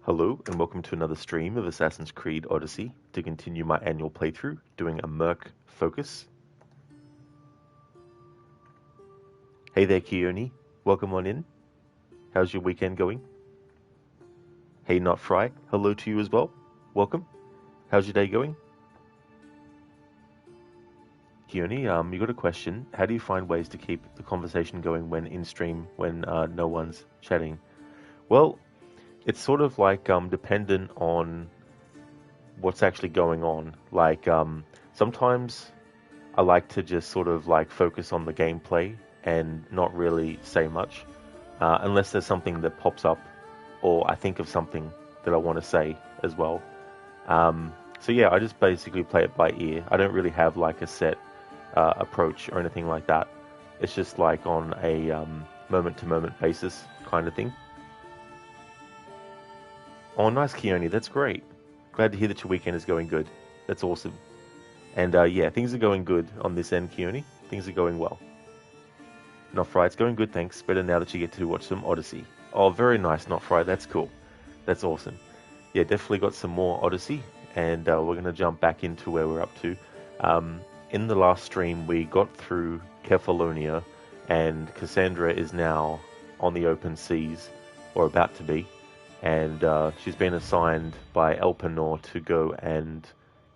Hello and welcome to another stream of Assassin's Creed Odyssey to continue my annual playthrough doing a Merc Focus. Hey there Keone, welcome on in. How's your weekend going? Hey Not Fry, hello to you as well. Welcome. How's your day going? Keone, you got a question. How do you find ways to keep the conversation going when in stream when no one's chatting? Well, it's sort of like dependent on what's actually going on. Like sometimes I like to just sort of like focus on the gameplay and not really say much unless there's something that pops up or I think of something that I want to say as well. So yeah, I just basically play it by ear. I don't really have like a set approach or anything like that. It's just like on a moment-to-moment basis kind of thing. Oh, nice, Keone. That's great. Glad to hear that your weekend is going good. That's awesome. And yeah, things are going good on this end, Keone. Things are going well. Not Fry, it's going good, thanks. Better now that you get to watch some Odyssey. Oh, very nice, Not Fry. That's cool. That's awesome. Yeah, definitely got some more Odyssey. and we're going to jump back into where we're up to. In the last stream, we got through Kefalonia, and Kassandra is now on the open seas, or about to be, and she's been assigned by Elpenor to go and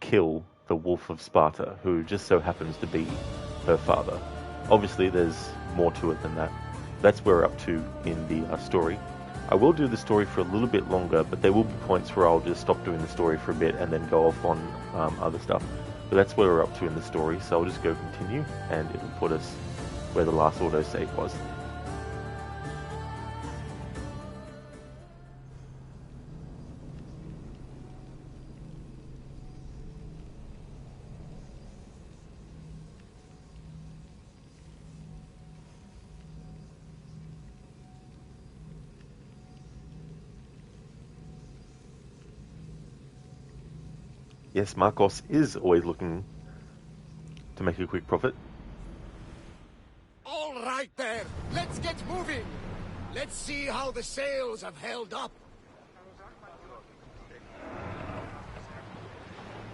kill the Wolf of Sparta, who just so happens to be her father. Obviously, there's more to it than that. That's where we're up to in the story. I will do the story for a little bit longer, but there will be points where I'll just stop doing the story for a bit and then go off on other stuff. But that's where we're up to in the story, so I'll just go continue, and it'll put us where the last autosave was. Yes, Marcos is always looking to make a quick profit. All right there, let's get moving. Let's see how the sails have held up.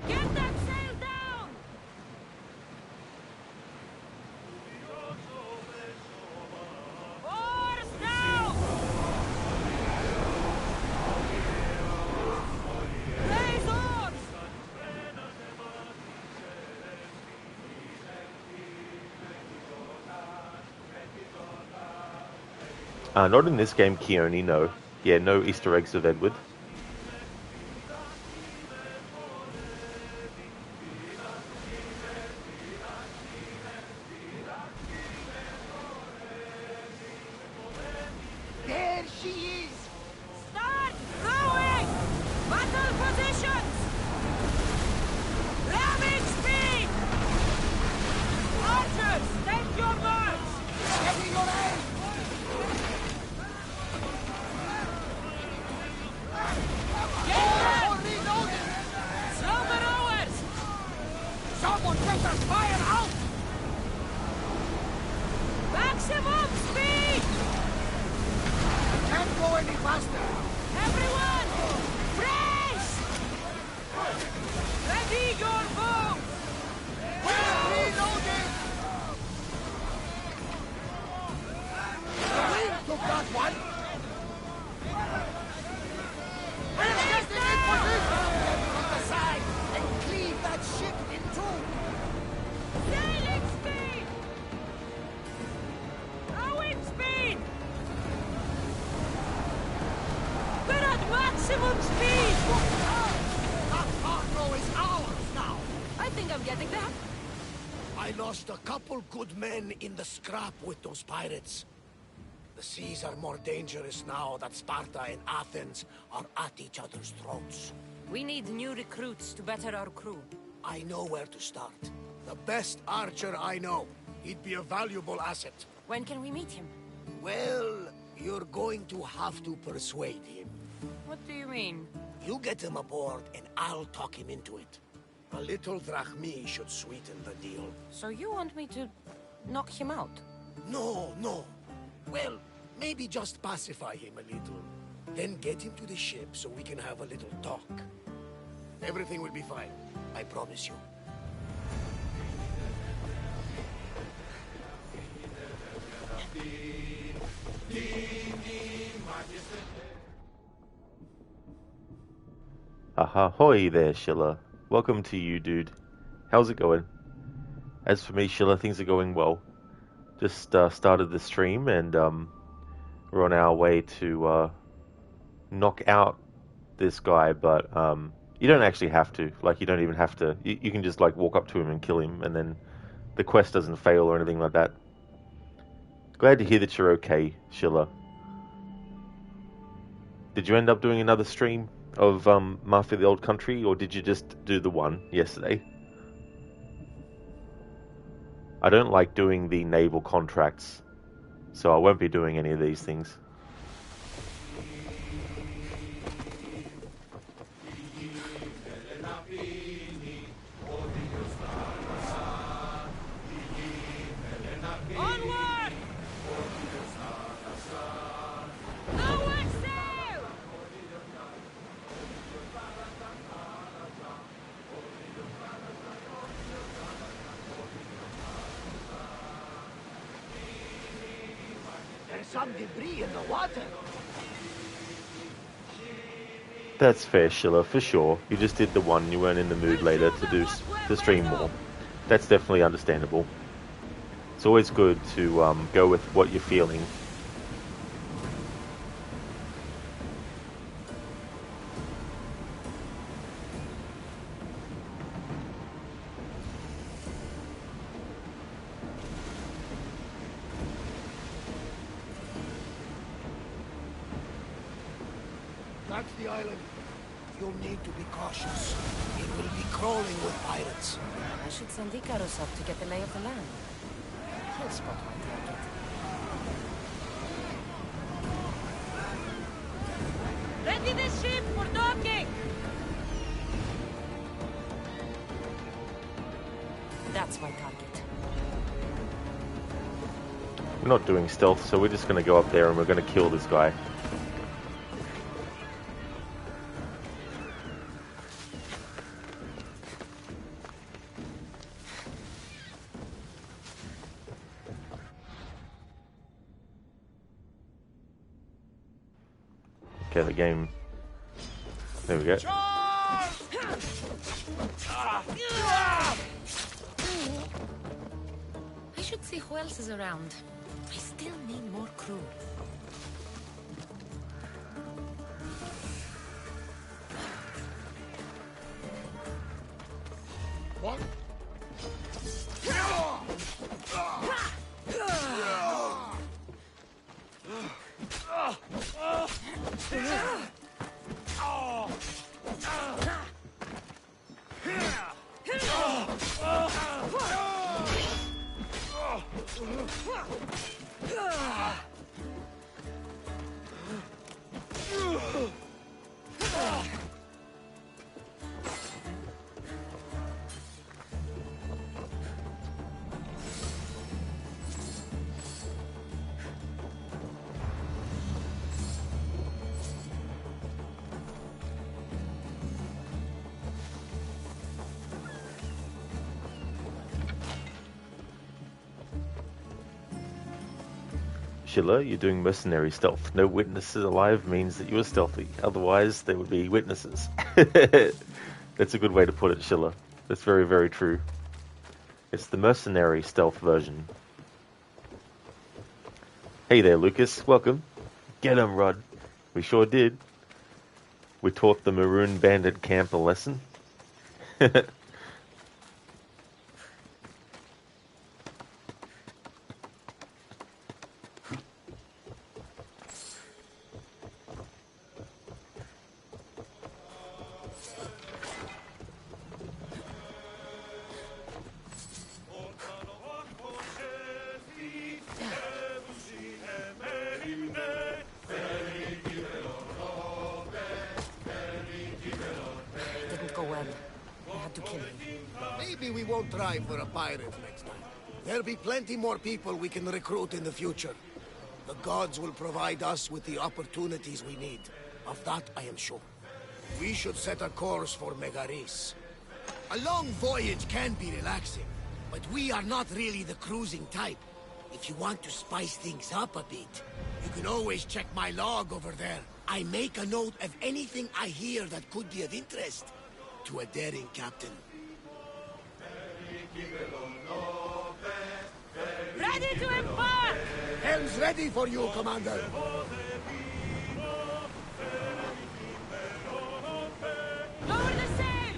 Get that sail down! Oars now! Raise oars! Not in this game, Keone, no. Yeah, no Easter eggs of Edward. There she is! Start rowing! Battle positions! Ramming speed! Archers, take your marks! Steady your aim! Slow the rowers! Someone get us fire out! Maximum speed! Can't go any faster! Everyone! Brace! Ready your bow! We're reloading! The wind took that one! We're getting in position! From the side and cleave that ship in two! Sailing speed! Rowing speed! We're at maximum speed! That cargo is ours now! I think I'm getting that. I lost a couple good men in the scrap with those pirates. The seas are more dangerous now that Sparta and Athens are at each other's throats. We need new recruits to better our crew. I know where to start. The best archer I know. He'd be a valuable asset. When can we meet him? Well, you're going to have to persuade him. What do you mean? You get him aboard and I'll talk him into it. A little drachmi should sweeten the deal. So you want me to knock him out? No, no. Well, maybe just pacify him a little. Then get him to the ship so we can have a little talk. Everything will be fine. I promise you. Ahoy there, Schiller. Welcome to you, dude. How's it going? As for me, Schiller, things are going well. Just started the stream, and we're on our way to knock out this guy, but you don't actually have to. Like, you don't even have to. You can just, like, walk up to him and kill him, and then the quest doesn't fail or anything like that. Glad to hear that you're okay, Schiller. Did you end up doing another stream of Mafia the Old Country, or did you just do the one yesterday? I don't like doing the naval contracts, so I won't be doing any of these things. Onward! Lower sail! some debris in the water. That's fair, Schiller, for sure. You just did the one, you weren't in the mood later to stream more. That's definitely understandable. It's always good to go with what you're feeling. That's the island. You'll need to be cautious. It will be crawling with pirates. I should send Icarus up to get the lay of the land. He'll spot my target. Ready the ship for docking! That's my target. We're not doing stealth, so we're just going to go up there and we're going to kill this guy. Okay, the game. There we go. I should see who else is around. I still need more crew. What? Schiller, you're doing mercenary stealth. No witnesses alive means that you're stealthy. Otherwise, there would be witnesses. That's a good way to put it, Schiller. That's very, very true. It's the mercenary stealth version. Hey there, Lucas. Welcome. Get 'em, Rod. We sure did. We taught the Maroon Bandit camp a lesson. Maybe we won't try for a pirate next time. There'll be plenty more people we can recruit in the future. The gods will provide us with the opportunities we need. Of that, I am sure. We should set a course for Megaris. A long voyage can be relaxing, but we are not really the cruising type. If you want to spice things up a bit, you can always check my log over there. I make a note of anything I hear that could be of interest to a daring captain. Ready to embark! Helm's ready for you, Commander. Lower the sail!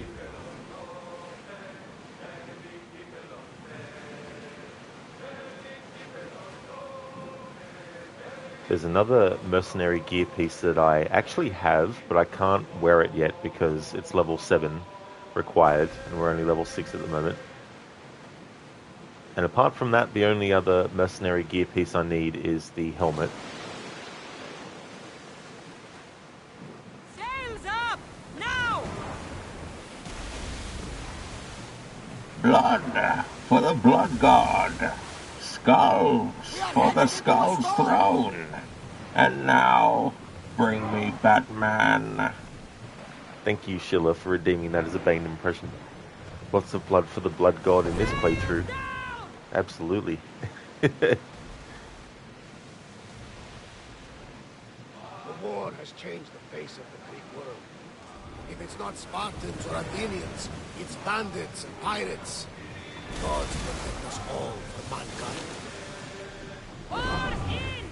There's another mercenary gear piece that I actually have, but I can't wear it yet because it's level 7 required, and we're only level 6 at the moment. And apart from that, the only other mercenary gear piece I need is the helmet. Sails up! Now! Blood for the blood god. Skulls for the skull's throne. And now, bring me Batman. Thank you, Schiller, for redeeming that as a Bane impression. Lots of blood for the blood god in this playthrough. Absolutely. has changed the face of the Greek world. If it's not Spartans or Athenians, it's bandits and pirates. Gods protect us all from mankind. Oars in!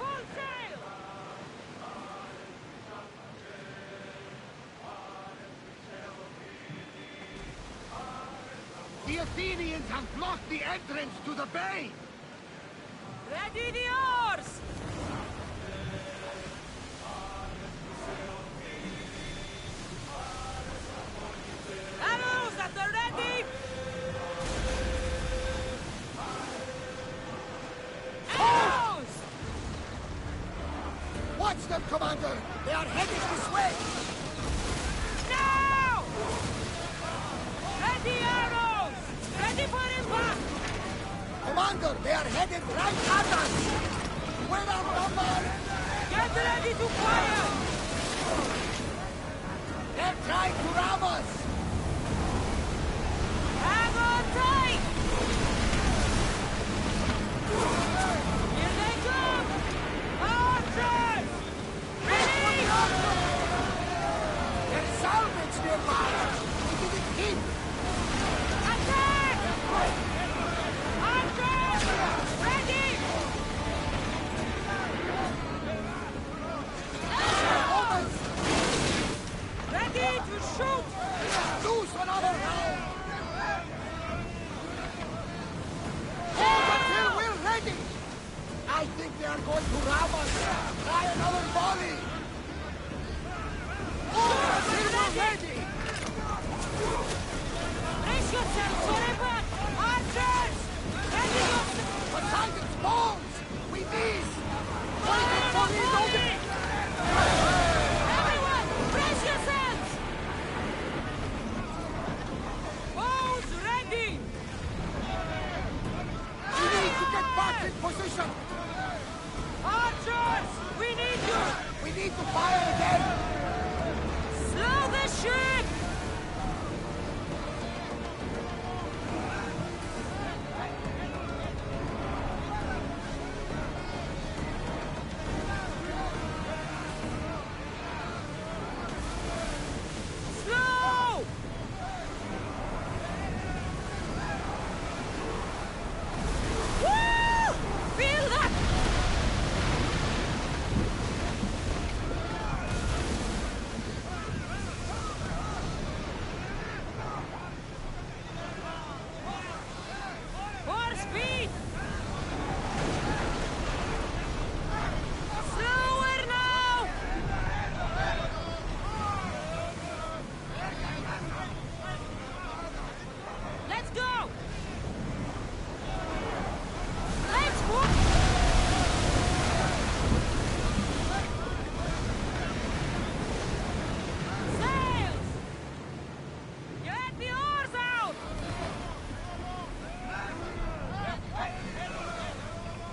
Full sail! The Athenians have blocked the entrance to the bay! Ready the oars! Arrows at the ready! Arrows! Watch them, Commander! They are heading this way! Now! Ready arrows! Ready for impact! Commander, they are headed right at us! Where are numbers? Get ready to fire! They're trying to ram us! Hang on tight! Here they come! Archers! Ready! There's salvage nearby! We didn't keep! Attack! Archers! Ready! Romans! Ready to shoot! Loose another round! Hold until we're ready! I think they are going to ram us! Try another volley! Hold until we're ready! Brace yourselves for impact! Archers! Ready yourselves! Poseidon's bones! We miss! Waiting for reloading! Everyone, brace yourselves! Bows ready! We need to get back in position! Archers, we need you! We need to fire again! Slow the ship! Slow! Woo! Feel that! More speed! Slower now! Let's go! Let's move! Sails! Get the oars out!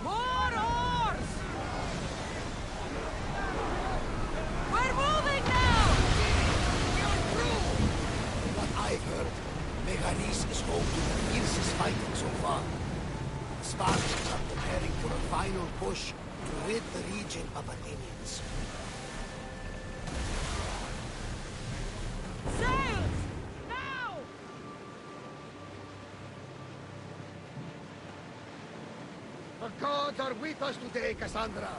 More oars! We're moving now! What I've heard, Megaris is home to the fiercest fighting so far. The Spartans are preparing for a final push to rid the region of Athenians. Sails! Now! The gods are with us today, Kassandra.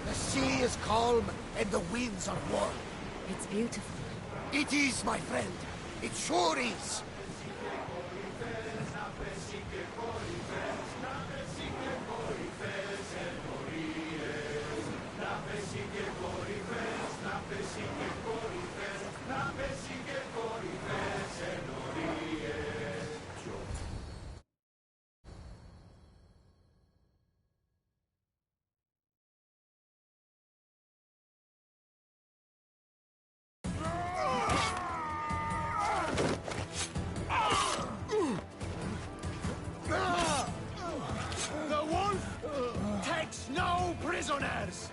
The sea is calm and the winds are warm. It's beautiful. It is, my friend. It sure is. The wolf takes no prisoners!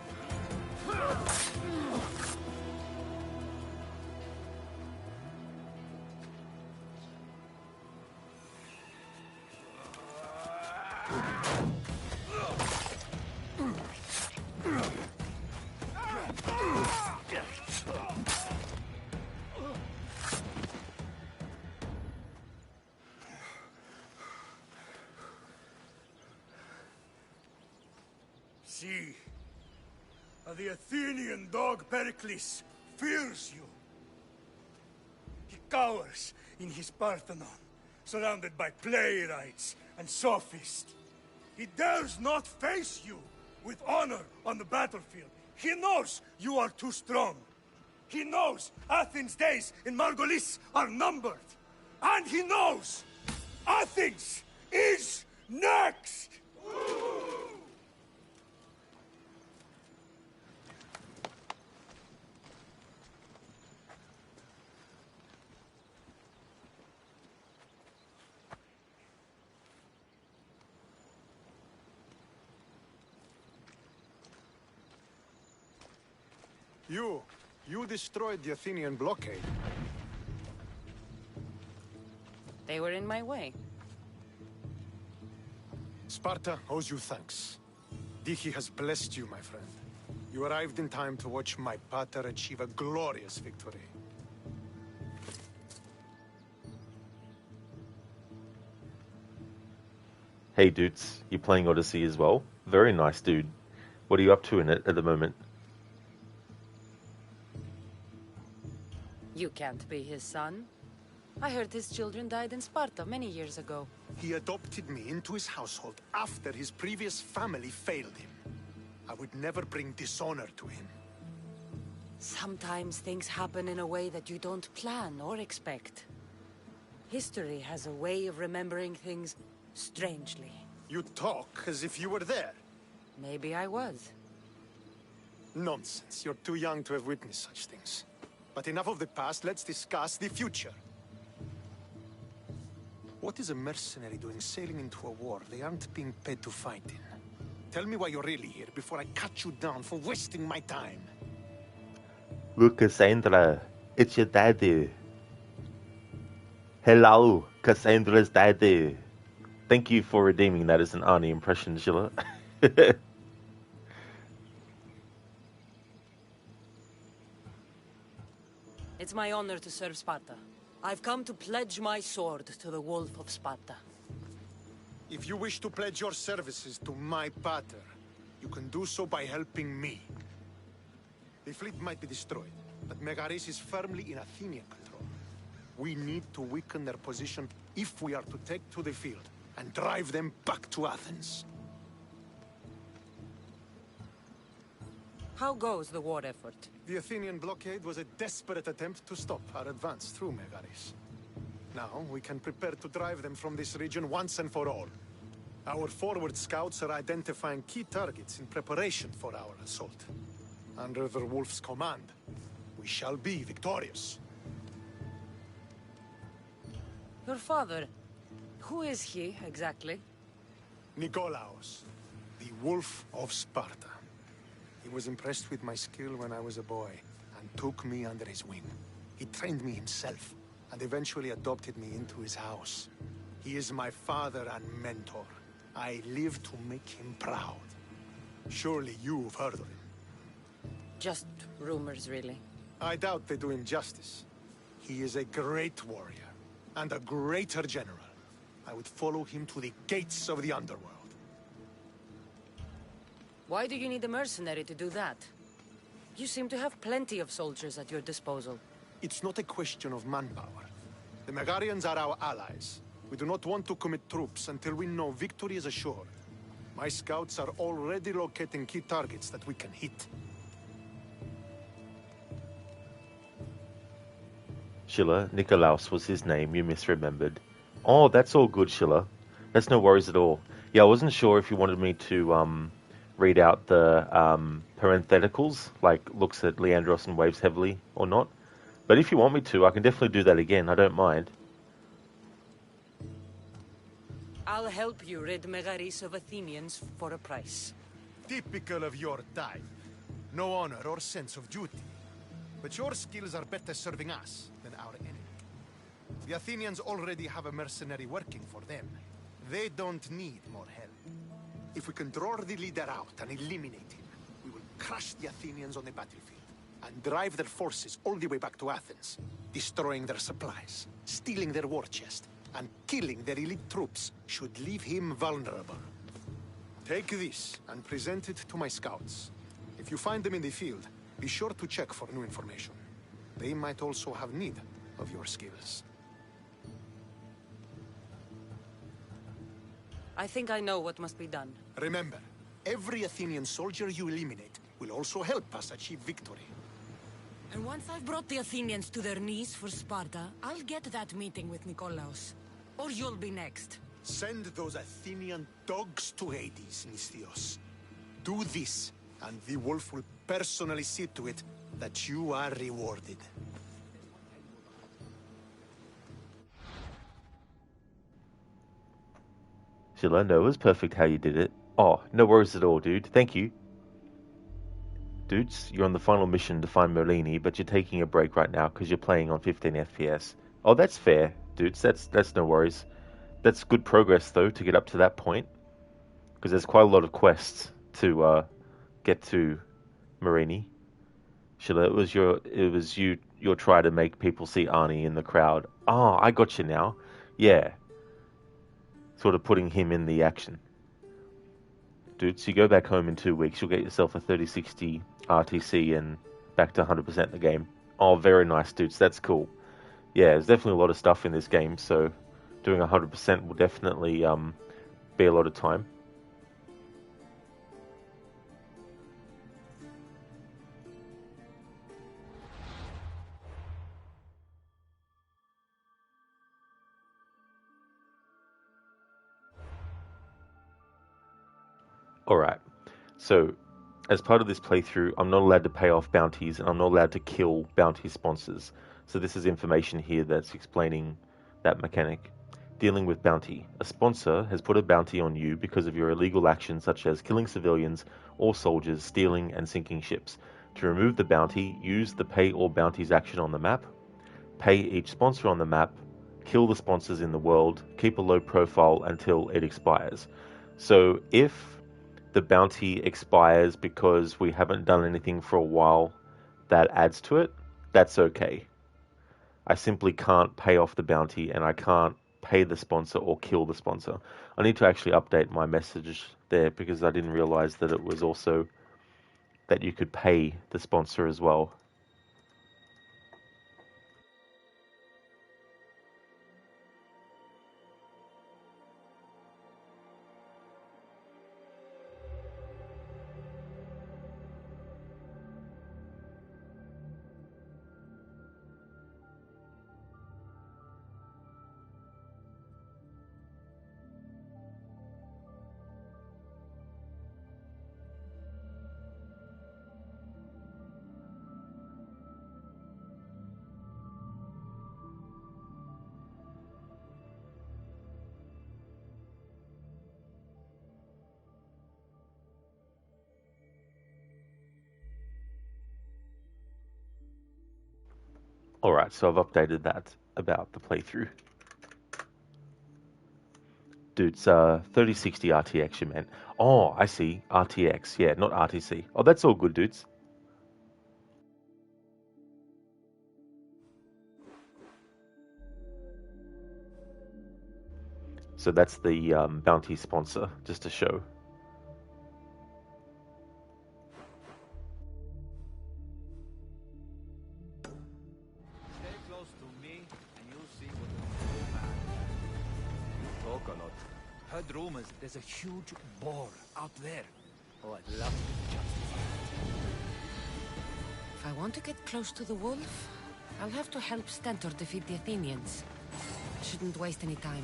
The Athenian dog Pericles fears you. He cowers in his Parthenon, surrounded by playwrights and sophists. He dares not face you with honor on the battlefield. He knows you are too strong. He knows Athens' days in Margolis are numbered. And he knows Athens is next! You destroyed the Athenian blockade. They were in my way. Sparta owes you thanks. Dihi has blessed you, my friend. You arrived in time to watch my pater achieve a glorious victory. Hey dudes, you playing Odyssey as well? Very nice, dude. What are you up to in it at the moment? You can't be his son. I heard his children died in Sparta many years ago. He adopted me into his household after his previous family failed him. I would never bring dishonor to him. Sometimes things happen in a way that you don't plan or expect. History has a way of remembering things strangely. You talk as if you were there. Maybe I was. Nonsense. You're too young to have witnessed such things. But enough of the past, let's discuss the future. What is a mercenary doing sailing into a war they aren't being paid to fight in? Tell me why you're really here before I cut you down for wasting my time. Look, Kassandra, it's your daddy. Hello, Kassandra's daddy. Thank you for redeeming that as an Arnie impression, Sheila. It's my honor to serve Sparta. I've come to pledge my sword to the Wolf of Sparta. If you wish to pledge your services to my pater, you can do so by helping me. The fleet might be destroyed, but Megaris is firmly in Athenian control. We need to weaken their position if we are to take to the field and drive them back to Athens. How goes the war effort? The Athenian blockade was a desperate attempt to stop our advance through Megaris. Now, we can prepare to drive them from this region once and for all. Our forward scouts are identifying key targets in preparation for our assault. Under the Wolf's command, we shall be victorious. Your father, who is he exactly? Nikolaos, the Wolf of Sparta. He was impressed with my skill when I was a boy, and took me under his wing. He trained me himself, and eventually adopted me into his house. He is my father and mentor. I live to make him proud. Surely you've heard of him. Just rumors, really. I doubt they do him justice. He is a great warrior, and a greater general. I would follow him to the gates of the underworld. Why do you need a mercenary to do that? You seem to have plenty of soldiers at your disposal. It's not a question of manpower. The Megarians are our allies. We do not want to commit troops until we know victory is assured. My scouts are already locating key targets that we can hit. Sheila, Nikolaos was his name, you misremembered. Oh, that's all good, Sheila. That's no worries at all. Yeah, I wasn't sure if you wanted me to, read out the, parentheticals, like looks at Leandros and waves heavily or not. But if you want me to, I can definitely do that again, I don't mind. I'll help you rid Megaris of Athenians for a price. Typical of your type. No honor or sense of duty. But your skills are better serving us than our enemy. The Athenians already have a mercenary working for them. They don't need more help. If we can draw the leader out and eliminate him, we will crush the Athenians on the battlefield and drive their forces all the way back to Athens, destroying their supplies, stealing their war chest, and killing their elite troops should leave him vulnerable. Take this and present it to my scouts. If you find them in the field, be sure to check for new information. They might also have need of your skills. I think I know what must be done. Remember, every Athenian soldier you eliminate will also help us achieve victory. And once I've brought the Athenians to their knees for Sparta, I'll get that meeting with Nikolaos. Or you'll be next. Send those Athenian dogs to Hades, Misthios. Do this, and the wolf will personally see to it that you are rewarded. Sheila, no, it was perfect how you did it. Oh, no worries at all, dude. Thank you. Dudes, you're on the final mission to find Merlini, but you're taking a break right now because you're playing on 15 FPS. Oh, that's fair, dudes. That's no worries. That's good progress, though, to get up to that point. Because there's quite a lot of quests to get to Merlini. Sheila, it was your try to make people see Arnie in the crowd. Oh, I got you now. Yeah. Sort of putting him in the action. Dude, so you go back home in 2 weeks, you'll get yourself a 3060 RTC and back to 100% the game. Oh, very nice, dudes. That's cool. Yeah, there's definitely a lot of stuff in this game, so doing 100% will definitely be a lot of time. Alright, so as part of this playthrough, I'm not allowed to pay off bounties and I'm not allowed to kill bounty sponsors. So this is information here that's explaining that mechanic. Dealing with bounty. A sponsor has put a bounty on you because of your illegal actions such as killing civilians or soldiers, stealing and sinking ships. To remove the bounty, use the pay all bounties action on the map, pay each sponsor on the map, kill the sponsors in the world, keep a low profile until it expires. So if the bounty expires because we haven't done anything for a while that adds to it, that's okay. I simply can't pay off the bounty and I can't pay the sponsor or kill the sponsor. I need to actually update my message there because I didn't realize that it was also that you could pay the sponsor as well. Alright, so I've updated that about the playthrough. Dude, it's 3060 RTX you meant. Oh, I see. RTX, yeah, not RTC. Oh, that's all good, dudes. So that's the bounty sponsor, just to show. Stay close to me, and you'll see what a true man can. You talk a lot. Heard rumors there's a huge boar out there. Oh, I'd love to be justice. If I want to get close to the wolf, I'll have to help Stentor defeat the Athenians. I shouldn't waste any time.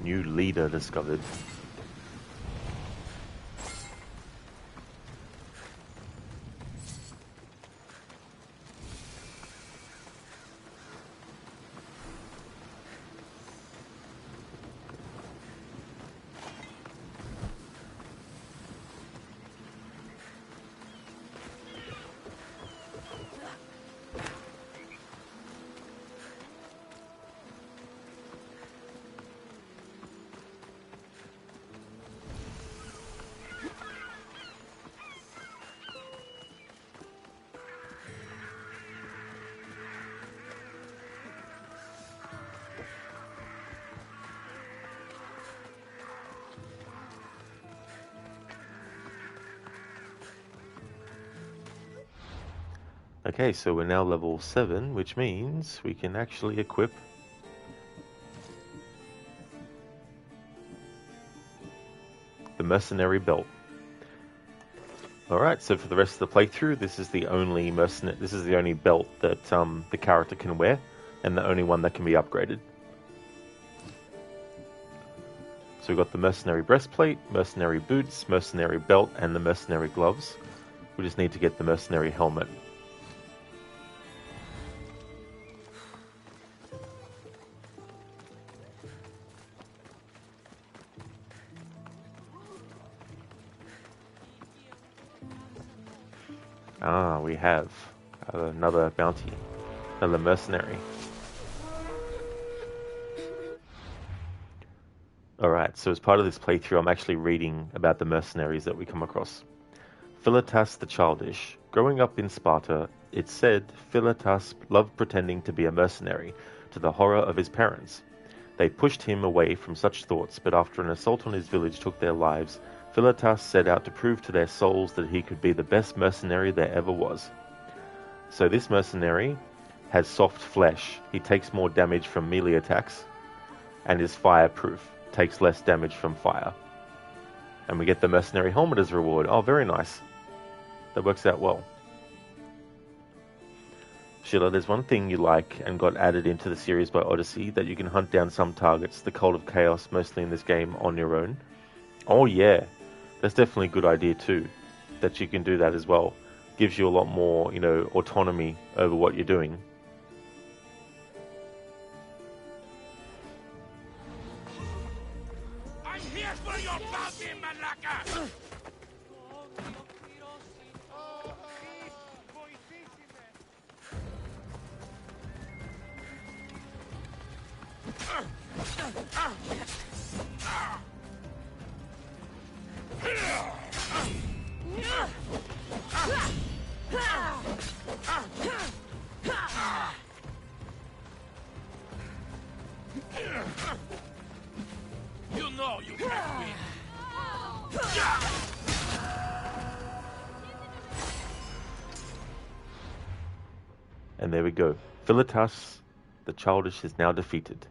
New leader discovered. Okay, so we're now level 7, which means we can actually equip the Mercenary Belt. Alright, so for the rest of the playthrough, this is the only belt that the character can wear, and the only one that can be upgraded. So we've got the Mercenary Breastplate, Mercenary Boots, Mercenary Belt, and the Mercenary Gloves. We just need to get the Mercenary Helmet. Ah, we have another bounty, another mercenary. Alright, so as part of this playthrough, I'm actually reading about the mercenaries that we come across. Philetas the Childish. Growing up in Sparta, it's said Philetas loved pretending to be a mercenary, to the horror of his parents. They pushed him away from such thoughts, but after an assault on his village took their lives, Philetas set out to prove to their souls that he could be the best mercenary there ever was. So this mercenary has soft flesh. He takes more damage from melee attacks and is fireproof. Takes less damage from fire. And we get the Mercenary Helmet as reward. Oh, very nice. That works out well. Sheila, there's one thing you like and got added into the series by Odyssey, that you can hunt down some targets, the Cult of Chaos, mostly in this game, on your own. Oh yeah, that's definitely a good idea too, that you can do that as well. Gives you a lot more, autonomy over what you're doing. I'm here for your bounty, Malaka! You know you can't win. And there we go. Philetas the Childish is now defeated.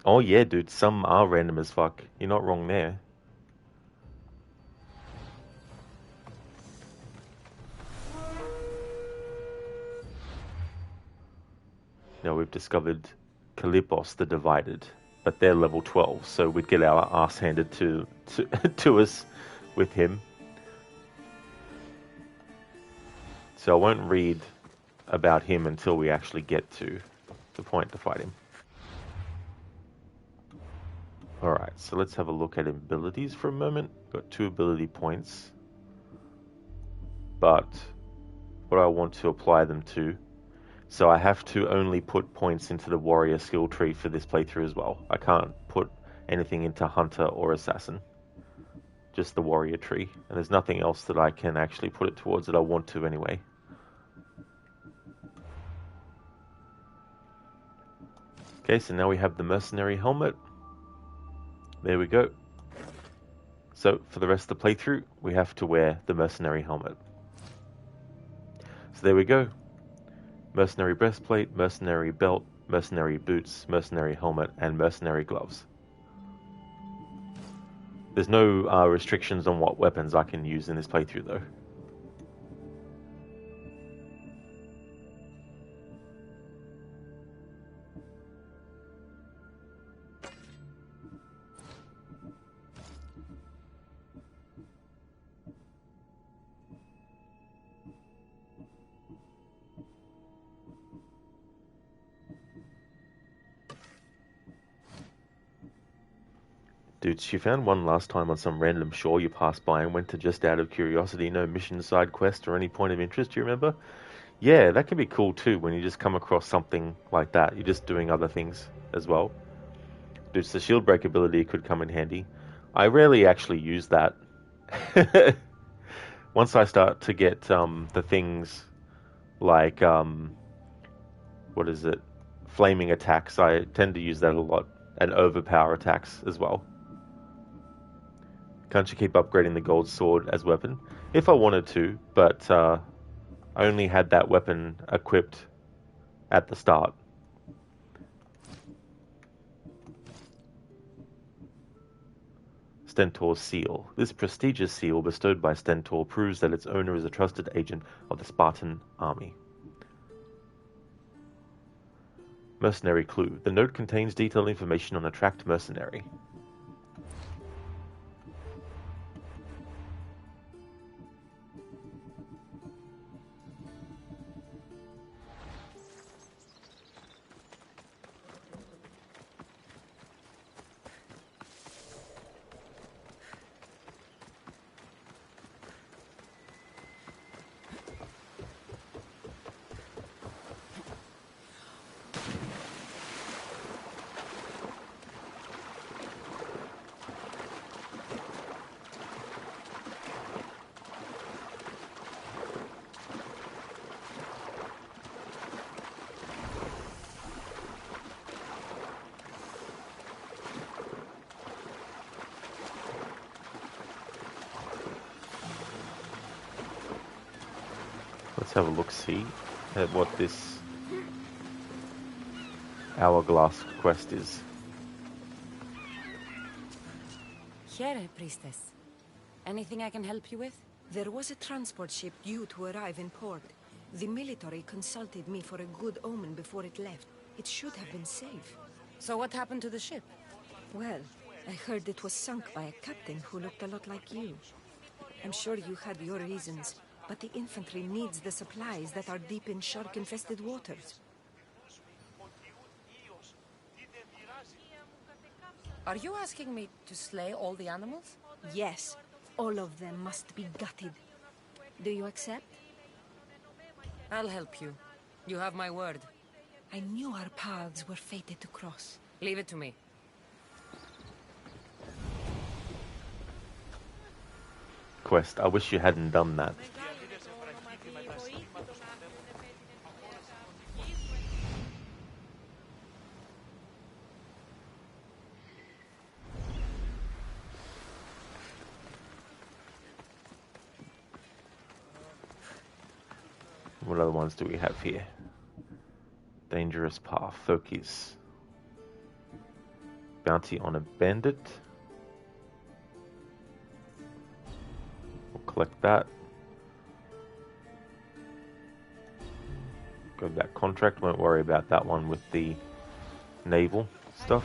Oh yeah, dude, some are random as fuck. You're not wrong there. Now we've discovered Kalipos the Divided, but they're level 12, so we'd get our ass handed to us with him. So I won't read about him until we actually get to the point to fight him. Alright, so let's have a look at abilities for a moment. Got 2 ability points. But what I want to apply them to, so I have to only put points into the warrior skill tree for this playthrough as well. I can't put anything into hunter or assassin. Just the warrior tree. And there's nothing else that I can actually put it towards that I want to anyway. Okay, so now we have the Mercenary Helmet. There we go. So, for the rest of the playthrough, we have to wear the Mercenary Helmet. So there we go. Mercenary Breastplate, Mercenary Belt, Mercenary Boots, Mercenary Helmet, and Mercenary Gloves. There's no restrictions on what weapons I can use in this playthrough though. Dude, she found one last time on some random shore you passed by and went to just out of curiosity, no mission, side quest, or any point of interest, do you remember? Yeah, that can be cool too when you just come across something like that. You're just doing other things as well. Dude, so shield break ability could come in handy. I rarely actually use that. Once I start to get the things like, what is it? Flaming attacks, I tend to use that a lot. And overpower attacks as well. Can't you keep upgrading the gold sword as weapon? If I wanted to, but I only had that weapon equipped at the start. Stentor's seal. This prestigious seal bestowed by Stentor proves that its owner is a trusted agent of the Spartan army. Mercenary clue. The note contains detailed information on a tracked mercenary. Let's have a look-see at what this hourglass quest is. Here, priestess. Anything I can help you with? There was a transport ship due to arrive in port. The military consulted me for a good omen before it left. It should have been safe. So what happened to the ship? Well, I heard it was sunk by a captain who looked a lot like you. I'm sure you had your reasons, but the infantry needs the supplies that are deep in shark-infested waters. Are you asking me to slay all the animals? Yes, all of them must be gutted. Do you accept? I'll help you. You have my word. I knew our paths were fated to cross. Leave it to me. Quest. I wish you hadn't done that. What other ones do we have here? Dangerous path. Focus. Bounty on a bandit. We'll collect that. Go to that contract. Won't worry about that one with the naval stuff.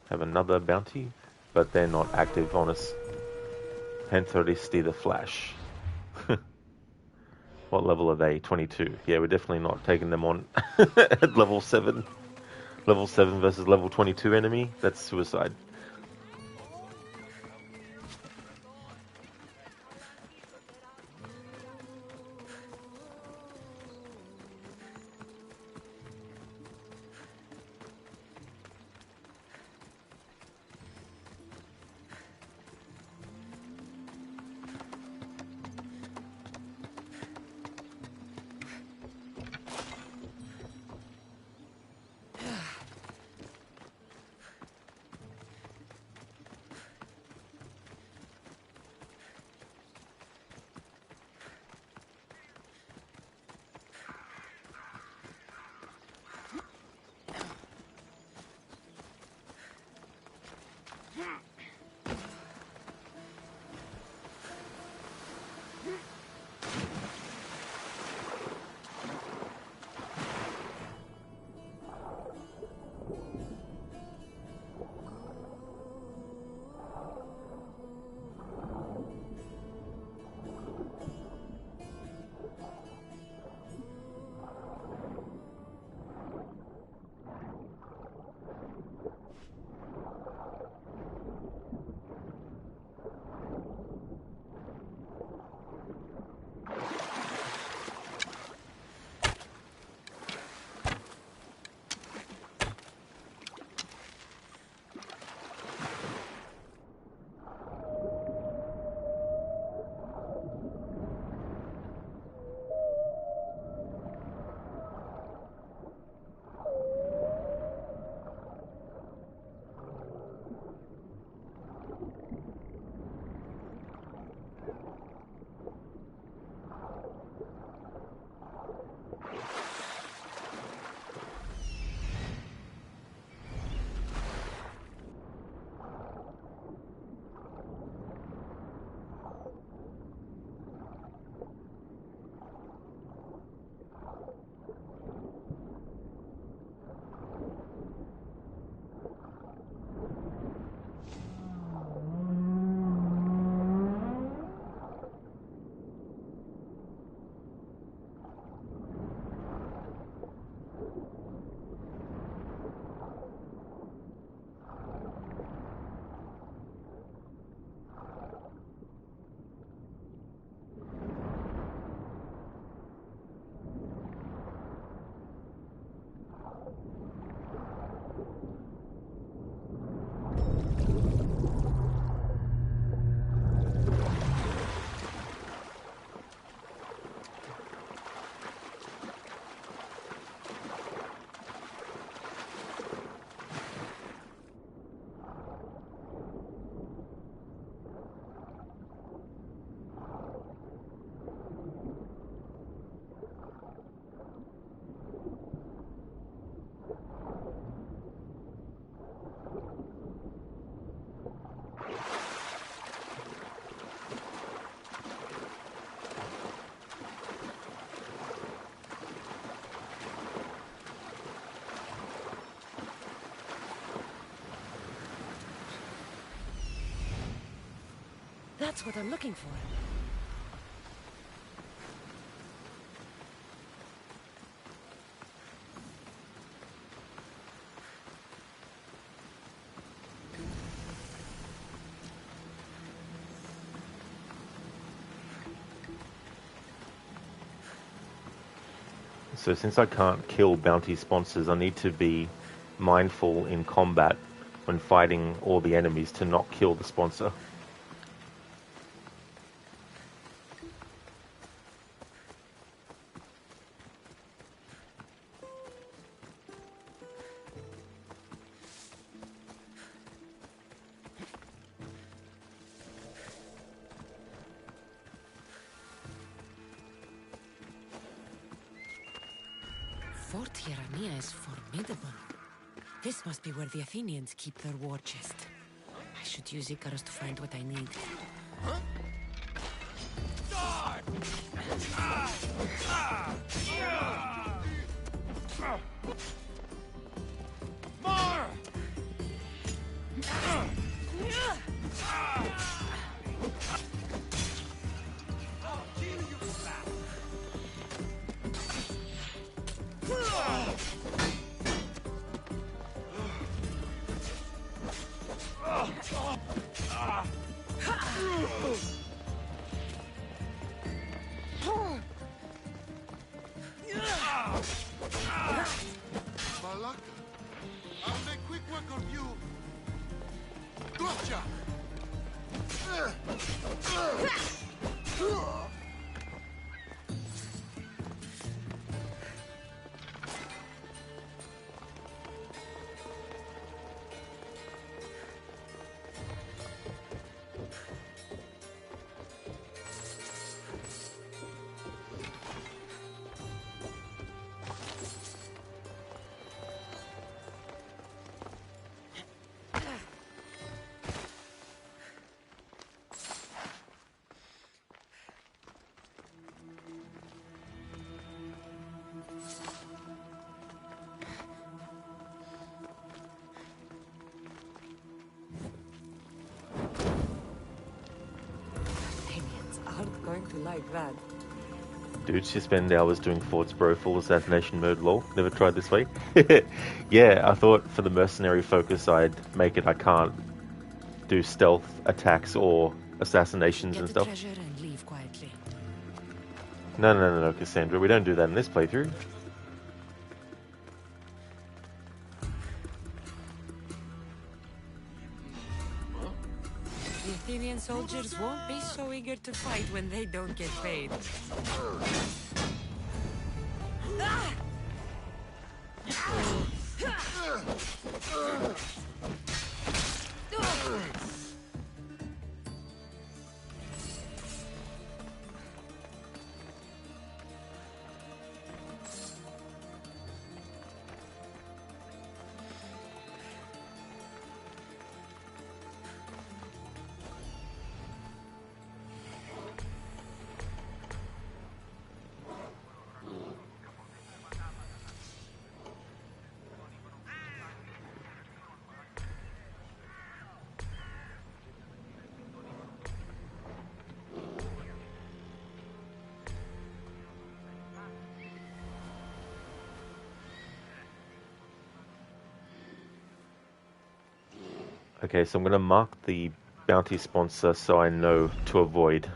Have another bounty, but they're not active on us. Pantheristi the Flash. What level are they? 22. Yeah, we're definitely not taking them on at level 7. Level 7 versus level 22 enemy. That's suicide. That's what I'm looking for. So since I can't kill bounty sponsors, I need to be mindful in combat when fighting all the enemies to not kill the sponsor. Fort Hiramia is formidable. This must be where the Athenians keep their war chest. I should use Icarus to find what I need. Malaka, I'll make quick work of you. Gotcha! Aren't going to like that. Dudes, you spend hours doing Forts Bro full assassination mode lol. Never tried this way? Yeah, I thought for the Mercenary Focus I'd make it I can't do stealth attacks or assassinations Get and the stuff. treasure and leave quietly. No, Kassandra, we don't do that in this playthrough. The Athenian soldiers won't be so eager to fight when they don't get paid. Okay, so I'm going to mark the bounty sponsor so I know to avoid.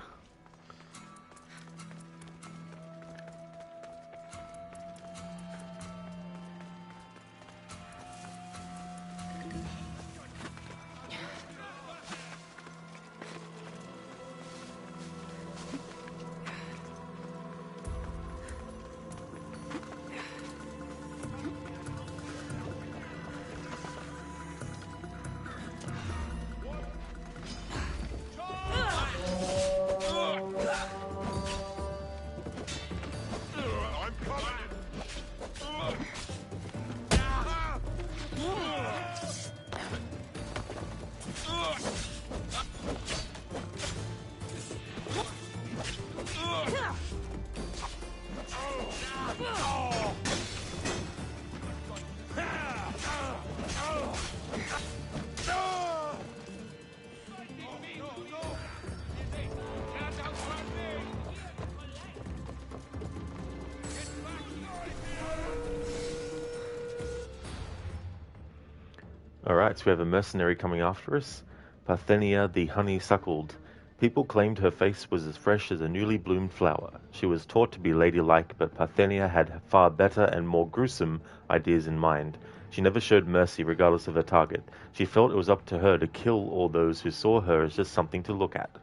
Alright, so we have a mercenary coming after us. Parthenia the honeysuckled. People claimed her face was as fresh as a newly bloomed flower. She was taught to be ladylike, but Parthenia had far better and more gruesome ideas in mind. She never showed mercy regardless of her target. She felt it was up to her to kill all those who saw her as just something to look at.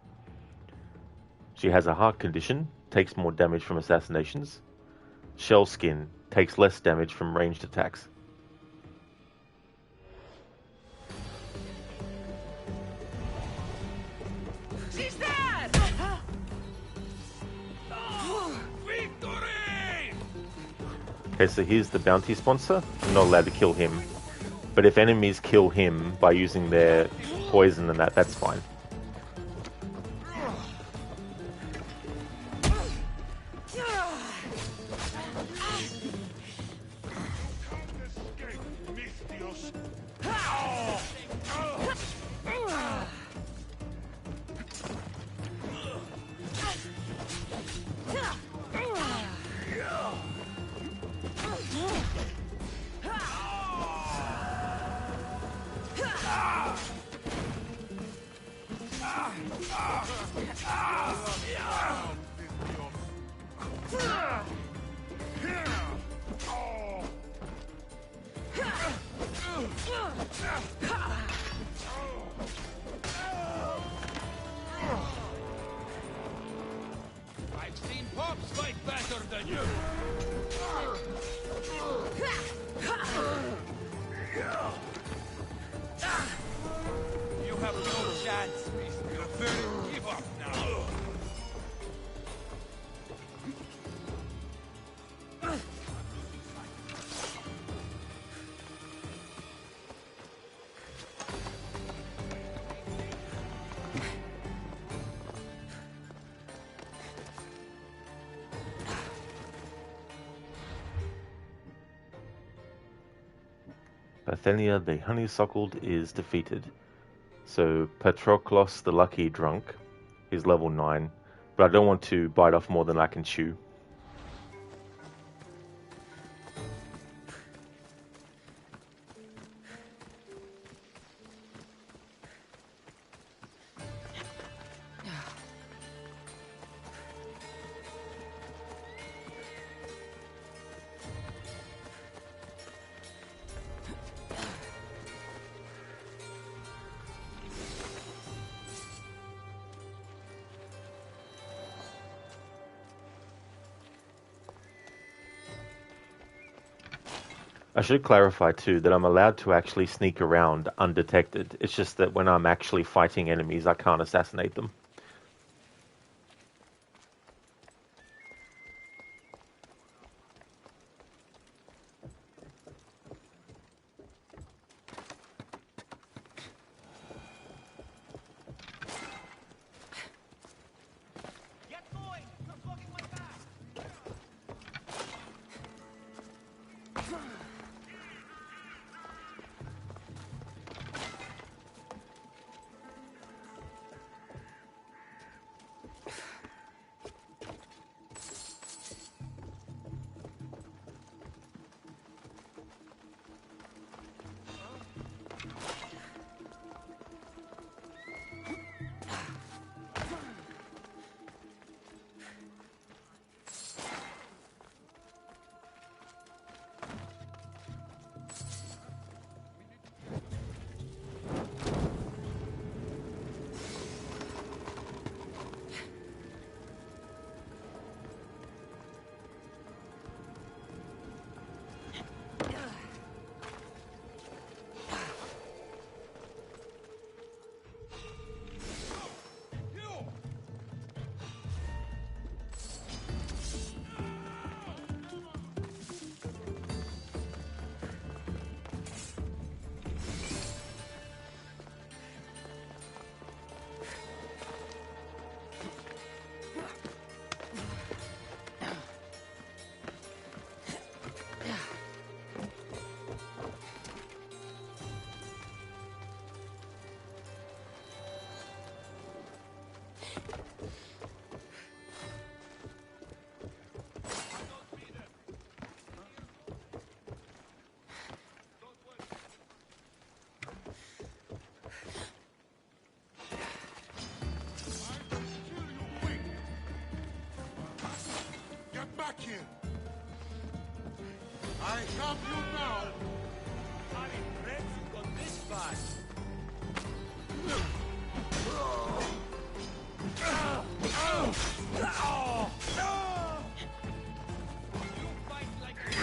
She has a heart condition, takes more damage from assassinations. Shell skin, takes less damage from ranged attacks. She's there! Victory! Okay, so here's the bounty sponsor. I'm not allowed to kill him. But if enemies kill him by using their poison and that's fine. I've seen Pops fight better than you! You have no chance, mister. Give up now. Parthenia the honeysuckled is defeated. So Patroklos the lucky drunk is level 9, but I don't want to bite off more than I can chew. I should clarify too that I'm allowed to actually sneak around undetected. It's just that when I'm actually fighting enemies, I can't assassinate them. here. I have you now. I'm impressed you got this far. You fight like a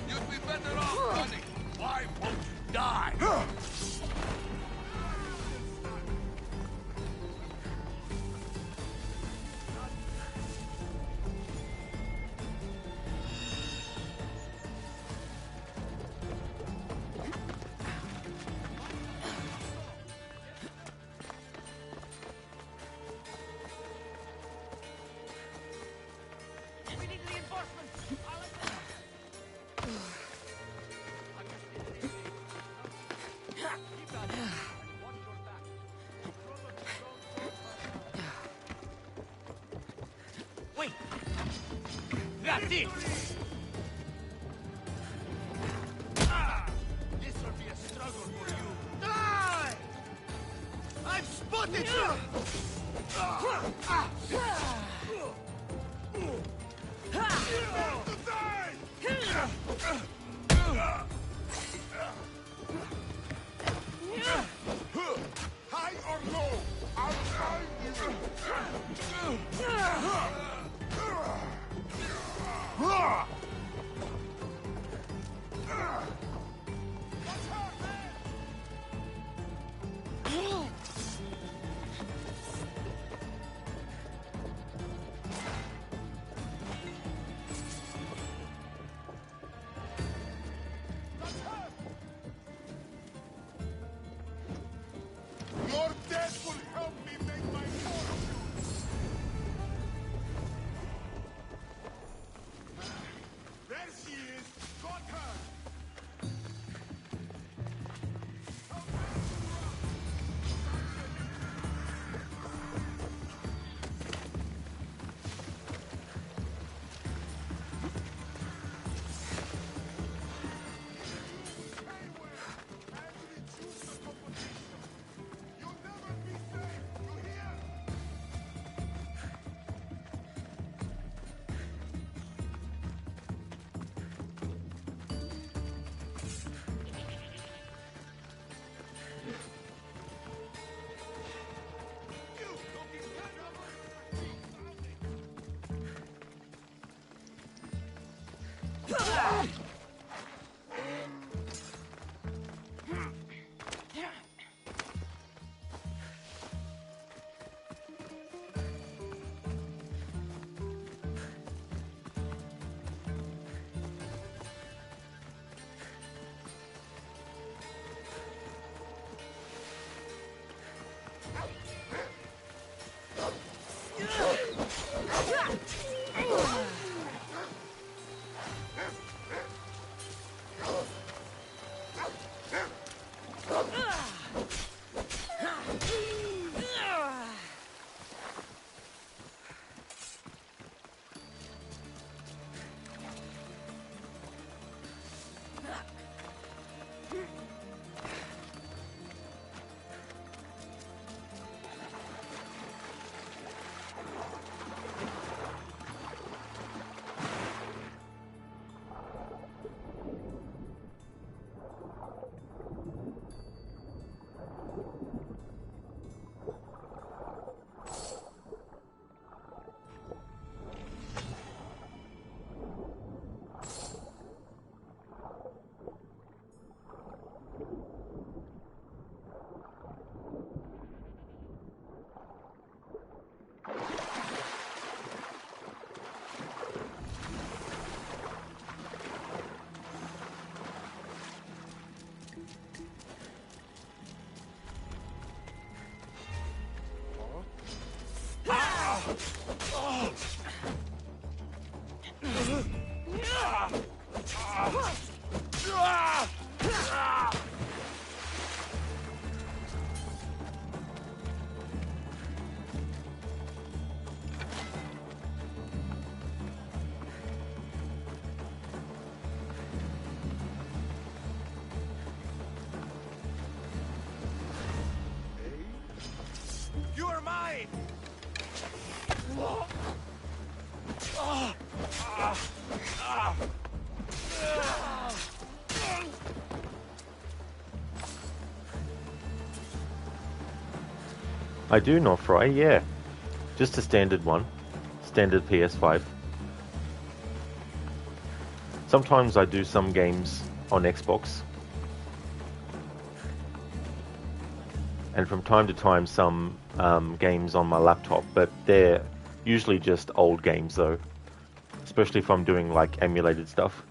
You'd be better off running. Why won't you die? We need reinforcements. Wait! That's it! This will be a struggle for you. Die! I've spotted you! High or low, I'll find Your death will help me make my fortune! There she is! Got her! You are mine! I do, Nofry, yeah. Just a standard one. Standard PS5. Sometimes I do some games on Xbox. And from time to time some games on my laptop, but they're usually just old games though. Especially if I'm doing like emulated stuff.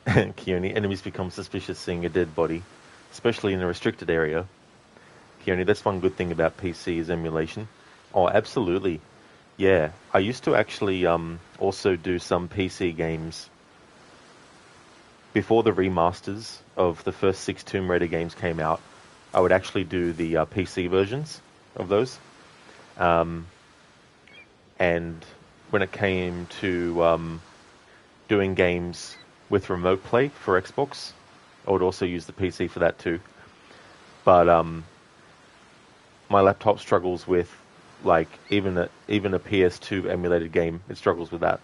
Keone, enemies become suspicious seeing a dead body, especially in a restricted area. Keone, that's one good thing about PC is emulation. Oh, absolutely. Yeah, I used to actually also do some PC games before the remasters of the first 6 Tomb Raider games came out. I would actually do the PC versions of those. And when it came to doing games with remote play for Xbox, I would also use the PC for that too. But my laptop struggles with, like, even a PS2 emulated game, it struggles with that.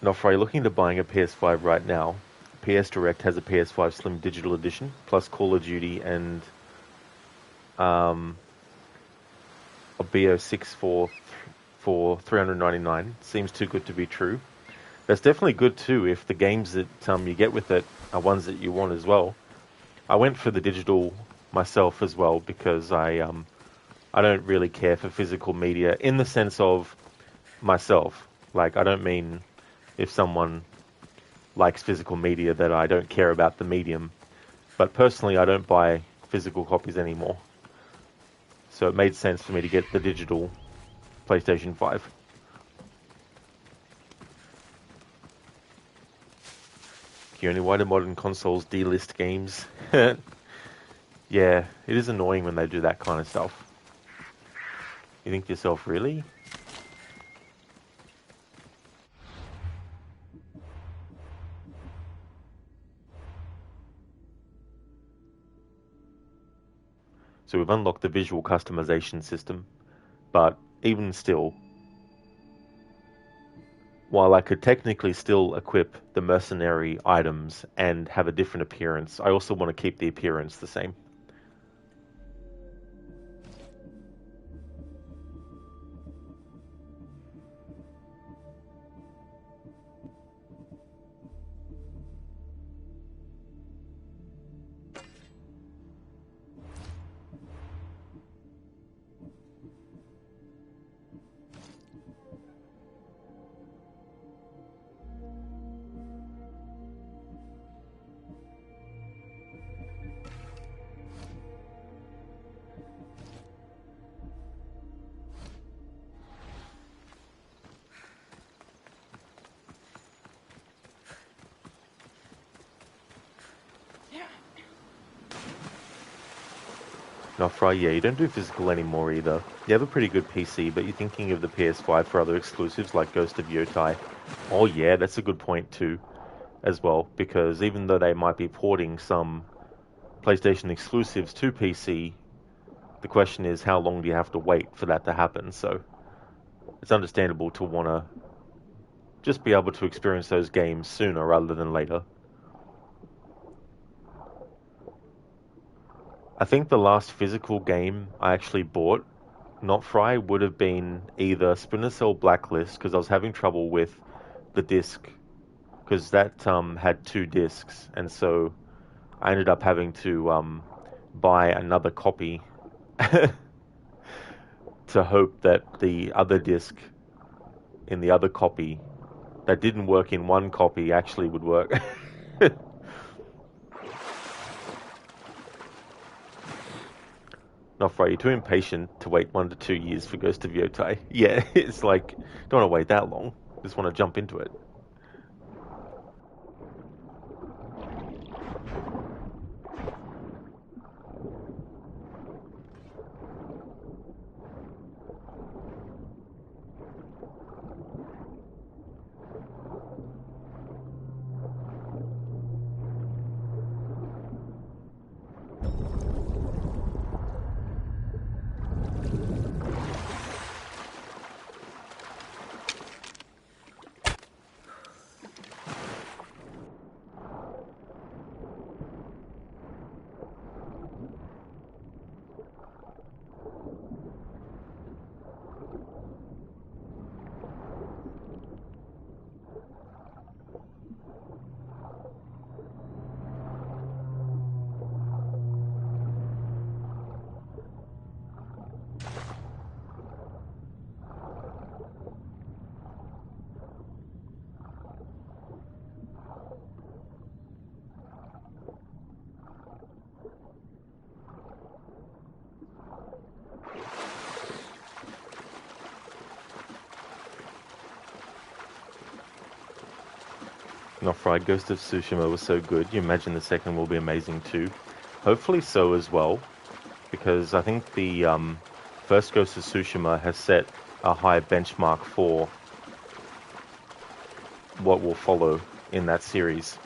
Nofray, looking to buying a PS5 right now. PS Direct has a PS5 Slim Digital Edition, plus Call of Duty and a BO6 for $399. Seems too good to be true. That's definitely good too if the games that you get with it are ones that you want as well. I went for the digital myself as well because I don't really care for physical media in the sense of myself. Like, I don't mean if someone likes physical media that I don't care about the medium. But personally, I don't buy physical copies anymore. So it made sense for me to get the digital PlayStation 5. Keone, why do modern consoles delist games? Yeah, it is annoying when they do that kind of stuff. You think to yourself, really? So we've unlocked the visual customization system, but even still, while I could technically still equip the mercenary items and have a different appearance, I also want to keep the appearance the same. Now, Fry, yeah, you don't do physical anymore either. You have a pretty good PC, but you're thinking of the PS5 for other exclusives like Ghost of Yotai. Oh yeah, that's a good point too, as well, because even though they might be porting some PlayStation exclusives to PC, the question is how long do you have to wait for that to happen, so it's understandable to want to just be able to experience those games sooner rather than later. I think the last physical game I actually bought, not Fry, would have been either Splinter Cell Blacklist, because I was having trouble with the disc, because that had 2 discs, and so I ended up having to buy another copy to hope that the other disc in the other copy that didn't work in one copy actually would work. Not Fry, you're too impatient to wait 1 to 2 years for Ghost of Yotai. Yeah, it's like, don't want to wait that long. Just want to jump into it. Not Fried. Ghost of Tsushima was so good. You imagine the second will be amazing too. Hopefully so as well, because I think the first Ghost of Tsushima has set a high benchmark for what will follow in that series.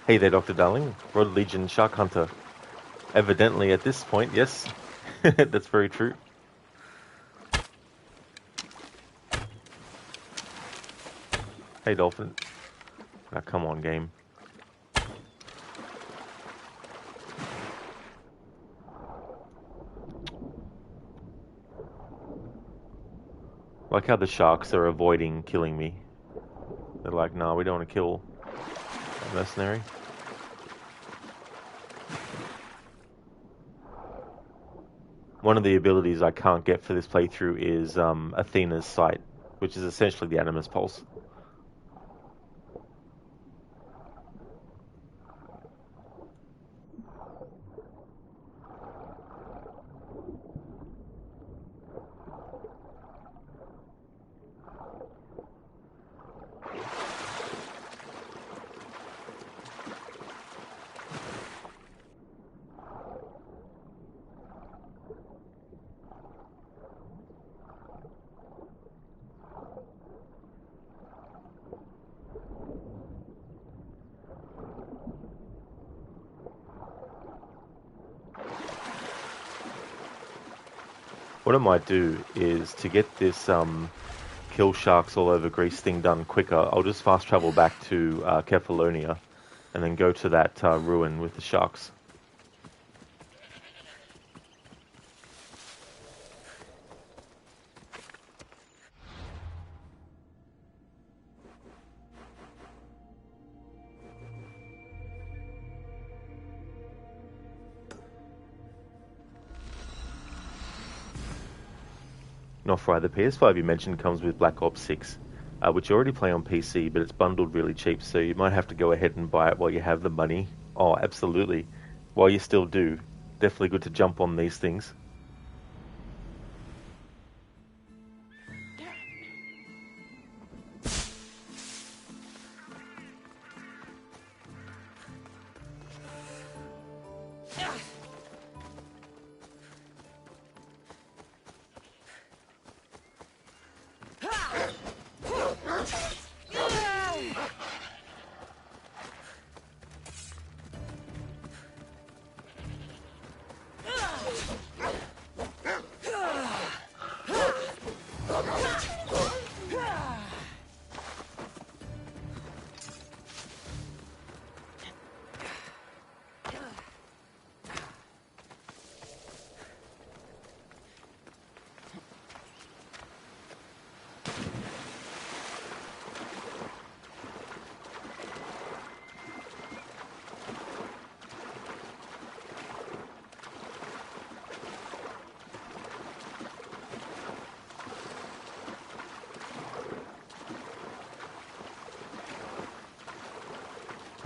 Hey there, Dr. Darling. Road Legion Shark Hunter. Evidently at this point, yes. That's very true. Hey, Dolphin. Now, come on, game. Like how the sharks are avoiding killing me. They're like, nah, we don't want to kill a mercenary. One of the abilities I can't get for this playthrough is Athena's Sight, which is essentially the Animus Pulse. What I might do is to get this kill sharks all over Greece thing done quicker, I'll just fast travel back to Kefalonia and then go to that ruin with the sharks. Not right, the PS5 you mentioned comes with Black Ops 6, which you already play on PC, but it's bundled really cheap, so you might have to go ahead and buy it while you have the money. Oh, absolutely. While you still do. Definitely good to jump on these things.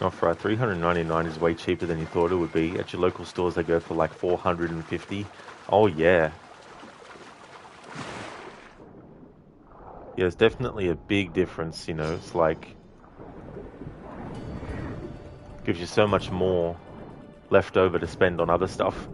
Not right, 399 is way cheaper than you thought it would be. At your local stores they go for like 450. Oh yeah. Yeah, there's definitely a big difference, you know, it's like gives you so much more left over to spend on other stuff.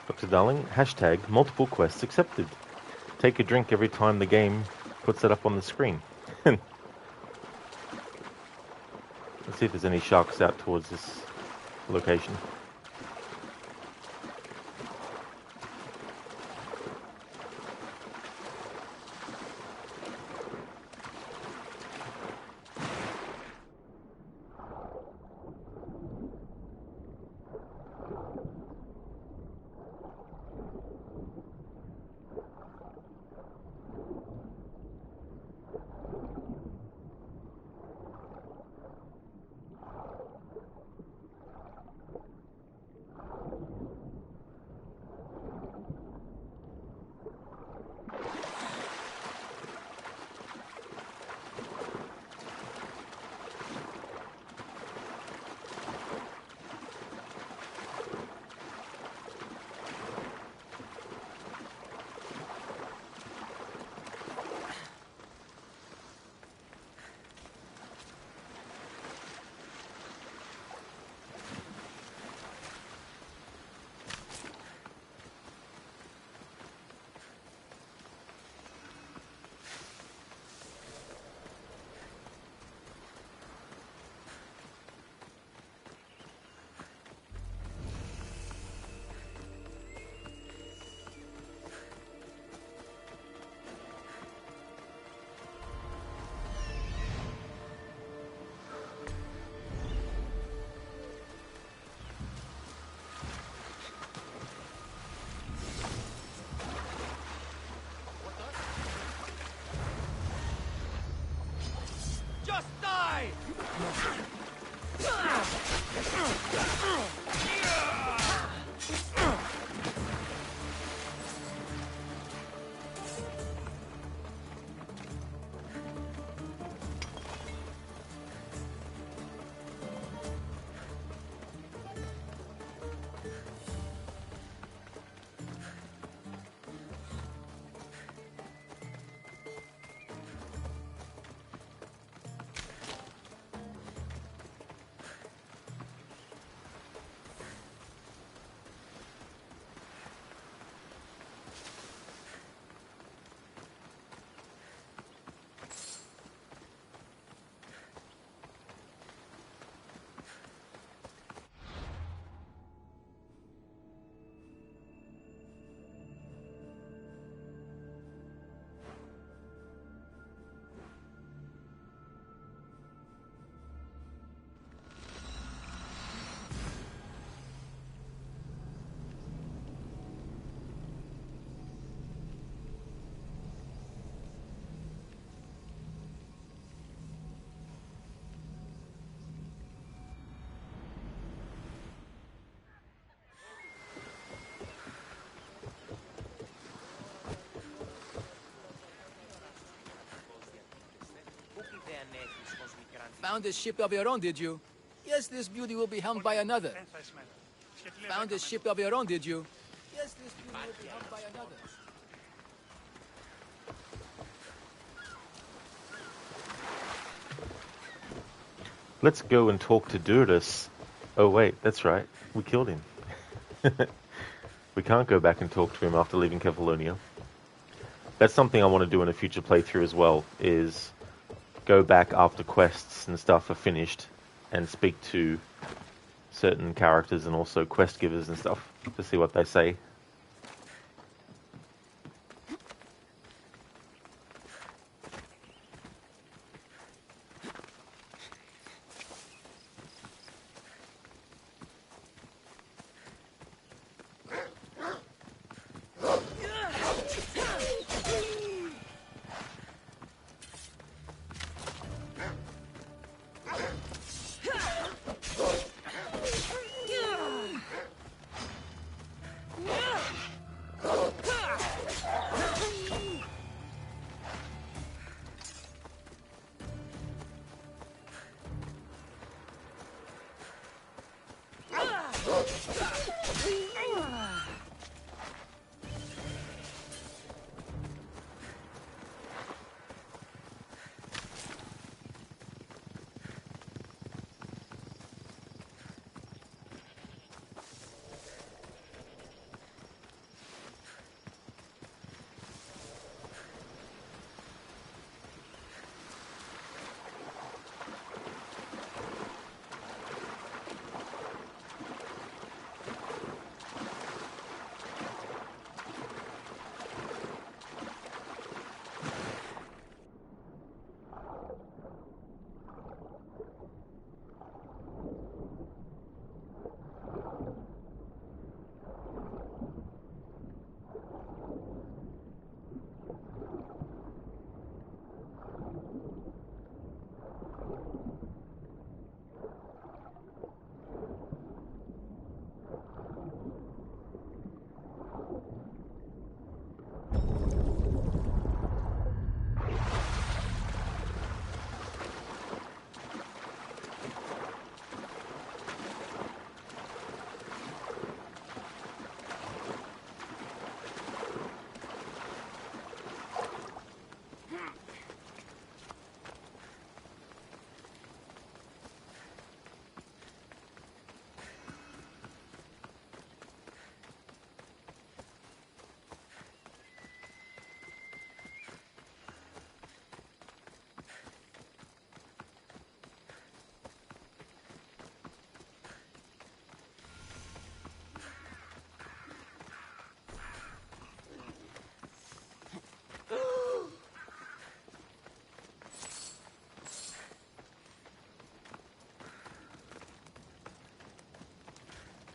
Dr. Darling, hashtag multiple quests accepted. Take a drink every time the game puts it up on the screen. Let's see if there's any sharks out towards this location. Found a ship of your own, did you? Yes, this beauty will be helmed by another. Found a ship of your own, did you? Yes, this beauty will be helmed by another. Let's go and talk to Durdus. Oh wait, that's right. We killed him. We can't go back and talk to him after leaving Kefalonia. That's something I want to do in a future playthrough as well, is go back after quests and stuff are finished and speak to certain characters and also quest givers and stuff to see what they say.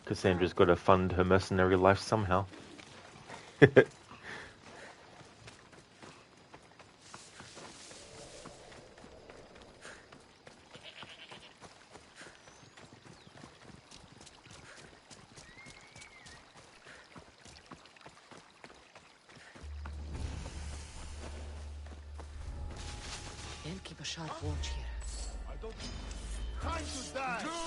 Cassandra's got to fund her mercenary life somehow. They'll keep a sharp watch here. Time to die!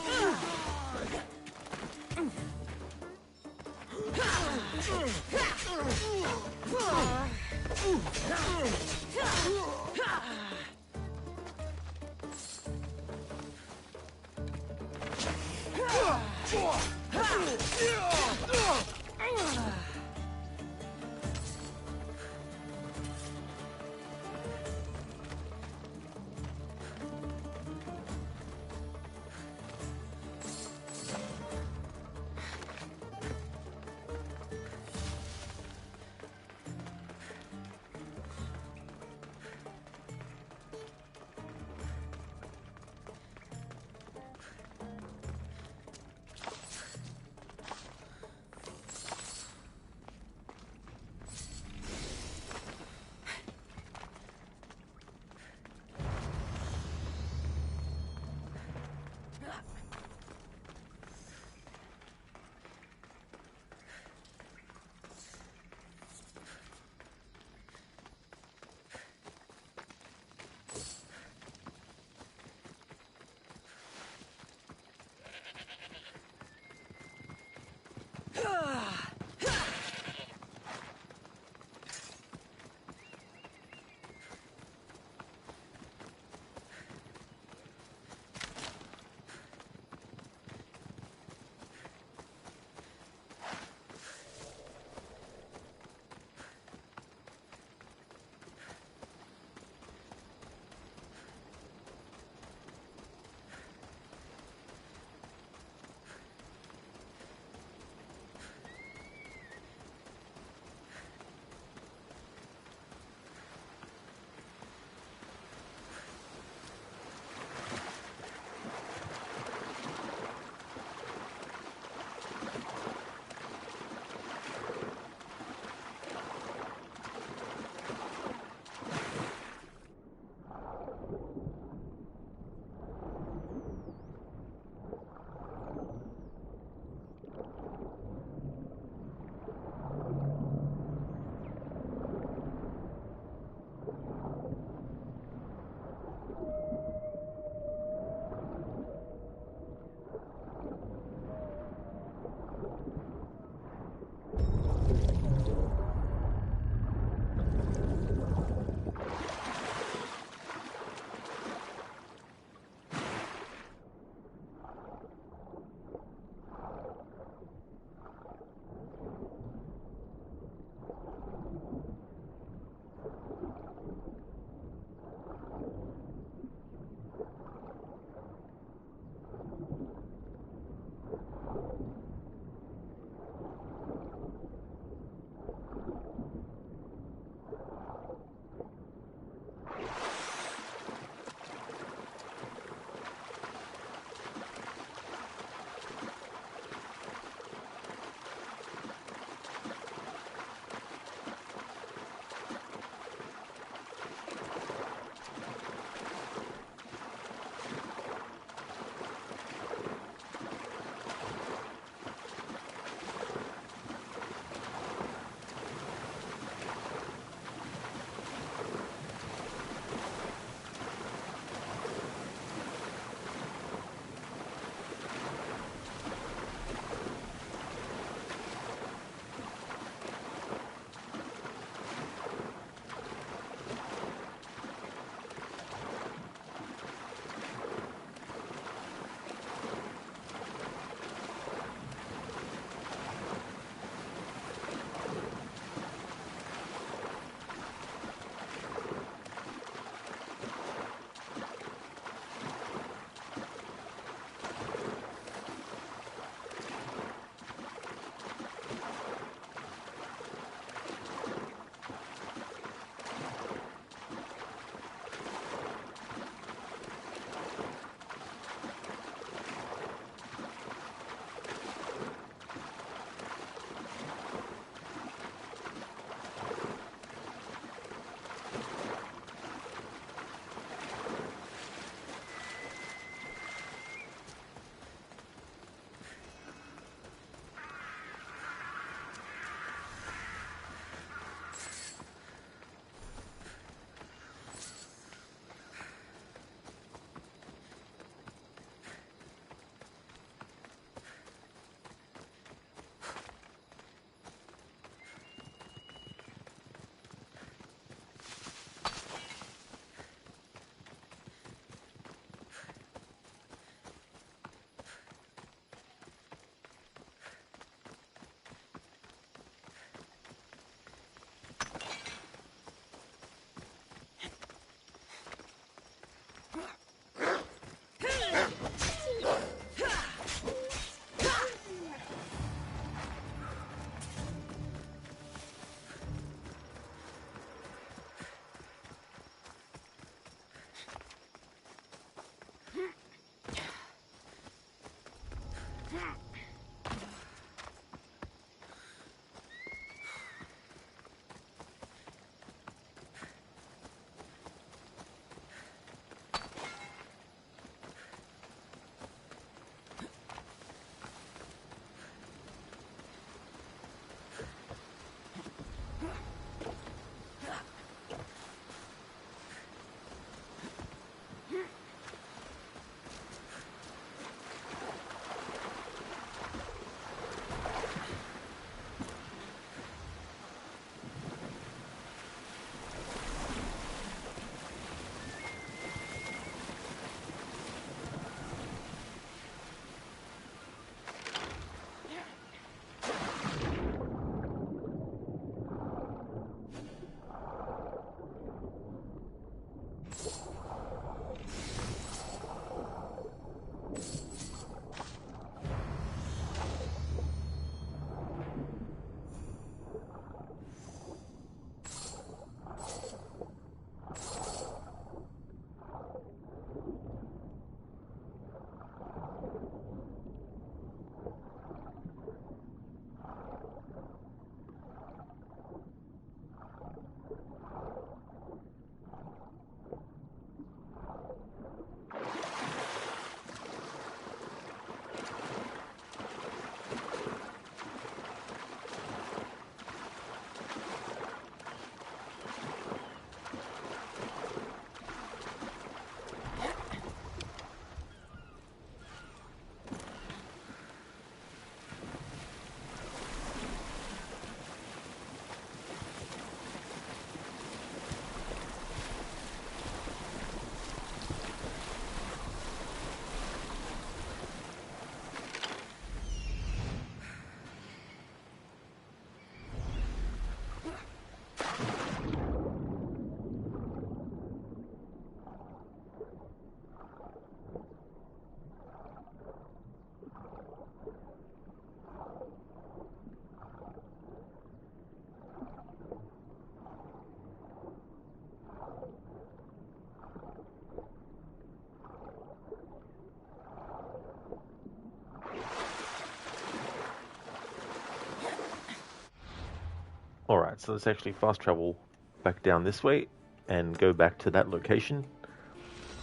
So let's actually fast travel back down this way and go back to that location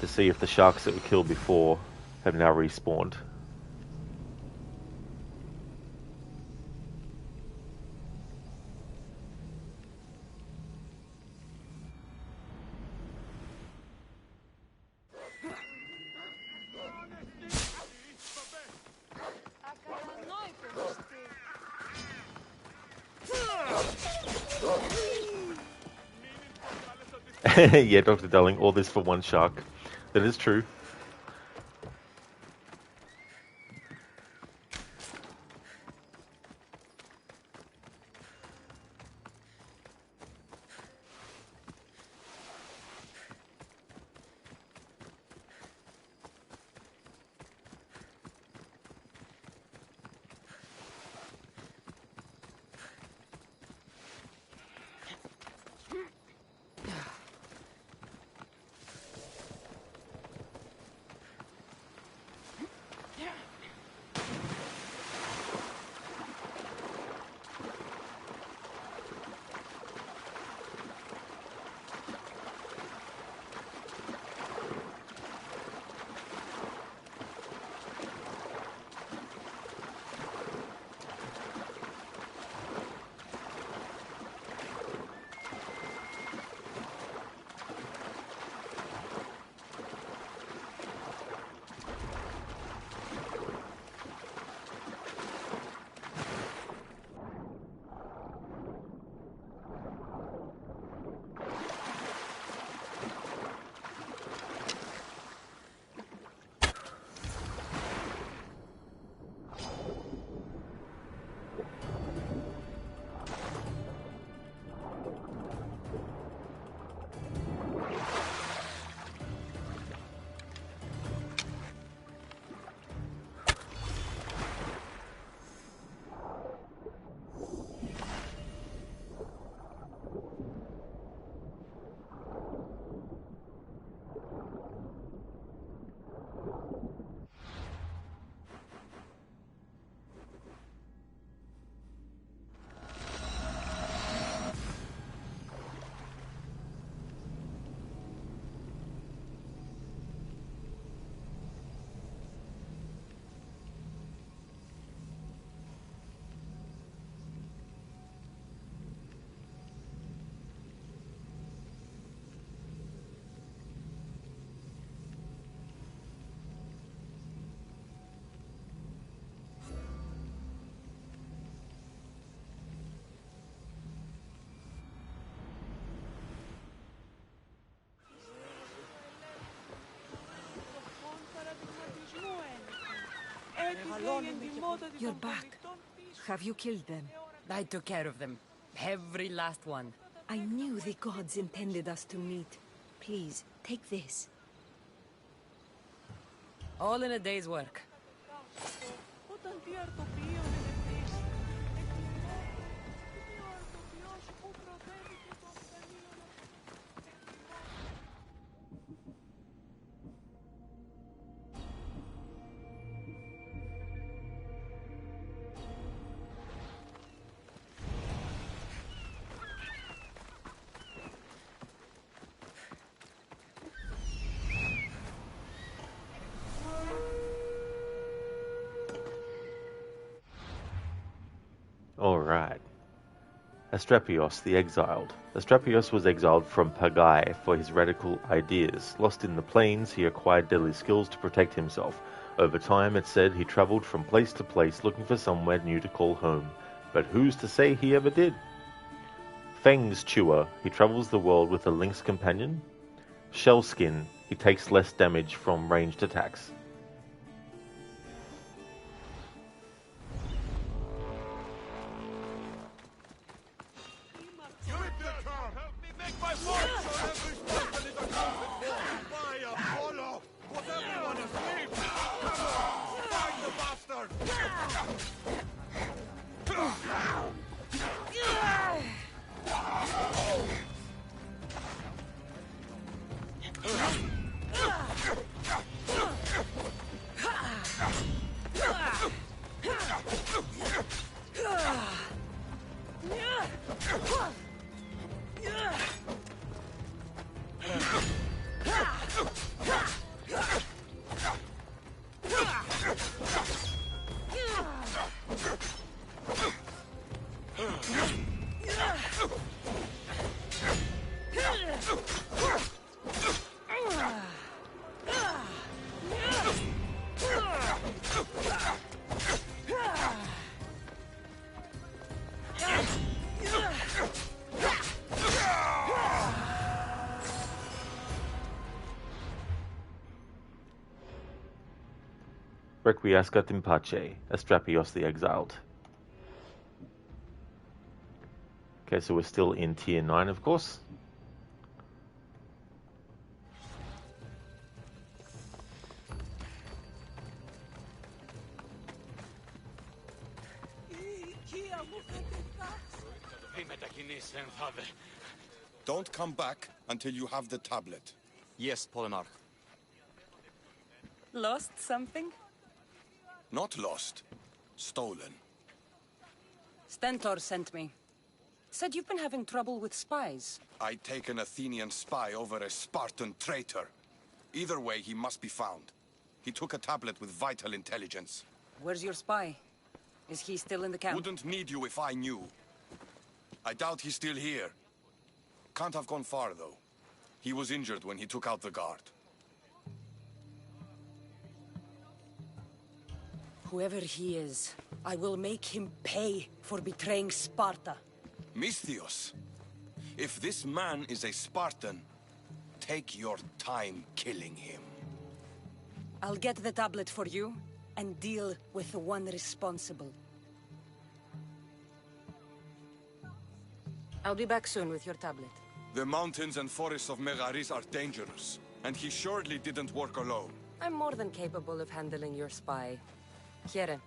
to see if the sharks that were killed before have now respawned. Yeah, Dr. Darling, all this for one shark. That is true. You're back. Have you killed them? I took care of them. Every last one. I knew the gods intended us to meet. Please, take this. All in a day's work. Alright. Astrapios, the Exiled. Astrapios was exiled from Pagai for his radical ideas. Lost in the plains, he acquired deadly skills to protect himself. Over time, it's said, he travelled from place to place looking for somewhere new to call home. But who's to say he ever did? Fang's Chewer, he travels the world with a lynx companion. Shellskin, he takes less damage from ranged attacks. Requiescat in pace, Astrapios the Exiled. Okay, so we're still in tier 9, of course. Don't come back until you have the tablet. Yes, Polemarch. Lost something? Not lost. Stolen. Stentor sent me. Said you've been having trouble with spies. I take an Athenian spy over a Spartan traitor. Either way, he must be found. He took a tablet with vital intelligence. Where's your spy? Is he still in the camp? Wouldn't need you if I knew. I doubt he's still here. Can't have gone far, though. He was injured when he took out the guard. Whoever he is, I will make him pay for betraying Sparta. Misthios, if this man is a Spartan, take your time killing him. I'll get the tablet for you, and deal with the one responsible. I'll be back soon with your tablet. The mountains and forests of Megaris are dangerous, and he surely didn't work alone. I'm more than capable of handling your spy. Here.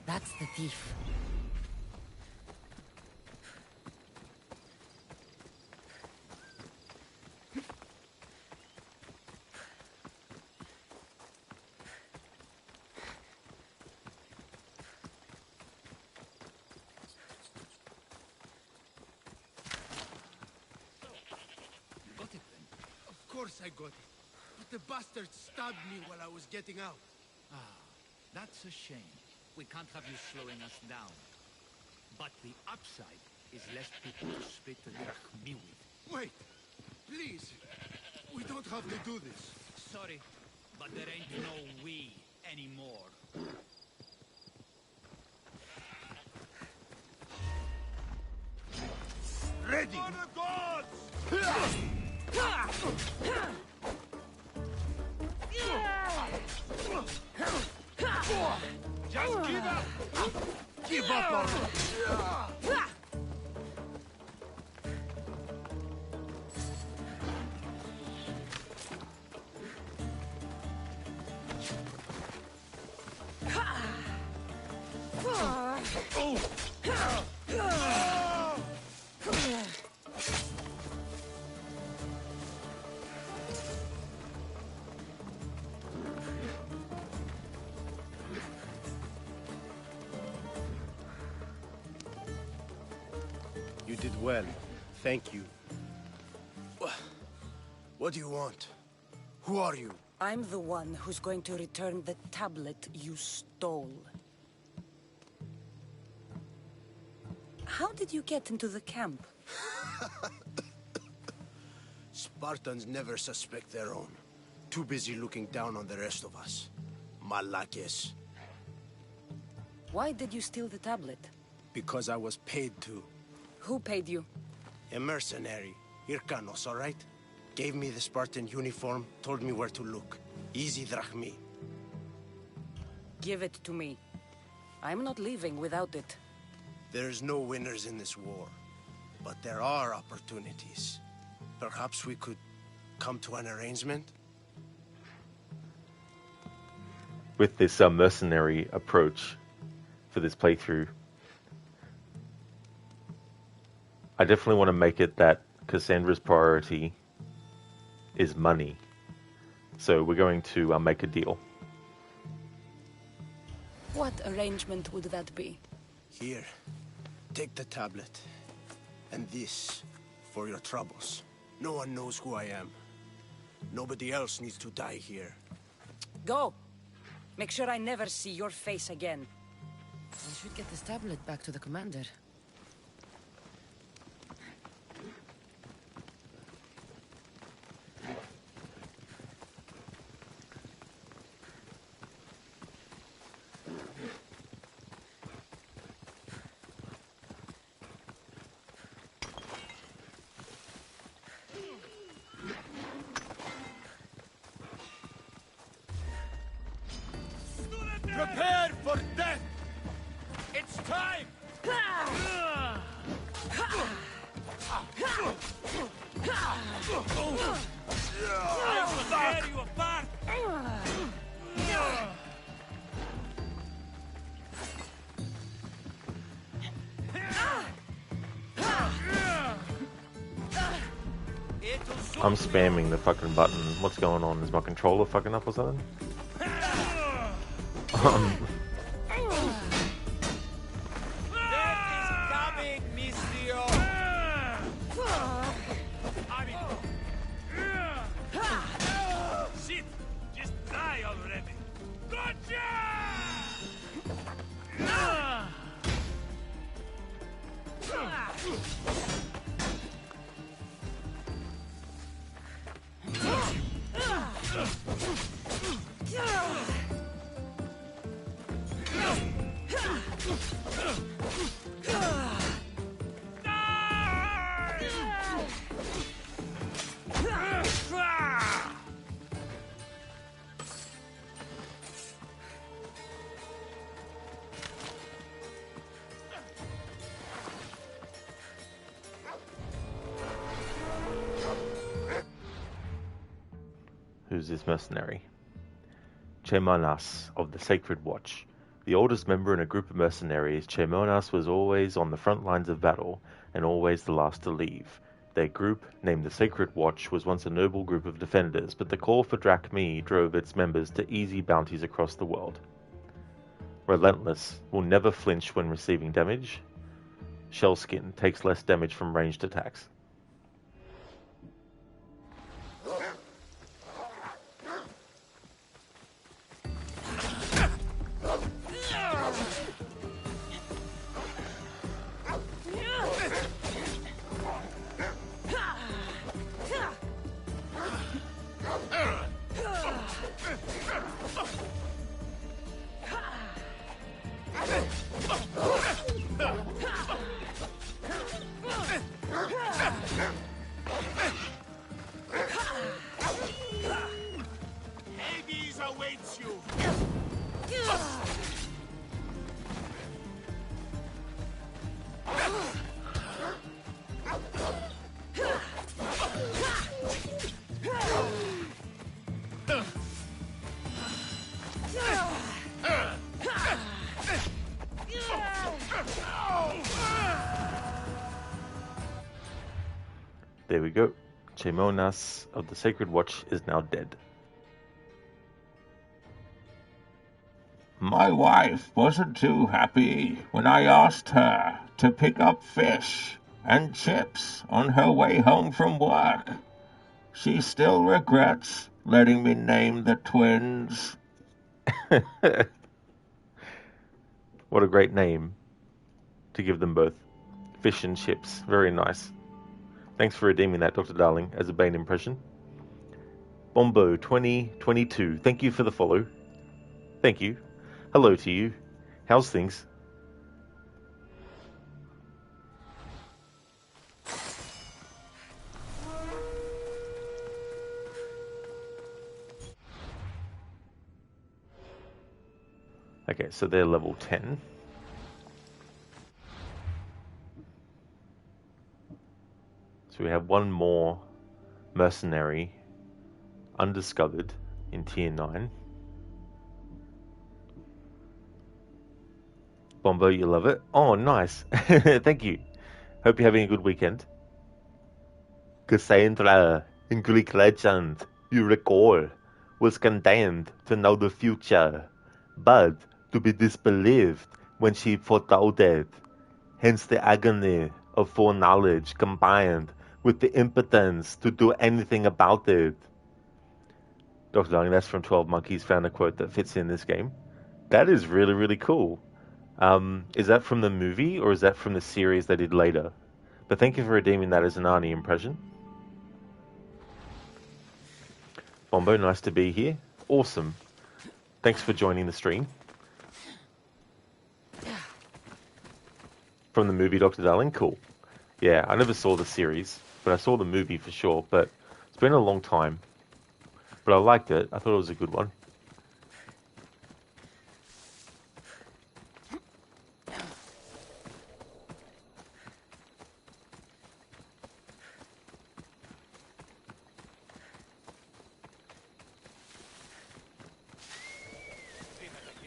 That's the thief. Of course I got it. But the bastard stabbed me while I was getting out. Ah, that's a shame. We can't have you slowing us down. But the upside is less people to spit the drachmi with. Wait! Please! We don't have to do this. Sorry, but there ain't no we anymore. Ready! For the gods! Just give up! Give up already! You did well. Thank you. What do you want? Who are you? I'm the one who's going to return the tablet you stole. How did you get into the camp? Spartans never suspect their own. Too busy looking down on the rest of us. Malakes. Why did you steal the tablet? Because I was paid to. Who paid you? A mercenary. Hirkanos, all right? Gave me the Spartan uniform, told me where to look. Easy drachmi. Give it to me. I'm not leaving without it. There's no winners in this war. But there are opportunities. Perhaps we could come to an arrangement? With this mercenary approach for this playthrough, I definitely want to make it that Kassandra's priority is money. So we're going to make a deal. What arrangement would that be? Here, take the tablet. And this, for your troubles. No one knows who I am. Nobody else needs to die here. Go! Make sure I never see your face again. I should get this tablet back to the commander. I'm spamming the fucking button. What's going on? Is my controller fucking up or something? Shit! Just die already! Gotcha! Who's this mercenary? Chemonas of the Sacred Watch. The oldest member in a group of mercenaries, Chemonas was always on the front lines of battle and always the last to leave. Their group, named the Sacred Watch, was once a noble group of defenders, but the call for Drachmi drove its members to easy bounties across the world. Relentless, will never flinch when receiving damage. Shellskin takes less damage from ranged attacks. Hades awaits you! There we go. Chemonas of the Sacred Watch is now dead. My wife wasn't too happy when I asked her to pick up fish and chips on her way home from work. She still regrets letting me name the twins. What a great name to give them both. Fish and chips. Very nice. Thanks for redeeming that, Dr. Darling, as a Bane impression. Bombo 2022. Thank you for the follow. Thank you. Hello to you. How's things? Okay, so they're level 10. So we have one more mercenary undiscovered in tier 9. Bombo, you love it? Oh, nice. Thank you. Hope you're having a good weekend. Kassandra, in Greek legend, you recall, was condemned to know the future, but to be disbelieved when she foretold it. Hence the agony of foreknowledge combined with the impotence to do anything about it. Dr. Darling, that's from 12 Monkeys, found a quote that fits in this game. That is really, really cool. Is that from the movie or is that from the series they did later? But thank you for redeeming that as an Arnie impression. Bombo, nice to be here. Awesome. Thanks for joining the stream. From the movie, Dr. Darling? Cool. Yeah, I never saw the series, but I saw the movie for sure. But it's been a long time. But I liked it. I thought it was a good one.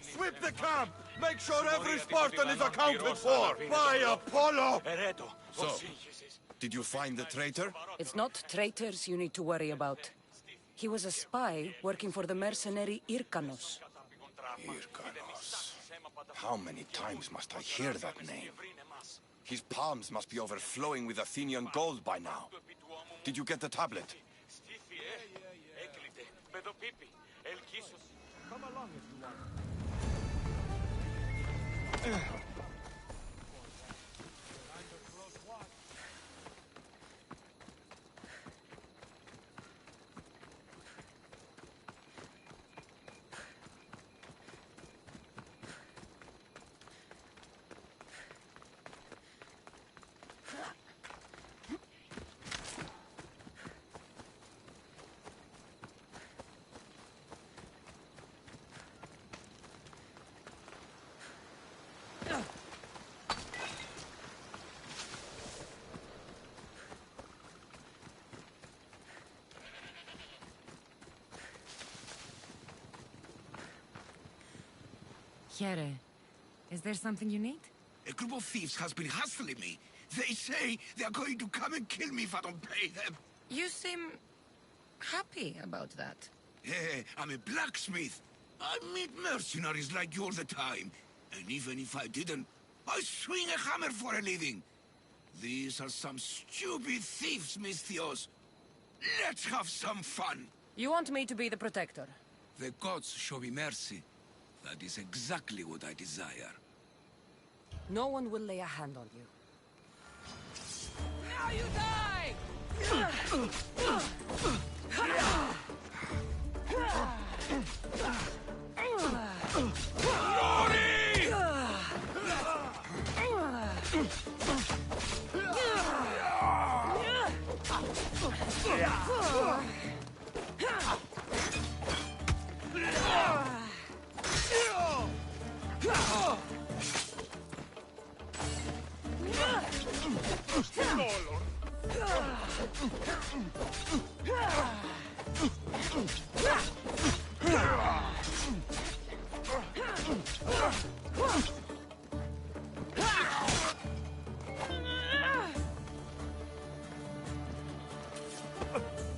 Sweep the camp! Make sure every Spartan is accounted for! By Apollo! So, did you find the traitor? It's not traitors you need to worry about. He was a spy working for the mercenary Irkanos. Irkanos. How many times must I hear that name? His palms must be overflowing with Athenian gold by now. Did you get the tablet? Come along if you want. Here, is there something you need? A group of thieves has been hassling me. They say they are going to come and kill me if I don't pay them. You seem happy about that. Hey, I'm a blacksmith. I meet mercenaries like you all the time. And even if I didn't, I swing a hammer for a living. These are some stupid thieves, Misthios. Let's have some fun. You want me to be the protector? The gods show me mercy. That is exactly what I desire. No one will lay a hand on you. Now you die!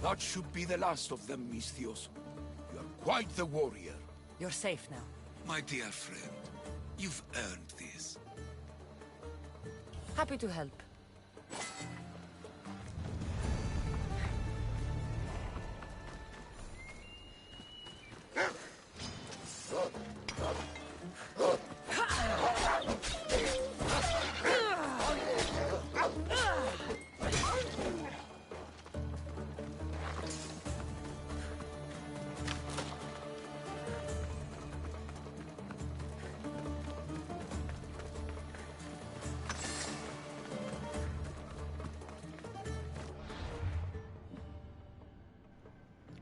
That should be the last of them, Misthios. You are quite the warrior. You're safe now. My dear friend, you've earned this. Happy to help.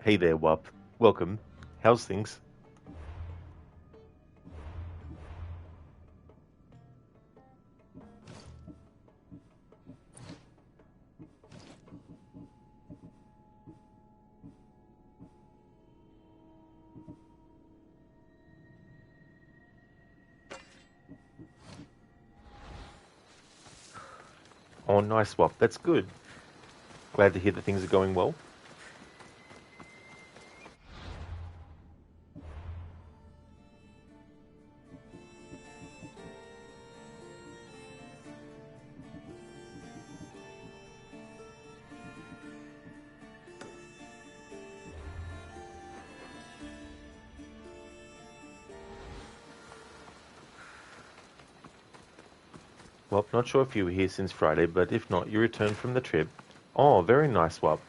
Hey there, Wap. Welcome. How's things? Oh, nice, Wap. That's good. Glad to hear that things are going well. Well, not sure if you were here since Friday, but if not, you returned from the trip. Oh, very nice, Wap.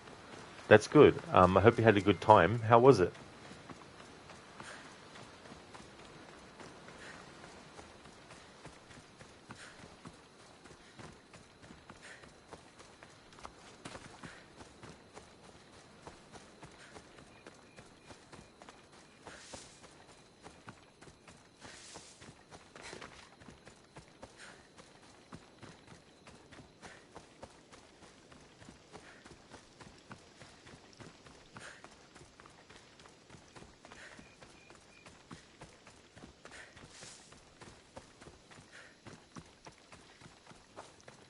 That's good. I hope you had a good time. How was it?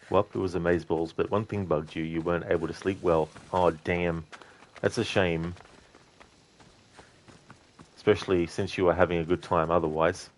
Well, it was amazeballs, but one thing bugged you. You weren't able to sleep well. Oh, damn. That's a shame. Especially since you were having a good time otherwise.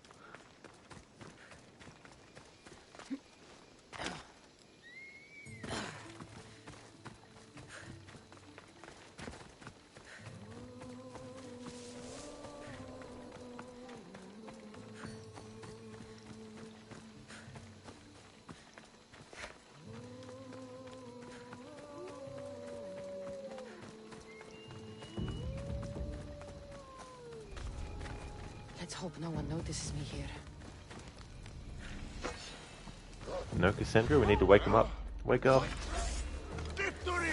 Let's hope no one notices me here. No, Kassandra, we need to wake him up. Wake up. Victory!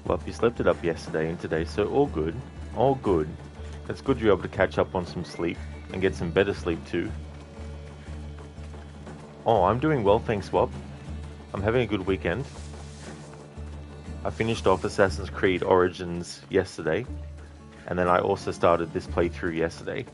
Well, you slept it up yesterday and today, so all good. All good. It's good you're able to catch up on some sleep and get some better sleep too. Oh, I'm doing well, thanks, Swap. I'm having a good weekend. I finished off Assassin's Creed Origins yesterday, and then I also started this playthrough yesterday.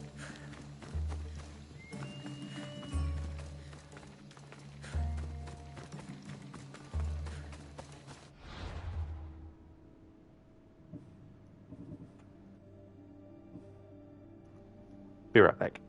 Be right back.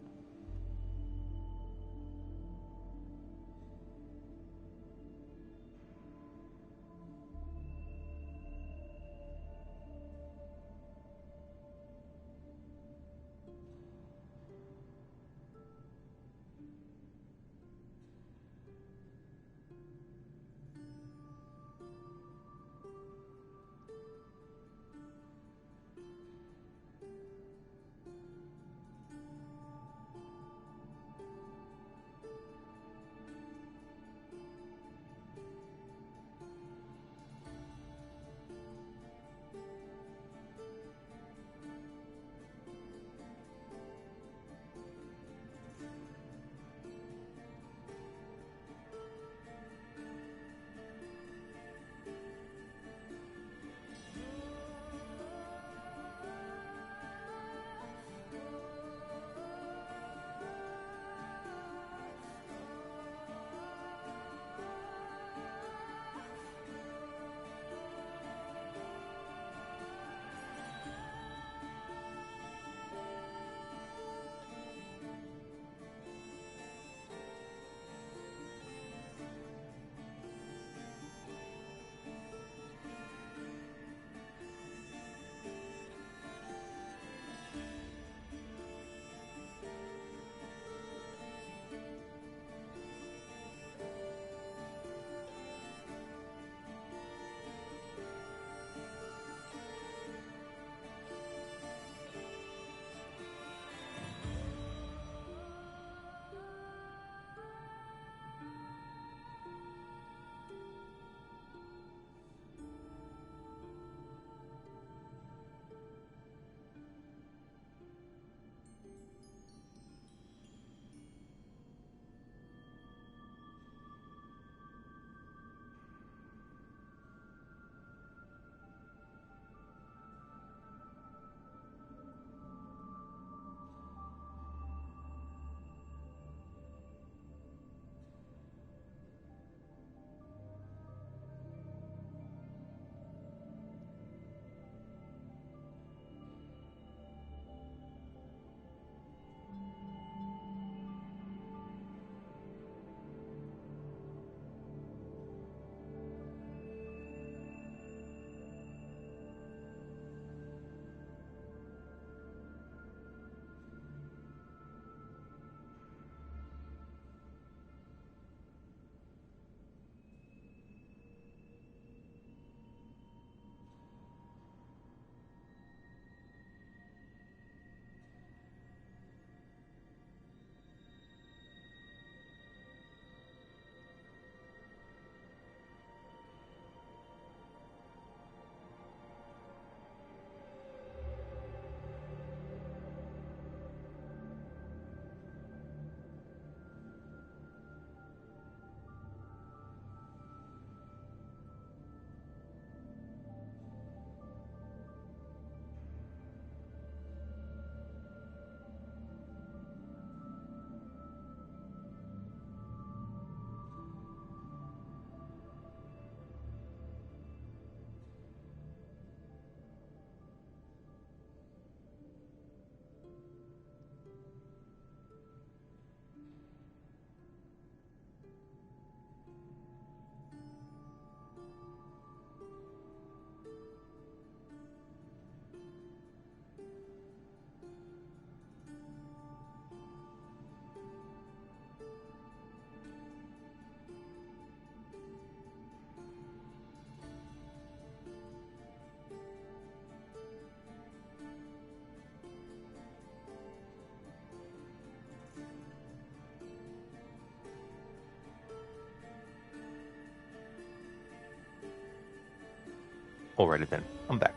Alrighty then, I'm back.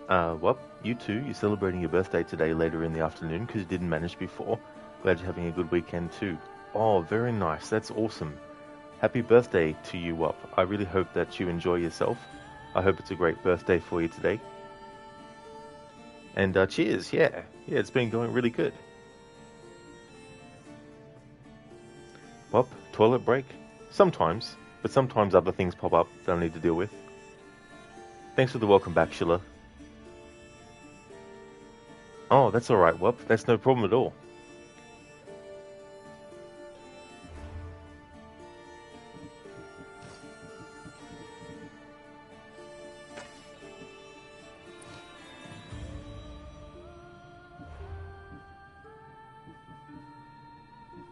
Well, you too, you're celebrating your birthday today later in the afternoon because you didn't manage before. Glad you're having a good weekend too. Oh, very nice, that's awesome. Happy birthday to you, Wop. I really hope that you enjoy yourself. I hope it's a great birthday for you today. And cheers, yeah, it's been going really good. Wop, toilet break? Sometimes, but sometimes other things pop up that I need to deal with. Thanks for the welcome back, Shilla. Oh, that's alright, Wop. That's no problem at all.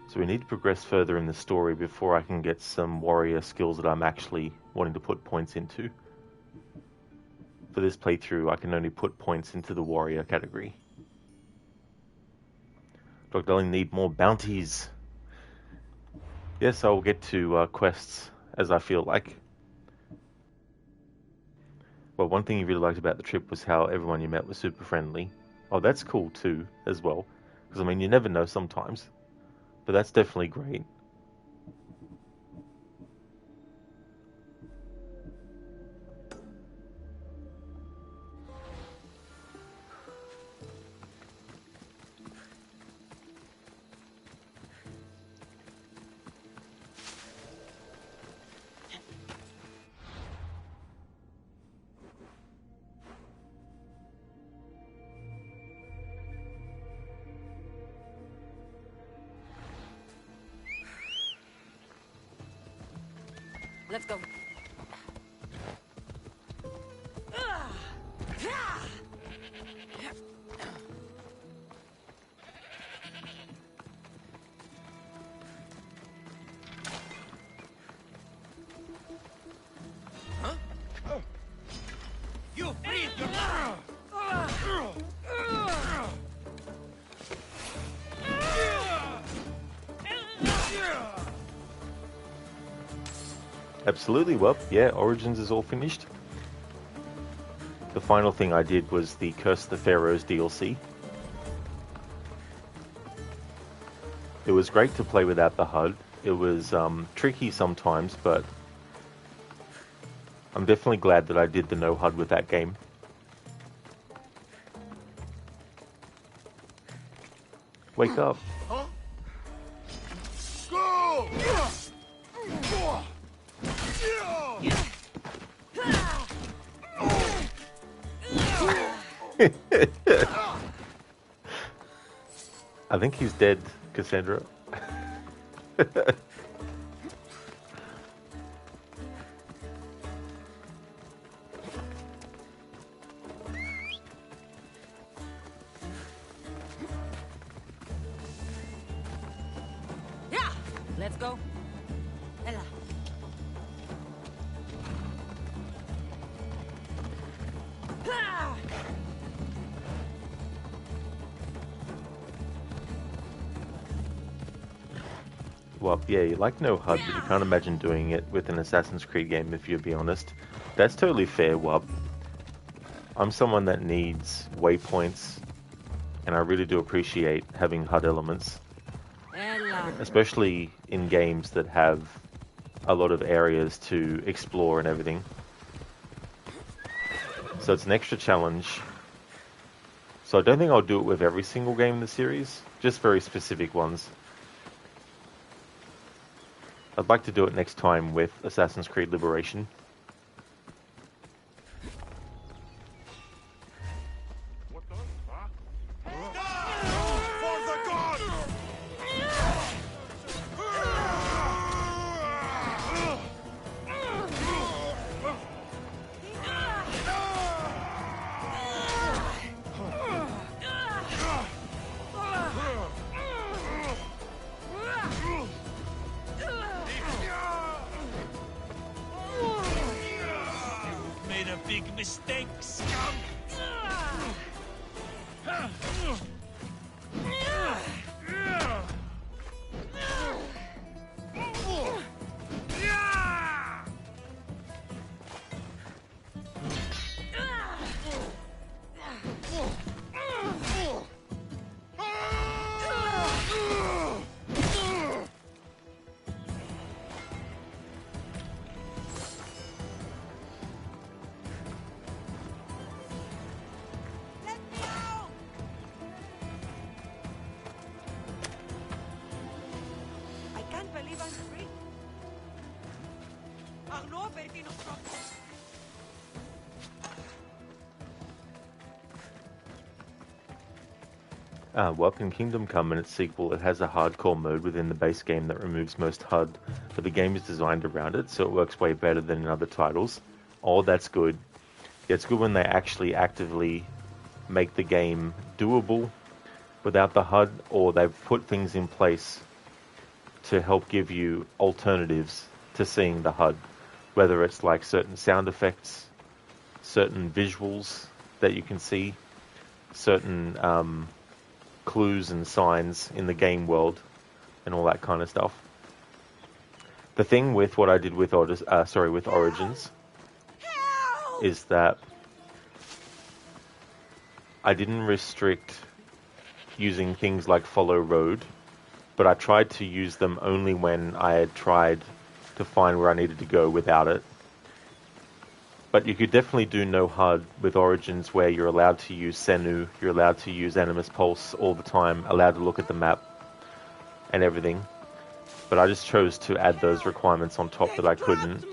So we need to progress further in the story before I can get some warrior skills that I'm actually wanting to put points into. For this playthrough, I can only put points into the warrior category. Dr. Darling need more bounties. Yes, I'll get to quests as I feel like. Well, one thing you really liked about the trip was how everyone you met was super friendly. Oh, that's cool too, as well. Because, I mean, you never know sometimes. But that's definitely great. Let's go. You breathe your Absolutely, well, yeah, Origins is all finished. The final thing I did was the Curse of the Pharaohs DLC. It was great to play without the HUD. It was tricky sometimes, but I'm definitely glad that I did the no HUD with that game. Wake up. Huh? Go! I think he's dead, Kassandra. Yeah, let's go. Ella. Well, yeah, you like no HUD, but you can't imagine doing it with an Assassin's Creed game, if you'll be honest. That's totally fair, Wub. I'm someone that needs waypoints, and I really do appreciate having HUD elements. Especially in games that have a lot of areas to explore and everything. So it's an extra challenge. So I don't think I'll do it with every single game in the series, just very specific ones. I'd like to do it next time with Assassin's Creed Liberation. Well, in Kingdom Come and its sequel, it has a hardcore mode within the base game that removes most HUD, but the game is designed around it, so it works way better than in other titles. Oh, that's good. Yeah, it's good when they actually actively make the game doable without the HUD, or they've put things in place to help give you alternatives to seeing the HUD, whether it's like certain sound effects, certain visuals that you can see, certain clues and signs in the game world, and all that kind of stuff. The thing with what I did with with Origins is that I didn't restrict using things like follow road, but I tried to use them only when I had tried to find where I needed to go without it. But you could definitely do no HUD with Origins, where you're allowed to use Senu, you're allowed to use Animus Pulse all the time, allowed to look at the map and everything. But I just chose to add those requirements on top that I couldn't.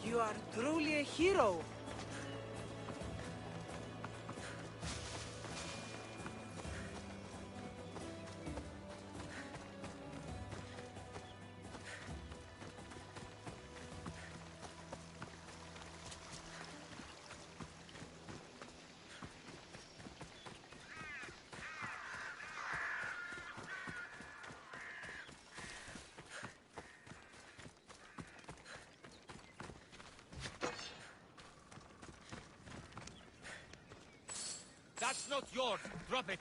You are truly a hero. That's not yours. Drop it.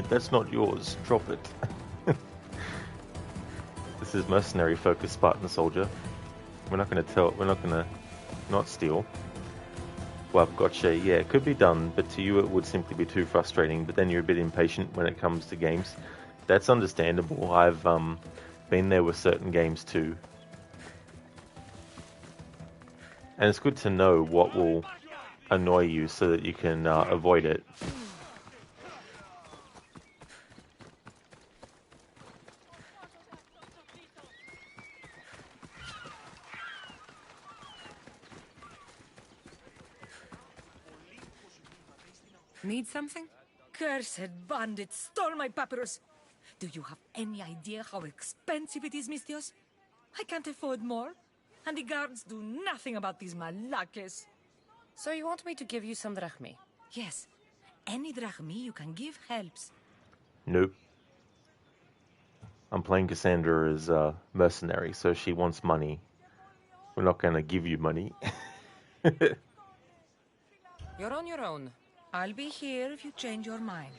That's not yours. Drop it. This is Mercenary Focus, Spartan Soldier. We're not going to not steal. Well, gotcha. Yeah, it could be done, but to you it would simply be too frustrating. But then you're a bit impatient when it comes to games. That's understandable. I've been there with certain games too. And it's good to know what will annoy you so that you can avoid it. Need something? Cursed bandits stole my papyrus. Do you have any idea how expensive it is, Mistios? I can't afford more. And the guards do nothing about these malakes. So you want me to give you some drachmi? Yes. Any drachmi you can give helps. Nope. I'm playing Kassandra as a mercenary, so she wants money. We're not going to give you money. You're on your own. I'll be here if you change your mind.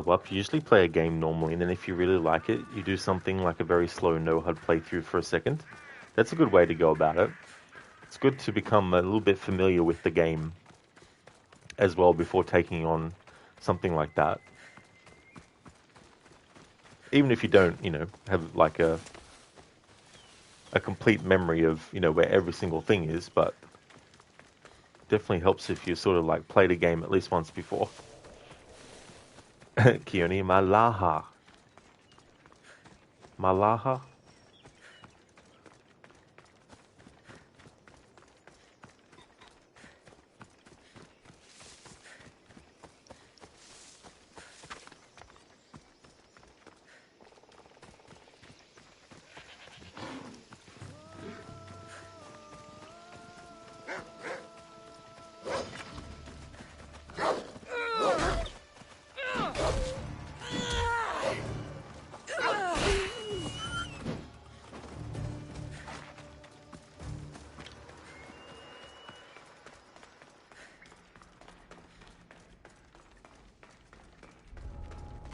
Well, you usually play a game normally, and then if you really like it, you do something like a very slow no-HUD playthrough for a second. That's a good way to go about it. It's good to become a little bit familiar with the game as well before taking on something like that. Even if you don't, have like a complete memory of, where every single thing is, but definitely helps if you sort of like played a game at least once before. Kioni Malaha. Malaha?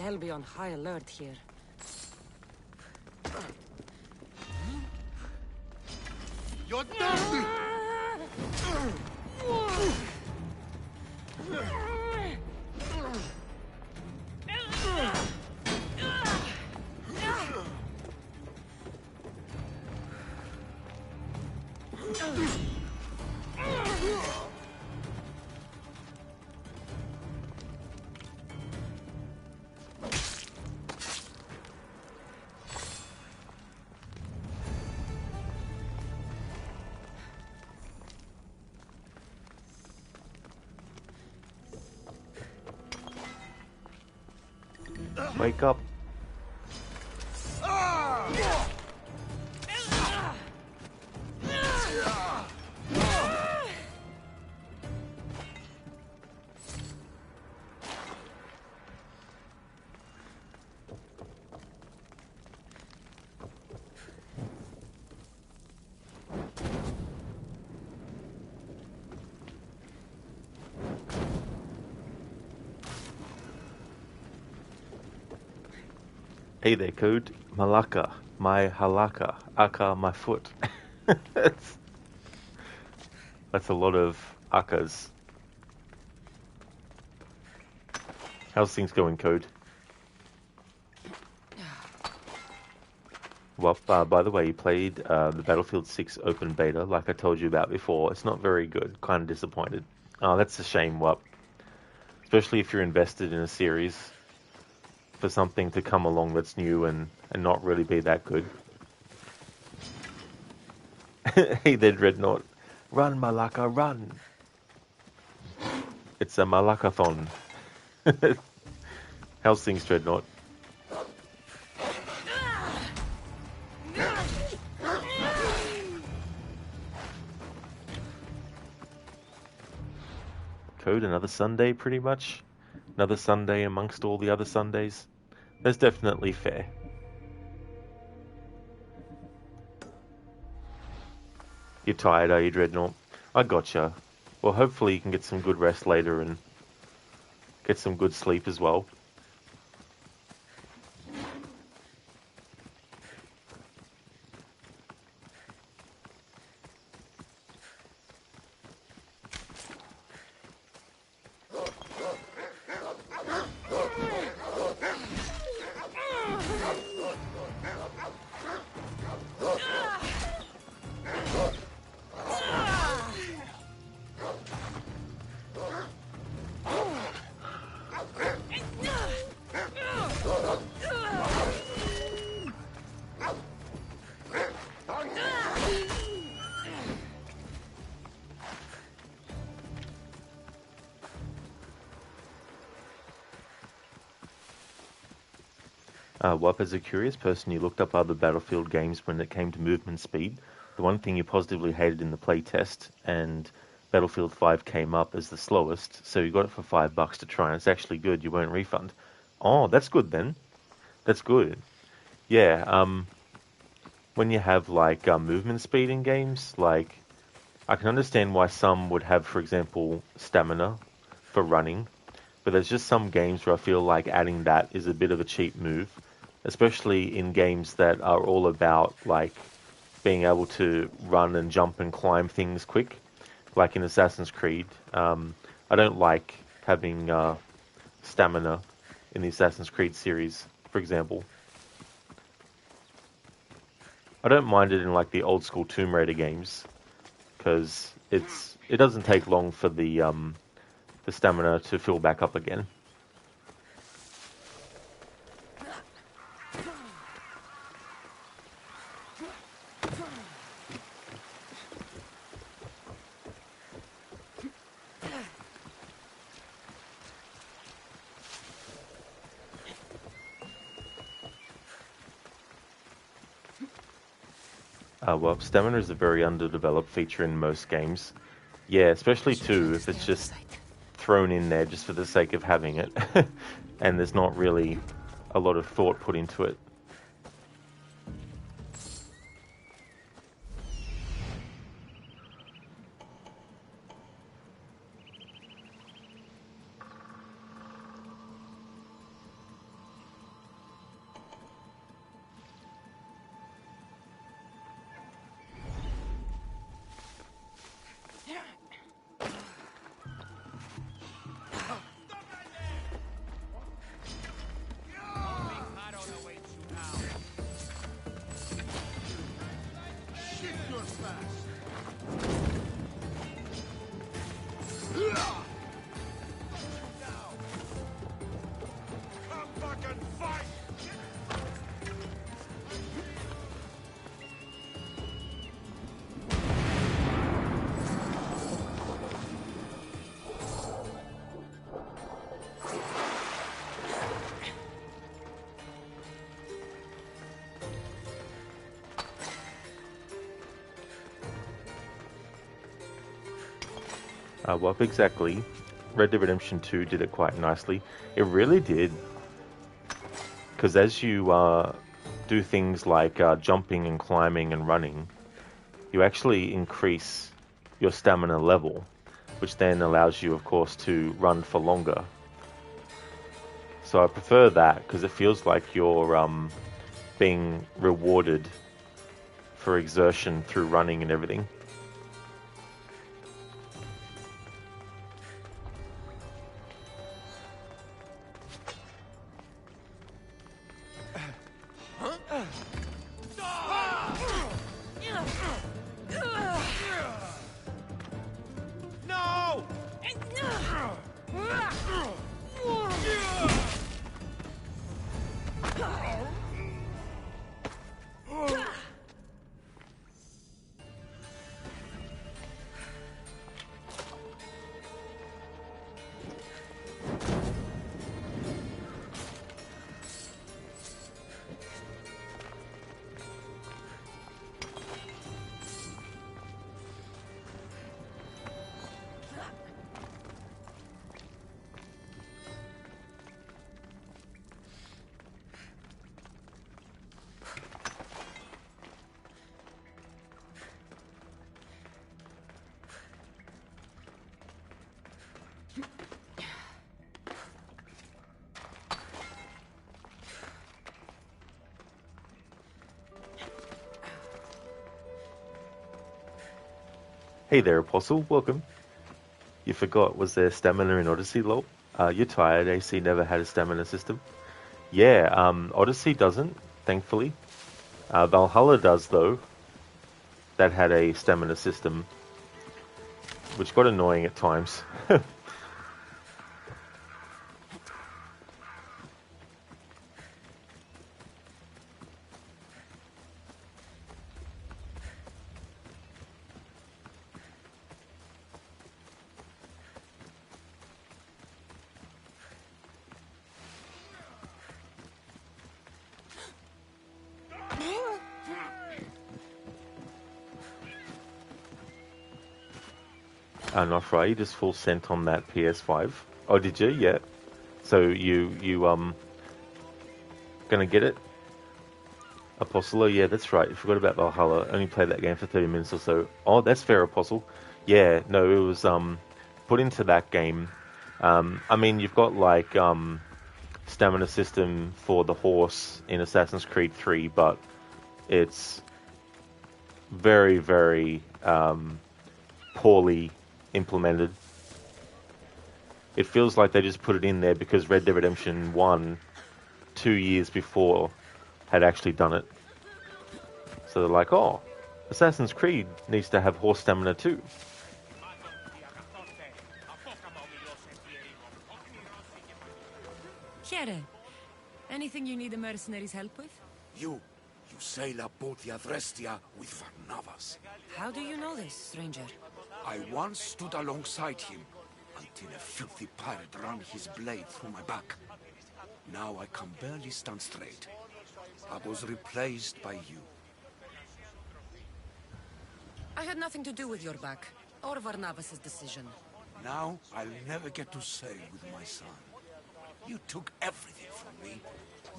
hell be on high alert here. You're dirty! Wake up. Hey there, Code. Malaka. My halaka. Aka, my foot. that's a lot of akas. How's things going, Code? Well, by the way, you played the Battlefield 6 open beta, like I told you about before. It's not very good. Kind of disappointed. Oh, that's a shame, Wap. Especially if you're invested in a series, for something to come along that's new and not really be that good. Hey there, Dreadnought. Run, Malaka, run! It's a Malakathon. How's things, Dreadnought? Code, another Sunday, pretty much. Another Sunday amongst all the other Sundays. That's definitely fair. You're tired, are you, Dreadnought? I gotcha. Well, hopefully you can get some good rest later and get some good sleep as well. Wap, as a curious person, you looked up other Battlefield games when it came to movement speed. The one thing you positively hated in the playtest, and Battlefield 5 came up as the slowest, so you got it for $5 to try, and it's actually good. You won't refund. Oh, that's good then. That's good. Yeah, when you have, like, movement speed in games, like, I can understand why some would have, for example, stamina for running, but there's just some games where I feel like adding that is a bit of a cheap move, especially in games that are all about, like, being able to run and jump and climb things quick, like in Assassin's Creed. I don't like having stamina in the Assassin's Creed series, for example. I don't mind it in, like, the old school Tomb Raider games, because it doesn't take long for the stamina to fill back up again. Well, stamina is a very underdeveloped feature in most games. Yeah, especially too if it's just thrown in there just for the sake of having it, and there's not really a lot of thought put into it. Well, exactly. Red Dead Redemption 2 did it quite nicely. It really did. Because as you do things like jumping and climbing and running, you actually increase your stamina level, which then allows you, of course, to run for longer. So I prefer that because it feels like you're being rewarded for exertion through running and everything. Hey there, Apostle. Welcome. You forgot, was there stamina in Odyssey, lol? You're tired. AC never had a stamina system. Yeah, Odyssey doesn't, thankfully. Valhalla does, though. That had a stamina system, which got annoying at times. Not right, you just full sent on that PS5. Oh, did you? Yeah. So you gonna get it? Apostle, oh, yeah, that's right. You forgot about Valhalla. Only played that game for 30 minutes or so. Oh, that's fair, Apostle. Yeah, no, it was put into that game. I mean, you've got like stamina system for the horse in Assassin's Creed 3, but it's very, very poorly implemented. It feels like they just put it in there because Red Dead Redemption 1, 2 years before, had actually done it. So they're like, oh, Assassin's Creed needs to have horse stamina too. Here, anything you need the mercenaries' help with? You sail aboard the Adrestia with Varnavas. How do you know this, stranger? I once stood alongside him until a filthy pirate ran his blade through my back. Now I can barely stand straight. I was replaced by you. I had nothing to do with your back, or Varnavas' decision. Now I'll never get to sail with my son. You took everything from me.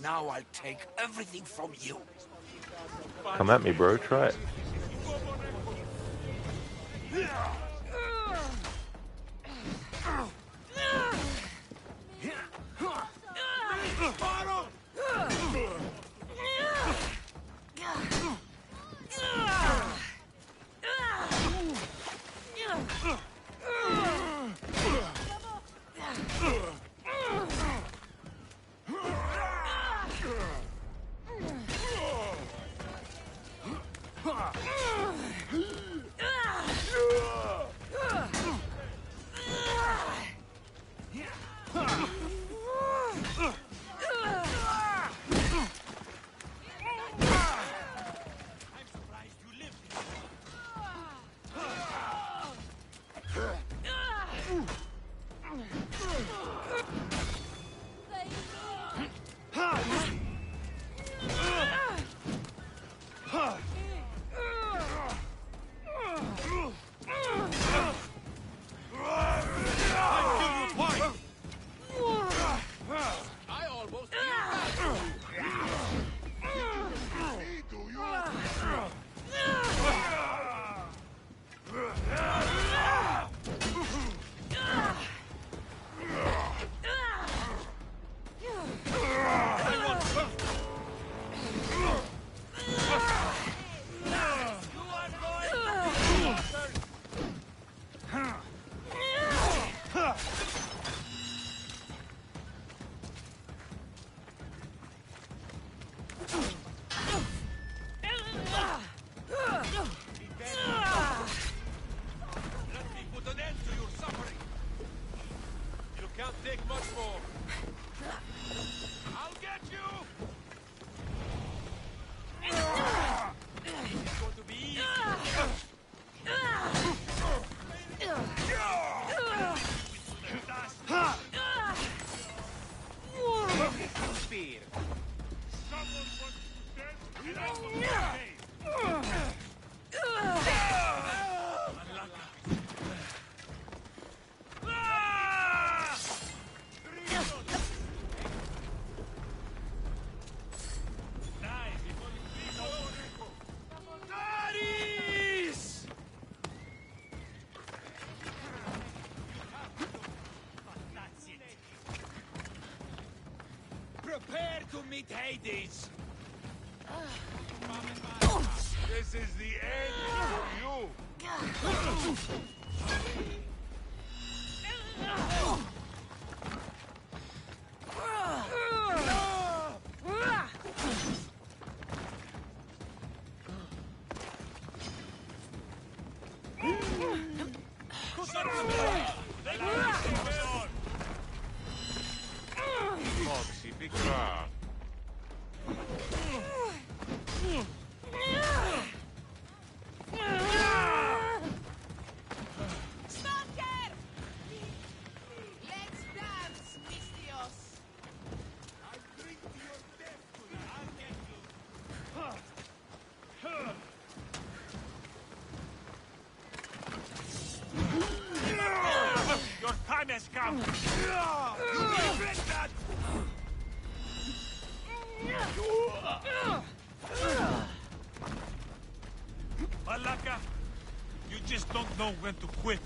Now I'll take everything from you. Come at me, bro. Try it. much more. I'll get you. It's going to be easy. Spear. Someone wants to dead, and I want to prepare to meet Hades. This is the end for you. Foxy, big crab. Stalker! Let's dance, Mistios! I drink to your death tonight. I'll get you. Your time has come. You regret that! Malaka, you just don't know when to quit.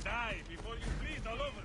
Die before you bleed all over me.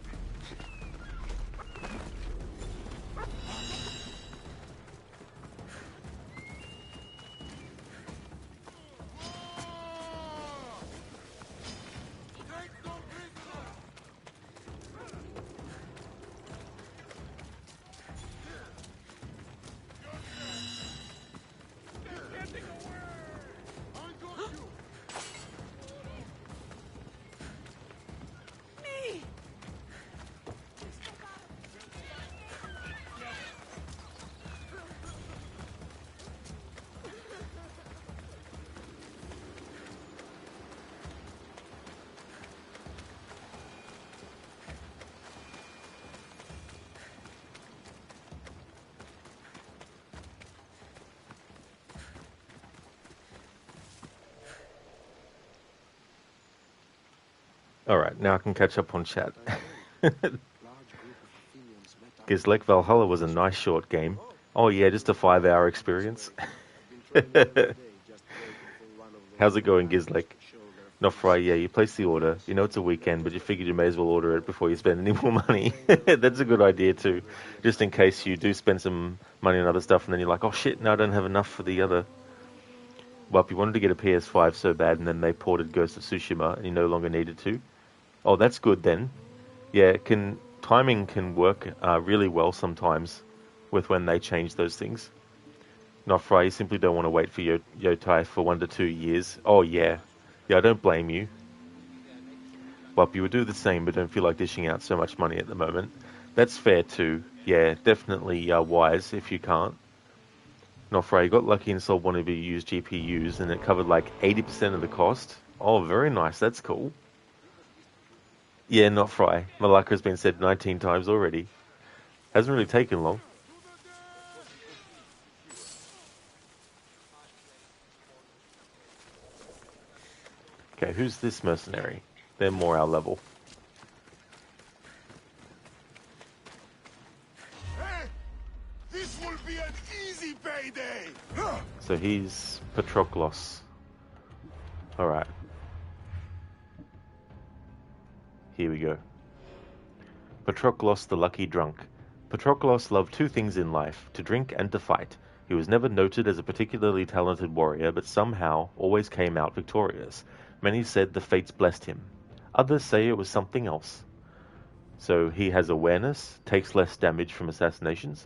Alright, now I can catch up on chat. Gizlek Valhalla was a nice short game. Oh yeah, just a 5-hour experience. How's it going, Gizlek? Not Fry, yeah, you placed the order. You know it's a weekend, but you figured you may as well order it before you spend any more money. That's a good idea too. Just in case you do spend some money on other stuff and then you're like, oh shit, now I don't have enough for the other. Well, if you wanted to get a PS5 so bad and then they ported Ghost of Tsushima and you no longer needed to, oh, that's good then. Yeah, timing can work really well sometimes with when they change those things. Not Fry, you simply don't want to wait for Yotai for 1 to 2 years. Oh yeah. Yeah, I don't blame you. Well, you would do the same, but don't feel like dishing out so much money at the moment. That's fair too. Yeah, definitely wise if you can't. Not Fry, you got lucky and sold one of your used GPUs and it covered like 80% of the cost. Oh, very nice. That's cool. Yeah, not Fry. Malacca has been said 19 times already. Hasn't really taken long. Okay, who's this mercenary? They're more our level. Hey, this will be an easy payday. So he's Patroklos. Alright. Here we go. Patroklos the Lucky Drunk. Patroklos loved 2 things in life, to drink and to fight. He was never noted as a particularly talented warrior, but somehow always came out victorious. Many said the fates blessed him. Others say it was something else. So he has awareness, takes less damage from assassinations,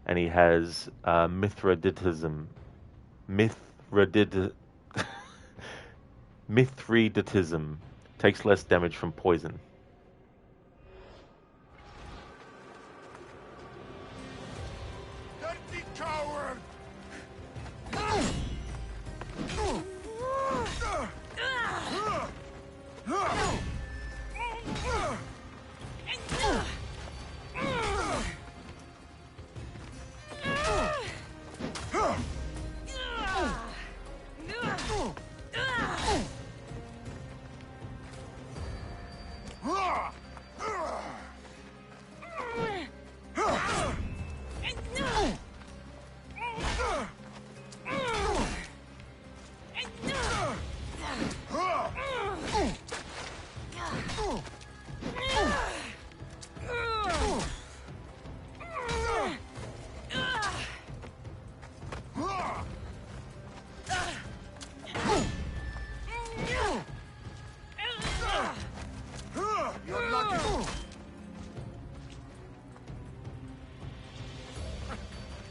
and he has Mithridatism. Mithridatism. Takes less damage from poison.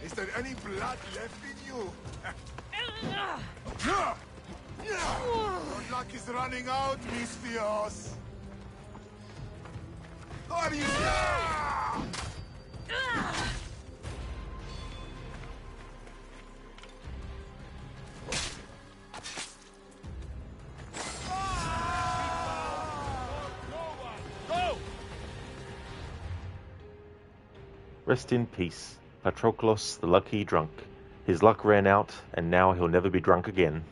Is there any blood left in you? Your luck is running out, Misthios. Are you? Rest in peace, Patroclus the lucky drunk. His luck ran out, and now he'll never be drunk again.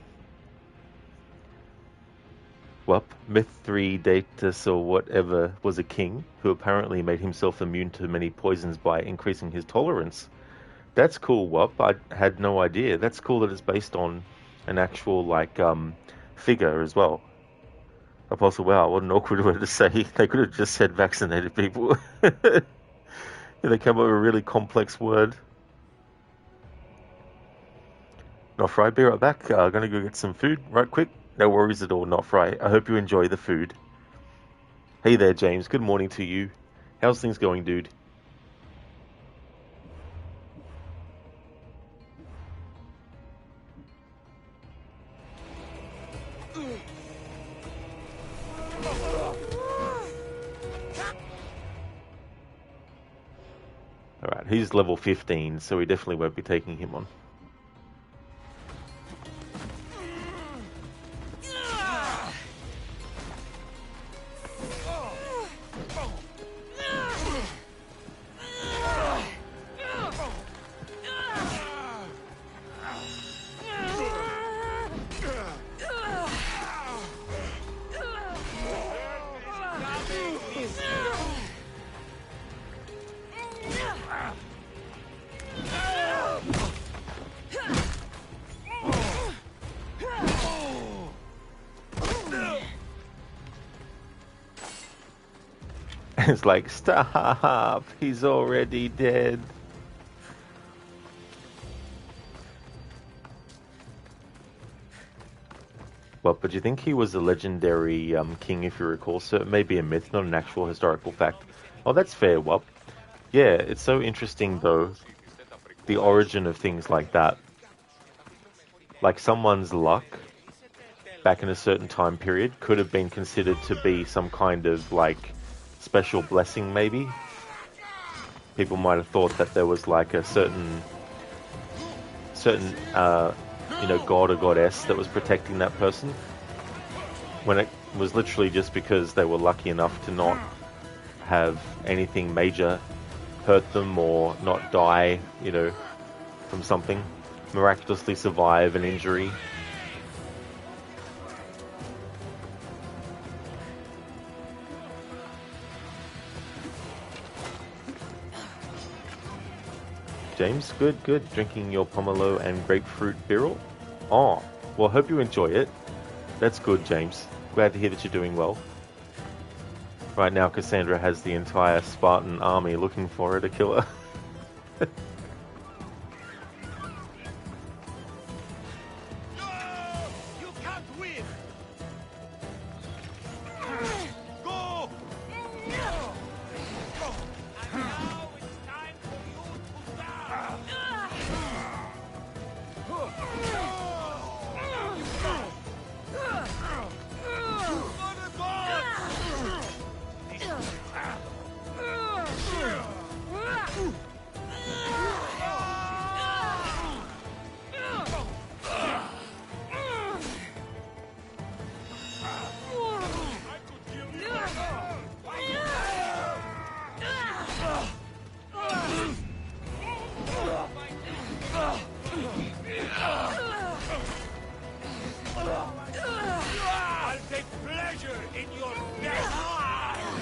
Well, Mithridates or whatever was a king who apparently made himself immune to many poisons by increasing his tolerance. That's cool, Wop. I had no idea. That's cool that it's based on an actual, figure as well. Also, wow, what an awkward word to say. They could have just said vaccinated people. They came up with a really complex word. Not Fry, be right back. I'm going to go get some food right quick. No worries at all, Not Fry. I hope you enjoy the food. Hey there, James. Good morning to you. How's things going, dude? Alright, he's level 15, so we definitely won't be taking him on. It's like, stop, he's already dead. Well, but do you think he was a legendary king, if you recall? So it may be a myth, not an actual historical fact. Oh, that's fair, Wop. Yeah, it's so interesting, though, the origin of things like that. Like, someone's luck back in a certain time period could have been considered to be some kind of, special blessing, maybe. People might have thought that there was a certain god or goddess that was protecting that person, when it was literally just because they were lucky enough to not have anything major hurt them or not die, from something, miraculously survive an injury. James, good. Drinking your pomelo and grapefruit birrel. Oh, well, hope you enjoy it. That's good, James. Glad to hear that you're doing well. Right now, Kassandra has the entire Spartan army looking for her to kill her. I'll take pleasure in your death!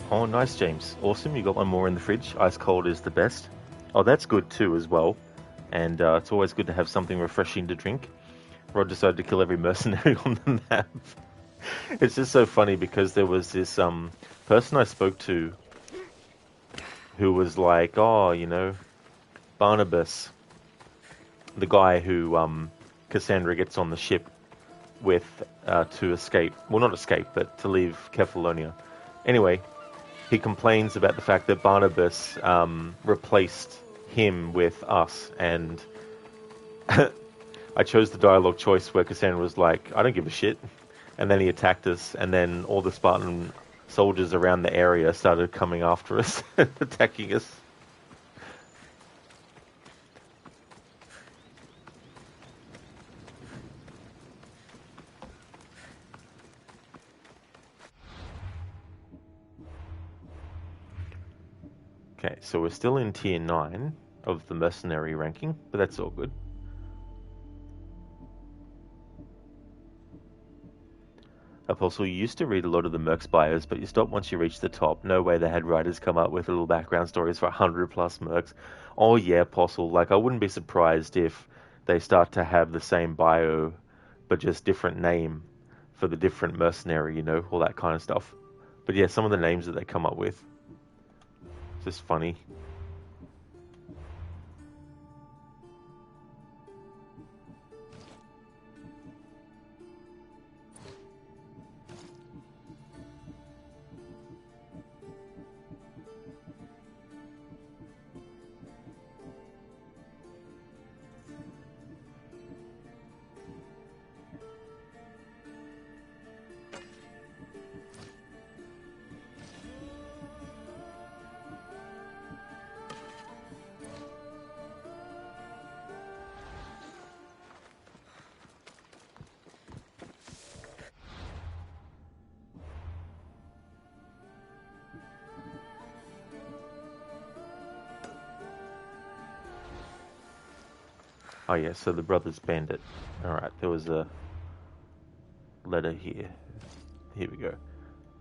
Oh, nice, James. Awesome. You got one more in the fridge. Ice cold is the best. Oh, that's good too as well. And it's always good to have something refreshing to drink. Rod decided to kill every mercenary on the map. It's just so funny because there was this person I spoke to who was like, oh, you know, Barnabas, the guy who Kassandra gets on the ship with to escape. Well, not escape, but to leave Kefalonia. Anyway, he complains about the fact that Barnabas replaced him with us, and I chose the dialogue choice where Kassandra was like, I don't give a shit. And then he attacked us, and then all the Spartan soldiers around the area started coming after us, attacking us. Okay, so we're still in tier 9 of the mercenary ranking, but that's all good. Apostle, you used to read a lot of the Mercs bios, but you stopped once you reached the top. No way they had writers come up with little background stories for 100 plus Mercs. Oh yeah, Apostle, like I wouldn't be surprised if they start to have the same bio, but just different name for the different mercenary, you know, all that kind of stuff. But yeah, some of the names that they come up with, just funny. Oh yeah, so the brothers bandit. Alright, there was a letter here. Here we go.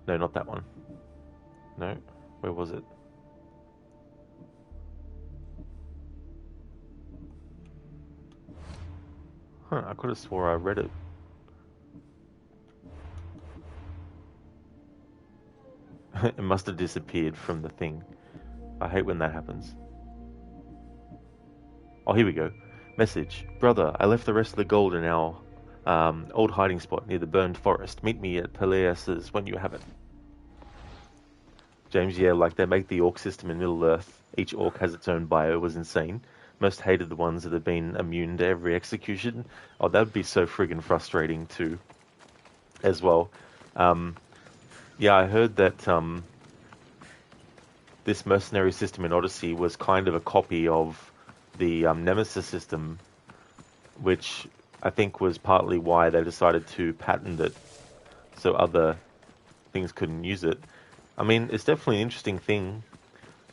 No, not that one. No, where was it? Huh, I could have swore I read it. It must have disappeared from the thing. I hate when that happens. Oh, here we go. Message. Brother, I left the rest of the gold in our old hiding spot near the burned forest. Meet me at Peleus's when you have it. James, yeah, like they make the orc system in Middle-earth. Each orc has its own bio. It was insane. Most hated the ones that have been immune to every execution. Oh, that would be so friggin' frustrating too, as well. Yeah, I heard that this mercenary system in Odyssey was kind of a copy of the Nemesis system, which I think was partly why they decided to patent it so other things couldn't use it. I mean, it's definitely an interesting thing.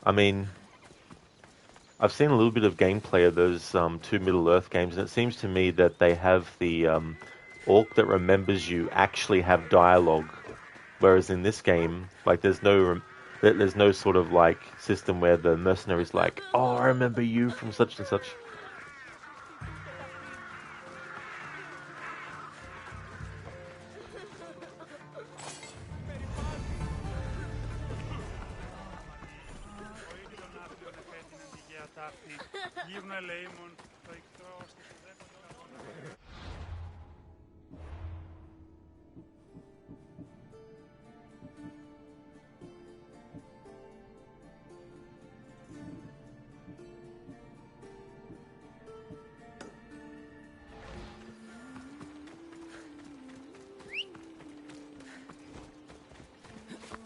I mean, I've seen a little bit of gameplay of those two Middle-earth games, and it seems to me that they have the orc that remembers you actually have dialogue, whereas in this game, like, there's no sort of like system where the mercenary's like, oh, I remember you from such and such.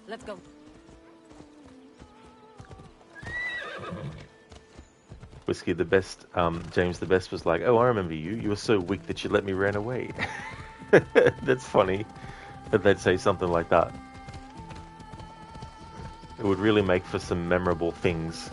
Let's go. Whiskey the best, James the best was like, oh, I remember you. You were so weak that you let me run away. That's funny that they'd say something like that. It would really make for some memorable things.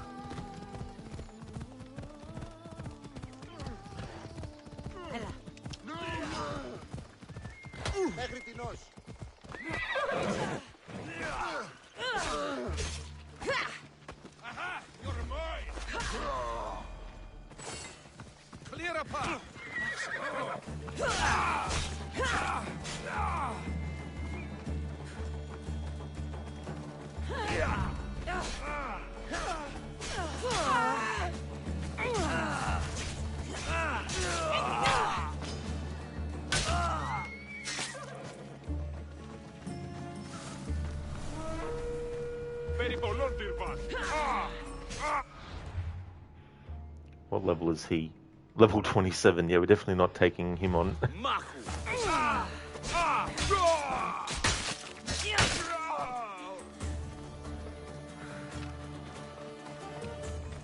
What level is he? Level 27. Yeah, we're definitely not taking him on.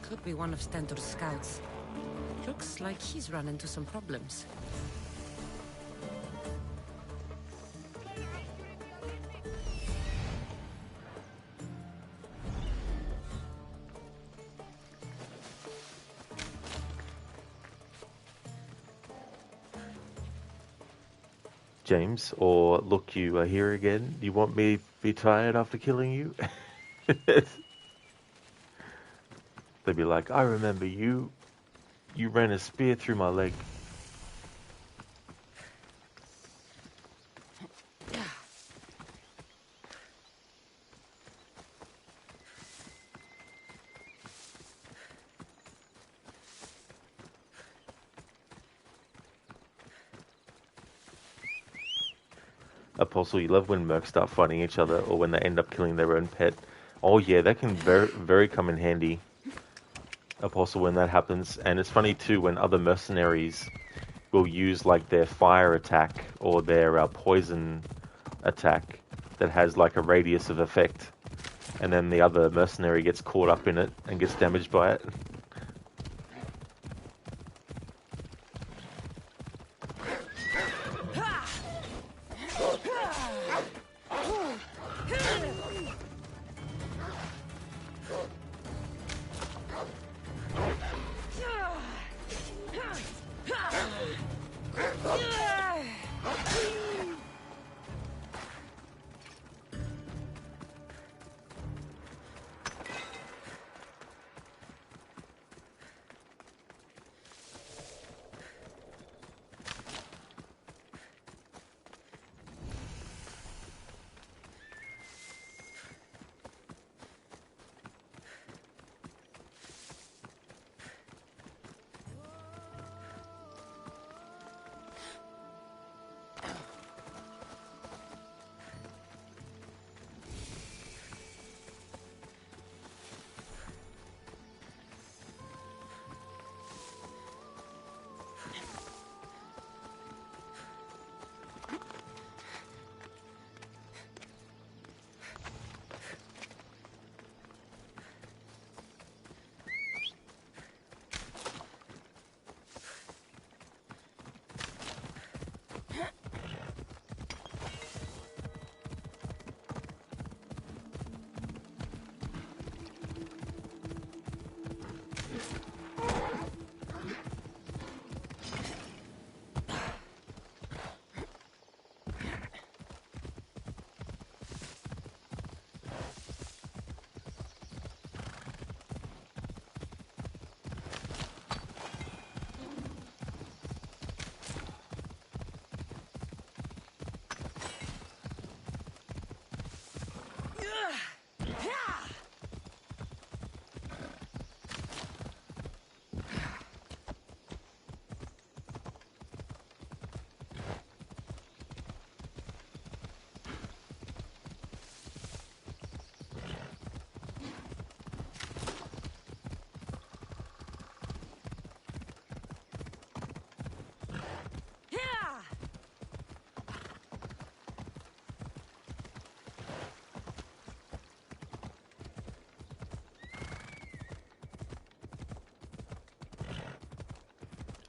Could be one of Stentor's scouts. Looks like he's run into some problems. James, or look, you are here again. You want me to be tired after killing you? They'd be like, I remember you. You ran a spear through my leg. Apostle, you love when mercs start fighting each other or when they end up killing their own pet. Oh yeah, that can very come in handy, Apostle, when that happens. And it's funny too when other mercenaries will use like their fire attack or their poison attack that has like a radius of effect, and then the other mercenary gets caught up in it and gets damaged by it.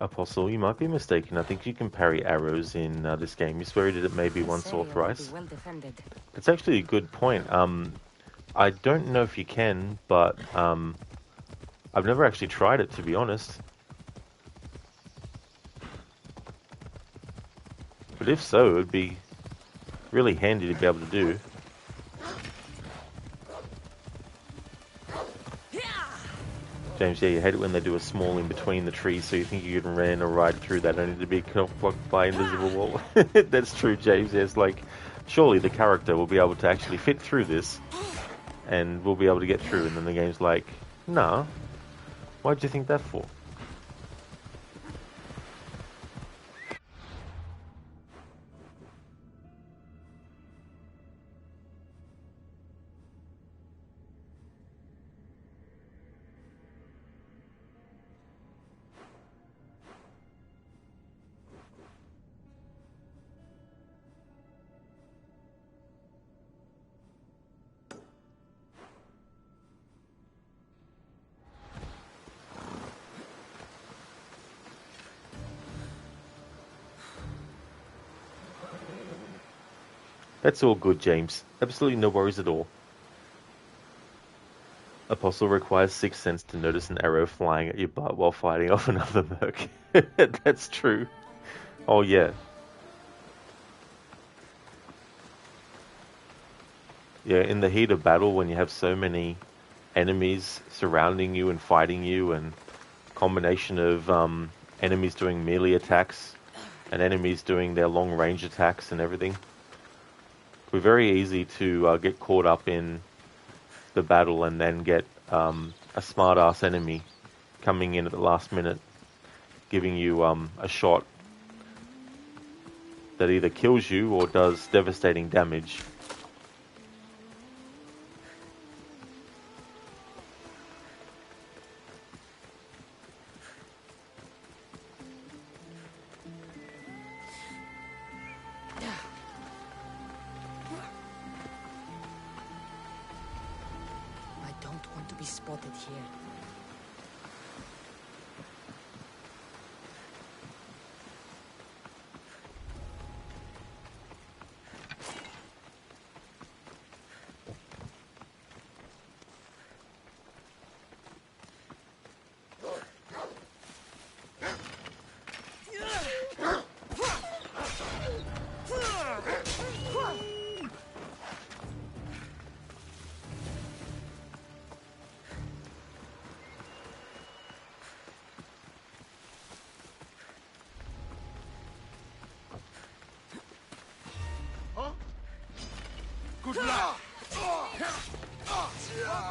Apostle, you might be mistaken. I think you can parry arrows in this game. You swear you did it maybe once or thrice. Well defended. It's actually a good point. I don't know if you can, but I've never actually tried it, to be honest. But if so, it would be really handy to be able to do. James, yeah, you hate it when they do a small in between the trees, so you think you can run or ride through that only to be blocked by invisible wall. That's true, James. Yeah, it's like, surely the character will be able to actually fit through this, and we'll be able to get through, and then the game's like, nah, why'd you think that for? That's all good, James. Absolutely no worries at all. Apostle requires 6th sense to notice an arrow flying at your butt while fighting off another merc. That's true. Oh, yeah. Yeah, in the heat of battle, when you have so many enemies surrounding you and fighting you, and combination of enemies doing melee attacks and enemies doing their long-range attacks and everything, we're very easy to get caught up in the battle and then get a smart-ass enemy coming in at the last minute, giving you a shot that either kills you or does devastating damage. Spotted here. Good luck! Won't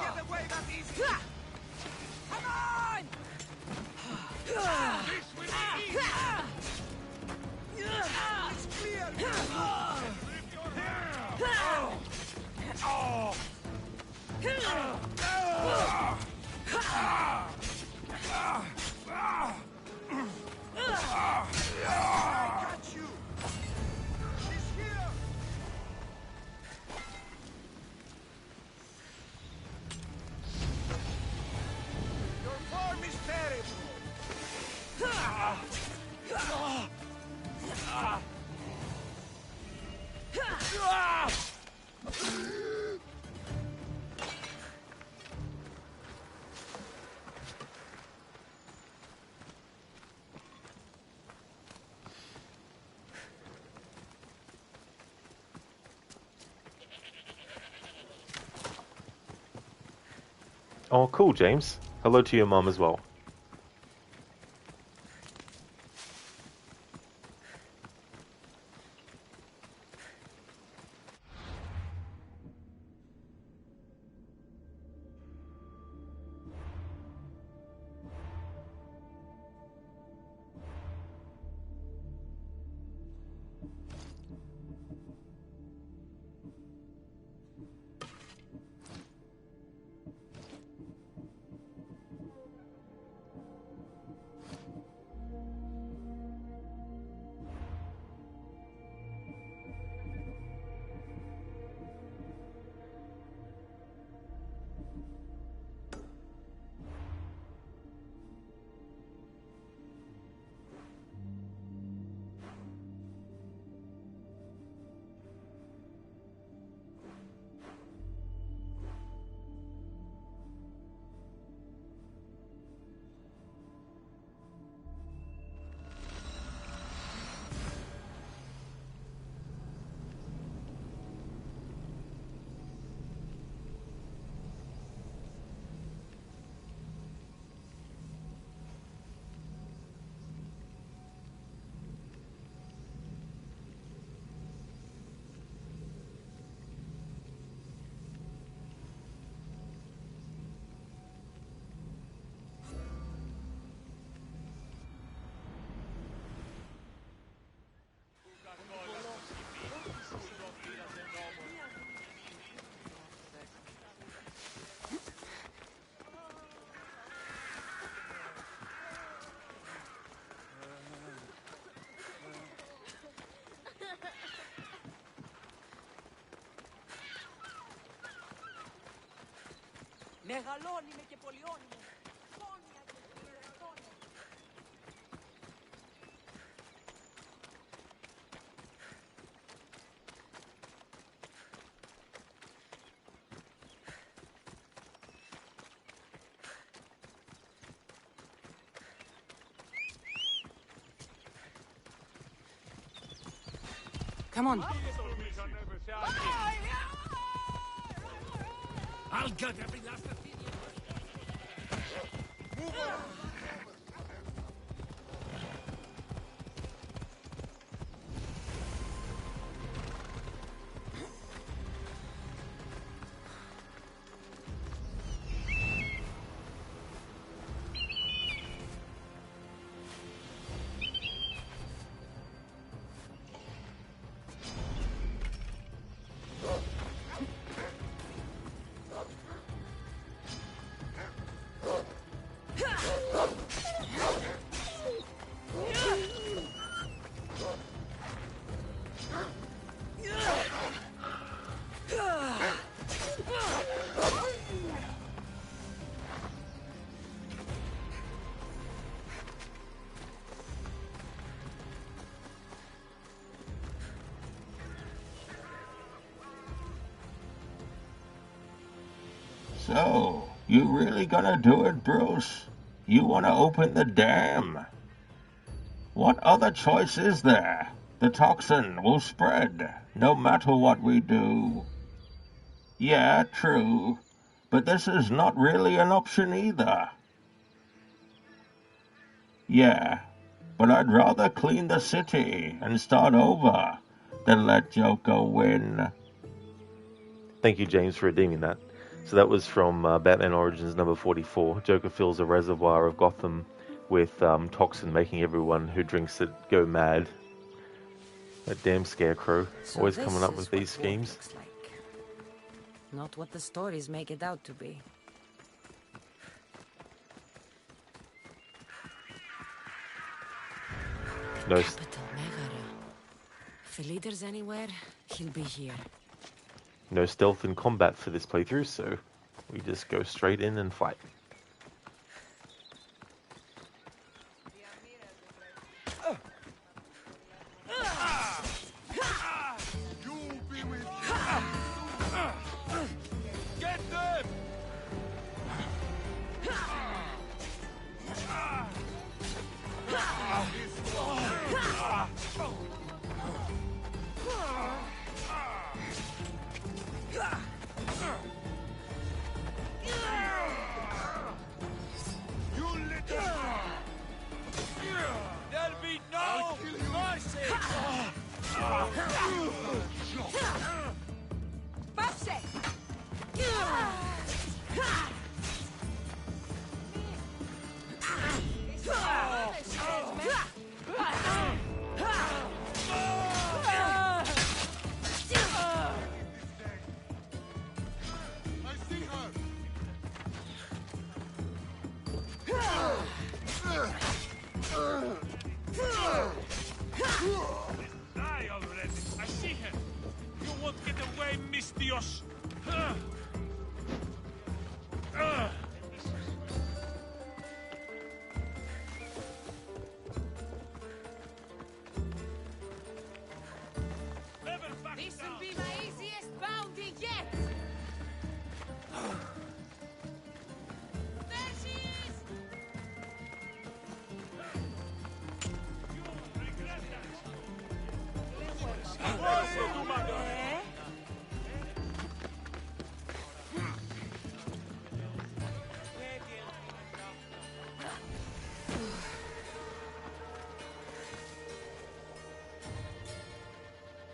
get away that easy! Come on! This will be easy! It's clear! Rip your hair out! I got you! She's here! Your form is terrible! Oh, cool, James. Hello to your mum as well. Μεγαλώνει και πολιώνει. Πόνια και πολιώνει. Come on. I'll gut every last Athenian. Move on. So, you really gonna do it, Bruce? You wanna open the dam? What other choice is there? The toxin will spread, no matter what we do. Yeah, true. But this is not really an option either. Yeah, but I'd rather clean the city and start over than let Joker win. Thank you, James, for redeeming that. So that was from Batman Origins number 44. Joker fills a reservoir of Gotham with toxin, making everyone who drinks it go mad. That damn scarecrow, So always this coming up is with what these war schemes. looks like. Not what the stories make it out to be. No, Capital Megara. If the leader's anywhere, he'll be here. no stealth in combat for this playthrough, so we just go straight in and fight. Get them! There'll be no mercy! Passe! I see her. Die already! I see him! You won't get away, Mistios! This'll be my easiest bounty yet! There she is!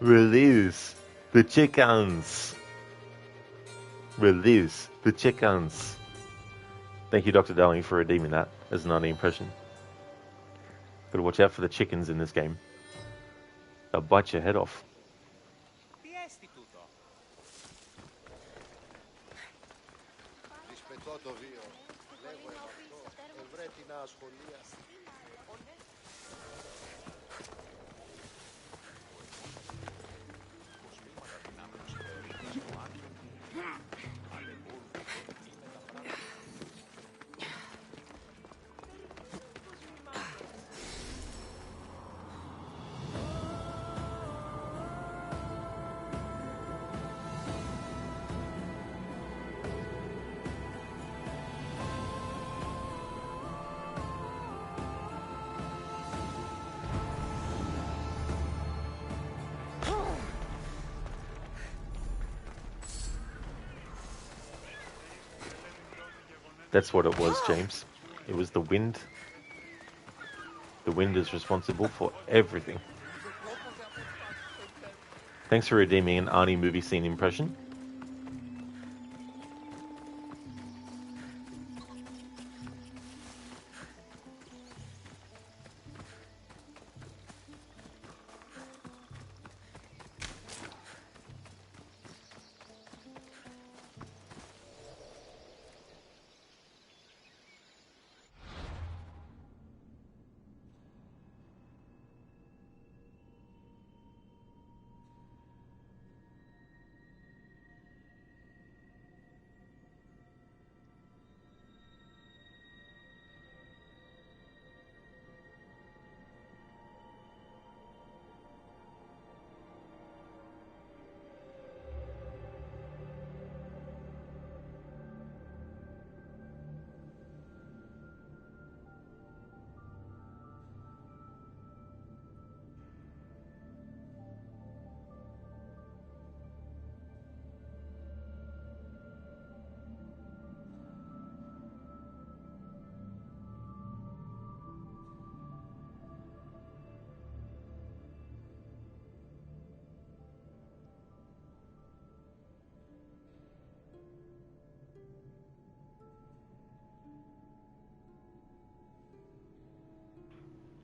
Release the chickens! Release the chickens! Thank you, Dr. Darling, for redeeming that as an Arnie impression. Gotta watch out for the chickens in this game. They'll bite your head off. Ρισπετώ το βίο. Λέγω αυτό. Ευρέ την ασχολία. That's what it was, James. It was the wind. The wind is responsible for everything. Thanks for redeeming an Arnie movie scene impression.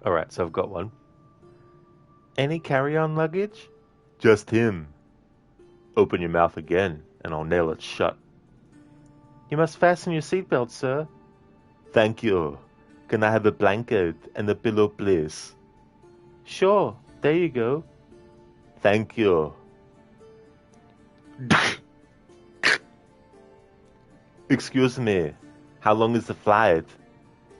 Alright, so I've got one. Any carry-on luggage? Just him. Open your mouth again, and I'll nail it shut. You must fasten your seatbelt, sir. Thank you. Can I have a blanket and a pillow, please? Sure, there you go. Thank you. Excuse me, how long is the flight?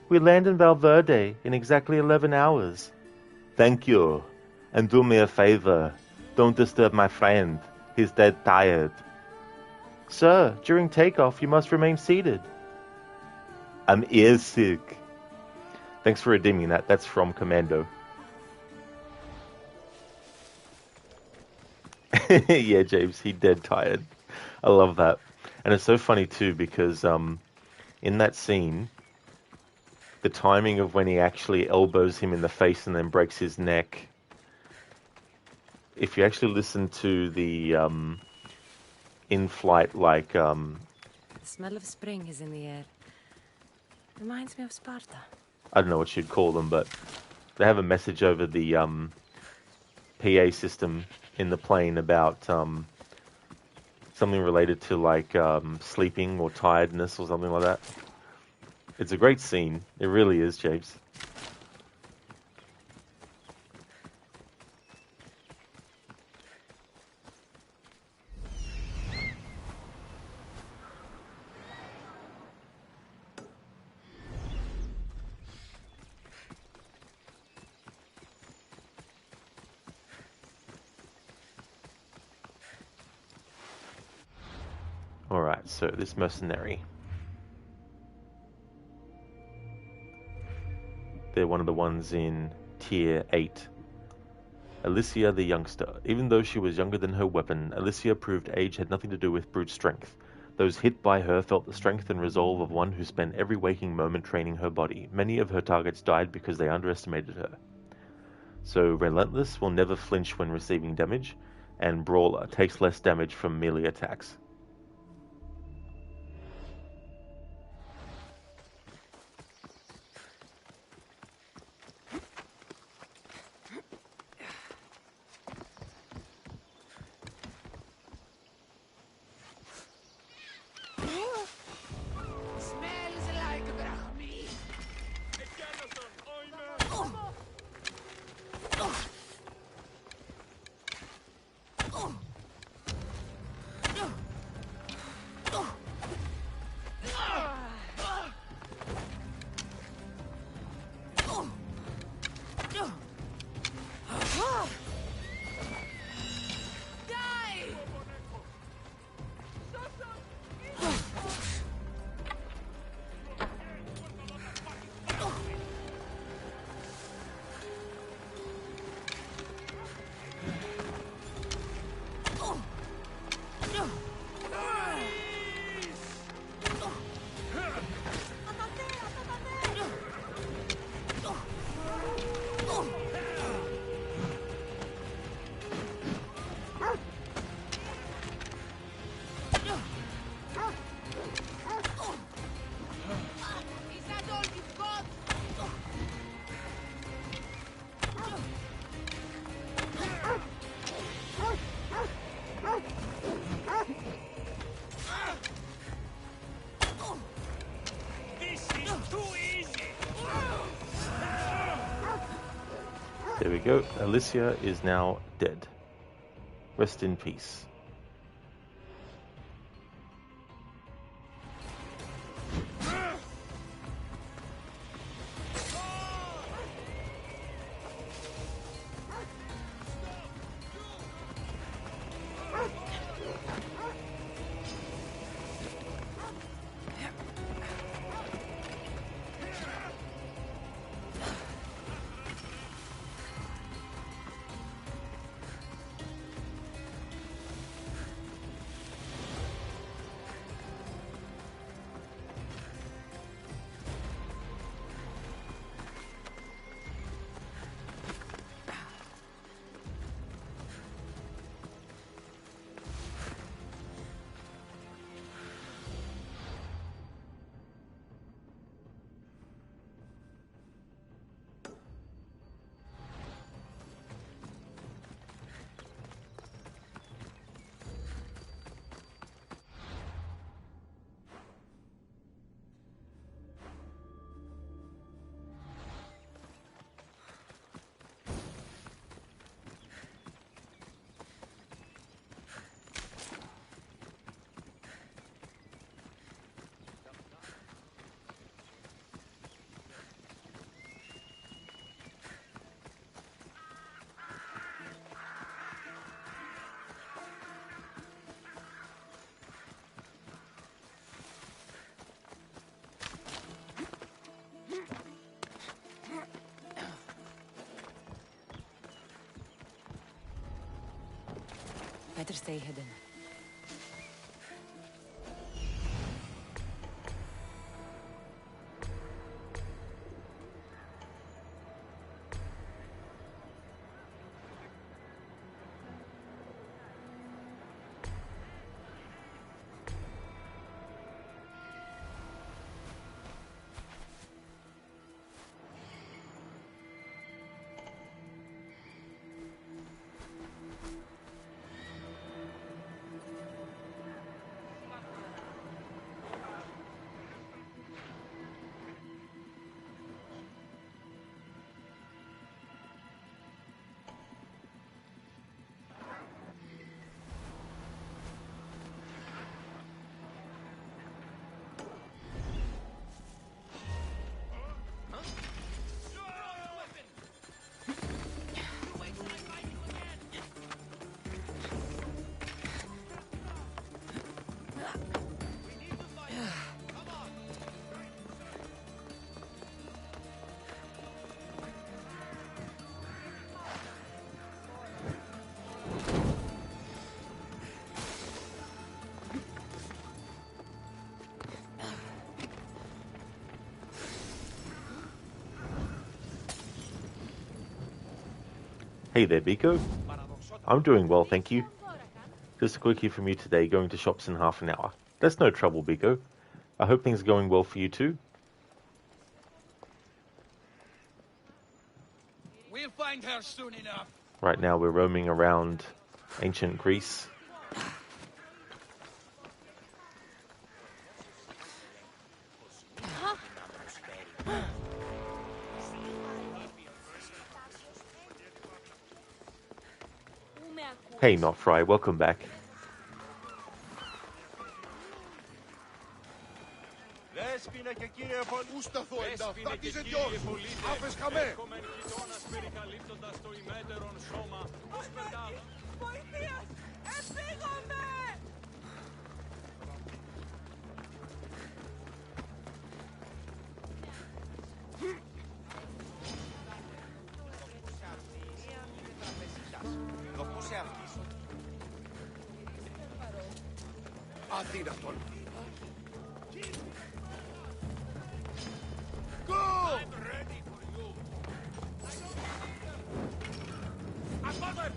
We land in Valverde in exactly 11 hours. Thank you. And do me a favor. Don't disturb my friend. He's dead tired. Sir, during takeoff, you must remain seated. I'm ear sick. Thanks for redeeming that. That's from Commando. Yeah, James, he dead tired. I love that. And it's so funny too because in that scene, the timing of when he actually elbows him in the face and then breaks his neck, if you actually listen to the in-flight, like... The smell of spring is in the air. Reminds me of Sparta. I don't know what you'd call them, but they have a message over the PA system in the plane about something related to like sleeping or tiredness or something like that. It's a great scene. It really is, James. Alright, so this mercenary. They're one of the ones in Tier 8. Alicia the youngster. Even though she was younger than her weapon, Alicia proved age had nothing to do with brute strength. Those hit by her felt the strength and resolve of one who spent every waking moment training her body. Many of her targets died because they underestimated her. So Relentless will never flinch when receiving damage, and Brawler takes less damage from melee attacks. There we go. Alicia is now dead. Rest in peace. Better stay hidden. Hey there, Biko. I'm doing well, thank you. Just a quickie from you today, going to shops in half an hour. That's no trouble, Biko. I hope things are going well for you too. We'll find her soon enough. Right now we're roaming around ancient Greece. Hey, Not Fry, welcome back. Δέσποινα και κύριε πολίτη. Πού σταθώ εντά, αυτά τι ζητιός. Άφες χαμέ. Καλύπτοντας το ημέτερον σώμα. Βοηθείας, εφήγομαι! Αδύνατον. Go! I'm ready for you. Above him!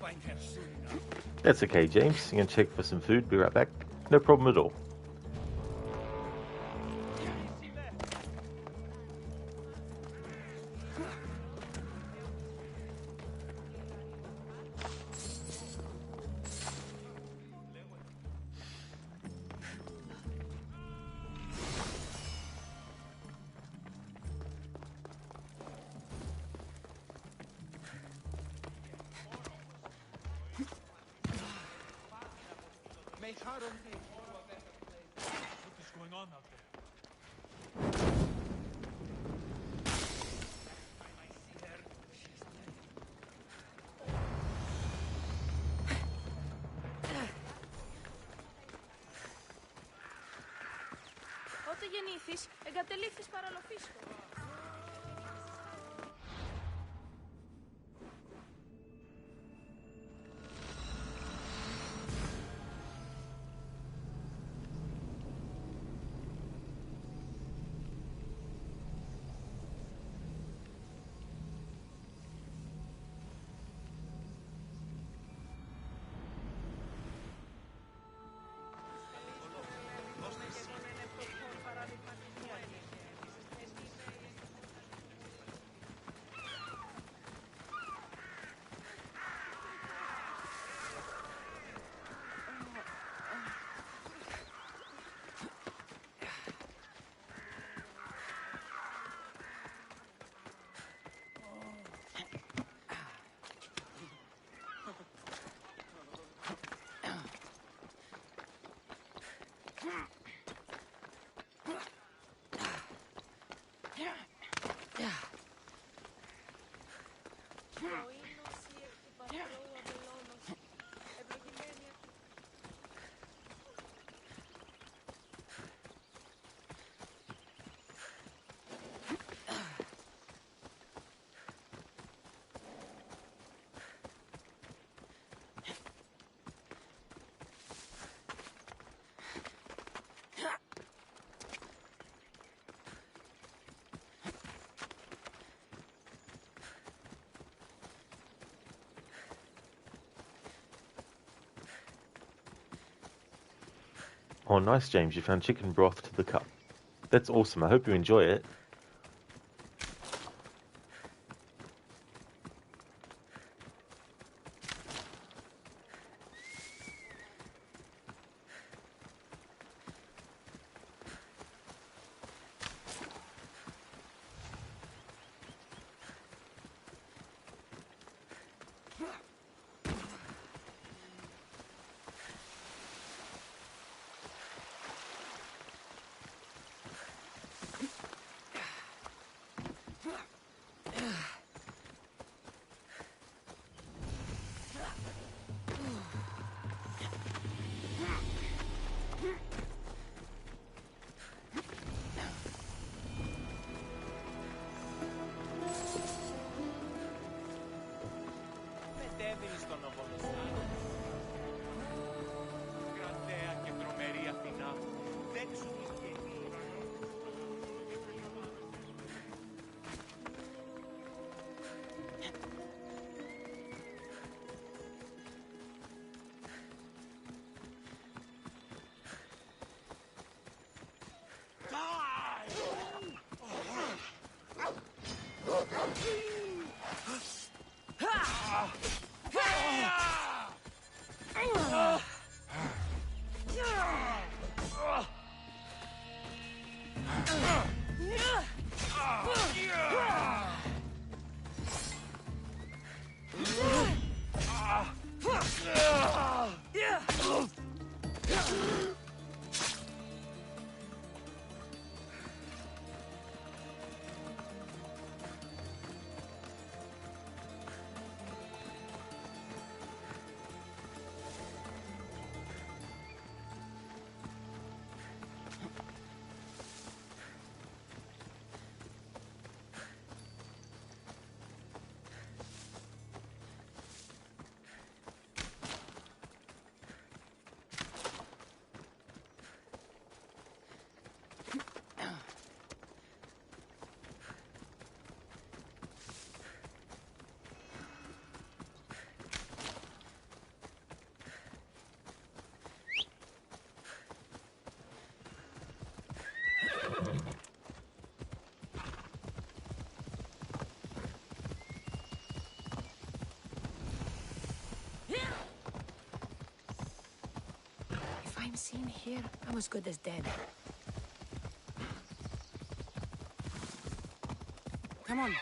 find her soon enough. That's okay, James. I'm gonna check for some food. Be right back. No problem at all. What is going on out there? Ότε γεννήθης, εγκατελείφθης παραλοφίσκο. Oh, nice, James. You found chicken broth to the cup. That's awesome. I hope you enjoy it. Μετέβηνε στον Οβολοσάνο. Κρατέα και τρομερή Αθηνά. Δέξου μη ουρανό. Seen here, I'm as good as dead. Come on.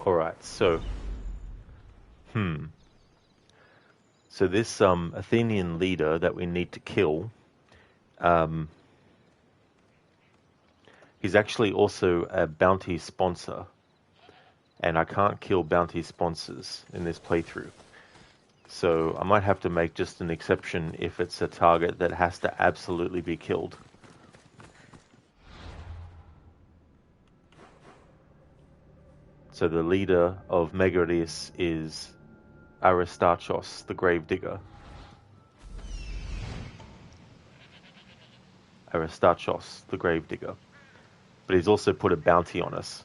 Alright, so... So this Athenian leader that we need to kill, he's actually also a bounty sponsor. And I can't kill bounty sponsors in this playthrough. So I might have to make just an exception if it's a target that has to absolutely be killed. So the leader of Megaris is Aristarchos, the Gravedigger. Aristarchos, the Gravedigger. But he's also put a bounty on us.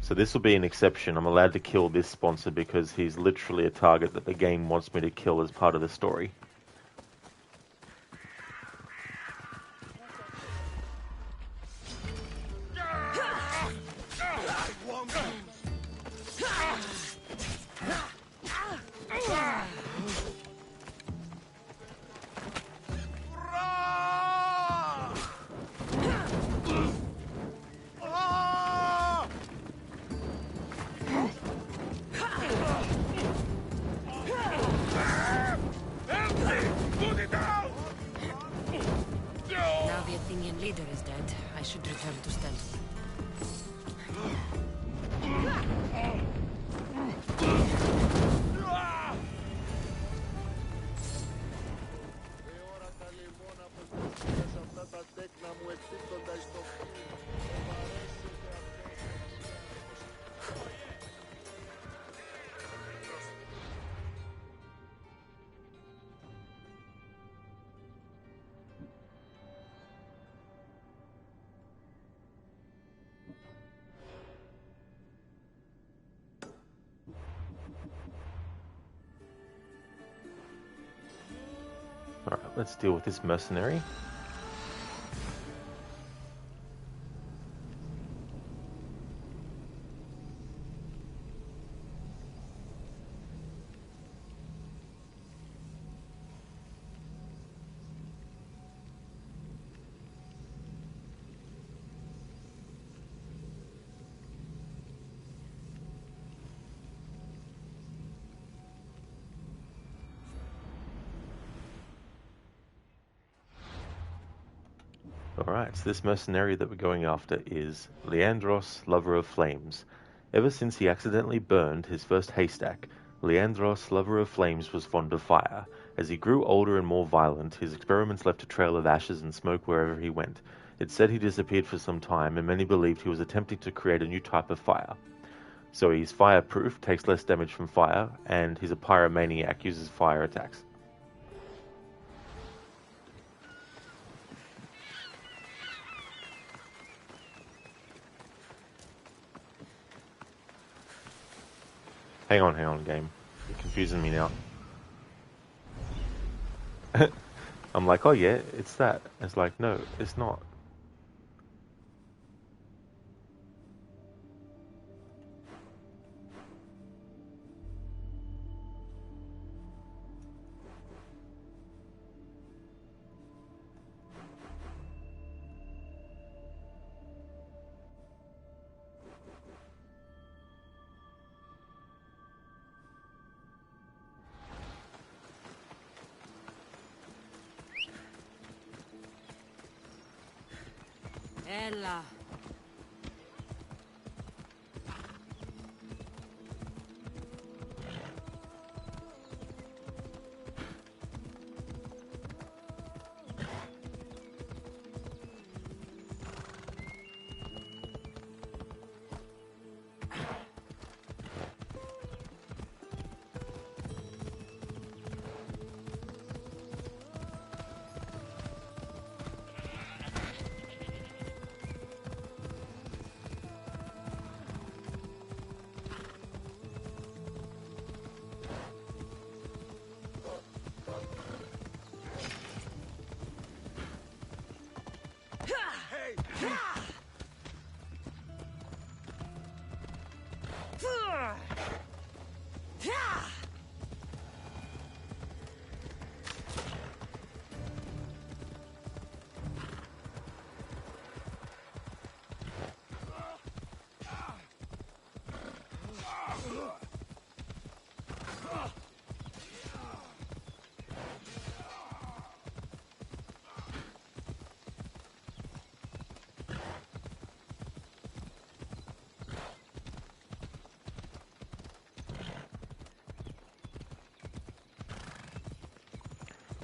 So this will be an exception. I'm allowed to kill this sponsor because he's literally a target that the game wants me to kill as part of the story. Alright, let's deal with this mercenary. Alright, so this mercenary that we're going after is Leandros, Lover of Flames. Ever since he accidentally burned his first haystack, Leandros, Lover of Flames, was fond of fire. As he grew older and more violent, his experiments left a trail of ashes and smoke wherever he went. It's said he disappeared for some time, and many believed he was attempting to create a new type of fire. So he's fireproof, takes less damage from fire, and he's a pyromaniac, uses fire attacks. Hang on, game. You're confusing me now. I'm like, oh yeah, it's that. It's like, no, it's not. Ella.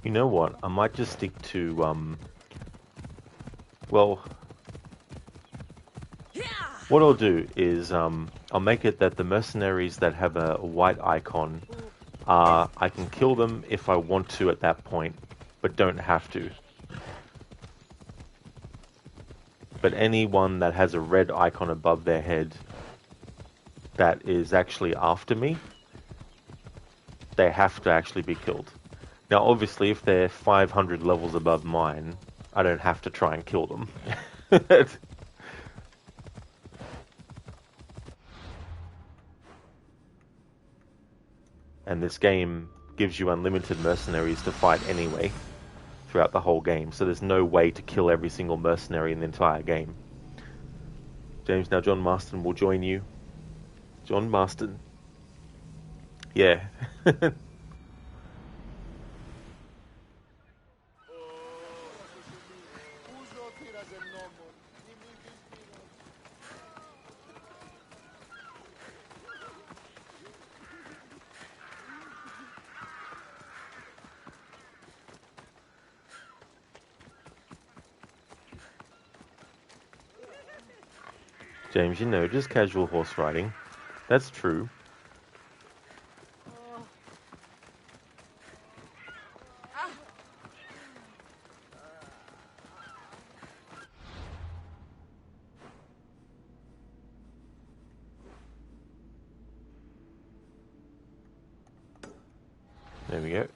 You know what? I might just stick to, well, what I'll do is, I'll make it that the mercenaries that have a white icon, I can kill them if I want to at that point, but don't have to. But anyone that has a red icon above their head that is actually after me, they have to actually be killed. Now, obviously, if they're 500 levels above mine, I don't have to try and kill them. And this game gives you unlimited mercenaries to fight anyway, throughout the whole game, so there's no way to kill every single mercenary in the entire game. James, now John Marston will join you. John Marston. Yeah. James, you know, just casual horse riding. That's true. There we go.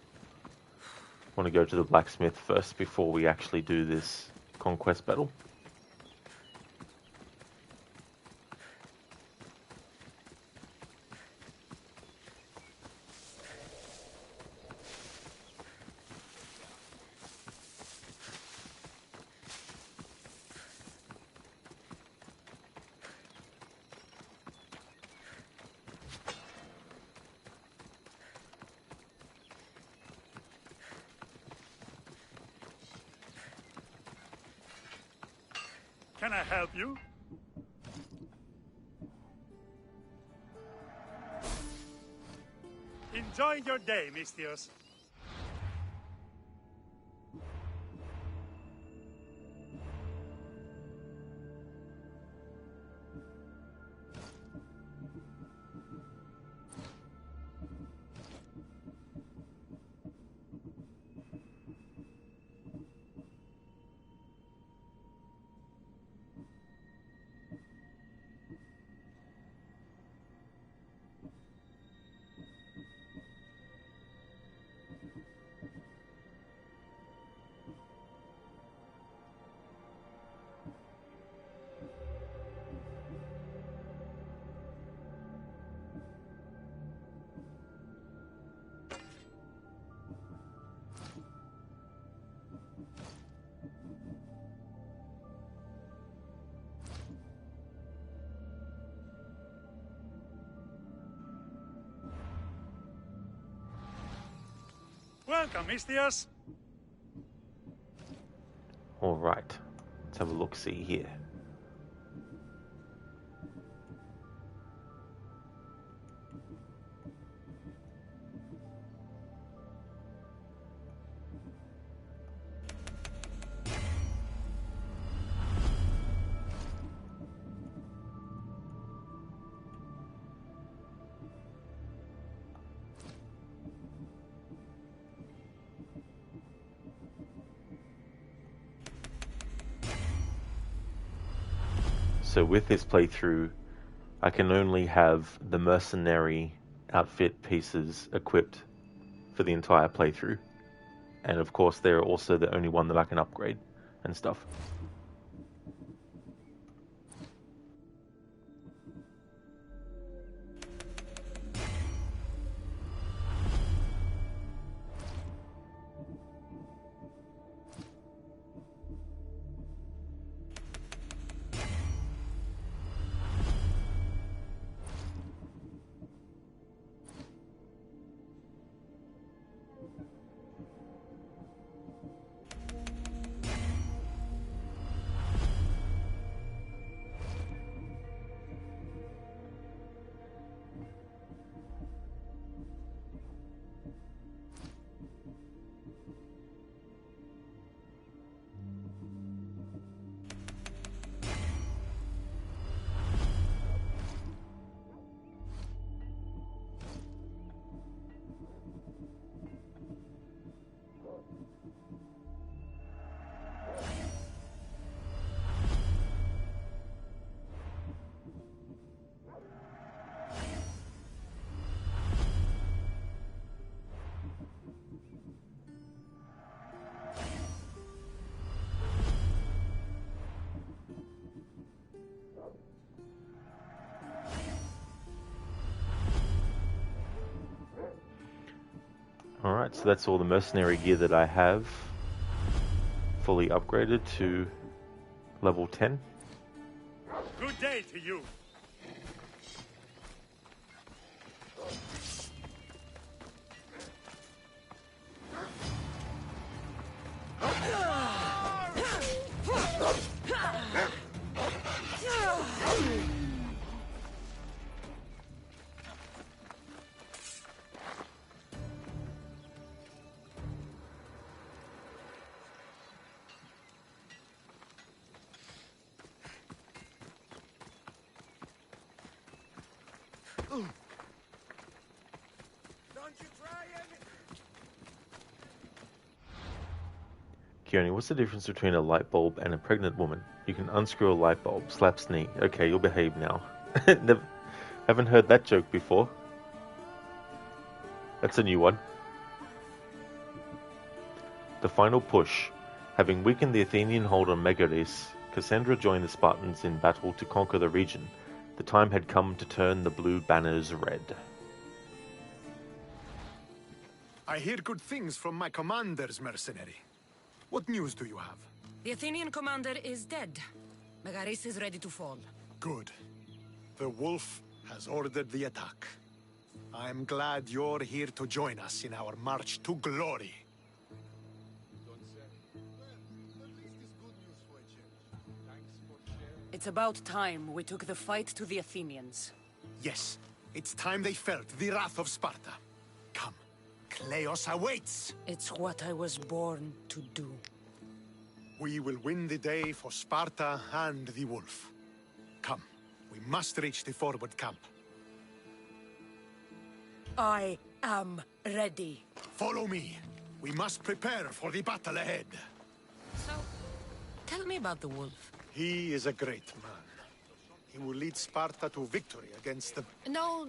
Want to go to the blacksmith first before we actually do this conquest battle. Can I help you? Enjoy your day, Mistios. Welcome, Mistios. Alright, let's have a look-see here. So with this playthrough, I can only have the mercenary outfit pieces equipped for the entire playthrough. And of course, they're also the only one that I can upgrade and stuff. Alright, so that's all the mercenary gear that I have. Fully upgraded to level 10. Good day to you. Keone, what's the difference between a light bulb and a pregnant woman? You can unscrew a light bulb, slaps knee. Okay, you'll behave now. Never, haven't heard that joke before. That's a new one. The final push. Having weakened the Athenian hold on Megaris, Kassandra joined the Spartans in battle to conquer the region. The time had come to turn the blue banners red. I hear good things from my commanders, mercenary. What news do you have? The Athenian commander is dead. Megaris is ready to fall. Good. The wolf has ordered the attack. I'm glad you're here to join us in our march to glory. It's about time we took the fight to the Athenians. Yes, it's time they felt the wrath of Sparta. Come, Kleos awaits! It's what I was born to do. We will win the day for Sparta and the wolf. Come, we must reach the forward camp. I am ready. Follow me. We must prepare for the battle ahead. So, tell me about the wolf. He is a great man. He will lead Sparta to victory against the... No.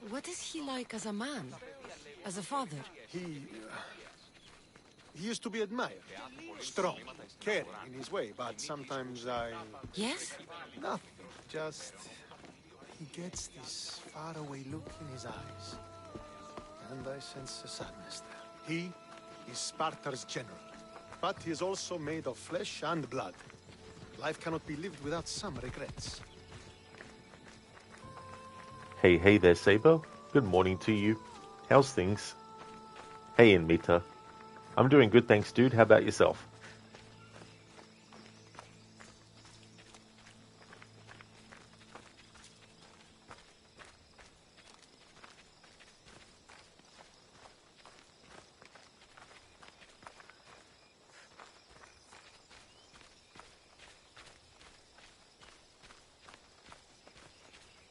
What is he like as a man? As a father? He used to be admired. Strong, caring in his way, but sometimes I... Yes? Nothing. Just... he gets this faraway look in his eyes. And I sense a sadness there. He is Sparta's general. But he is also made of flesh and blood. Life cannot be lived without some regrets. Hey there, Saber. Good morning to you. How's things? Hey, Inmita. I'm doing good, thanks, dude. How about yourself?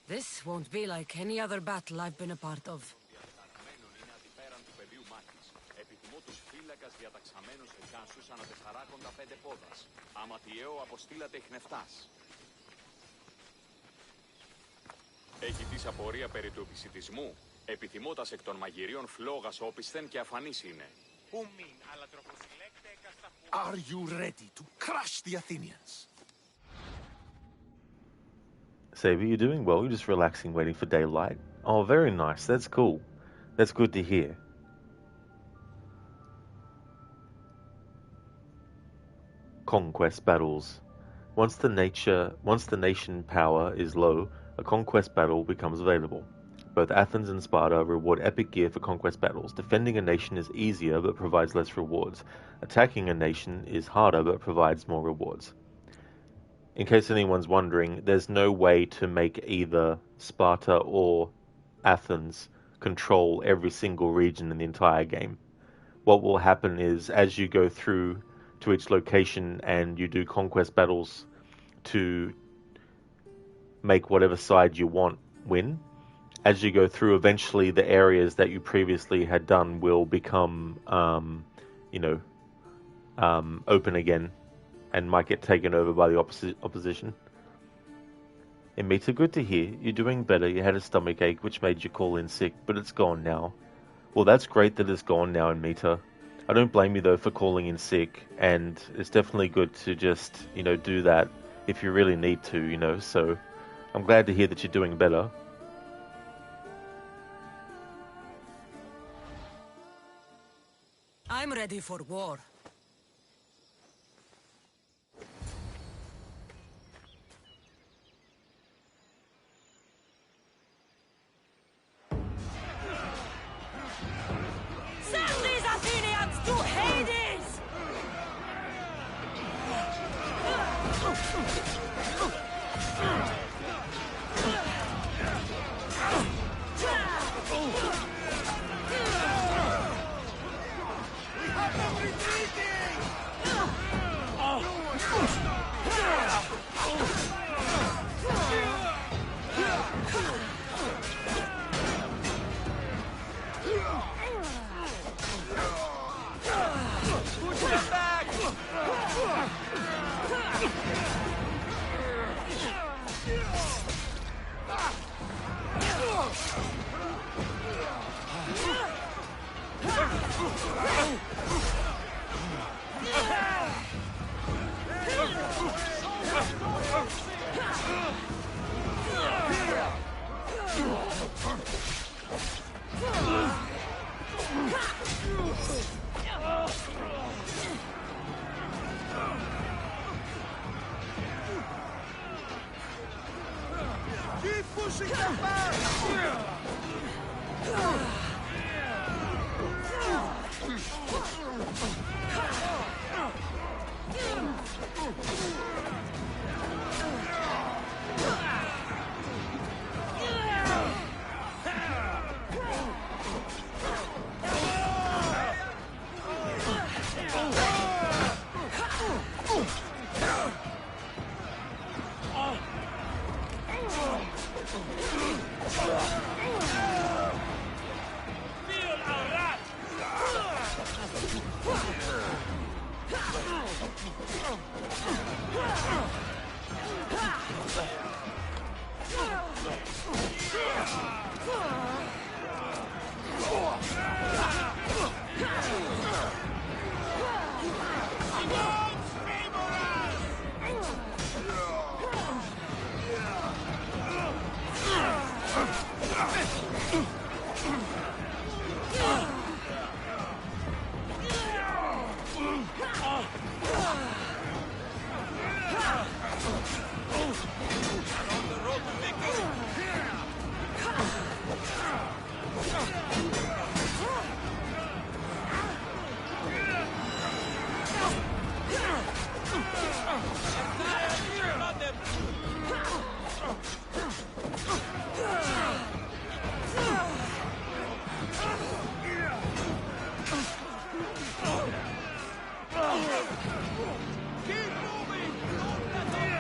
This won't be like any other battle I've been a part of. Έχεις απορία περί του επισιτισμού? Επιθυμώτας εκ των μαγειρίων φλόγας όπισθεν και αφανής είναι. Are you ready to crush the Athenians? Saber, you're doing well. You're just relaxing, waiting for daylight. Oh, very nice. That's cool. That's good to hear. Conquest battles. Once the nation power is low, a conquest battle becomes available. Both Athens and Sparta reward epic gear for conquest battles. Defending a nation is easier but provides less rewards. Attacking a nation is harder but provides more rewards. In case anyone's wondering, there's no way to make either Sparta or Athens control every single region in the entire game. What will happen is, as you go through to each location and you do conquest battles to make whatever side you want win, as you go through, eventually the areas that you previously had done will become, open again and might get taken over by the opposition. Emita, good to hear. You're doing better. You had a stomach ache, which made you call in sick, but it's gone now. Well, that's great that it's gone now, Emita. I don't blame you, though, for calling in sick, and it's definitely good to just, do that if you really need to, so I'm glad to hear that you're doing better. I'm ready for war. Send these Athenians to Hades! Keep pushing them back!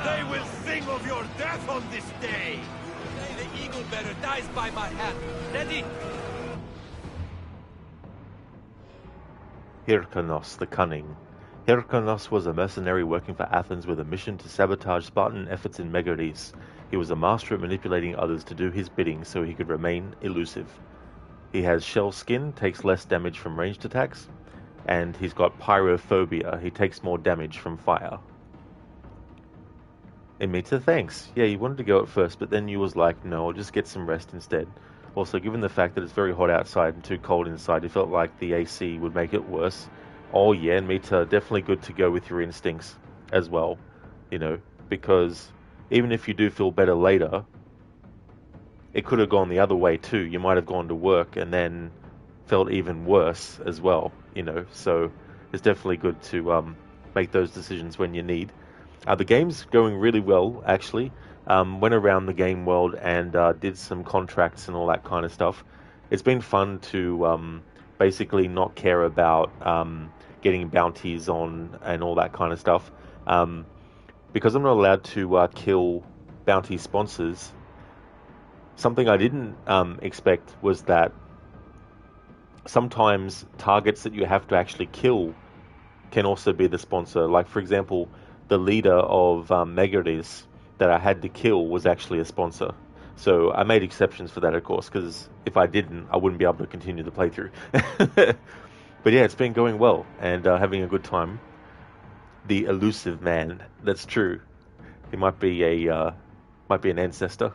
They will sing of your death on this day! Say the eagle-bearer dies by my hand. Ready? Hyrcanos the Cunning. Hyrcanos was a mercenary working for Athens with a mission to sabotage Spartan efforts in Megaris. He was a master at manipulating others to do his bidding so he could remain elusive. He has shell skin, takes less damage from ranged attacks, and he's got pyrophobia. He takes more damage from fire. Amita, thanks. Yeah, you wanted to go at first, but then you was like, no, I'll just get some rest instead. Also, given the fact that it's very hot outside and too cold inside, you felt like the AC would make it worse. Oh yeah, Amita, definitely good to go with your instincts as well, you know, because even if you do feel better later, it could have gone the other way too. You might have gone to work and then felt even worse as well, you know, so it's definitely good to make those decisions when you need. The game's going really well, actually. Went around the game world and did some contracts and all that kind of stuff. It's been fun to basically not care about getting bounties on and all that kind of stuff. Because I'm not allowed to kill bounty sponsors, something I didn't expect was that sometimes targets that you have to actually kill can also be the sponsor. Like, for example, the leader of Megadis that I had to kill was actually a sponsor. So I made exceptions for that, of course, because if I didn't, I wouldn't be able to continue the playthrough. But yeah, it's been going well and having a good time. The elusive man, that's true. He might be an ancestor.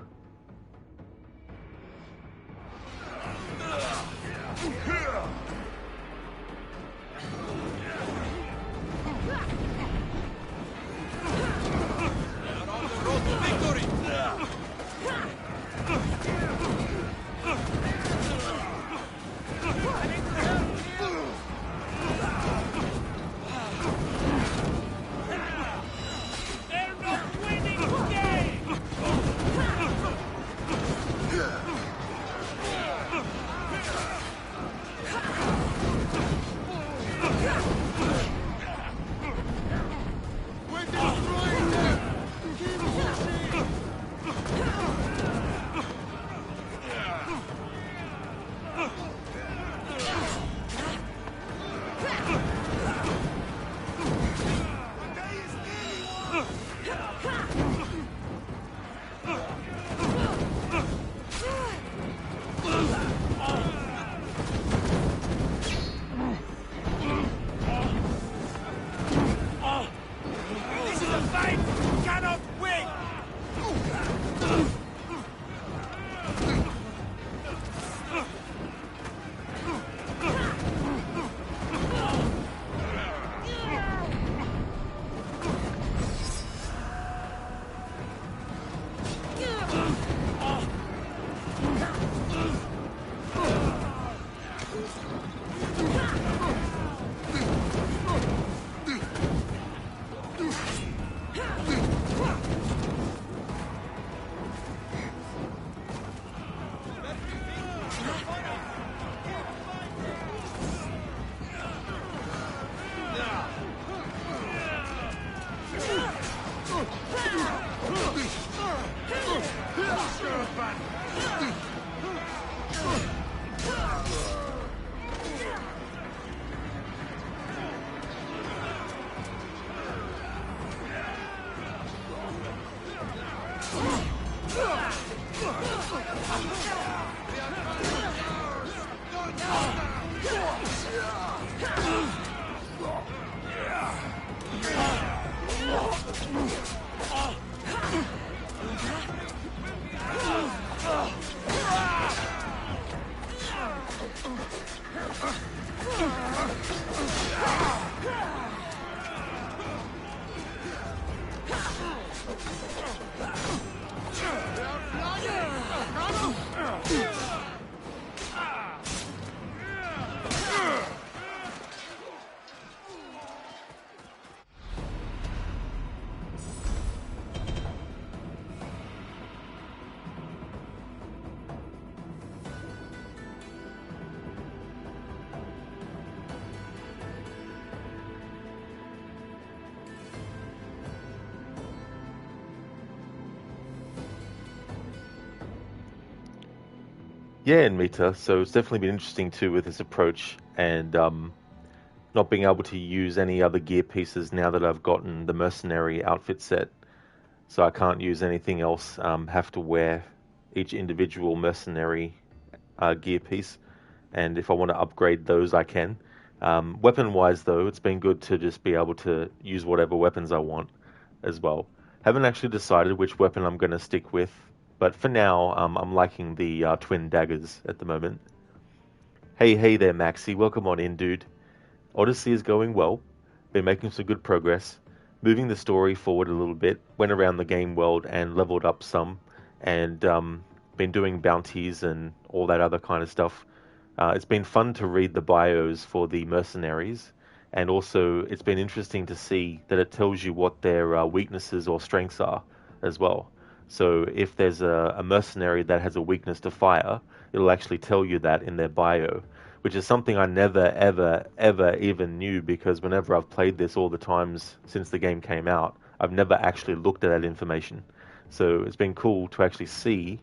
Yeah, and Mita. So it's definitely been interesting too with this approach and not being able to use any other gear pieces now that I've gotten the mercenary outfit set. so I can't use anything else. Have to wear each individual mercenary gear piece, and if I want to upgrade those, I can. Weapon-wise, though, it's been good to just be able to use whatever weapons I want as well. Haven't actually decided which weapon I'm going to stick with, but for now, I'm liking the twin daggers at the moment. Hey there, Maxi. Welcome on in, dude. Odyssey is going well. Been making some good progress. Moving the story forward a little bit. Went around the game world and leveled up some. And been doing bounties and all that other kind of stuff. It's been fun to read the bios for the mercenaries. And also, it's been interesting to see that it tells you what their weaknesses or strengths are as well. So if there's a mercenary that has a weakness to fire, it'll actually tell you that in their bio, which is something I never, ever even knew, because whenever I've played this all the times since the game came out, I've never actually looked at that information. So it's been cool to actually see,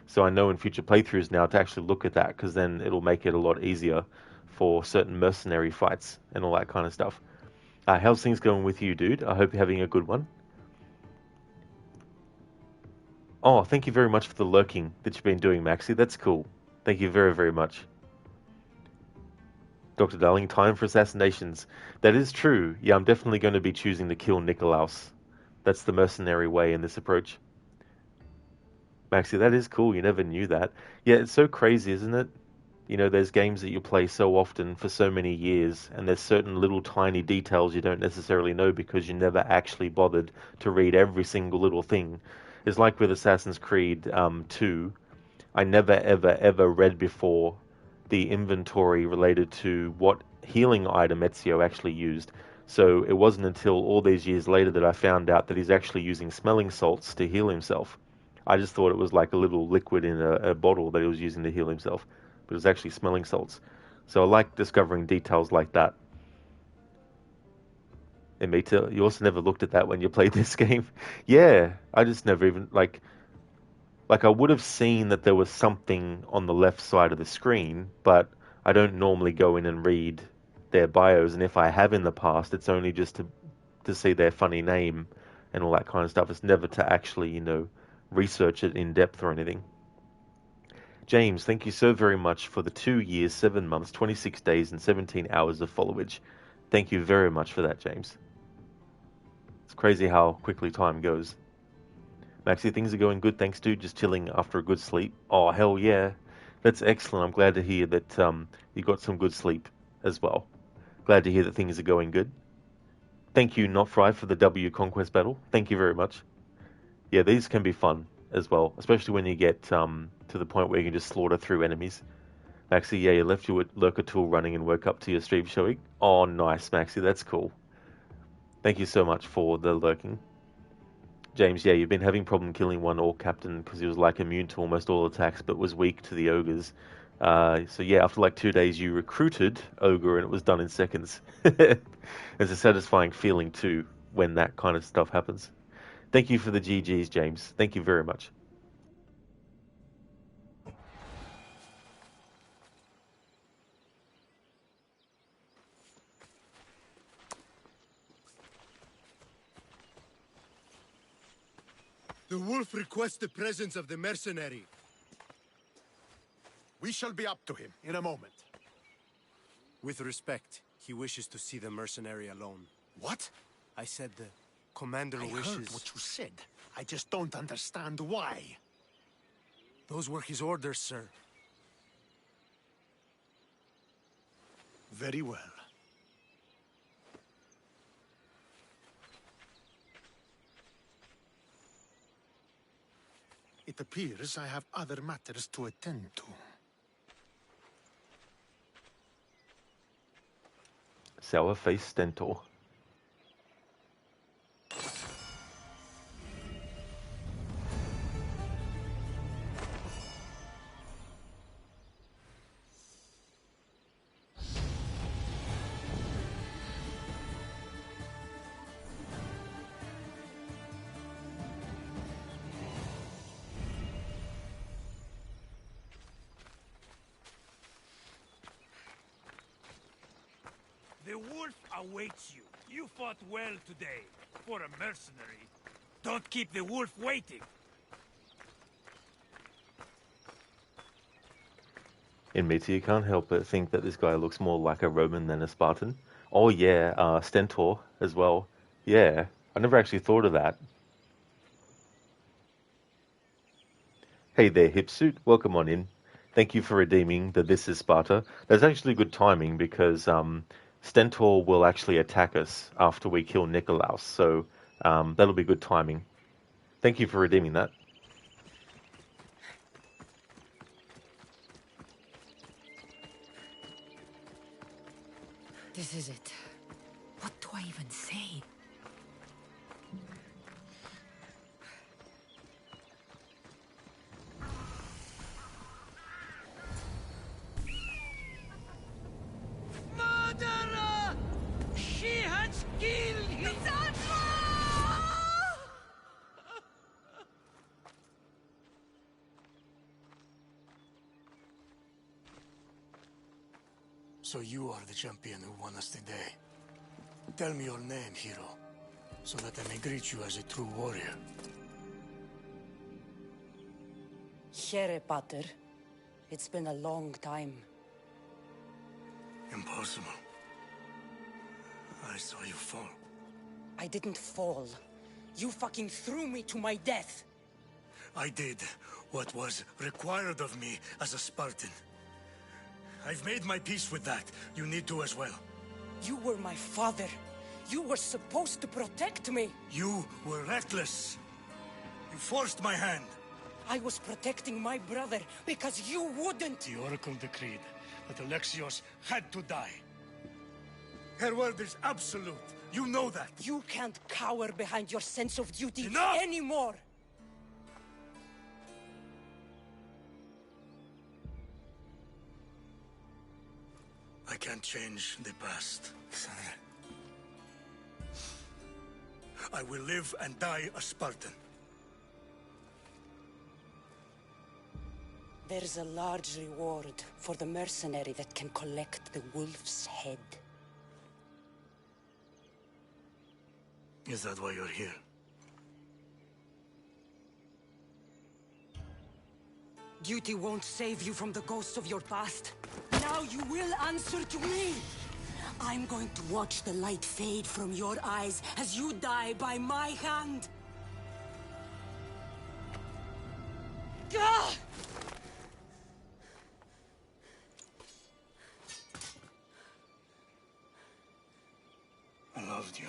so I know in future playthroughs now to actually look at that, because then it'll make it a lot easier for certain mercenary fights and all that kind of stuff. How's things going with you, dude? I hope you're having a good one. Oh, thank you very much for the lurking that you've been doing, Maxi. That's cool. Thank you very, very much. Dr. Darling, time for assassinations. That is true. Yeah, I'm definitely going to be choosing to kill Nikolaus. That's the mercenary way in this approach. Maxi, that is cool. You never knew that. Yeah, it's so crazy, isn't it? You know, there's games that you play so often for so many years, and there's certain little tiny details you don't necessarily know because you never actually bothered to read every single little thing. It's like with Assassin's Creed 2. I never, ever read before the inventory related to what healing item Ezio actually used. So it wasn't until all these years later that I found out that he's actually using smelling salts to heal himself. I just thought it was like a little liquid in a bottle that he was using to heal himself, but it was actually smelling salts. So I like discovering details like that. And me too. You also never looked at that when you played this game. Yeah, I just never even, like I would have seen that there was something on the left side of the screen, but I don't normally go in and read their bios, and if I have in the past, it's only just to see their funny name and all that kind of stuff. It's never to actually, you know, research it in depth or anything. James, thank you so very much for the 2 years, 7 months, 26 days, and 17 hours of followage. Thank you very much for that, James. It's crazy how quickly time goes. Maxi, things are going good, thanks, dude. Just chilling after a good sleep. Oh, hell yeah. That's excellent. I'm glad to hear that you got some good sleep as well. Glad to hear that things are going good. Thank you, Not Fry, for the W Conquest battle. Thank you very much. Yeah, these can be fun as well, especially when you get to the point where you can just slaughter through enemies. Maxi, yeah, you left your lurker tool running and woke up to your stream showing. Oh, nice, Maxi. That's cool. Thank you so much for the lurking. James, yeah, you've been having problem killing one orc captain because he was like immune to almost all attacks but was weak to the ogres. So yeah, after like 2 days you recruited ogre and it was done in seconds. It's a satisfying feeling too when that kind of stuff happens. Thank you for the GGs, James. Thank you very much. The wolf requests the presence of the mercenary. We shall be up to him in a moment. With respect, he wishes to see the mercenary alone. What? I said the commander wishes... I heard what you said. I just don't understand why. Those were his orders, sir. Very well. It appears I have other matters to attend to. Sour face Stentor. The wolf awaits you. You fought well today, for a mercenary. Don't keep the wolf waiting. Admits you can't help but think that this guy looks more like a Roman than a Spartan. Oh yeah, Stentor as well. Yeah, I never actually thought of that. Hey there, Hipsuit. Welcome on in. Thank you for redeeming the This is Sparta. That's actually good timing because Stentor will actually attack us after we kill Nikolaus, so that'll be good timing. Thank you for redeeming that. This is it. What do I even say? Murderer! She has killed him! So you are the champion who won us today. Tell me your name, hero, so that I may greet you as a true warrior. Here, Pater. It's been a long time. Impossible. I saw you fall. I didn't fall. You fucking threw me to my death. I did what was required of me as a Spartan. I've made my peace with that. You need to as well. You were my father. You were supposed to protect me. You were reckless. You forced my hand. I was protecting my brother because you wouldn't. The Oracle decreed that Alexios had to die. Her word is absolute. You know that. You can't cower behind your sense of duty anymore. I can't change the past, Kassandra. I will live and die a Spartan. There's a large reward for the mercenary that can collect the wolf's head. Is that why you're here? Duty won't save you from the ghosts of your past. Now you will answer to me! I'm going to watch the light fade from your eyes as you die by my hand! Gah! I loved you.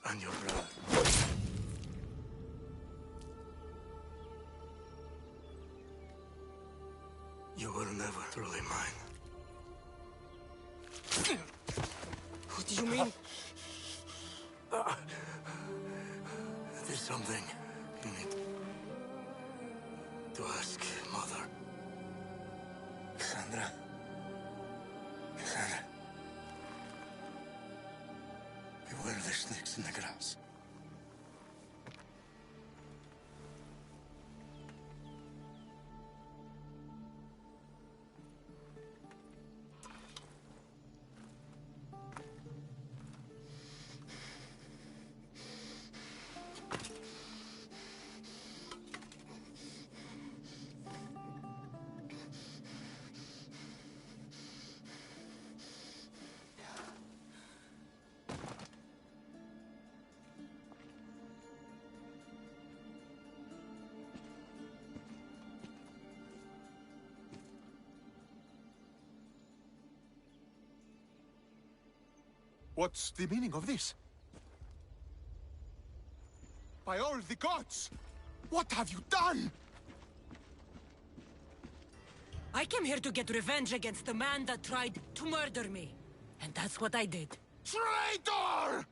And your brother. You were never truly mine. What do you mean? There's something you need to ask, Mother. Kassandra. Kassandra. Beware the snakes in the grass. What's the meaning of this? By all the gods! What have you done? I came here to get revenge against the man that tried to murder me. And that's what I did. Traitor!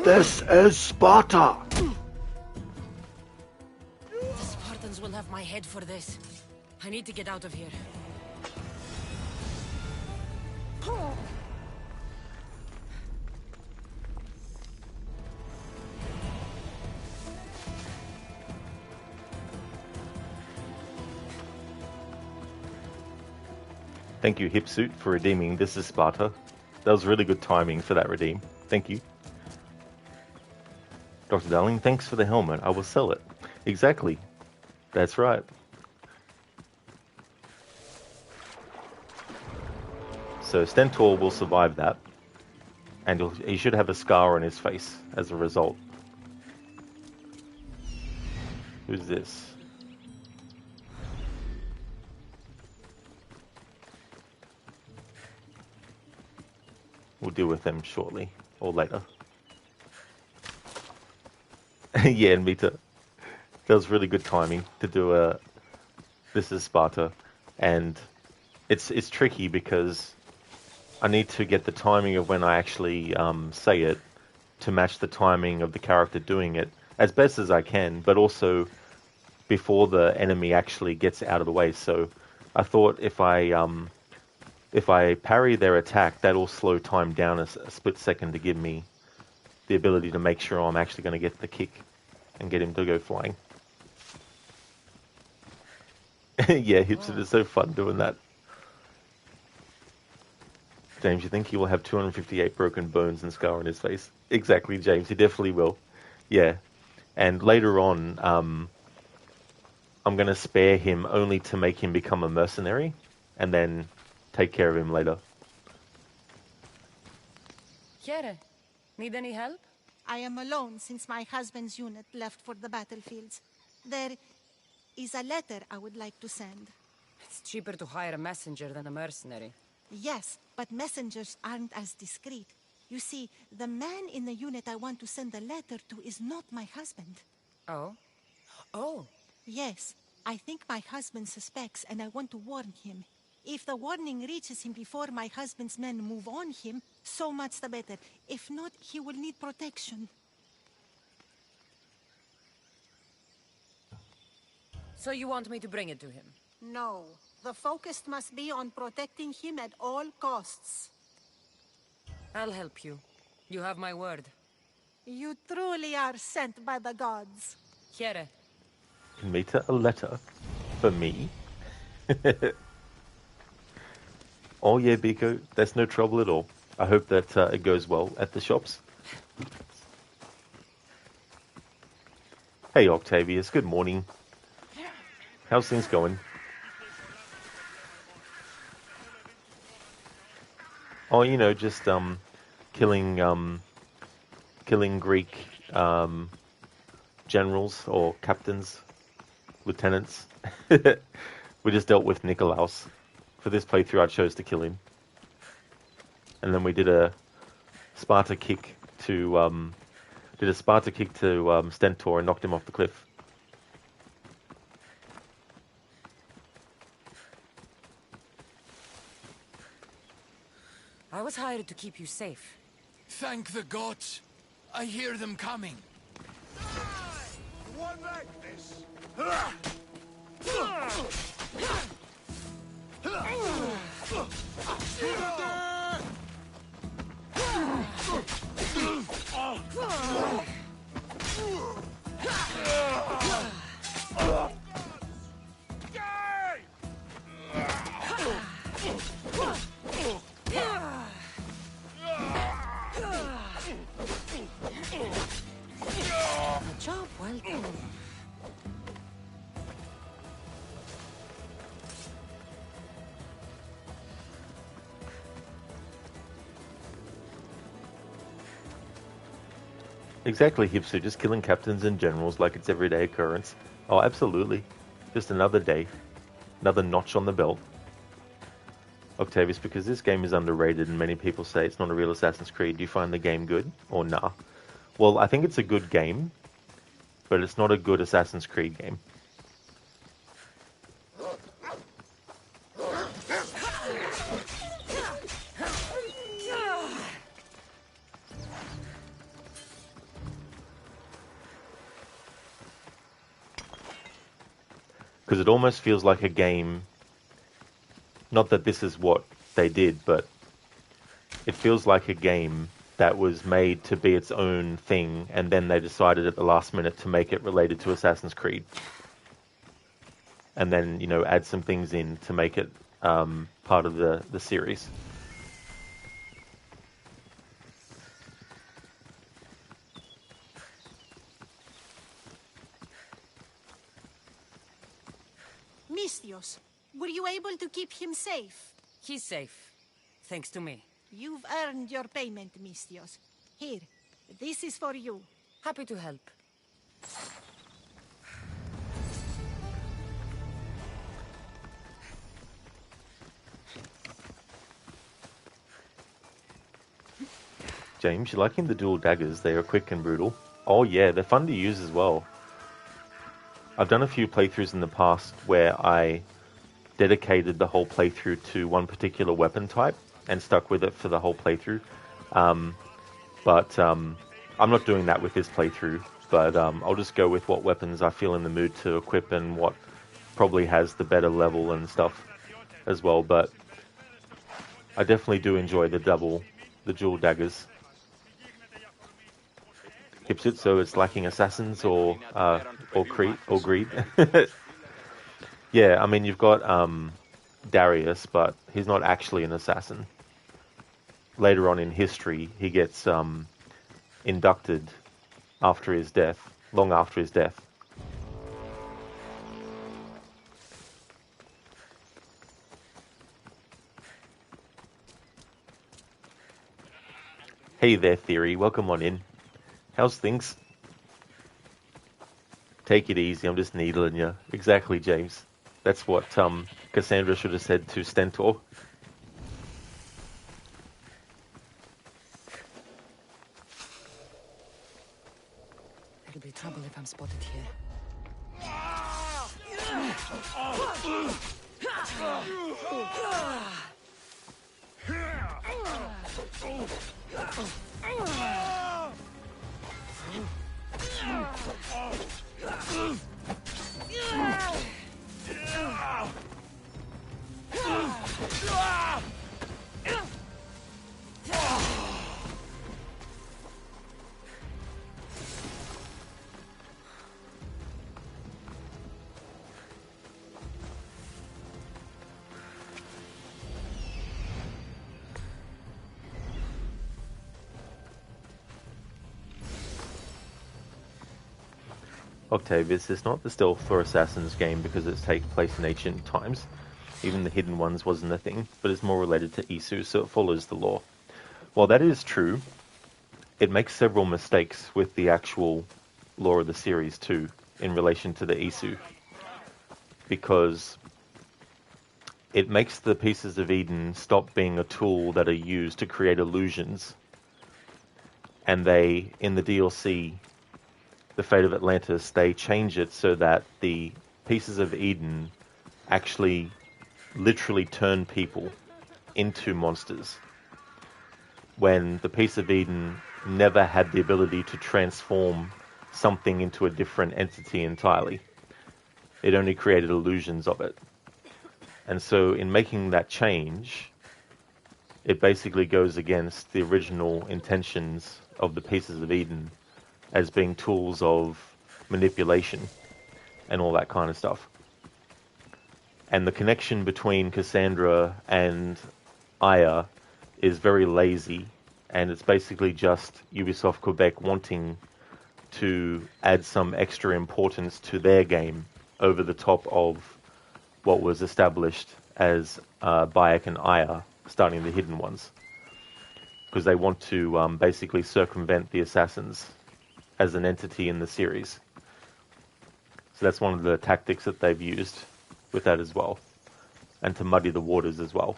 This is Sparta! The Spartans will have my head for this. I need to get out of here. Thank you, Hipsuit, for redeeming This is Sparta. That was really good timing for that redeem. Thank you. Dr. Darling, thanks for the helmet. I will sell it. Exactly. That's right. So Stentor will survive that. And he should have a scar on his face as a result. Who's this? We'll deal with them shortly, or later. Yeah, and Mita. That was really good timing to do a This is Sparta. And it's tricky because I need to get the timing of when I actually say it to match the timing of the character doing it as best as I can, but also before the enemy actually gets out of the way. So I thought if I parry their attack, that'll slow time down a split second to give me the ability to make sure I'm actually going to get the kick and get him to go flying. Yeah, Hipster is so fun doing that. James, you think he will have 258 broken bones and scar on his face? Exactly, James, he definitely will. Yeah. And later on, I'm going to spare him only to make him become a mercenary, and then take care of him later. Here, need any help? I am alone since my husband's unit left for the battlefields. There is a letter I would like to send. It's cheaper to hire a messenger than a mercenary. Yes, but messengers aren't as discreet. You see, the man in the unit I want to send the letter to is not my husband. Oh? Oh. Yes, I think my husband suspects and I want to warn him. If the warning reaches him before my husband's men move on him, so much the better. If not, he will need protection. So you want me to bring it to him? No, the focus must be on protecting him at all costs. I'll help you. You have my word. You truly are sent by the gods. Here. Mita, a letter for me? Oh yeah, Biko, that's no trouble at all. I hope that it goes well at the shops. Hey Octavius, good morning. How's things going? Oh, you know, just killing Greek generals or captains, lieutenants. We just dealt with Nikolaos. For this playthrough, I chose to kill him, and then we did a Sparta kick to Stentor and knocked him off the cliff. I was hired to keep you safe. Thank the gods. I hear them coming. One like this. Good job, well done. Exactly, Hipster, just killing captains and generals like it's everyday occurrence. Oh, absolutely. Just another day. Another notch on the belt. Octavius, because this game is underrated and many people say it's not a real Assassin's Creed, do you find the game good or nah? Well, I think it's a good game, but it's not a good Assassin's Creed game. Because it almost feels like a game, not that this is what they did, but it feels like a game that was made to be its own thing, and then they decided at the last minute to make it related to Assassin's Creed. And then, you know, add some things in to make it part of the series. Mistios, were you able to keep him safe? He's safe, thanks to me. You've earned your payment, Mistios. Here, this is for you. Happy to help. James, you liking the dual daggers? They are quick and brutal. Oh yeah, they're fun to use as well. I've done a few playthroughs in the past where I dedicated the whole playthrough to one particular weapon type and stuck with it for the whole playthrough. But I'm not doing that with this playthrough, but I'll just go with what weapons I feel in the mood to equip and what probably has the better level and stuff as well. But I definitely do enjoy the dual daggers. Keeps it so it's lacking assassins or greed. Yeah, I mean you've got Darius, but he's not actually an assassin. Later on in history, he gets inducted after his death, long after his death. Hey there, Theory. Welcome on in. How's things? Take it easy. I'm just needling you. Exactly, James. That's what Kassandra should have said to Stentor. There'll be trouble if I'm spotted here. Octavius is not the stealth or assassins game because it takes place in ancient times. Even the hidden ones wasn't a thing, but it's more related to Isu, so it follows the law. While that is true, it makes several mistakes with the actual lore of the series too, in relation to the Isu. Because it makes the pieces of Eden stop being a tool that are used to create illusions. And they, in the DLC, The Fate of Atlantis, they change it so that the pieces of Eden actually literally turn people into monsters. When the piece of Eden never had the ability to transform something into a different entity entirely. It only created illusions of it. And so in making that change, it basically goes against the original intentions of the pieces of Eden as being tools of manipulation and all that kind of stuff. And the connection between Kassandra and Aya is very lazy, and it's basically just Ubisoft Quebec wanting to add some extra importance to their game over the top of what was established as Bayek and Aya starting the hidden ones. Because they want to basically circumvent the assassins as an entity in the series. So that's one of the tactics that they've used with that as well. And to muddy the waters as well.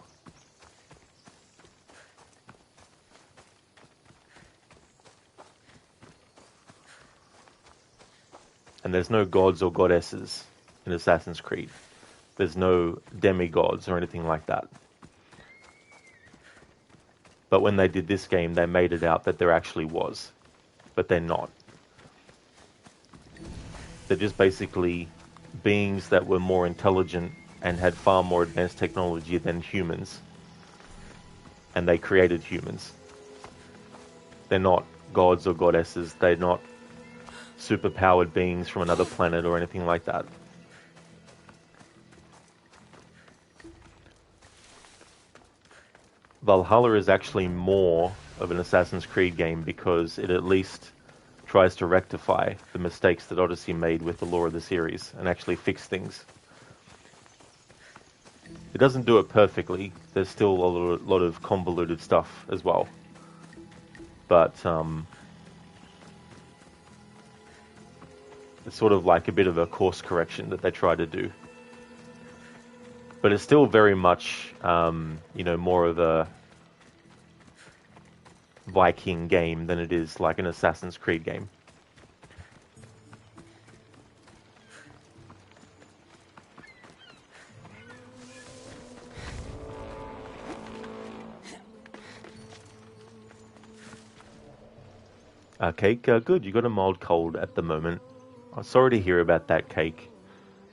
And there's no gods or goddesses in Assassin's Creed. There's no demigods or anything like that. But when they did this game, they made it out that there actually was. But they're not. They're just basically beings that were more intelligent and had far more advanced technology than humans. And they created humans. They're not gods or goddesses. They're not superpowered beings from another planet or anything like that. Valhalla is actually more of an Assassin's Creed game because it at least tries to rectify the mistakes that Odyssey made with the lore of the series and actually fix things. It doesn't do it perfectly. There's still a lot of convoluted stuff as well. But it's sort of like a bit of a course correction that they try to do. But it's still very much, more of a Viking game than it is like an Assassin's Creed game. Cake, good. You got a mild cold at the moment. I'm sorry to hear about that, Cake.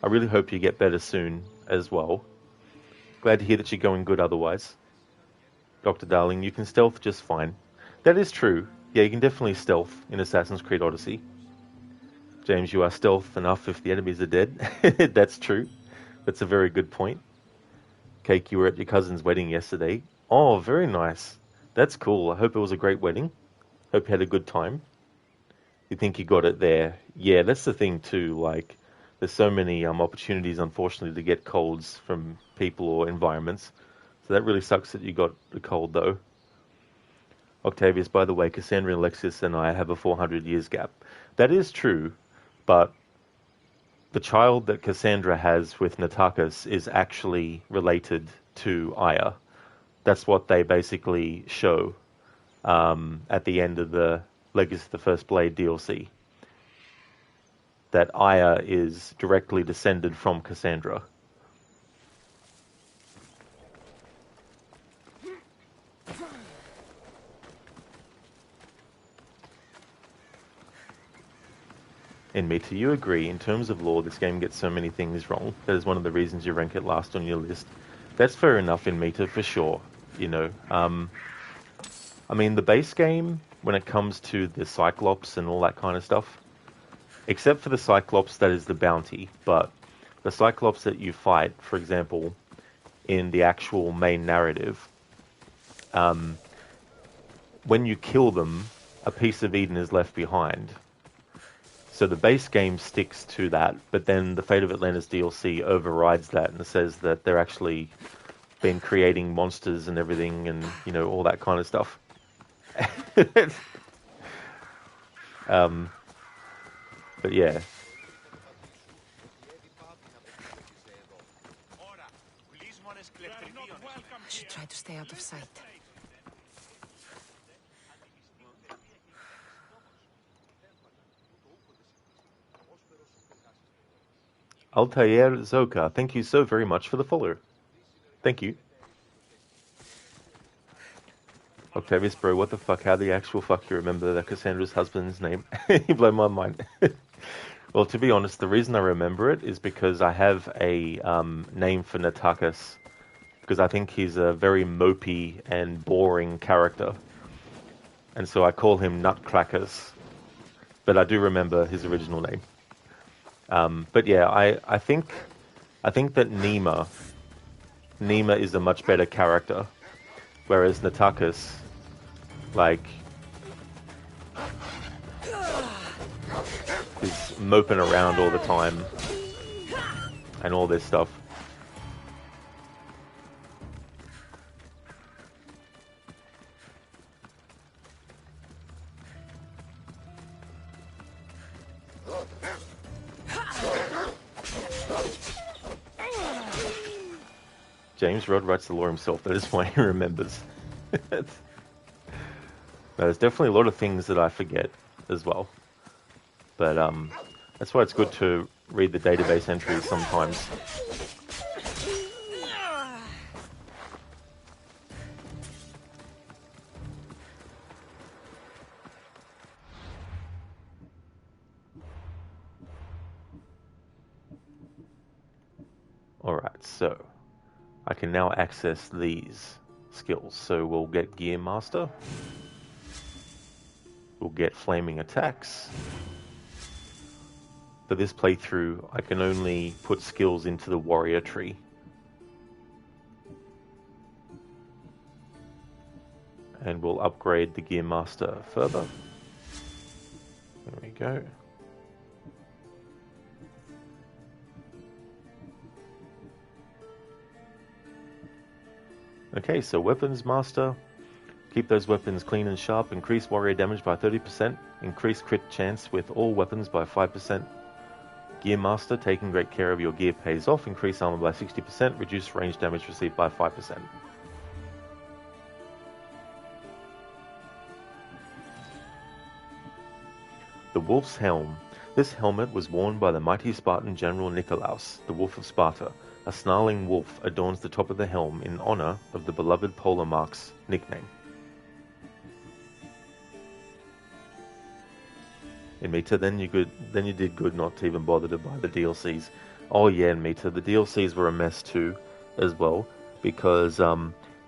I really hope you get better soon as well. Glad to hear that you're going good otherwise. Dr. Darling, you can stealth just fine. That is true. Yeah, you can definitely stealth in Assassin's Creed Odyssey. James, you are stealth enough if the enemies are dead. That's true. That's a very good point. Cake, you were at your cousin's wedding yesterday. Oh, very nice. That's cool. I hope it was a great wedding. Hope you had a good time. You think you got it there. Yeah, that's the thing too. Like, there's so many opportunities, unfortunately, to get colds from people or environments. So that really sucks that you got the cold, though. Octavius, by the way, Kassandra and Alexis and I have a 400 years gap. That is true, but the child that Kassandra has with Natakis is actually related to Aya. That's what they basically show at the end of the Legacy of the First Blade DLC. That Aya is directly descended from Kassandra. And Mita, you agree, in terms of lore, this game gets so many things wrong. That is one of the reasons you rank it last on your list. That's fair enough in Mita, for sure. I mean, the base game, when it comes to the Cyclops and all that kind of stuff, except for the Cyclops that is the bounty, but the Cyclops that you fight, for example, in the actual main narrative, when you kill them, a piece of Eden is left behind. So the base game sticks to that, but then the Fate of Atlantis DLC overrides that and says that they're actually been creating monsters and everything and, all that kind of stuff. But yeah. I should try to stay out of sight. Altair Zoka, thank you so very much for the follow. Thank you. Octavius, bro, what the fuck? How the actual fuck you remember that Cassandra's husband's name? You blow my mind. Well, to be honest, the reason I remember it is because I have a name for Natakis, because I think he's a very mopey and boring character. And so I call him Nutcrackers. But I do remember his original name. But yeah, I think that Nima is a much better character, whereas Natakis, is moping around all the time and all this stuff. James Rod writes the lore himself. That is why he remembers. There's definitely a lot of things that I forget as well. But that's why it's good to read the database entries sometimes. Alright, so I can now access these skills. So we'll get Gear Master. We'll get Flaming Attacks. For this playthrough, I can only put skills into the Warrior tree. And we'll upgrade the Gear Master further. There we go. Okay, so Weapons Master. Keep those weapons clean and sharp. Increase warrior damage by 30%. Increase crit chance with all weapons by 5%. Gear Master. Taking great care of your gear pays off. Increase armor by 60%. Reduce range damage received by 5%. The Wolf's Helm. This helmet was worn by the mighty Spartan general Nicolaus, the Wolf of Sparta. A snarling wolf adorns the top of the helm in honor of the beloved Polar Mark's nickname. In Meta, then you did good not to even bother to buy the DLCs. Oh yeah, in Meta, the DLCs were a mess too, as well, because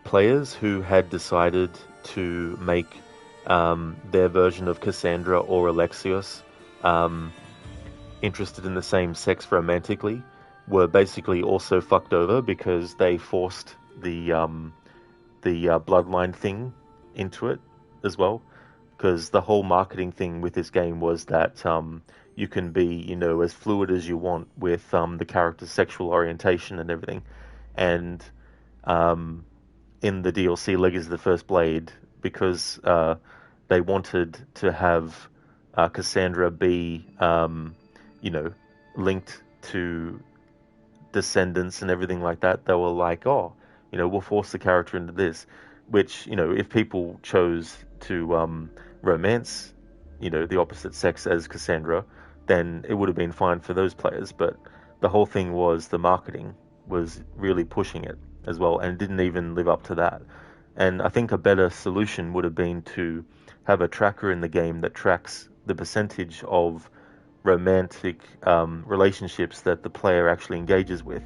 players who had decided to make their version of Kassandra or Alexios interested in the same sex romantically were basically also fucked over because they forced the bloodline thing into it as well. Because the whole marketing thing with this game was that you can be, you know, as fluid as you want with the character's sexual orientation and everything. And in the DLC Legacy of the First Blade, because they wanted to have Kassandra be, you know, linked to descendants and everything like that, they were like, oh, you know, we'll force the character into this. Which, you know, if people chose to romance, you know, the opposite sex as Kassandra, then it would have been fine for those players. But the whole thing was the marketing was really pushing it as well, and didn't even live up to that. And I think a better solution would have been to have a tracker in the game that tracks the percentage of romantic relationships that the player actually engages with.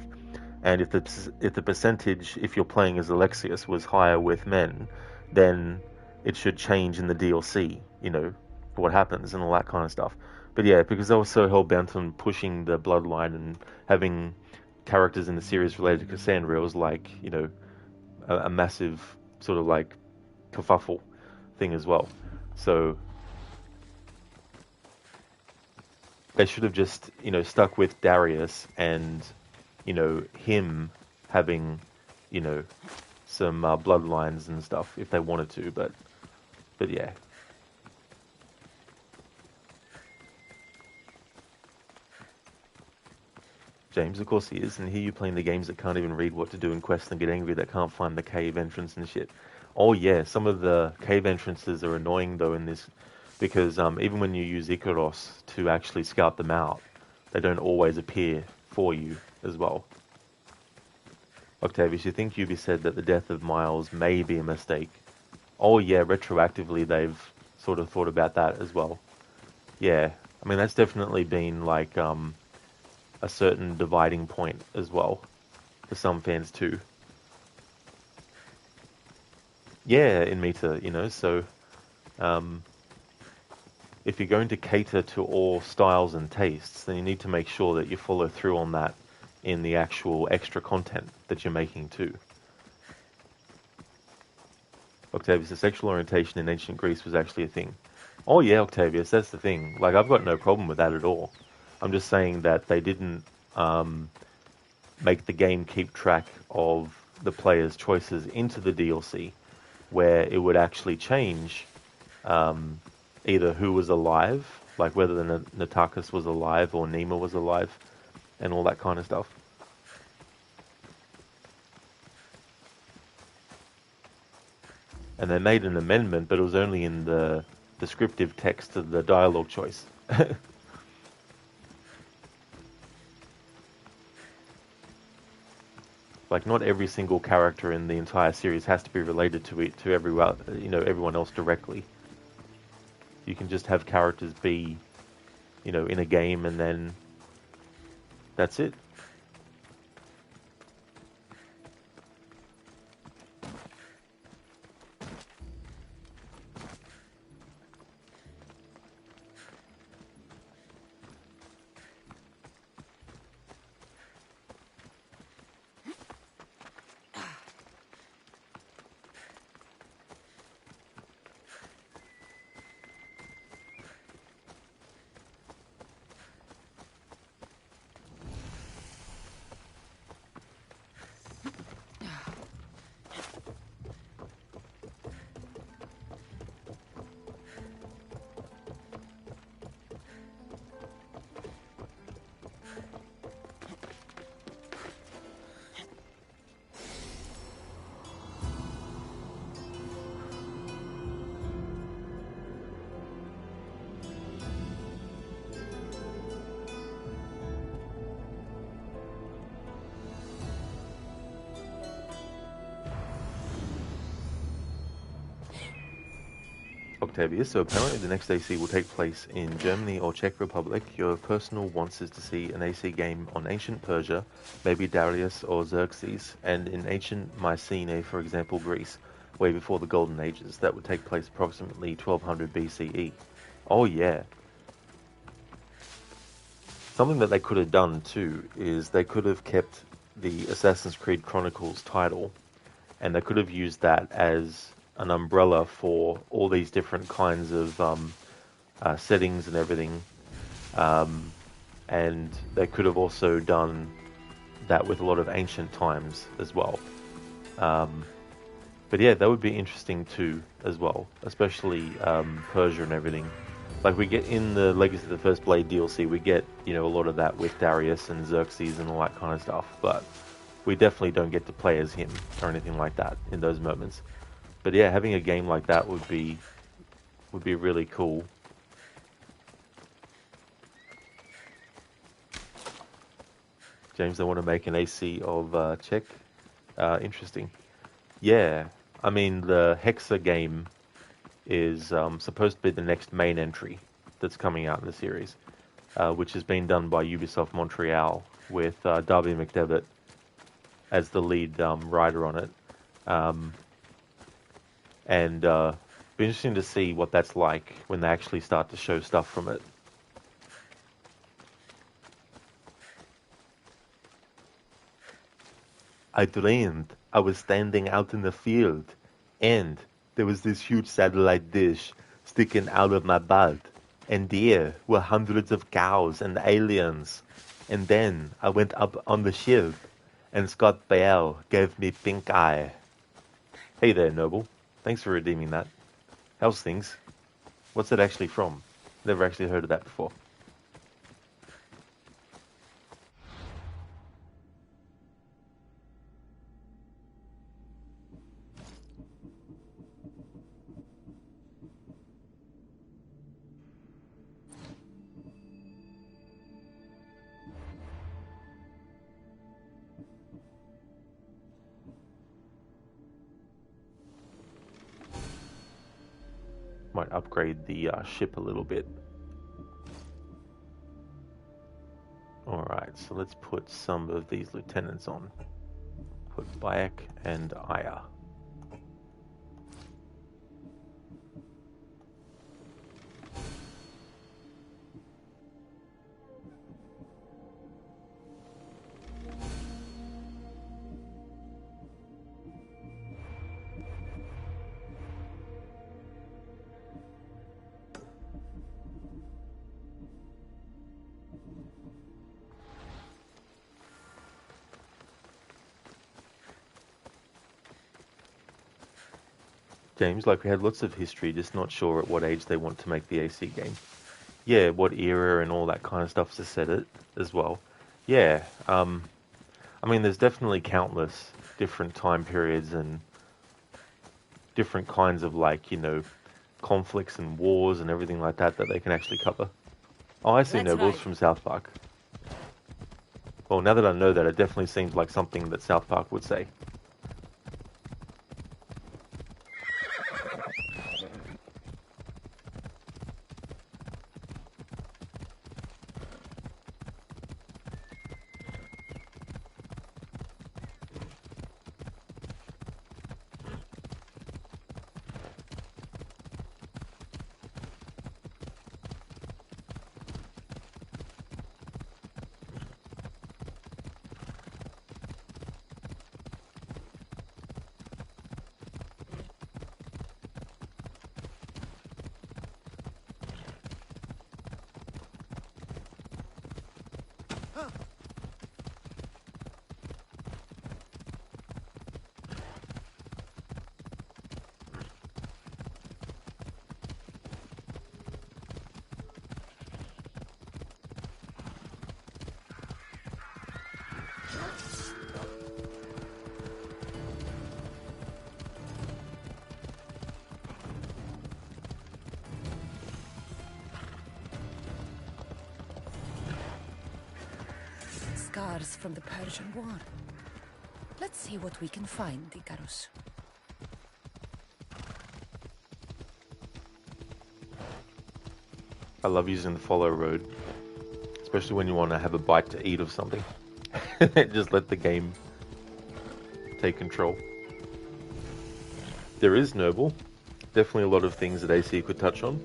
And if the percentage, if you're playing as Alexios, was higher with men, then it should change in the DLC, you know, what happens and all that kind of stuff. But yeah, because they were so hell-bent on pushing the bloodline and having characters in the series related to Kassandra, it was like, you know, a massive sort of like kerfuffle thing as well. So they should have just, you know, stuck with Darius and, you know, him having, you know, some bloodlines and stuff if they wanted to, but yeah. James, of course he is, and here you playing the games that can't even read what to do in quests and get angry that can't find the cave entrance and shit. Oh yeah, some of the cave entrances are annoying though in this, because even when you use Icaros to actually scout them out, they don't always appear for you as well. Octavius, you think Ubi said that the death of Miles may be a mistake? Oh yeah, retroactively they've sort of thought about that as well. Yeah, I mean that's definitely been like a certain dividing point as well for some fans too. Yeah, in Meta, you know, so if you're going to cater to all styles and tastes, then you need to make sure that you follow through on that in the actual extra content that you're making too. Octavius, the sexual orientation in ancient Greece was actually a thing. Oh yeah, Octavius, that's the thing. Like, I've got no problem with that at all. I'm just saying that they didn't make the game keep track of the player's choices into the DLC, where it would actually change either who was alive, like whether the Natakis was alive or Nima was alive, and all that kind of stuff. And they made an amendment, but it was only in the descriptive text of the dialogue choice. Like, not every single character in the entire series has to be related to everyone, you know, everyone else directly. You can just have characters be, you know, in a game and then that's it. Octavius. So apparently the next AC will take place in Germany or Czech Republic. Your personal wants is to see an AC game on ancient Persia, maybe Darius or Xerxes, and in ancient Mycenae, for example, Greece, way before the Golden Ages. That would take place approximately 1200 BCE. Oh yeah. Something that they could have done too is they could have kept the Assassin's Creed Chronicles title, and they could have used that as an umbrella for all these different kinds of settings and everything. And they could have also done that with a lot of ancient times as well. But yeah, that would be interesting too as well, especially Persia and everything. Like we get in the Legacy of the First Blade DLC, we get, you know, a lot of that with Darius and Xerxes and all that kind of stuff, but we definitely don't get to play as him or anything like that in those moments. But yeah, having a game like that would be really cool. James, they want to make an AC of Czech. Interesting. Yeah, I mean the Hexa game is supposed to be the next main entry that's coming out in the series, which has been done by Ubisoft Montreal with Darby McDevitt as the lead writer on it. And be interesting to see what that's like when they actually start to show stuff from it. I dreamed I was standing out in the field, and there was this huge satellite dish sticking out of my butt, and there were hundreds of cows and aliens. And then I went up on the ship, and Scott Bale gave me pink eye. Hey there, Noble. Thanks for redeeming that. How's things? What's it actually from? Never actually heard of that before. Might upgrade the ship a little bit. Alright, so let's put some of these lieutenants on. Put Bayek and Aya. James, like we had lots of history, just not sure at what age they want to make the AC game. Yeah, what era and all that kind of stuff to set it as well. Yeah, I mean, there's definitely countless different time periods and different kinds of, like, you know, conflicts and wars and everything like that that they can actually cover. Oh, I see Nobles from South Park. Well, now that I know that, it definitely seems like something that South Park would say. Scars from the Persian War. Let's see what we can find, Icarus. I love using the follow road, especially when you want to have a bite to eat of something. Just let the game take control. There is Noble. Definitely a lot of things that AC could touch on.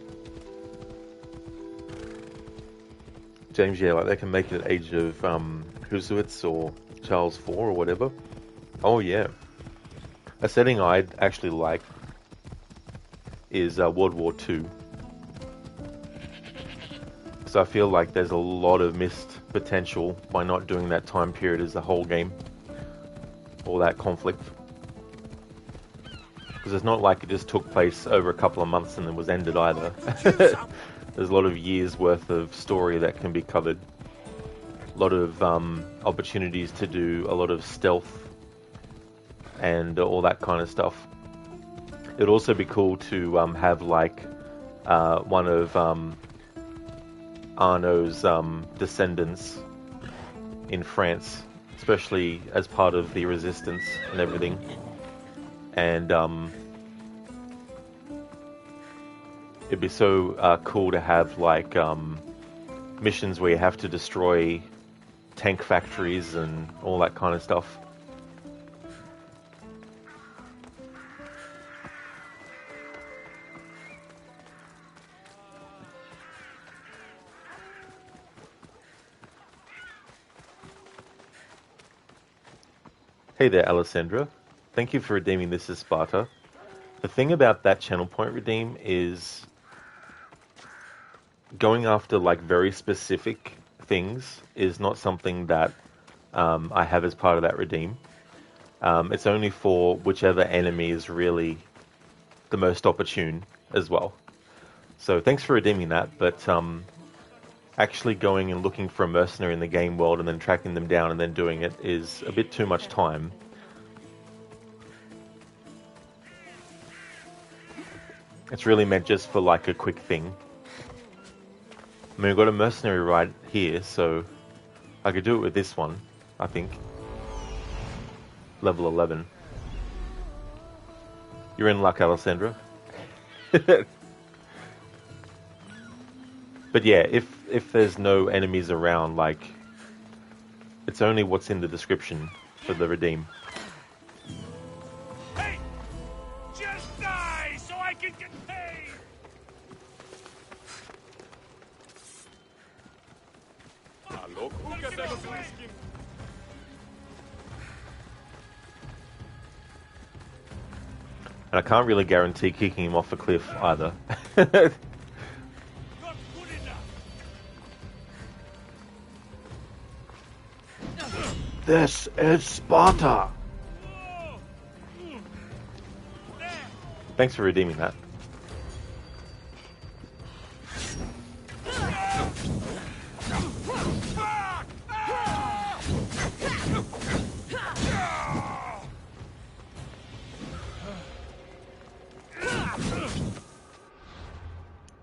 James, yeah, like they can make it at age of Husowitz or Charles IV or whatever. Oh yeah. A setting I'd actually like is World War II. Because I feel like there's a lot of missed potential by not doing that time period as the whole game. All that conflict. Because it's not like it just took place over a couple of months and then was ended either. There's a lot of years worth of story that can be covered. A lot of opportunities to do a lot of stealth and all that kind of stuff. It'd also be cool to have like one of Arno's descendants in France, especially as part of the resistance and everything. And it'd be so cool to have like missions where you have to destroy tank factories and all that kind of stuff. Hey there, Alessandra. Thank you for redeeming this as Sparta. The thing about that channel point redeem is going after like very specific things is not something that I have as part of that redeem. It's only for whichever enemy is really the most opportune as well. So thanks for redeeming that, but actually going and looking for a mercenary in the game world and then tracking them down and then doing it is a bit too much time. It's really meant just for like a quick thing. I mean, we've got a mercenary right here, so I could do it with this one, I think. Level 11. You're in luck, Alessandra. But yeah, if there's no enemies around, like, it's only what's in the description for the redeem. Hey! Just die so I can get paid! And I can't really guarantee kicking him off a cliff either. This is Sparta. Thanks for redeeming that.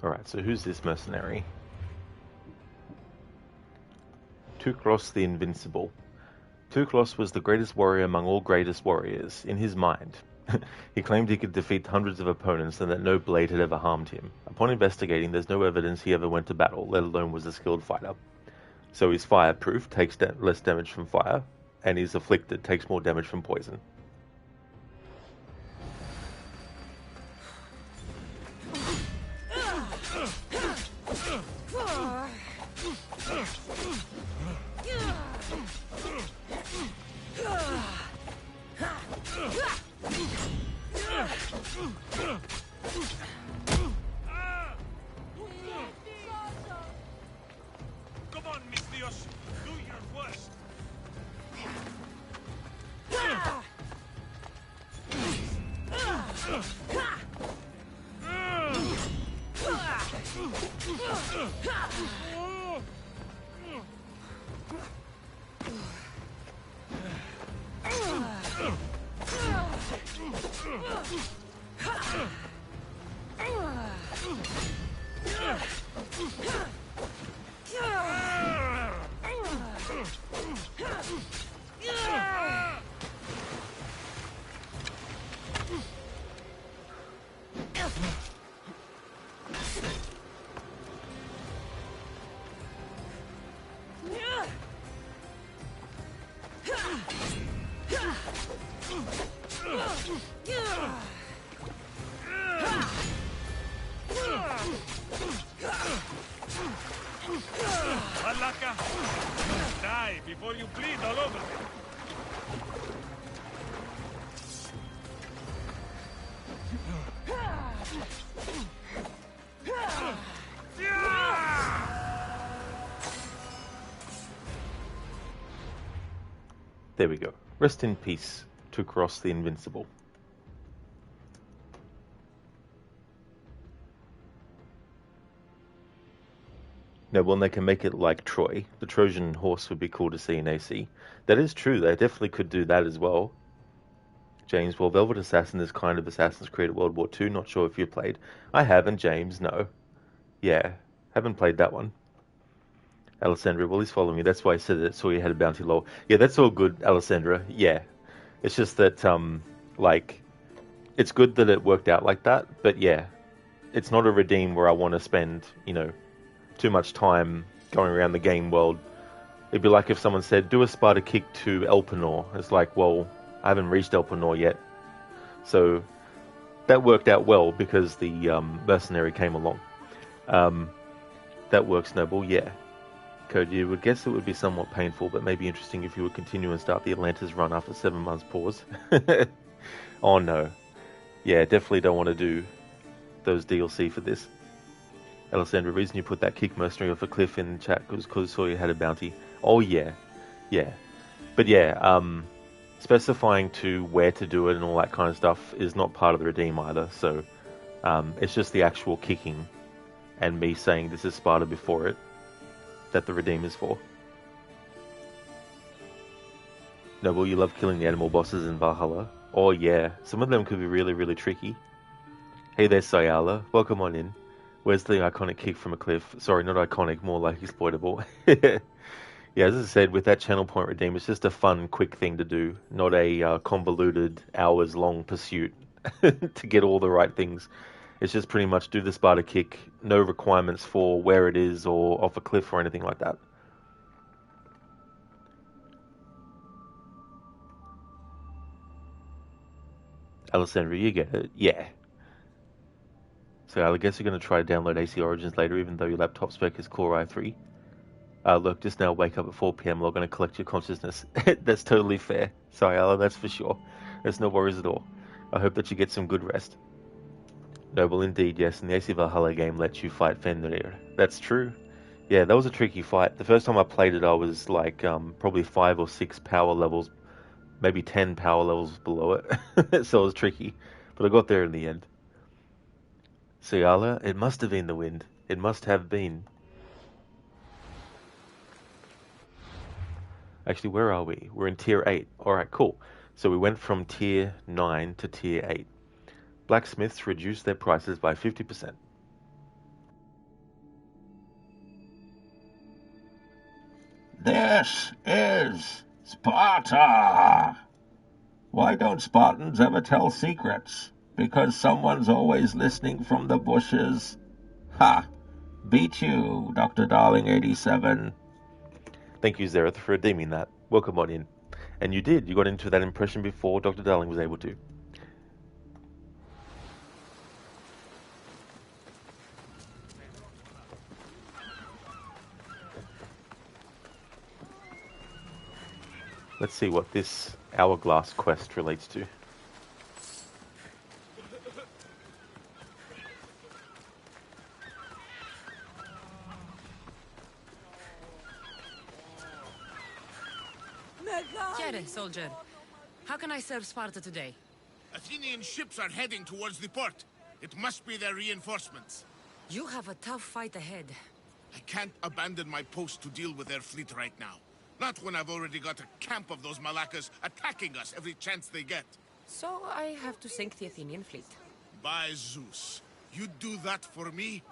Alright, so who's this mercenary? Tuklos the Invincible. Tuklos was the greatest warrior among all greatest warriors, in his mind. He claimed he could defeat hundreds of opponents and that no blade had ever harmed him. Upon investigating, there's no evidence he ever went to battle, let alone was a skilled fighter. So he's fireproof, takes less damage from fire, and he's afflicted, takes more damage from poison. Come on, Misthios, do your worst. Malaka! Die before you bleed all over. There we go. Rest in peace to Cross the Invincible. No, well, they can make it like Troy. The Trojan horse would be cool to see in AC. That is true. They definitely could do that as well. James, well, Velvet Assassin is kind of Assassin's Creed at World War II. Not sure if you played. I haven't, James. No. Yeah, haven't played that one. Alessandra, well, he's following me. That's why I said that. Saw you had a bounty low. Yeah, that's all good, Alessandra. Yeah. It's just that, like, it's good that it worked out like that. But yeah, it's not a redeem where I want to spend, you know, too much time going around the game world. It'd be like if someone said, do a Sparta kick to Elpenor. It's like, well, I haven't reached Elpenor yet. So that worked out well because the mercenary came along. That works, Noble, yeah. Code, you would guess it would be somewhat painful, but maybe interesting if you would continue and start the Atlantis run after 7 months pause. Oh no. Yeah, definitely don't want to do those DLC for this. Alessandra, the reason you put that kick mercenary off a cliff in chat was because saw you had a bounty. Oh yeah. Yeah. But yeah, specifying to where to do it and all that kind of stuff is not part of the redeem either, so it's just the actual kicking and me saying this is Sparta before it that the redeem is for. Noble, you love killing the animal bosses in Valhalla. Oh yeah, some of them could be really, really tricky. Hey there, Sayala. Welcome on in. Where's the iconic kick from a cliff? Sorry, not iconic, more like exploitable. Yeah, as I said, with that channel point redeem, it's just a fun, quick thing to do, not a convoluted, hours-long pursuit to get all the right things. It's just pretty much do the Sparta kick, no requirements for where it is or off a cliff or anything like that. Alessandra, you get it? Yeah. So I guess you're going to try to download AC Origins later, even though your laptop spec is Core i3. Look, just now wake up at 4 PM, log on and collect your consciousness. That's totally fair. Sorry, Ala, that's for sure. There's no worries at all. I hope that you get some good rest. Noble indeed, yes, and the AC Valhalla game lets you fight Fenrir. That's true. Yeah, that was a tricky fight. The first time I played it, I was like probably 5 or 6 power levels, maybe 10 power levels below it. So it was tricky, but I got there in the end. Siala, it must have been the wind. It must have been. Actually, where are we? We're in Tier 8. Alright, cool. So we went from Tier 9 to Tier 8. Blacksmiths reduced their prices by 50%. This is Sparta! Why don't Spartans ever tell secrets? Because someone's always listening from the bushes. Ha! Beat you, Dr. Darling 87. Thank you, Zereth, for redeeming that. Welcome on in. And you did. You got into that impression before Dr. Darling was able to. Let's see what this Hourglass quest relates to. Chiere, soldier. How can I serve Sparta today? Athenian ships are heading towards the port. It must be their reinforcements. You have a tough fight ahead. I can't abandon my post to deal with their fleet right now. Not when I've already got a camp of those Malakas attacking us every chance they get. So I have to sink the Athenian fleet. By Zeus. You'd do that for me?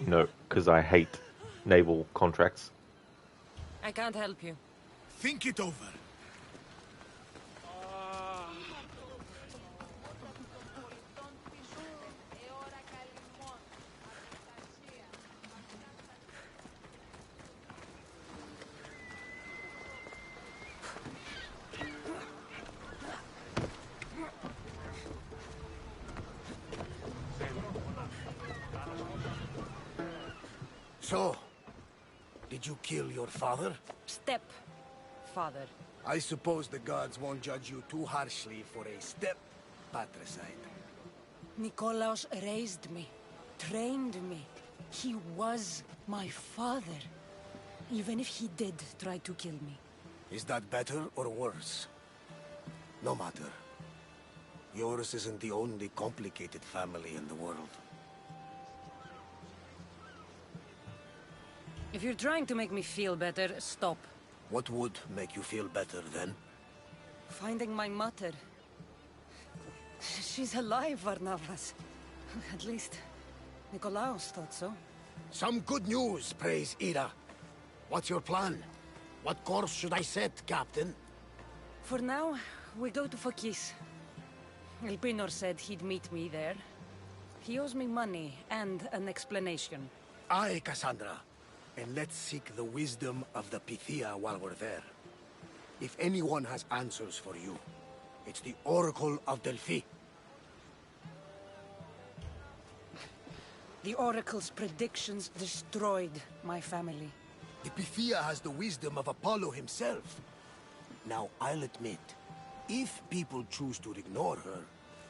No, because I hate naval contracts. I can't help you. Think it over. Did you kill your father? Step-father. I suppose the gods won't judge you too harshly for a step-patricide. Nikolaos raised me, trained me. He was my father. Even if he did try to kill me. Is that better or worse? No matter. Yours isn't the only complicated family in the world. If you're trying to make me feel better, stop. What would make you feel better then? Finding my mother. She's alive, Varnavas. At least, Nikolaos thought so. Some good news, praise Ira. What's your plan? What course should I set, Captain? For now, we go to Fokis. Elpinor said he'd meet me there. He owes me money and an explanation. Aye, Kassandra. And let's seek the wisdom of the Pythia while we're there. If anyone has answers for you, it's the Oracle of Delphi. The Oracle's predictions destroyed my family. The Pythia has the wisdom of Apollo himself. Now, I'll admit, if people choose to ignore her,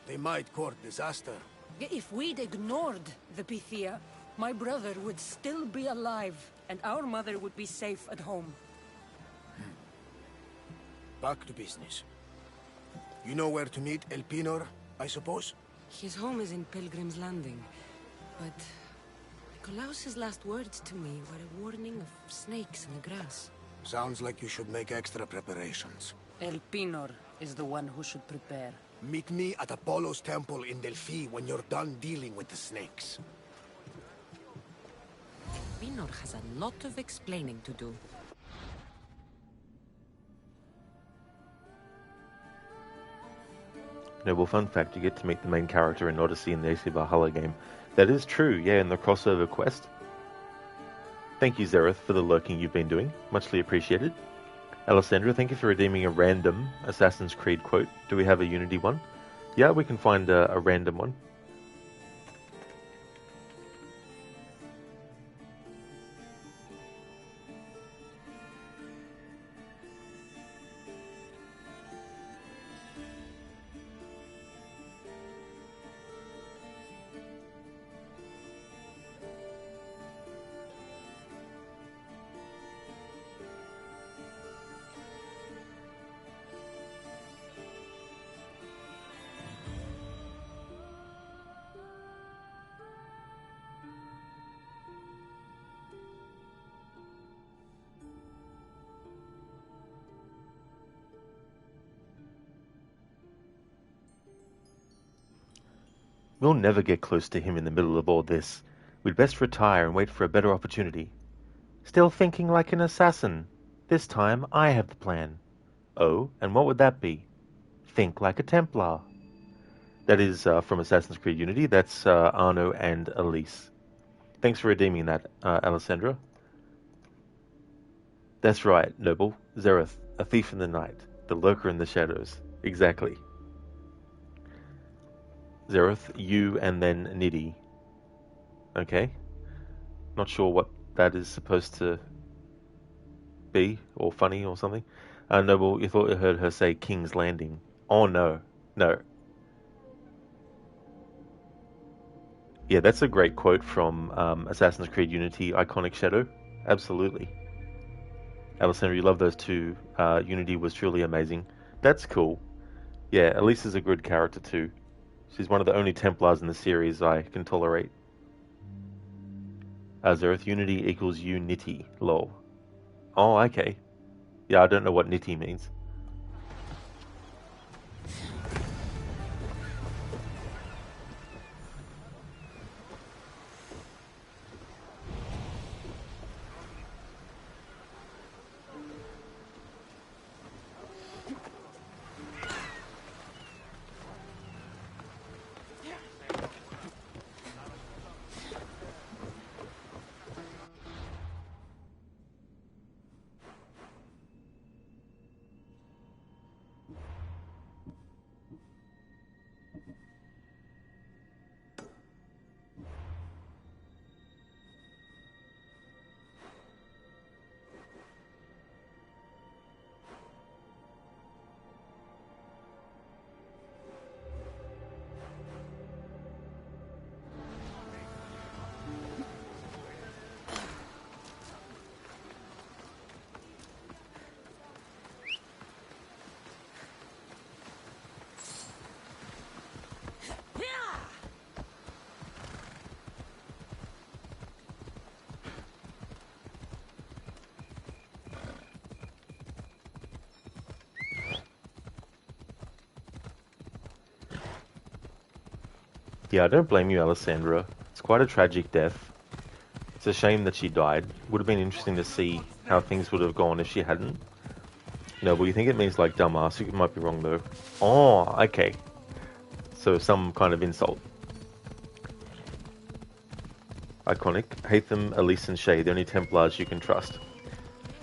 they might court disaster. If we'd ignored the Pythia, my brother would still be alive, and our mother would be safe at home. Back to business. You know where to meet Elpinor, I suppose? His home is in Pilgrim's Landing, but Nikolaos' last words to me were a warning of snakes in the grass. Sounds like you should make extra preparations. Elpinor is the one who should prepare. Meet me at Apollo's temple in Delphi when you're done dealing with the snakes. Elpinor has a lot of explaining to do. Noble fun fact, you get to meet the main character in Odyssey in the AC Valhalla game. That is true, yeah, in the crossover quest. Thank you, Zereth, for the lurking you've been doing. Muchly appreciated. Alessandra, thank you for redeeming a random Assassin's Creed quote. Do we have a Unity one? Yeah, we can find a random one. We'll never get close to him in the middle of all this. We'd best retire and wait for a better opportunity. Still thinking like an assassin. This time I have the plan. Oh, and what would that be? Think like a Templar. That is from Assassin's Creed Unity. That's Arno and Elise. Thanks for redeeming that, Alessandra. That's right, Noble. Zereth, a thief in the night. The lurker in the shadows. Exactly. Zereth, you, and then Nidhi. Okay. Not sure what that is supposed to be, or funny, or something. Noble, you thought you heard her say King's Landing. Oh, no. No. Yeah, that's a great quote from Assassin's Creed Unity, Iconic Shadow. Absolutely. Alessandra, you love those two. Unity was truly amazing. That's cool. Yeah, Elise is a good character too. She's one of the only Templars in the series I can tolerate. Zereth, Unity equals Unity, lol. Oh, okay. Yeah, I don't know what Nitty means. Yeah, I don't blame you, Alessandra. It's quite a tragic death. It's a shame that she died. Would have been interesting to see how things would have gone if she hadn't. No, but you think it means like dumbass? You might be wrong though. Oh, okay. So some kind of insult. Iconic. Hatham, Elise, and Shay, the only Templars you can trust.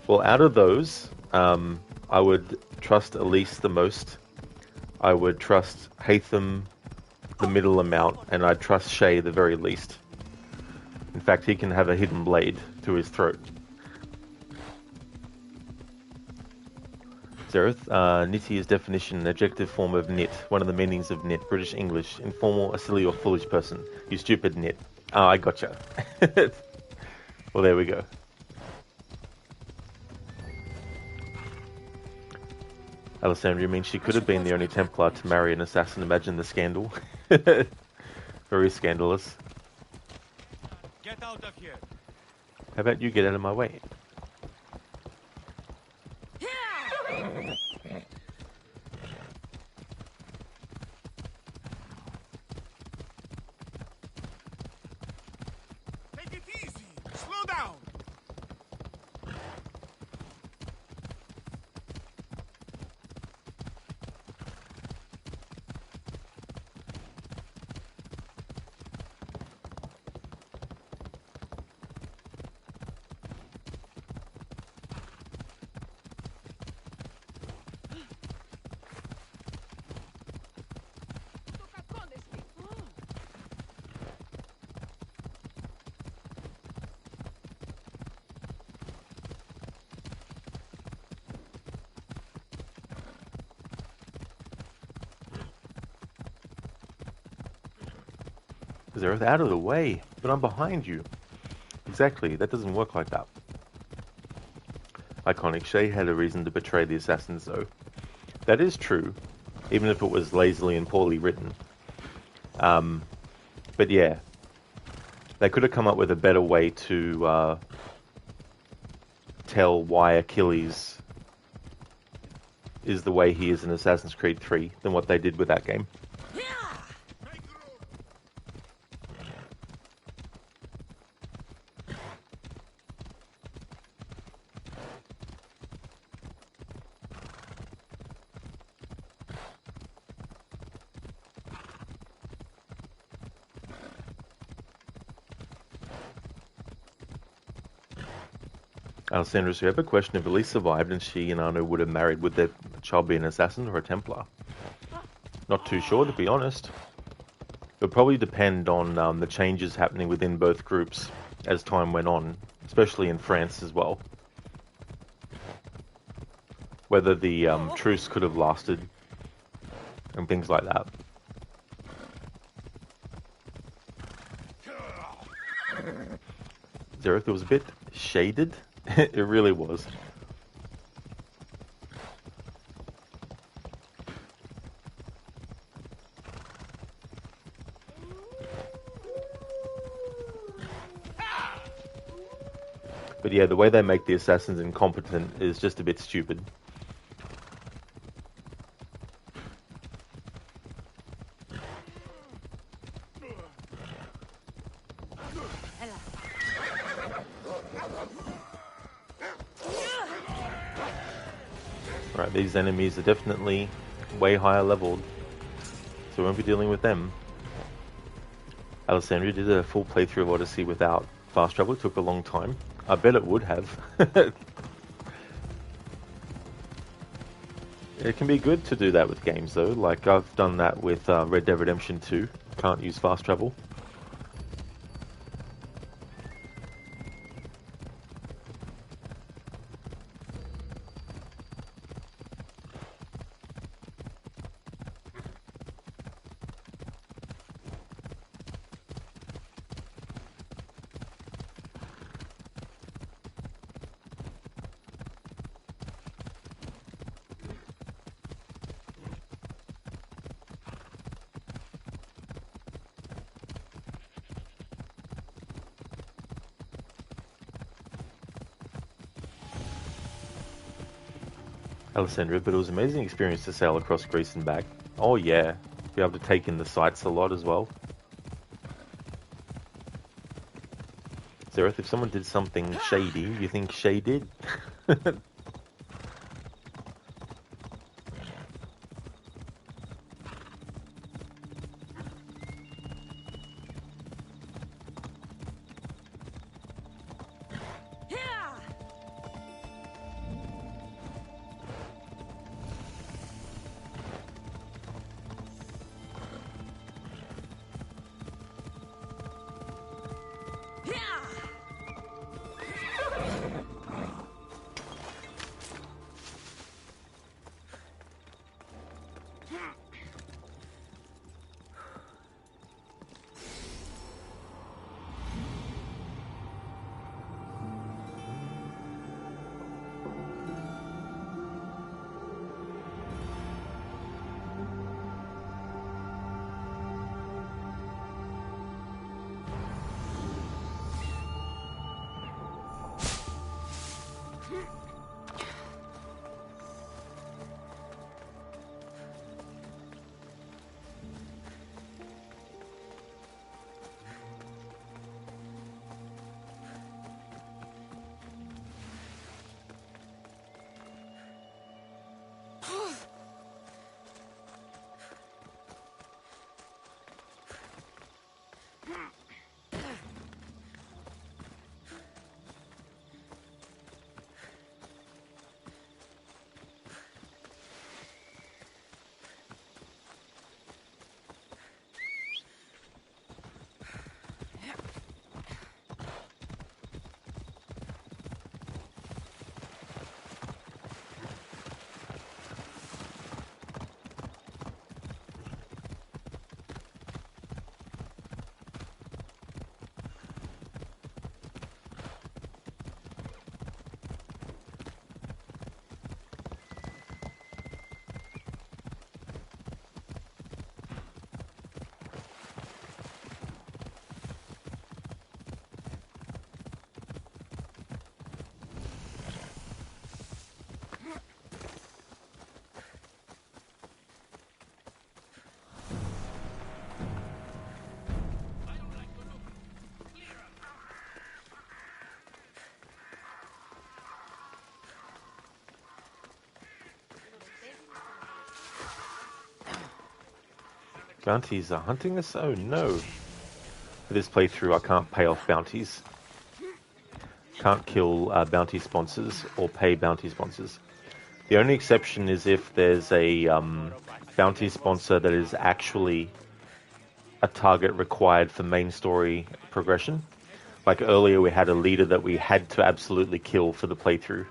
Well, out of those, I would trust Elise the most. I would trust Hatham the middle amount, and I'd trust Shay the very least. In fact, he can have a hidden blade through his throat. Zereth, nitty is definition, an adjective form of nit. One of the meanings of nit, British English, informal, a silly or foolish person. You stupid nit. Oh, I gotcha. Well, there we go. Alessandra, you mean she could have been the only Templar to marry an assassin? Imagine the scandal. Very scandalous. Get out of here. How about you get out of my way? Take it easy. Slow down. Zereth, out of the way, but I'm behind you. Exactly, that doesn't work like that. Iconic, Shay had a reason to betray the assassins though. That is true, even if it was lazily and poorly written. But yeah, they could have come up with a better way to tell why Achilles is the way he is in Assassin's Creed 3 than what they did with that game. Alessandra, so you have a question. If Elise survived and she and Arno would have married, would their child be an assassin or a Templar? Not too sure, to be honest. It would probably depend on the changes happening within both groups as time went on, especially in France as well. Whether the truce could have lasted and things like that. Zereth, it was a bit shaded. It really was. But yeah, the way they make the assassins incompetent is just a bit stupid. Right, these enemies are definitely way higher leveled, so we won't be dealing with them. Alessandra did a full playthrough of Odyssey without fast travel. It took a long time. I bet it would have. It can be good to do that with games though, like I've done that with Red Dead Redemption 2. Can't use fast travel. Alessandra, but it was an amazing experience to sail across Greece and back. Oh yeah, be able to take in the sights a lot as well. Zereth, if someone did something shady, you think Shay did? Bounties are hunting us? Oh no. For this playthrough, I can't pay off bounties. Can't kill bounty sponsors or pay bounty sponsors. The only exception is if there's a bounty sponsor that is actually a target required for main story progression. Like earlier, we had a leader that we had to absolutely kill for the playthrough,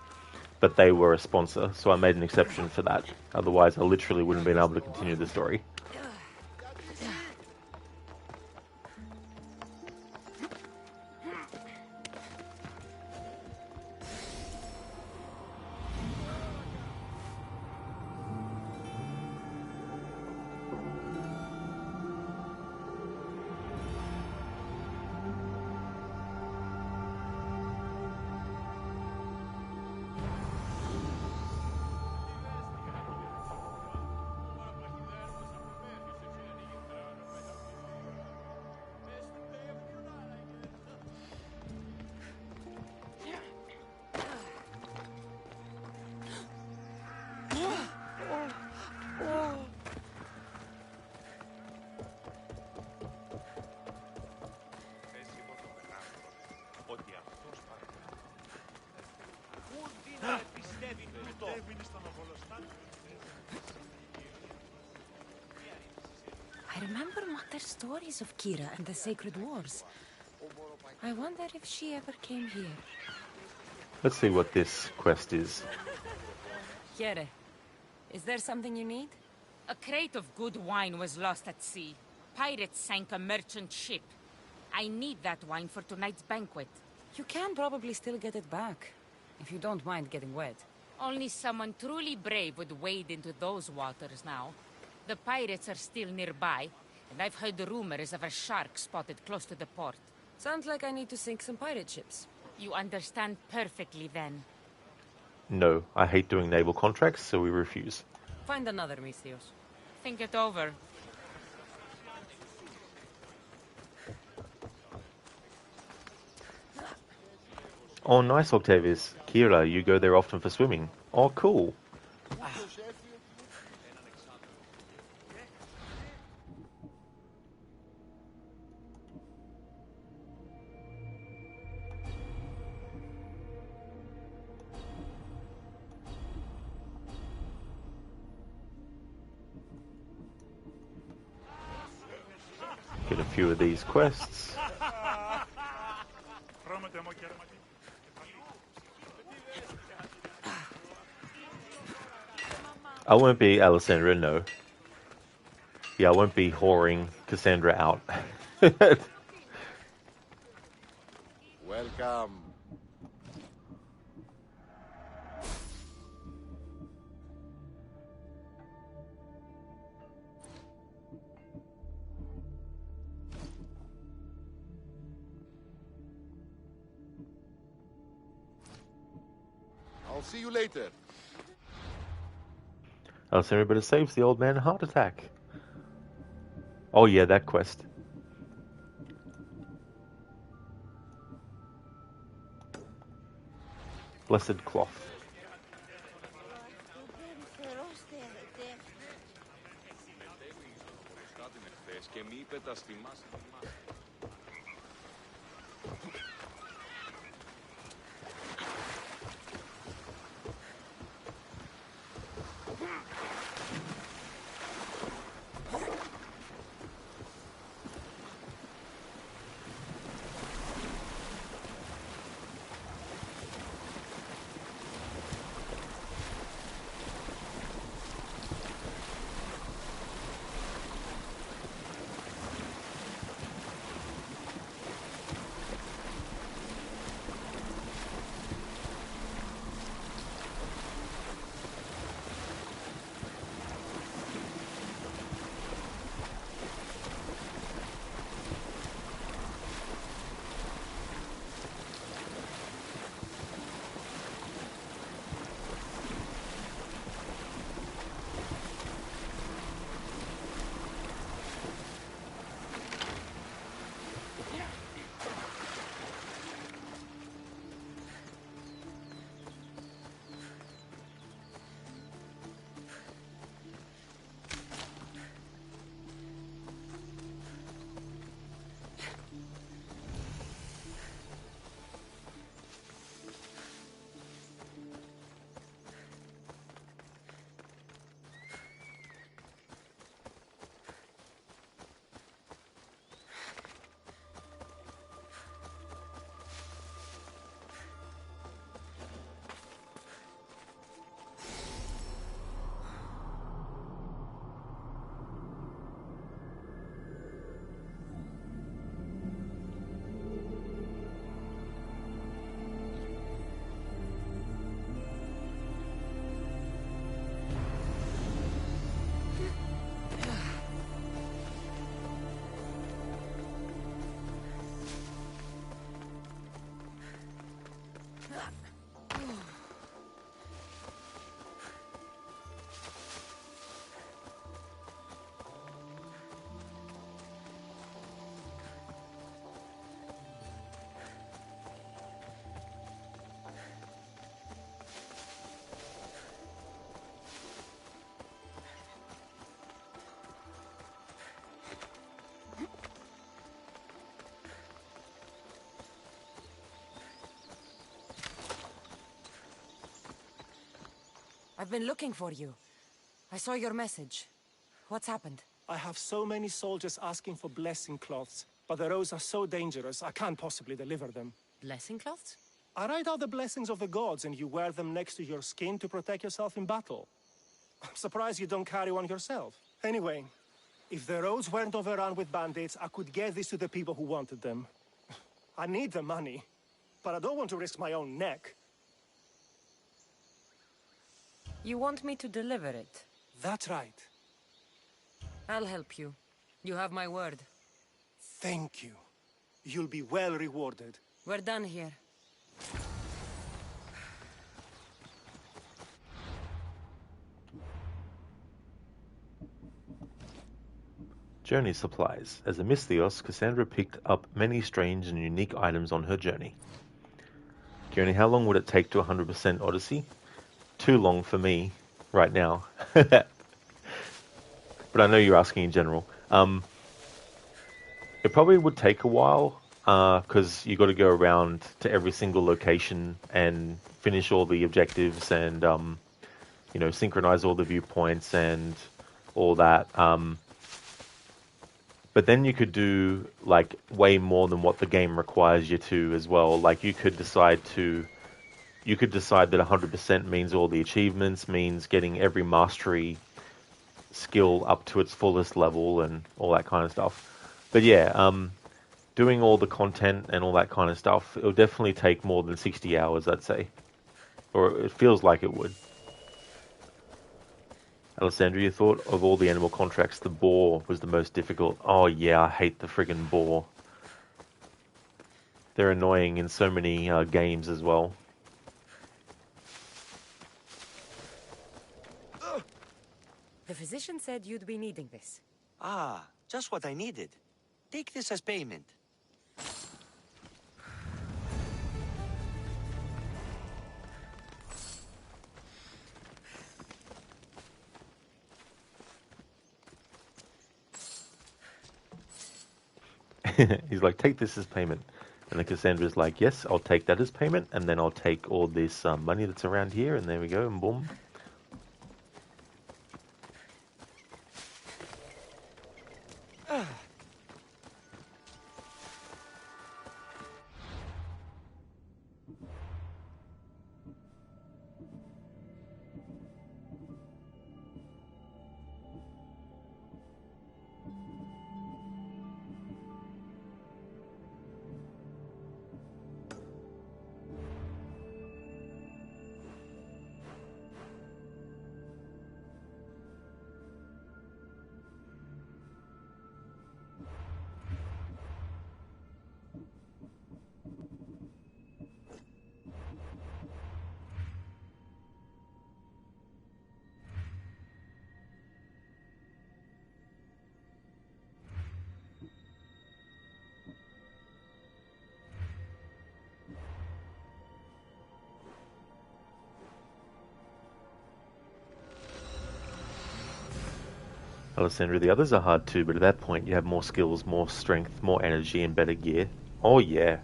but they were a sponsor, so I made an exception for that. Otherwise, I literally wouldn't have been able to continue the story. I remember Mother's stories of Kira and the Sacred Wars. I wonder if she ever came here. Let's see what this quest is. Kira, is there something you need? A crate of good wine was lost at sea. Pirates sank a merchant ship. I need that wine for tonight's banquet. You can probably still get it back, if you don't mind getting wet. Only someone truly brave would wade into those waters now. The pirates are still nearby, and I've heard rumors of a shark spotted close to the port. Sounds like I need to sink some pirate ships. You understand perfectly, then. No, I hate doing naval contracts, so we refuse. Find another, Misthios. Think it over. Oh, nice, Octavius. Kira, you go there often for swimming. Oh, cool. Get a few of these quests. I won't be Alessandra, no. Yeah, I won't be whoring Kassandra out. Welcome. I'll see you later. Alessandra better saves the old man a heart attack. Oh yeah, that quest. Blessed cloth. I've been looking for you. I saw your message. What's happened? I have so many soldiers asking for blessing cloths, but the roads are so dangerous, I can't possibly deliver them. Blessing cloths? I write out the blessings of the gods and you wear them next to your skin to protect yourself in battle. I'm surprised you don't carry one yourself. Anyway, if the roads weren't overrun with bandits, I could get these to the people who wanted them. I need the money, but I don't want to risk my own neck. You want me to deliver it? That's right. I'll help you. You have my word. Thank you. You'll be well rewarded. We're done here. Journey supplies. As a Misthios, Kassandra picked up many strange and unique items on her journey. Kieran, how long would it take to 100% Odyssey? Too long for me right now. But I know you're asking in general. It probably would take a while because you got to go around to every single location and finish all the objectives and synchronize all the viewpoints and all that. But then you could do like way more than what the game requires you to as well. Like you could decide that 100% means all the achievements, means getting every mastery skill up to its fullest level and all that kind of stuff. But yeah, doing all the content and all that kind of stuff, it'll definitely take more than 60 hours, I'd say. Or it feels like it would. Alessandra, you thought of all the animal contracts, the boar was the most difficult. Oh yeah, I hate the friggin' boar. They're annoying in so many games as well. The physician said you'd be needing this. Ah, just what I needed. Take this as payment. He's like, take this as payment. And then Kassandra's like, yes, I'll take that as payment, and then I'll take all this money that's around here, and there we go, and boom. Alessandra, the others are hard too, but at that point you have more skills, more strength, more energy, and better gear. Oh yeah,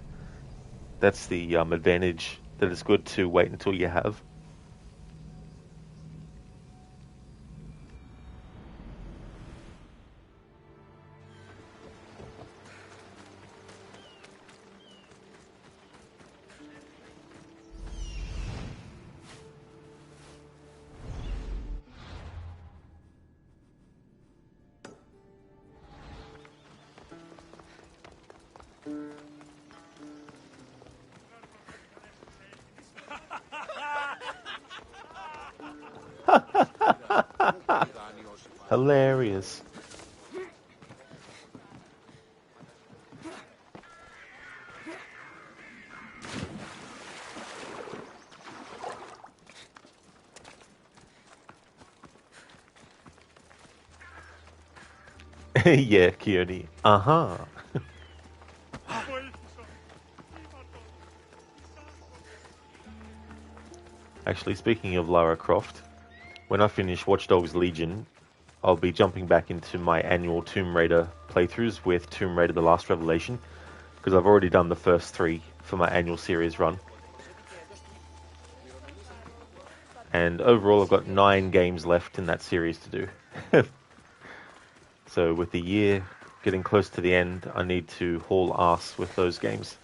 that's the advantage that it's good to wait until you have. Hilarious. Yeah, Keone. Uh-huh. Actually, speaking of Lara Croft, when I finish Watch Dogs Legion, I'll be jumping back into my annual Tomb Raider playthroughs with Tomb Raider The Last Revelation, because I've already done the first 3 for my annual series run. And overall I've got 9 games left in that series to do. So with the year getting close to the end, I need to haul ass with those games.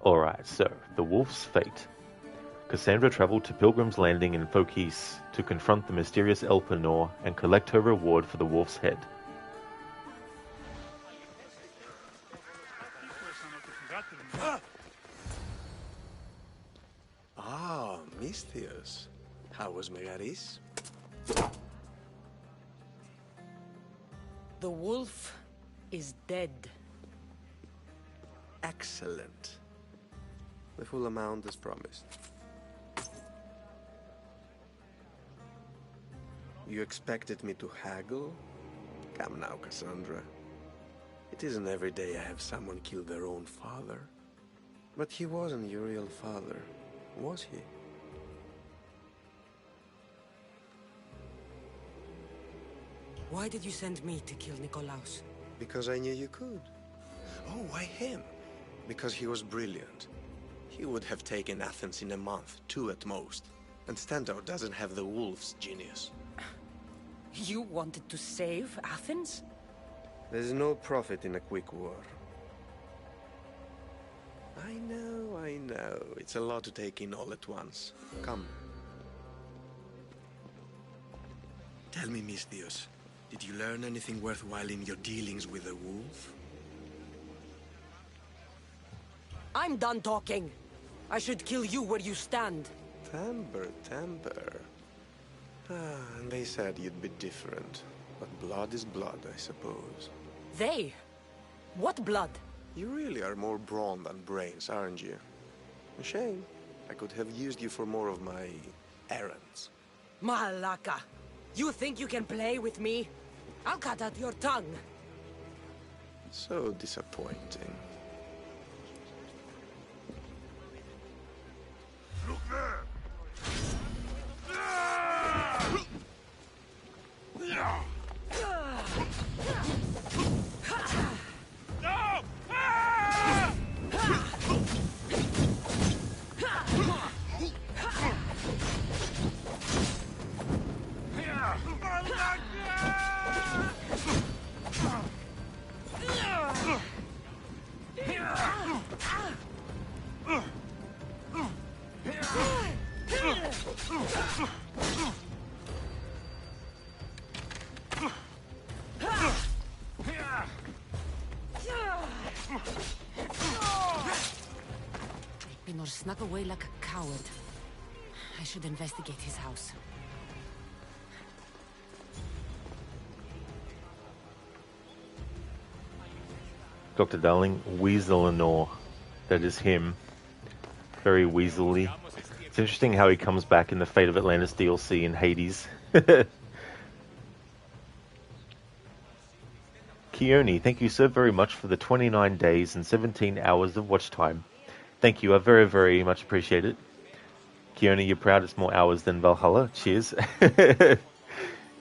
Alright, so, the Wolf's Fate. Kassandra traveled to Pilgrim's Landing in Fokis to confront the mysterious Elpenor and collect her reward for the Wolf's Head. Ah, Misthios. How was Megaris? The wolf is dead. Excellent. The full amount as promised. You expected me to haggle? Come now, Kassandra. It isn't every day I have someone kill their own father. But he wasn't your real father, was he? Why did you send me to kill Nikolaos? Because I knew you could. Oh, why him? Because he was brilliant. He would have taken Athens in a month, 2 at most. And Stentor doesn't have the wolf's genius. You wanted to save Athens? There's no profit in a quick war. I know. It's a lot to take in all at once. Come. Tell me, Misthios, did you learn anything worthwhile in your dealings with the wolf? I'm done talking. I should kill you where you stand. Temper. And they said you'd be different. But blood is blood, I suppose. They? What blood? You really are more brawn than brains, aren't you? A shame. I could have used you for more of my errands. Malaka! You think you can play with me? I'll cut out your tongue. So disappointing. Look there! Pinor snuck away like a coward. I should investigate his house. Dr. Darling, Weaselinor. That is him. Very weaselly. It's interesting how he comes back in the Fate of Atlantis DLC in Hades. Keone, thank you so very much for the 29 days and 17 hours of watch time. Thank you, I very, very much appreciate it. Keone, you're proud it's more hours than Valhalla. Cheers.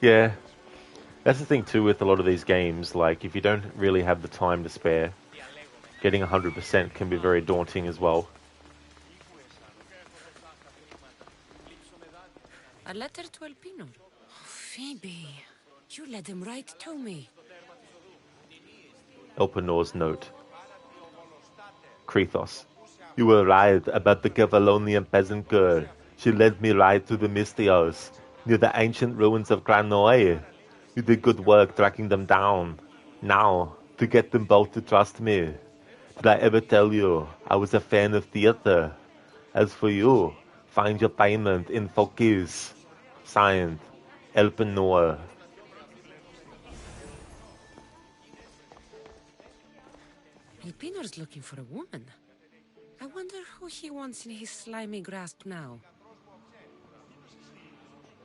Yeah. That's the thing too with a lot of these games, like if you don't really have the time to spare, getting 100% can be very daunting as well. A letter to Elpinor. Oh, Phoebe, you led him right to me. Elpinor's note. Krethos. You were right about the Cavallonian peasant girl. She led me right to the Misthios, near the ancient ruins of Granoe. You did good work tracking them down. Now, to get them both to trust me. Did I ever tell you I was a fan of theater? As for you, find your payment in Focus. Signed, Elpenor. Elpinor's looking for a woman. I wonder who he wants in his slimy grasp now.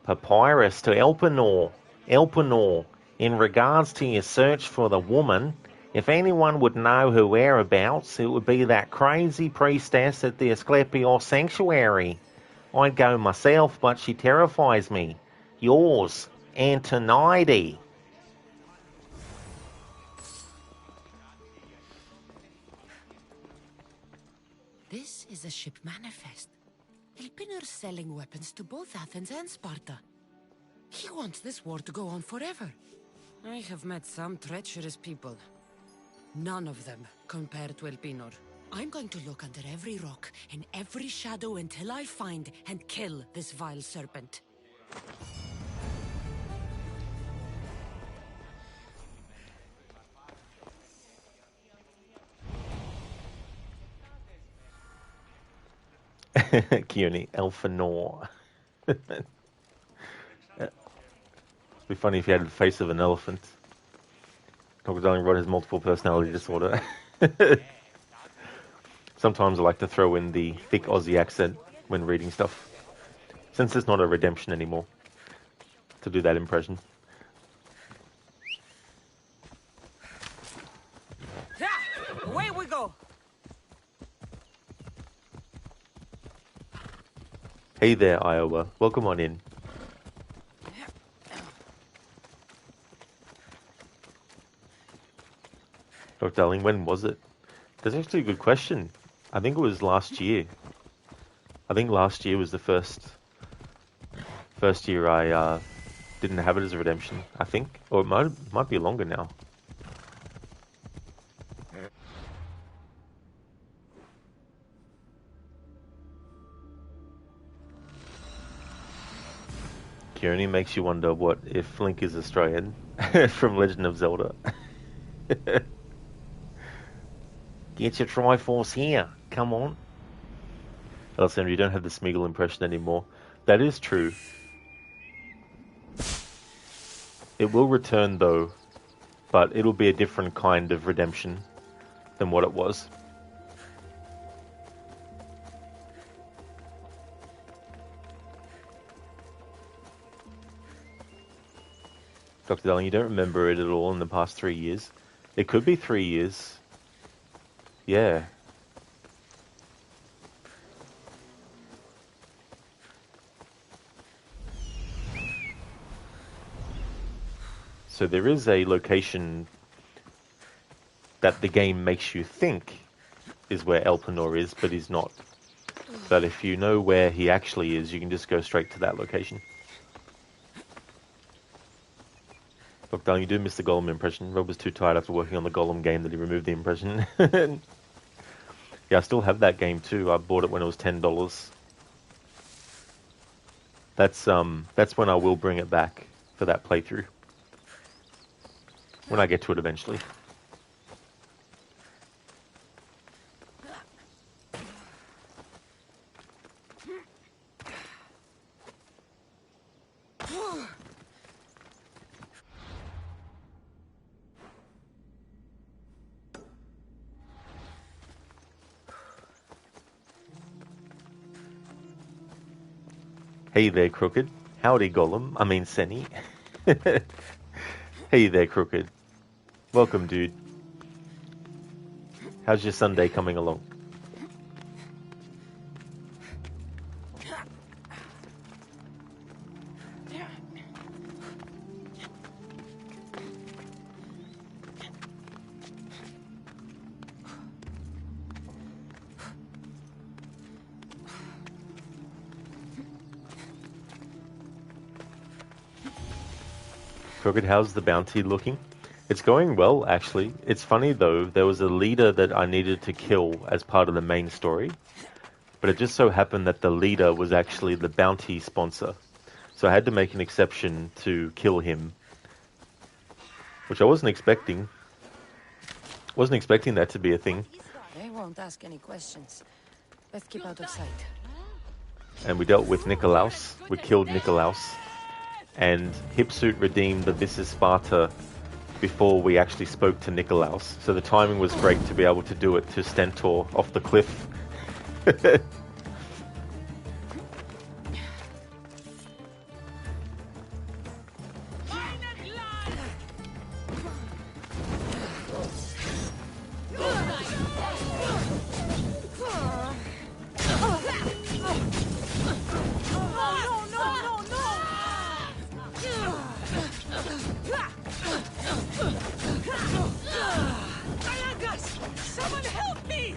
Papyrus to Elpenor. Elpenor, in regards to your search for the woman, if anyone would know her whereabouts, it would be that crazy priestess at the Asclepios Sanctuary. I'd go myself, but she terrifies me. Yours, Antonide. This is a ship manifest. Elpinor's selling weapons to both Athens and Sparta. He wants this war to go on forever. I have met some treacherous people. None of them compared to Elpinor. I'm going to look under every rock and every shadow until I find and kill this vile serpent. Keone, Elfinor. It'd be funny if he had the face of an elephant. Dr. Darling Rod has multiple personality disorder. Sometimes I like to throw in the thick Aussie accent when reading stuff, since it's not a redemption anymore, to do that impression. Hey there, Iowa. Welcome on in. Oh, darling, when was it? That's actually a good question. I think it was last year. I think last year was the first year I didn't have it as a redemption, I think. Or it might be longer now. Kearney makes you wonder what if Link is Australian from Legend of Zelda. Get your Triforce here. Come on. Alessandra, you don't have the Smeagol impression anymore. That is true. It will return though, but it'll be a different kind of redemption than what it was. Dr. Darling, you don't remember it at all in the past 3 years? It could be 3 years. Yeah. So there is a location that the game makes you think is where Elpenor is, but he's not. But if you know where he actually is, you can just go straight to that location. Look, darling, you do miss the Golem impression. Rob was too tired after working on the Golem game that he removed the impression. Yeah, I still have that game too. I bought it when it was $10. That's when I will bring it back for that playthrough. When I get to it eventually. Hey there, Crooked. Howdy, Golem. I mean, Senny. Hey there, Crooked. Welcome, dude. How's your Sunday coming along? Crooked, how's the bounty looking? It's going well, actually. It's funny, though, there was a leader that I needed to kill as part of the main story, but it just so happened that the leader was actually the bounty sponsor. So I had to make an exception to kill him, which I wasn't expecting. Wasn't expecting that to be a thing. They won't ask any questions. Let's keep out of sight. And we dealt with Nikolaus. We killed Nikolaus. And Hipsuit redeemed the This is Sparta before we actually spoke to Nikolaus. So the timing was great to be able to do it to Stentor off the cliff. Someone help me!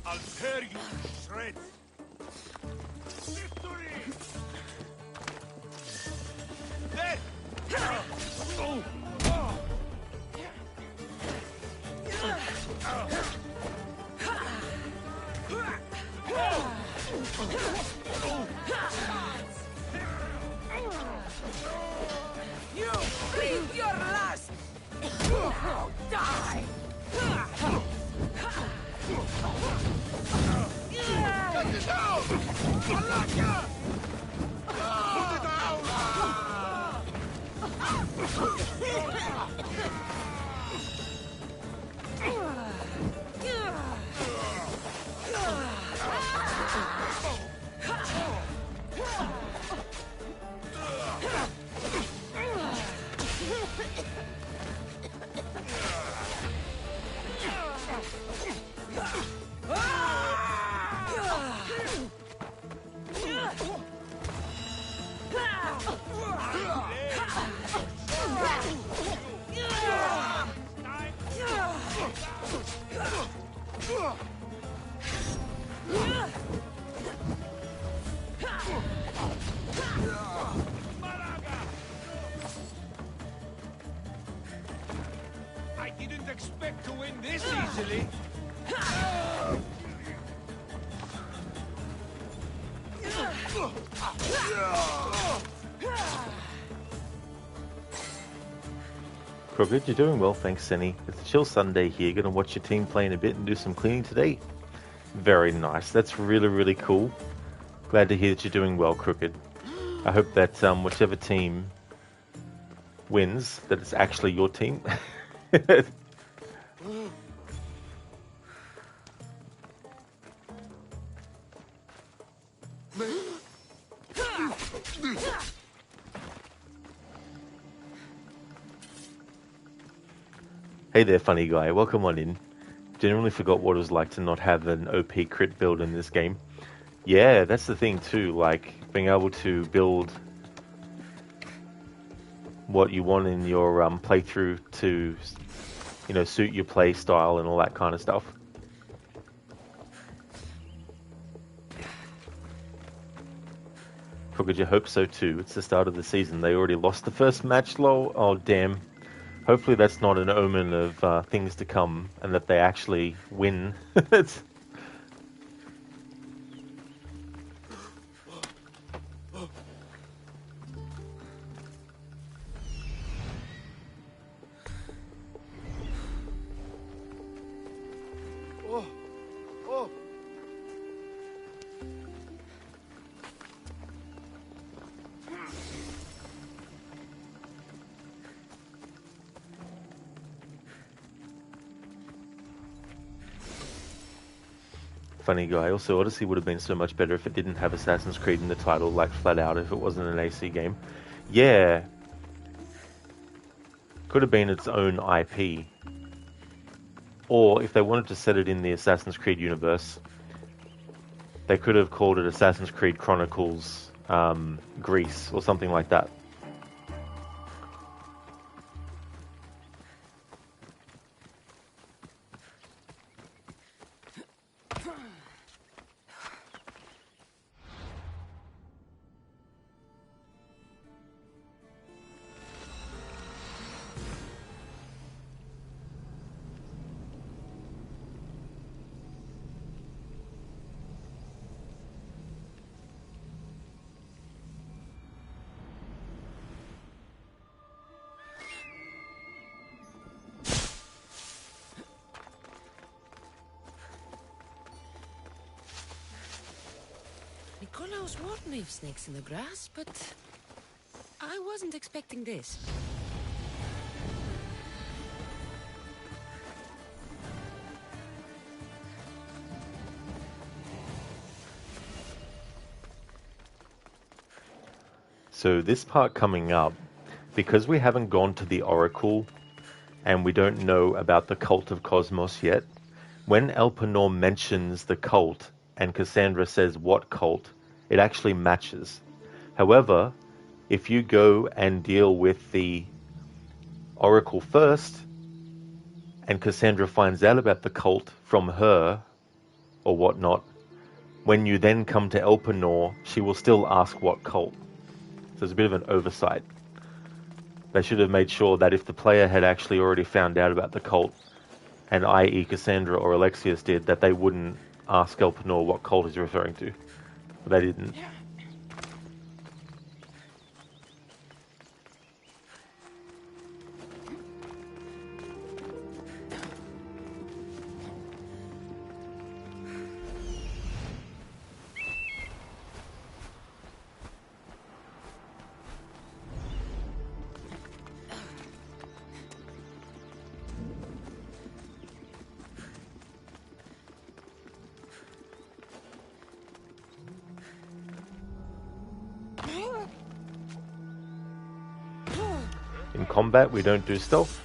I'll tear you to shreds. Victory! Death! Oh! You breathe your last! Die! Get it down! Alaka! Put it down! I didn't expect to win this easily. Crooked, you're doing well, thanks, Senny. It's a chill Sunday here. Gonna watch your team play in a bit and do some cleaning today. Very nice. That's really, really cool. Glad to hear that you're doing well, Crooked. I hope that whichever team wins, that it's actually your team. Hey there, funny guy. Welcome on in. Generally forgot what it was like to not have an OP crit build in this game. Yeah, that's the thing too, like being able to build what you want in your playthrough to, you know, suit your play style and all that kind of stuff. Could you hope so too? It's the start of the season. They already lost the first match, lol. Oh, damn. Hopefully that's not an omen of things to come and that they actually win. Funny guy. Also, Odyssey would have been so much better if it didn't have Assassin's Creed in the title, like flat out, if it wasn't an AC game. Yeah. Could have been its own IP. Or, if they wanted to set it in the Assassin's Creed universe, they could have called it Assassin's Creed Chronicles Greece, or something like that. Nicolaus warned me of snakes in the grass, but I wasn't expecting this. So this part coming up, because we haven't gone to the Oracle and we don't know about the Cult of Cosmos yet, when Elpenor mentions the cult and Kassandra says what cult, it actually matches. However, if you go and deal with the Oracle first and Kassandra finds out about the cult from her, or whatnot, when you then come to Elpenor, she will still ask what cult. So there's a bit of an oversight. They should have made sure that if the player had actually already found out about the cult, and i.e. Kassandra or Alexius did, that they wouldn't ask Elpenor what cult he's referring to. But they didn't. In combat, we don't do stealth.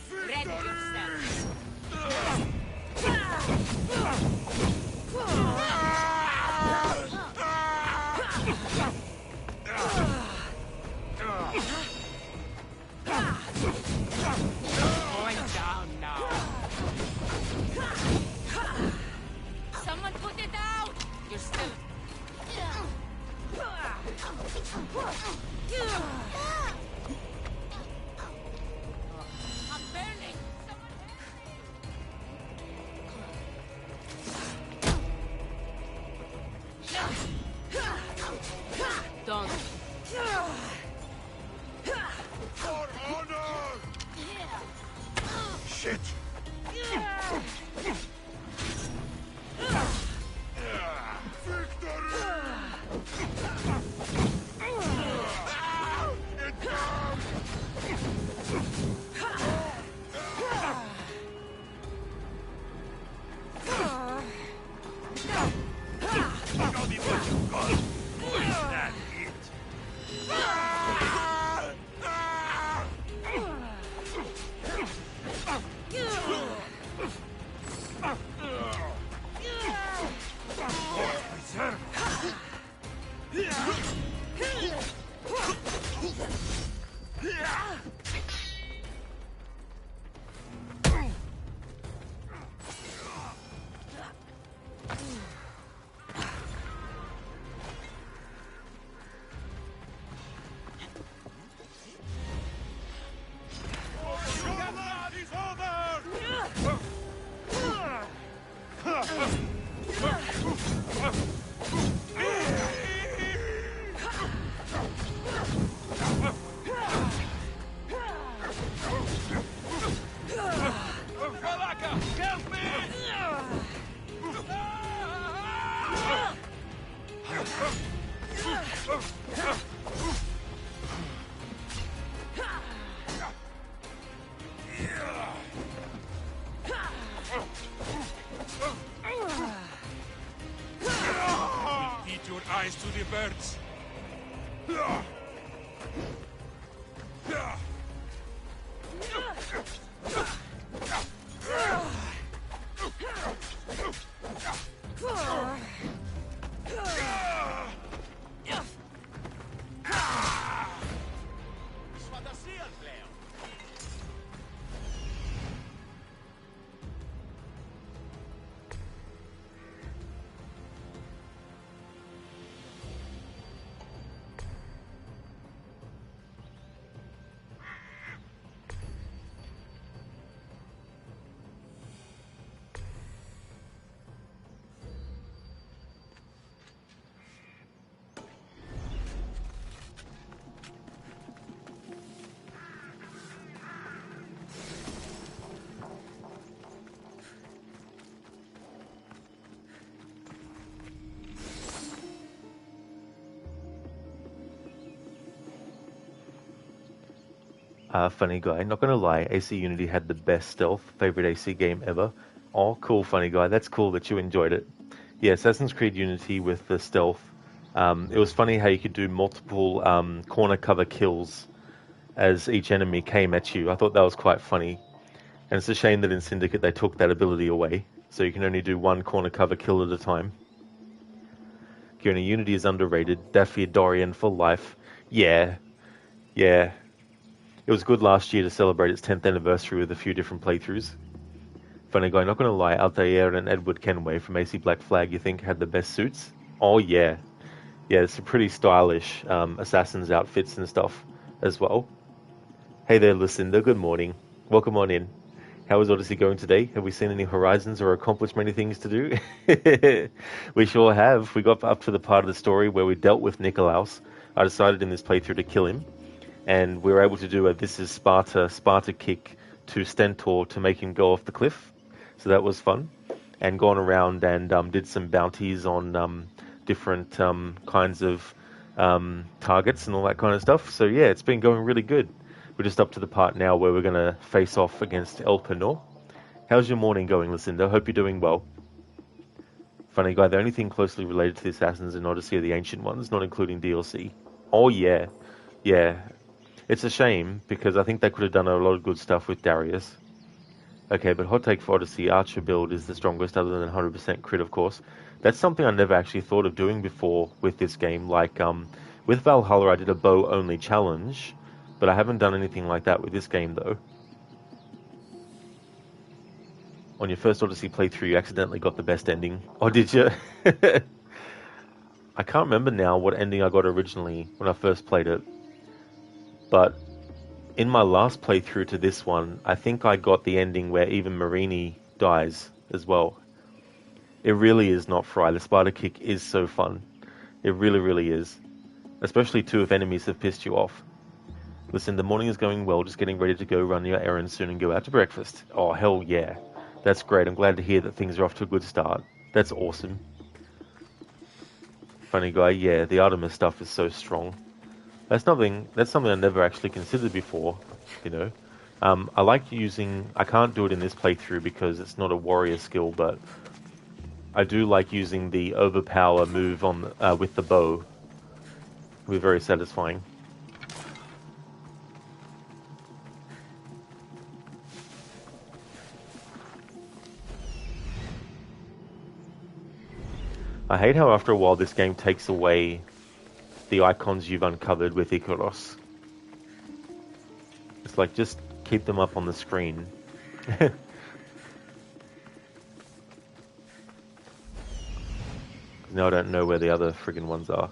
Someone put it out! You're still... I'm burning! Don't. For honor! Shit! Eyes to the birds. Funny guy. Not gonna lie, AC Unity had the best stealth. Favorite AC game ever. Oh, cool, funny guy. That's cool that you enjoyed it. Yeah, Assassin's Creed Unity with the stealth. It was funny how you could do multiple corner cover kills as each enemy came at you. I thought that was quite funny. And it's a shame that in Syndicate they took that ability away. So you can only do one corner cover kill at a time. Unity is underrated. Daffy Dorian for life. Yeah. It was good last year to celebrate its 10th anniversary with a few different playthroughs. Funny guy, not gonna lie, Altair and Edward Kenway from AC Black Flag, you think had the best suits? Oh yeah. Yeah, it's some pretty stylish assassins outfits and stuff as well. Hey there, Lucinda, good morning. Welcome on in. How is Odyssey going today? Have we seen any horizons or accomplished many things to do? We sure have. We got up to the part of the story where we dealt with Nikolaus. I decided in this playthrough to kill him, and we were able to do a This is Sparta kick to Stentor to make him go off the cliff. So that was fun. And gone around and did some bounties on different kinds of targets and all that kind of stuff. So yeah, it's been going really good. We're just up to the part now where we're going to face off against Elpenor. How's your morning going, Lucinda? Hope you're doing well. Funny guy, the only thing closely related to the Assassins in Odyssey are the Ancient Ones, not including DLC. Oh yeah, yeah. It's a shame, because I think they could have done a lot of good stuff with Darius. Okay, but hot take for Odyssey, Archer build is the strongest, other than 100% crit, of course. That's something I never actually thought of doing before with this game. Like, with Valhalla I did a bow-only challenge, but I haven't done anything like that with this game, though. On your first Odyssey playthrough, you accidentally got the best ending. Oh, did you? I can't remember now what ending I got originally when I first played it. But in my last playthrough to this one, I think I got the ending where even Marini dies as well. It really is not fry. The spider kick is so fun. It really, really is. Especially too if enemies have pissed you off. Listen, the morning is going well, just getting ready to go run your errands soon and go out to breakfast. Oh, hell yeah. That's great. I'm glad to hear that things are off to a good start. That's awesome. Funny guy, yeah, the Artemis stuff is so strong. That's something I never actually considered before, you know. I like using... I can't do it in this playthrough because it's not a warrior skill, but I do like using the overpower move on with the bow. It'll be very satisfying. I hate how after a while this game takes away the icons you've uncovered with Icaros. It's like, just keep them up on the screen. Now I don't know where the other friggin' ones are.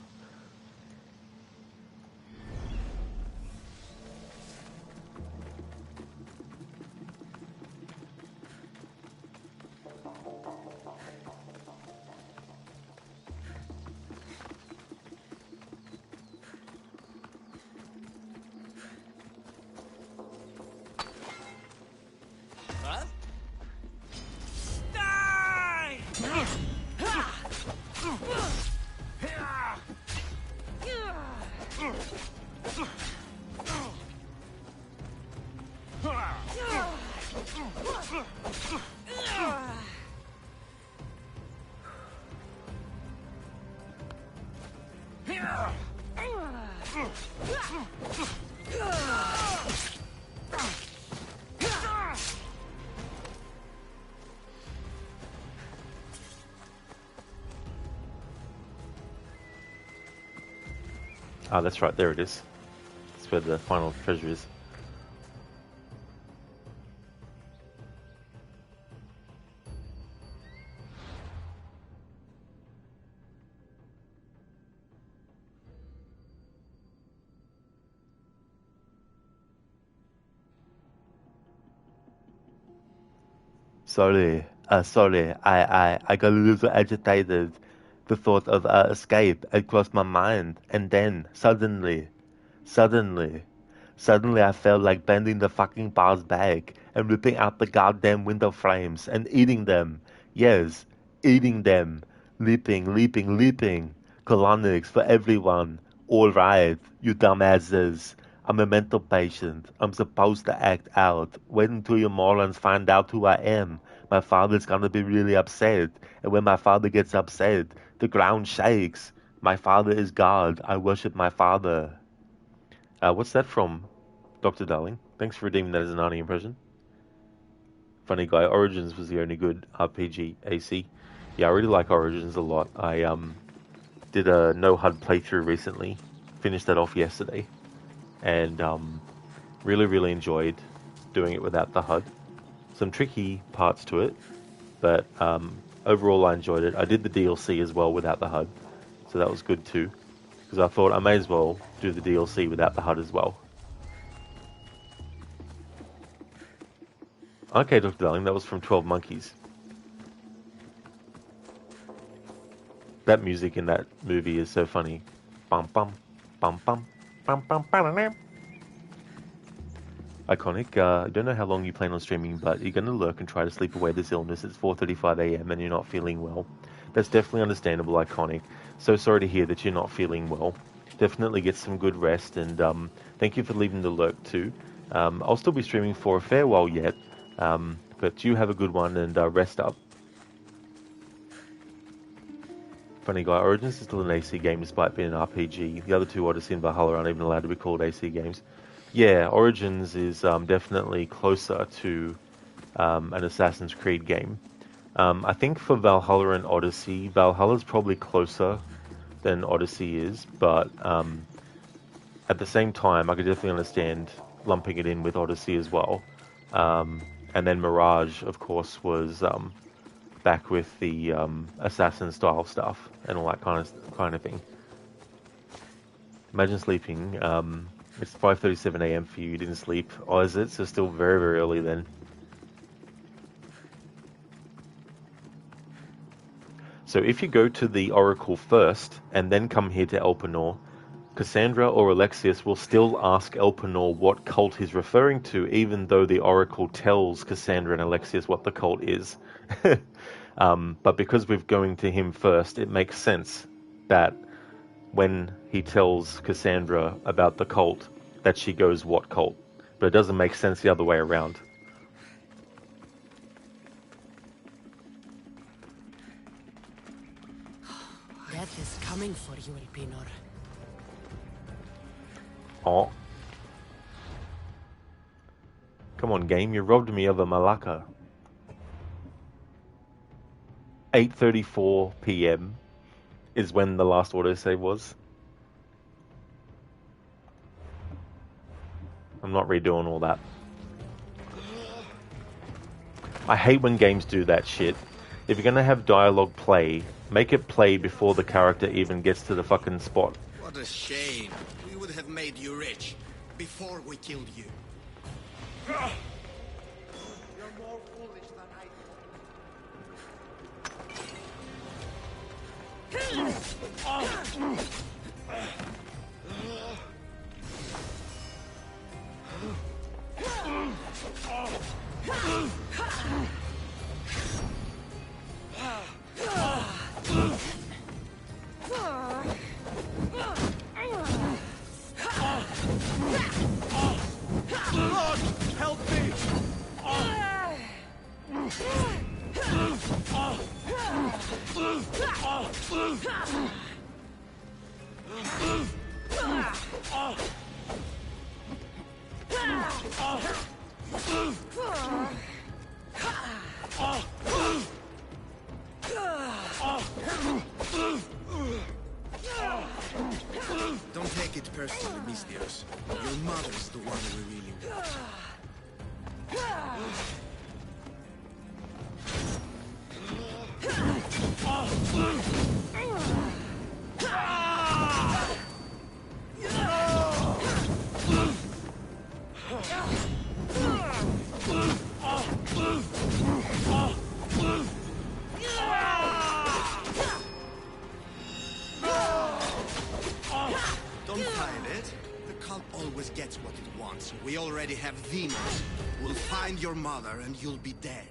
Ah, that's right, there it is. That's where the final treasure is. Sorry, I got a little agitated. The thought of escape had crossed my mind, and then, suddenly, I felt like bending the fucking bars back and ripping out the goddamn window frames and eating them. Yes, eating them. Leaping. Colonics for everyone. Alright, you dumbasses. I'm a mental patient. I'm supposed to act out. Wait until you morons find out who I am. My father's gonna be really upset. And when my father gets upset, the ground shakes. My father is God. I worship my father. What's that from, Dr. Darling? Thanks for redeeming that as an Arnie impression. Funny guy, Origins was the only good RPG AC. Yeah, I really like Origins a lot. I did a no HUD playthrough recently. Finished that off yesterday. And really enjoyed doing it without the HUD. some tricky parts to it, but overall I enjoyed it. I did the DLC as well without the HUD, so that was good too, because I thought I may as well do the DLC without the HUD as well. Okay, Dr. Darling, that was from 12 Monkeys. That music in that movie is so funny. Bum bum, bum bum, bum bum bum. Iconic. I don't know how long you plan on streaming, but you're going to lurk and try to sleep away this illness. It's 4:35 a.m. and you're not feeling well. That's definitely understandable, Iconic. So sorry to hear that you're not feeling well. Definitely get some good rest, and thank you for leaving the lurk too. I'll still be streaming for a fair while yet, but you have a good one and rest up. Funny guy, Origins is still an AC game despite being an RPG. The other two, Odyssey and Valhalla, aren't even allowed to be called AC games. Yeah, Origins is definitely closer to an Assassin's Creed game. I think for Valhalla and Odyssey, Valhalla's probably closer than Odyssey is, but at the same time, I could definitely understand lumping it in with Odyssey as well. And then Mirage, of course, was back with the assassin style stuff and all that kind of thing. Imagine sleeping. It's 5:37 a.m. for you. You didn't sleep. Oh, is it? So still very, very early then. So if you go to the Oracle first and then come here to Elpenor, Kassandra or Alexius will still ask Elpenor what cult he's referring to, even though the Oracle tells Kassandra and Alexius what the cult is. But because we're going to him first, it makes sense that when he tells Kassandra about the cult, that she goes, what cult? But it doesn't make sense the other way around. Death is coming for you, Elpenor. Oh. Come on, game, you robbed me of a Malacca. 8:34 p.m. is when the last autosave was. I'm not redoing all that. I hate when games do that shit. If you're gonna have dialogue play, make it play before the character even gets to the fucking spot. What a shame. We would have made you rich before we killed you. You're more foolish than I Lord, help me! Don't take it personally, Mistios. Your mother's the one we really want. Don't find it. The cult always gets what it wants. We already have demons. We'll find your mother and you'll be dead.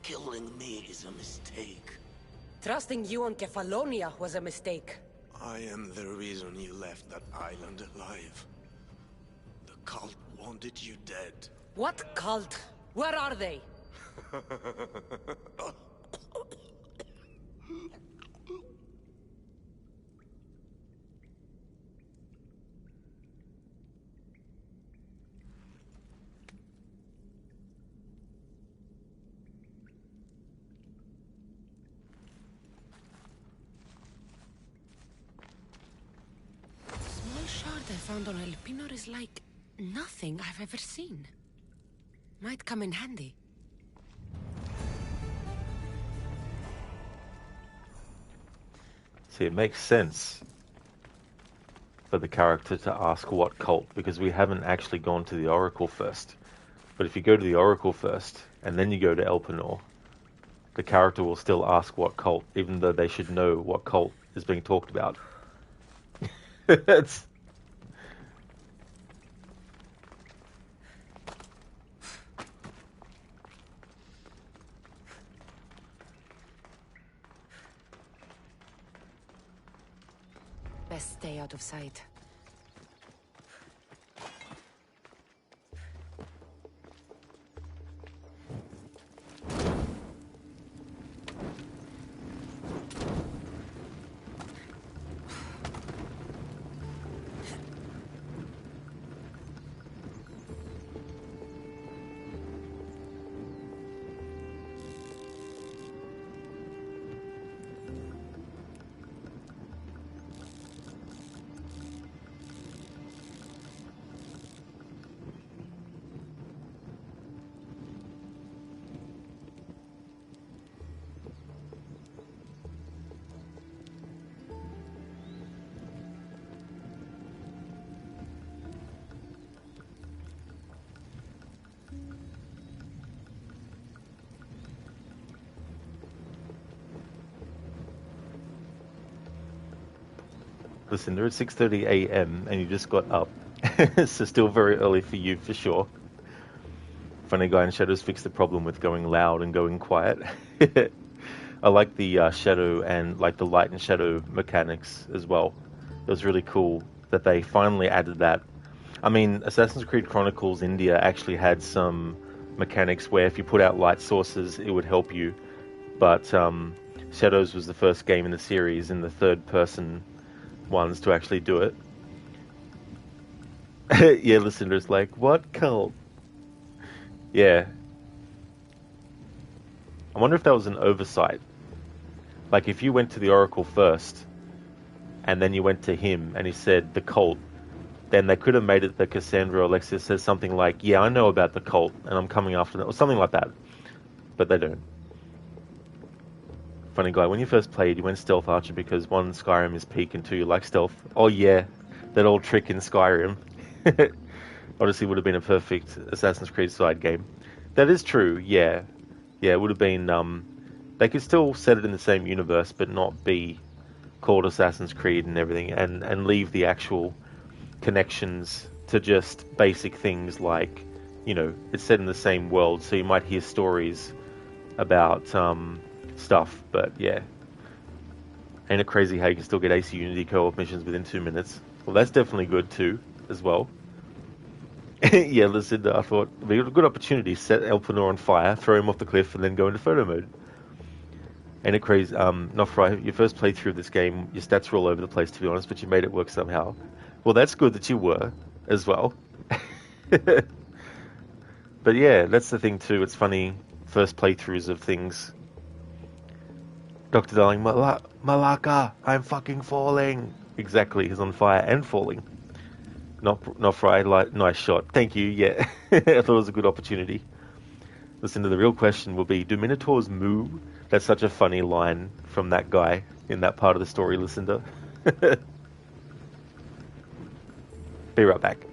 Killing me is a mistake. Trusting you on Kefalonia was a mistake. I am the reason you left that island alive. The cult wanted you dead. What cult? Where are they? Elpinor is like nothing I've ever seen. Might come in handy. See, it makes sense for the character to ask what cult, because we haven't actually gone to the Oracle first. But if you go to the Oracle first, and then you go to Elpinor, the character will still ask what cult, even though they should know what cult is being talked about. It's... Best stay out of sight. Listen, they're at 6:30 a.m. and you just got up. So still very early for you, for sure. Funny Guy in Shadows fixed the problem with going loud and going quiet. I like the shadow and like the light and shadow mechanics as well. It was really cool that they finally added that. I mean, Assassin's Creed Chronicles India actually had some mechanics where if you put out light sources, it would help you. But Shadows was the first game in the series in the third-person ones to actually do it. Yeah, listeners like, what cult? Yeah. I wonder if that was an oversight. Like, if you went to the Oracle first, and then you went to him, and he said, the cult, then they could have made it that Kassandra or Alexis says something like, yeah, I know about the cult, and I'm coming after them, or something like that. But they don't. Funny Guy, when you first played, you went Stealth Archer because one, Skyrim is peak, and two, you like stealth. Oh yeah, that old trick in Skyrim. Odyssey would have been a perfect Assassin's Creed side game. That is true, yeah. Yeah, it would have been, they could still set it in the same universe, but not be called Assassin's Creed and everything, and leave the actual connections to just basic things like, you know, it's set in the same world, so you might hear stories about, stuff, but yeah. Ain't it crazy how you can still get AC Unity co-op missions within 2 minutes? Well, that's definitely good too, as well. Yeah, listen, I thought it'd be a good opportunity to set Elpinor on fire, throw him off the cliff, and then go into photo mode. Ain't it crazy? Nofri, your first playthrough of this game, your stats were all over the place, to be honest, but you made it work somehow. Well, that's good that you were, as well. But yeah, that's the thing too, it's funny, first playthroughs of things. Dr. Darling, Malaka, I'm fucking falling. Exactly, he's on fire and falling. Not fried, like, nice shot. Thank you, yeah. I thought it was a good opportunity. Listen, to the real question will be, do Minotaurs moo? That's such a funny line from that guy in that part of the story, Lucinda. Be right back.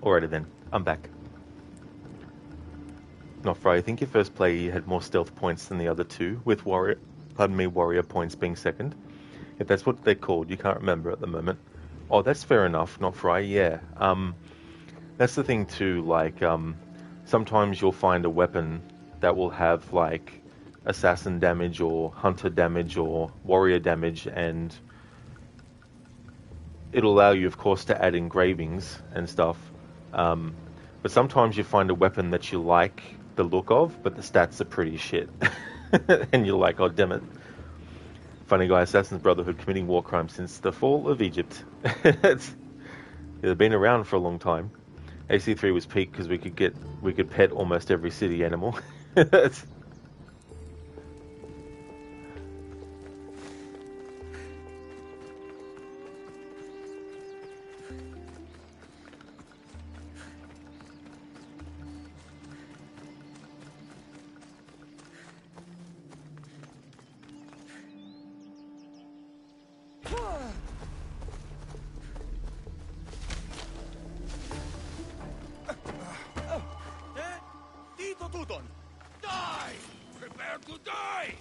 Alrighty then, I'm back. Not Fry, I think your first play you had more stealth points than the other two, with warrior points being second. If that's what they're called, you can't remember at the moment. Oh, that's fair enough, Not Fry, yeah. That's the thing too, like, sometimes you'll find a weapon that will have, like, assassin damage or hunter damage or warrior damage, and it'll allow you, of course, to add engravings and stuff. But sometimes you find a weapon that you like the look of, but the stats are pretty shit. And you're like, oh, damn it. Funny guy, Assassin's Brotherhood committing war crimes since the fall of Egypt. They've been around for a long time. AC3 was peak because we could pet almost every city animal. Die! Prepare to die!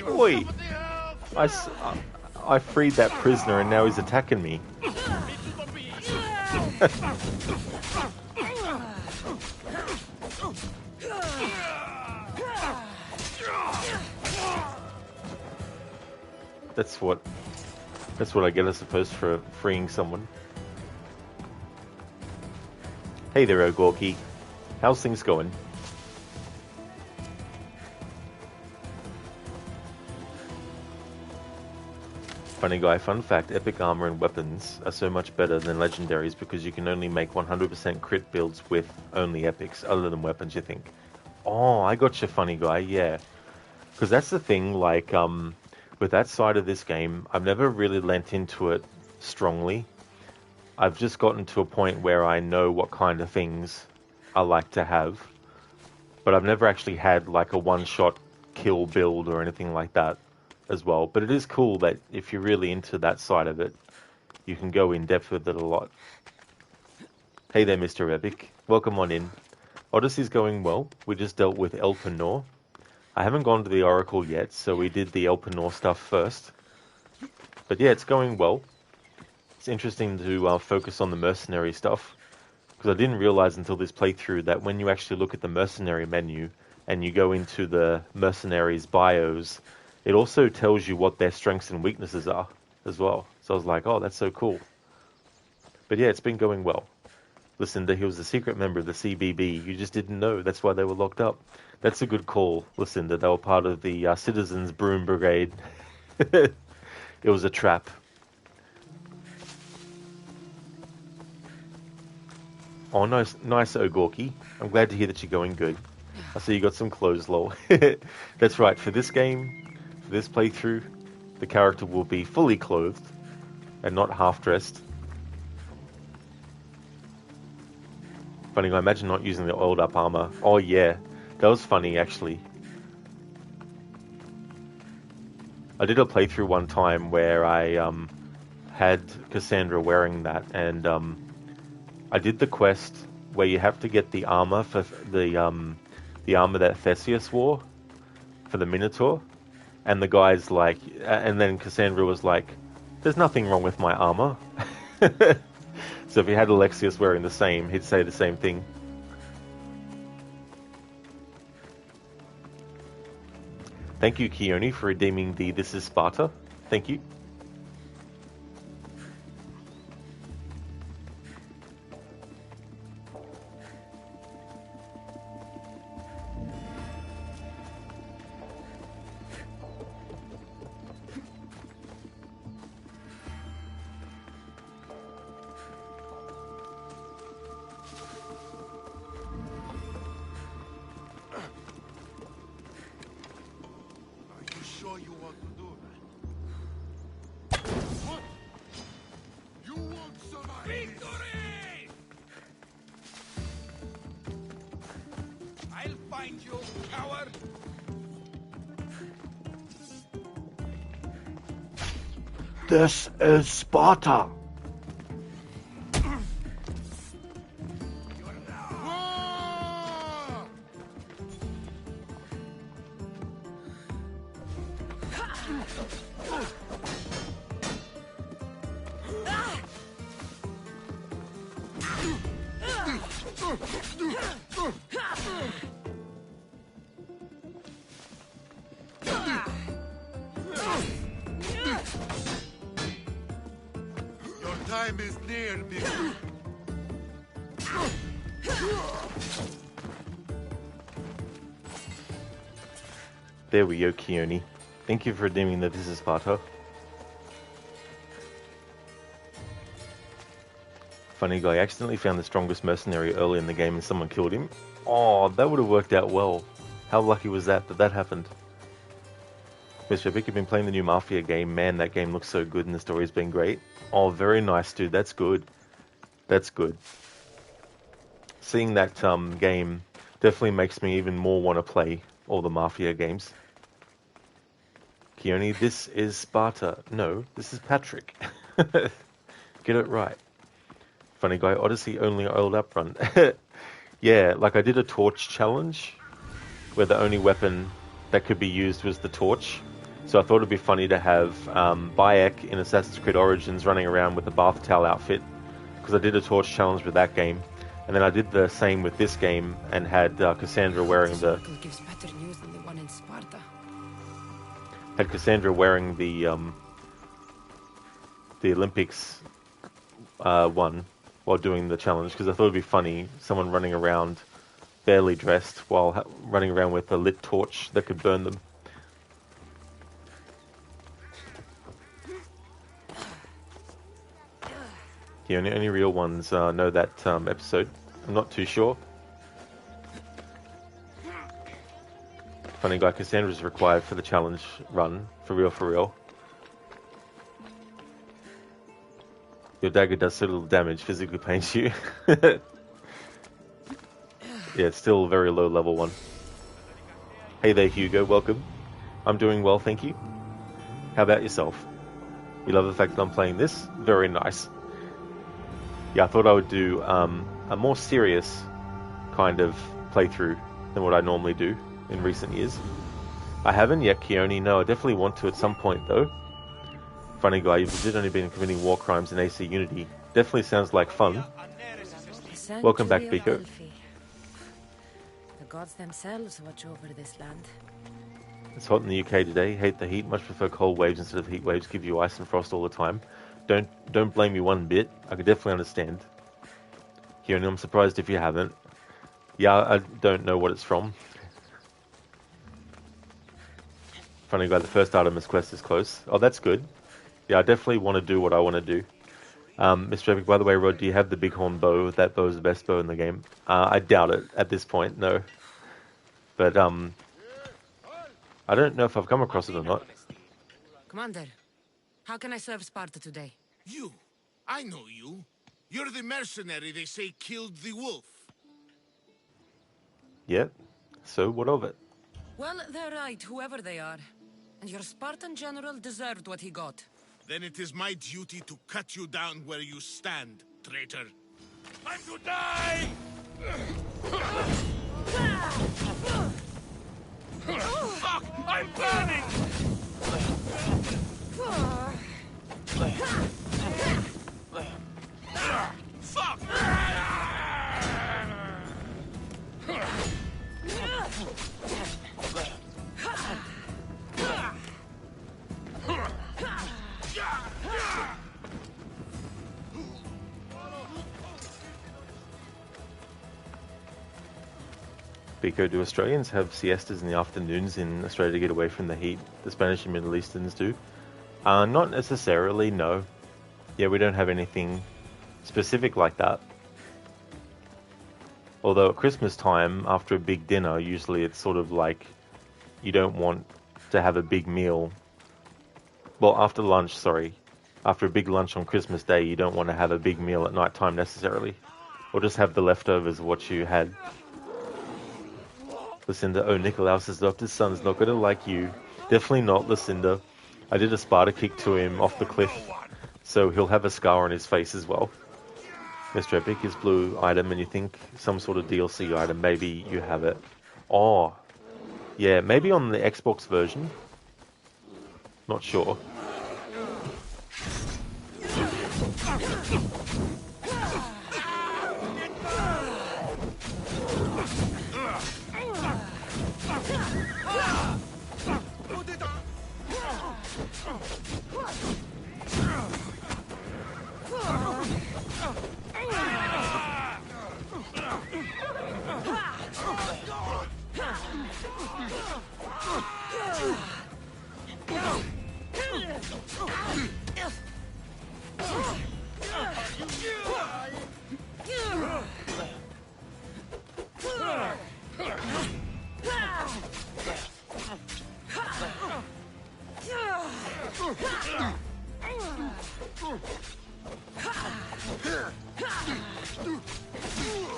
Oi! I freed that prisoner and now he's attacking me. That's what I get, I suppose, for freeing someone. Hey there, Ogorki. How's things going? Funny guy, fun fact, epic armor and weapons are so much better than legendaries because you can only make 100% crit builds with only epics, other than weapons, you think. Oh, I got you, funny guy, yeah. Because that's the thing, like, with that side of this game, I've never really lent into it strongly. I've just gotten to a point where I know what kind of things I like to have. But I've never actually had, like, a one-shot kill build or anything like that as well. But it is cool that if you're really into that side of it, you can go in depth with it a lot. Hey there, Mr. Epic. Welcome on in. Odyssey's going well. We just dealt with Elpenor. I haven't gone to the Oracle yet, so we did the Elpenor stuff first. But yeah, it's going well. It's interesting to focus on the mercenary stuff, because I didn't realize until this playthrough that when you actually look at the mercenary menu and you go into the mercenaries' bios, it also tells you what their strengths and weaknesses are as well. So I was like, oh, that's so cool. But yeah, it's been going well. Lucinda, he was a secret member of the CBB. You just didn't know. That's why they were locked up. That's a good call, Lucinda. They were part of the Citizens Broom Brigade. It was a trap. Oh, nice, Ogorki. I'm glad to hear that you're going good. I see you got some clothes, lol. That's right, for this game, for this playthrough, the character will be fully clothed and not half-dressed. Funny, I imagine not using the oiled up armor. Oh yeah, that was funny actually. I did a playthrough one time where I had Kassandra wearing that, and I did the quest where you have to get the armor for the armor that Theseus wore for the Minotaur, and the guy's like, and then Kassandra was like, "There's nothing wrong with my armor." So if you had Alexius wearing the same, he'd say the same thing. Thank you, Keone, for redeeming the This is Sparta. Thank you. I'll find you, coward! This is Sparta. Your time is near, mister. There we go, Keone. Thank you for redeeming the This is Sparta. Funny guy, accidentally found the strongest mercenary early in the game and someone killed him. Oh, that would have worked out well. How lucky was that that happened? Mr. Vic, you've been playing the new Mafia game. Man, that game looks so good and the story's been great. Oh, very nice, dude. That's good. That's good. Seeing that game definitely makes me even more want to play all the Mafia games. Keone, this is Sparta. No, this is Patrick. Get it right. Funny guy, Odyssey only oiled up run. Yeah, like I did a torch challenge where the only weapon that could be used was the torch. So I thought it'd be funny to have Bayek in Assassin's Creed Origins running around with a bath towel outfit, because I did a torch challenge with that game, and then I did the same with this game and had Kassandra wearing the. Gives better news than the one in Sparta. Had Kassandra wearing the Olympics one while doing the challenge, because I thought it'd be funny, someone running around barely dressed while running around with a lit torch that could burn them. The only real ones know that episode. I'm not too sure. Funny guy, Cassandra's required for the challenge run. For real. Your dagger does so little damage, physically pains you. Yeah, it's still a very low level one. Hey there, Hugo, welcome. I'm doing well, thank you. How about yourself? You love the fact that I'm playing this? Very nice. Yeah, I thought I would do a more serious kind of playthrough than what I normally do in recent years. I haven't yet, Keone. No, I definitely want to at some point, though. Funny guy, you've legit only been committing war crimes in AC Unity. Definitely sounds like fun. Welcome back, Biko. The gods themselves watch over this land. It's hot in the UK today. Hate the heat. Much prefer cold waves instead of heat waves. Give you ice and frost all the time. Don't blame me one bit. I could definitely understand. Keone, I'm surprised if you haven't. Yeah, I don't know what it's from. Funny guy, the first Artemis quest is close. Oh, that's good. Yeah, I definitely want to do what I want to do. Mr. Epic, by the way, Rod, do you have the bighorn bow? That bow is the best bow in the game. I doubt it at this point, no. But, I don't know if I've come across it or not. Commander, how can I serve Sparta today? You. I know you. You're the mercenary they say killed the wolf. Yep. So, what of it? Well, they're right, whoever they are. And your Spartan general deserved what he got. Then it is my duty to cut you down where you stand, traitor. Time to die! Fuck! I'm burning! Fuck! Biko, do Australians have siestas in the afternoons in Australia to get away from the heat? The Spanish and Middle Easterns do. Not necessarily, no. Yeah, we don't have anything specific like that. Although at Christmas time, after a big dinner, usually it's sort of like you don't want to have a big meal. Well, after lunch, sorry. After a big lunch on Christmas Day, you don't want to have a big meal at night time necessarily. Or just have the leftovers of what you had. Lucinda, oh, Nicolaus's adopted son's not going to like you. Definitely not, Lucinda. I did a Sparta kick to him off the cliff, so he'll have a scar on his face as well. Mr. Epic is blue item, and you think some sort of DLC item, maybe you have it. Oh, yeah, maybe on the Xbox version. Not sure.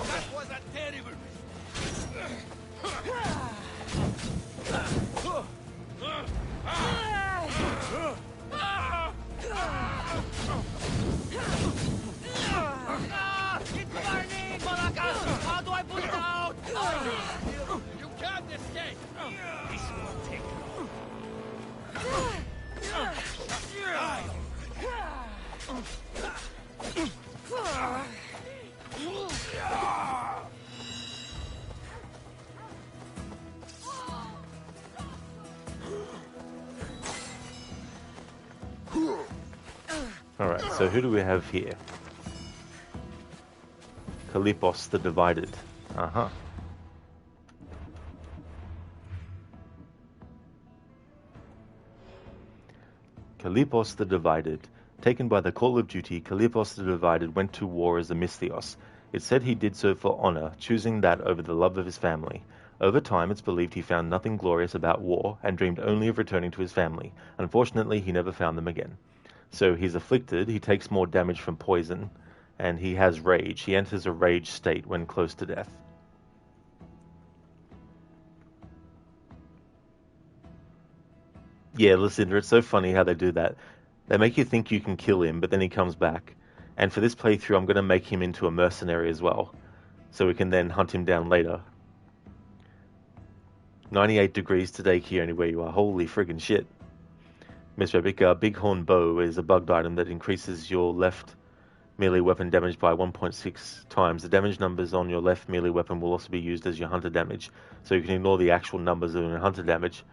That was a terrible it's burning! Malakas! How do I put it out? You can't escape! This won't take Alright, so who do we have here? Kalipos the Divided. Uh-huh. Kalipos the Divided. Taken by the call of duty, Kalipos the Divided went to war as a Misthios. It said he did so for honor, choosing that over the love of his family. Over time, it's believed he found nothing glorious about war and dreamed only of returning to his family. Unfortunately, he never found them again. So he's afflicted, he takes more damage from poison, and he has rage. He enters a rage state when close to death. Yeah, Lucinda, it's so funny how they do that. They make you think you can kill him, but then he comes back. And for this playthrough, I'm going to make him into a mercenary as well, so we can then hunt him down later. 98 degrees today, Keone, where you are. Holy friggin' shit. Mr. Epic, Bighorn Bow is a bugged item that increases your left melee weapon damage by 1.6 times. The damage numbers on your left melee weapon will also be used as your hunter damage, so you can ignore the actual numbers of your hunter damage.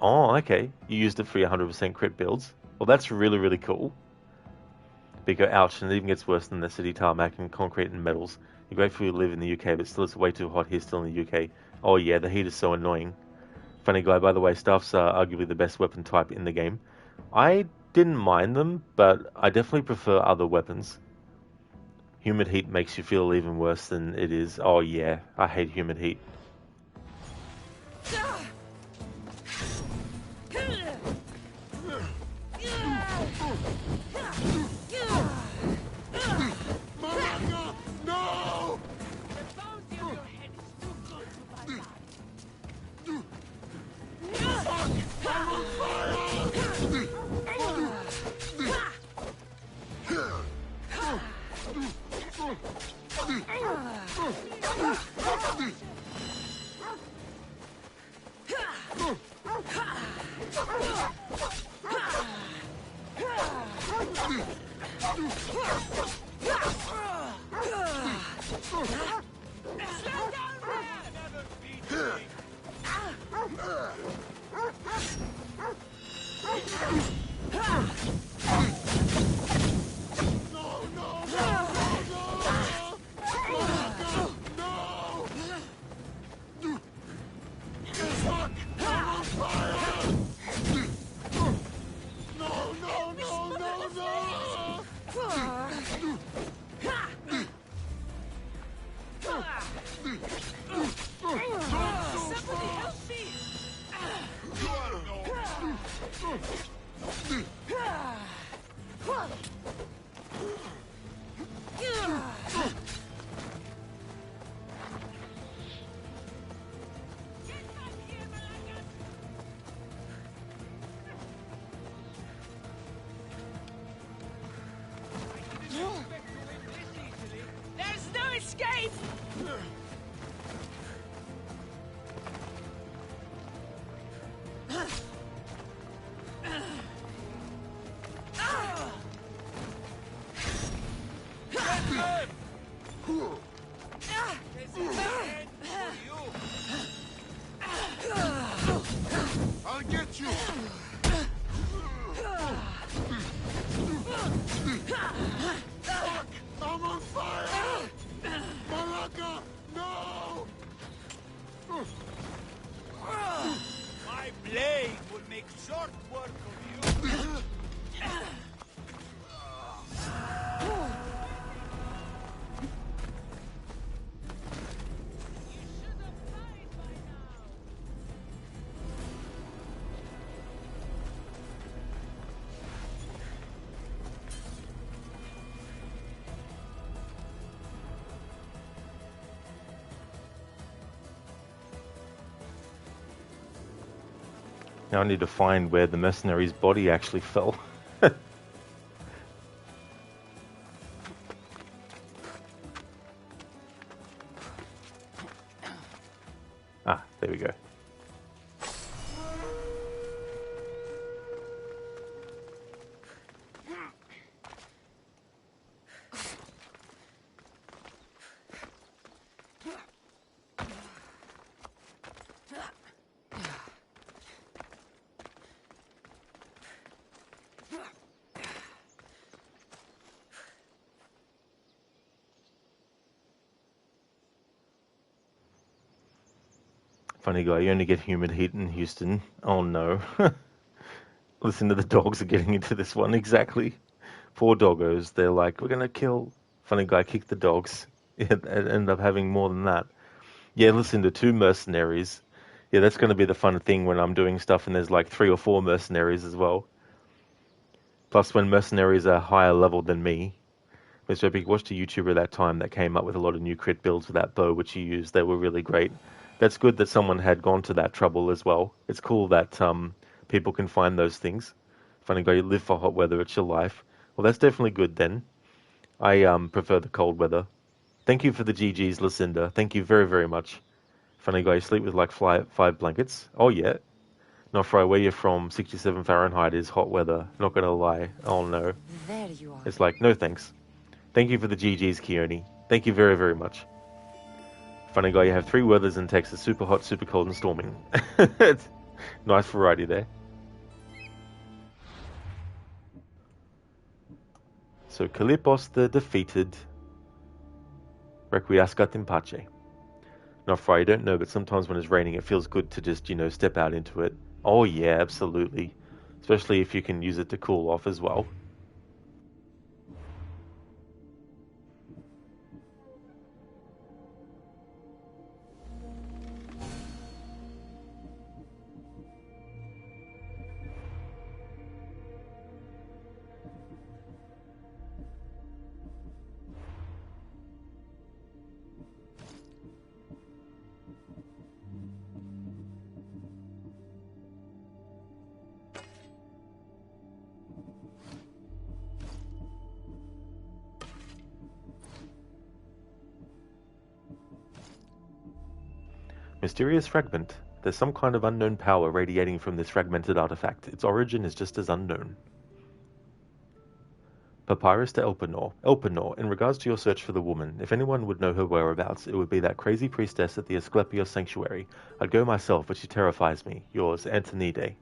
Oh, okay. You used it for your 100% crit builds. Well, that's really, really cool. Biko, ouch, and it even gets worse than the city tarmac and concrete and metals. You're grateful you live in the UK, but still it's way too hot here still in the UK. Oh yeah, the heat is so annoying. Funny guy, by the way, staff's arguably the best weapon type in the game. I didn't mind them, but I definitely prefer other weapons. Humid heat makes you feel even worse than it is. Oh yeah, I hate humid heat. Short work of you. Now I need to find where the mercenary's body actually fell. Ah, there we go. Funny guy, you only get humid heat in Houston. Oh no. Listen to the dogs are getting into this one, exactly. Poor doggos, they're like, we're gonna kill. Funny guy kicked the dogs. It ended up having more than that. Yeah, listen to 2 mercenaries. Yeah, that's gonna be the fun thing when I'm doing stuff and there's like 3 or 4 mercenaries as well. Plus when mercenaries are higher level than me. Mr. Epic watched a YouTuber at that time that came up with a lot of new crit builds with that bow which he used. They were really great. That's good that someone had gone to that trouble as well. It's cool that people can find those things. Funny guy, you live for hot weather, it's your life. Well, that's definitely good then. I prefer the cold weather. Thank you for the GGs, Lucinda. Thank you very, very much. Funny guy, you sleep with like 5 blankets? Oh, yeah. Not fry where you're from, 67 Fahrenheit is hot weather. Not gonna lie. Oh, no. There you are. It's like, no thanks. Thank you for the GGs, Keone. Thank you very, very much. Funny guy, you have 3 weathers in Texas, super hot, super cold, and storming. Nice variety there. So, Kalipos the defeated. Requiescat in pace. Not far, you don't know, but sometimes when it's raining, it feels good to just, step out into it. Oh yeah, absolutely. Especially if you can use it to cool off as well. Mysterious fragment. There's some kind of unknown power radiating from this fragmented artifact. Its origin is just as unknown. Papyrus to Elpenor. Elpenor, in regards to your search for the woman, if anyone would know her whereabouts, it would be that crazy priestess at the Asclepios Sanctuary. I'd go myself, but she terrifies me. Yours, Antonide.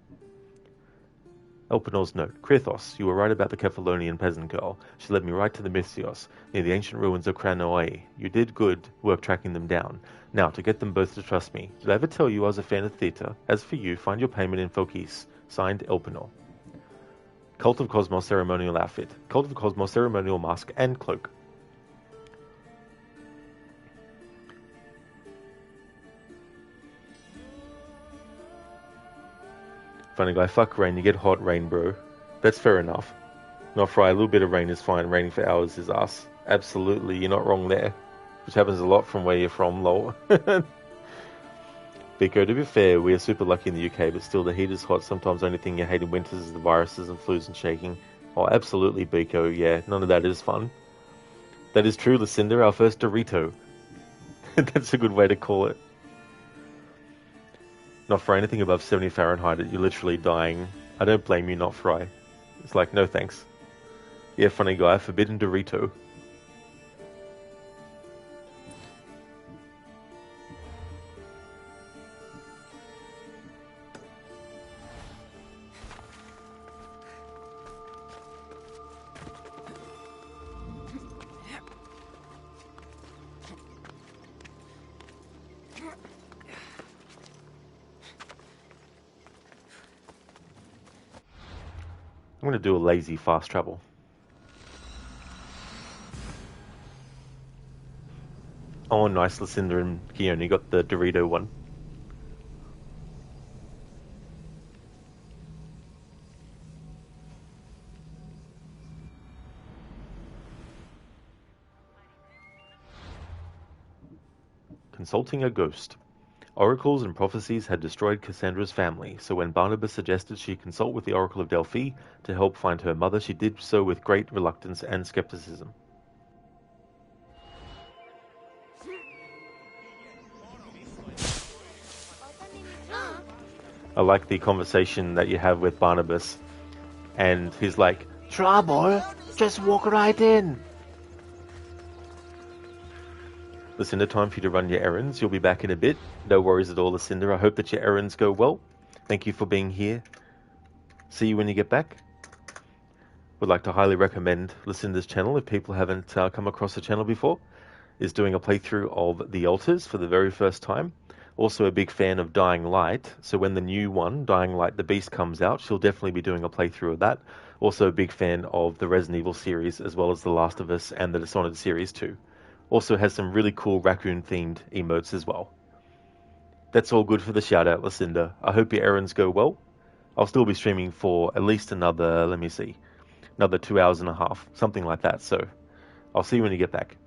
Elpenor's note. Krithos, you were right about the Kephalonian peasant girl. She led me right to the Mythios, near the ancient ruins of Kranoe. You did good work tracking them down. Now, to get them both to trust me. Did I ever tell you I was a fan of theatre? As for you, find your payment in Fokis. Signed, Elpenor. Cult of Cosmos ceremonial outfit. Cult of Cosmos ceremonial mask and cloak. Funny guy, fuck rain, you get hot rain, bro. That's fair enough. Not fry, a little bit of rain is fine. Raining for hours is ass. Absolutely, you're not wrong there. Which happens a lot from where you're from, lol. Biko, to be fair, we are super lucky in the UK, but still the heat is hot. Sometimes the only thing you hate in winters is the viruses and flus and shaking. Oh, absolutely, Biko, yeah, none of that is fun. That is true, Lucinda, our first Dorito. That's a good way to call it. Not for anything above 70 Fahrenheit, you're literally dying. I don't blame you, not fry. It's like, no thanks. Yeah, funny guy, forbidden Dorito. I'm going to do a lazy fast travel. Oh, nice. Lucinda and Keone got the Dorito one. Consulting a ghost. Oracles and prophecies had destroyed Kassandra's family, so when Barnabas suggested she consult with the Oracle of Delphi to help find her mother, she did so with great reluctance and skepticism. I like the conversation that you have with Barnabas, and he's like, Trouble? Just walk right in. Lucinda, time for you to run your errands. You'll be back in a bit. No worries at all, Lucinda. I hope that your errands go well. Thank you for being here. See you when you get back. Would like to highly recommend Lucinda's channel if people haven't come across the channel before. Is doing a playthrough of The Altars for the very first time. Also a big fan of Dying Light. So when the new one, Dying Light the Beast, comes out, she'll definitely be doing a playthrough of that. Also a big fan of the Resident Evil series, as well as The Last of Us and the Dishonored series too. Also has some really cool raccoon-themed emotes as well. That's all good for the shout-out, Lucinda. I hope your errands go well. I'll still be streaming for at least another, let me see, another 2 hours and a half, something like that. So I'll see you when you get back.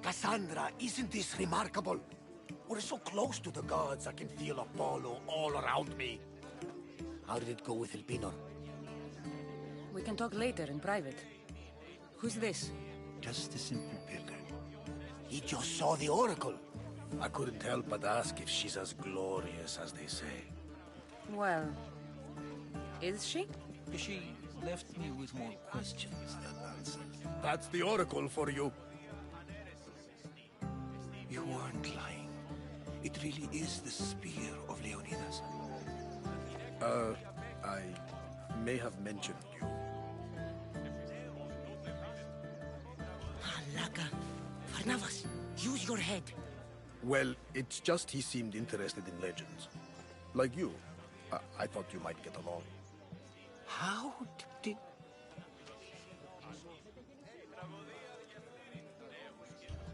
Kassandra, isn't this remarkable? We're so close to the gods, I can feel Apollo all around me. How did it go with Elpinor? We can talk later in private. Who's this? Just a simple pilgrim. He just saw the Oracle. I couldn't help but ask if she's as glorious as they say. Well, is she? She left me with more questions than answers. That's the Oracle for you. You weren't lying. It really is the spear of Leonidas. I may have mentioned you. Laka. Varnavas, use your head. Well, it's just he seemed interested in legends. Like you. I thought you might get along. How did...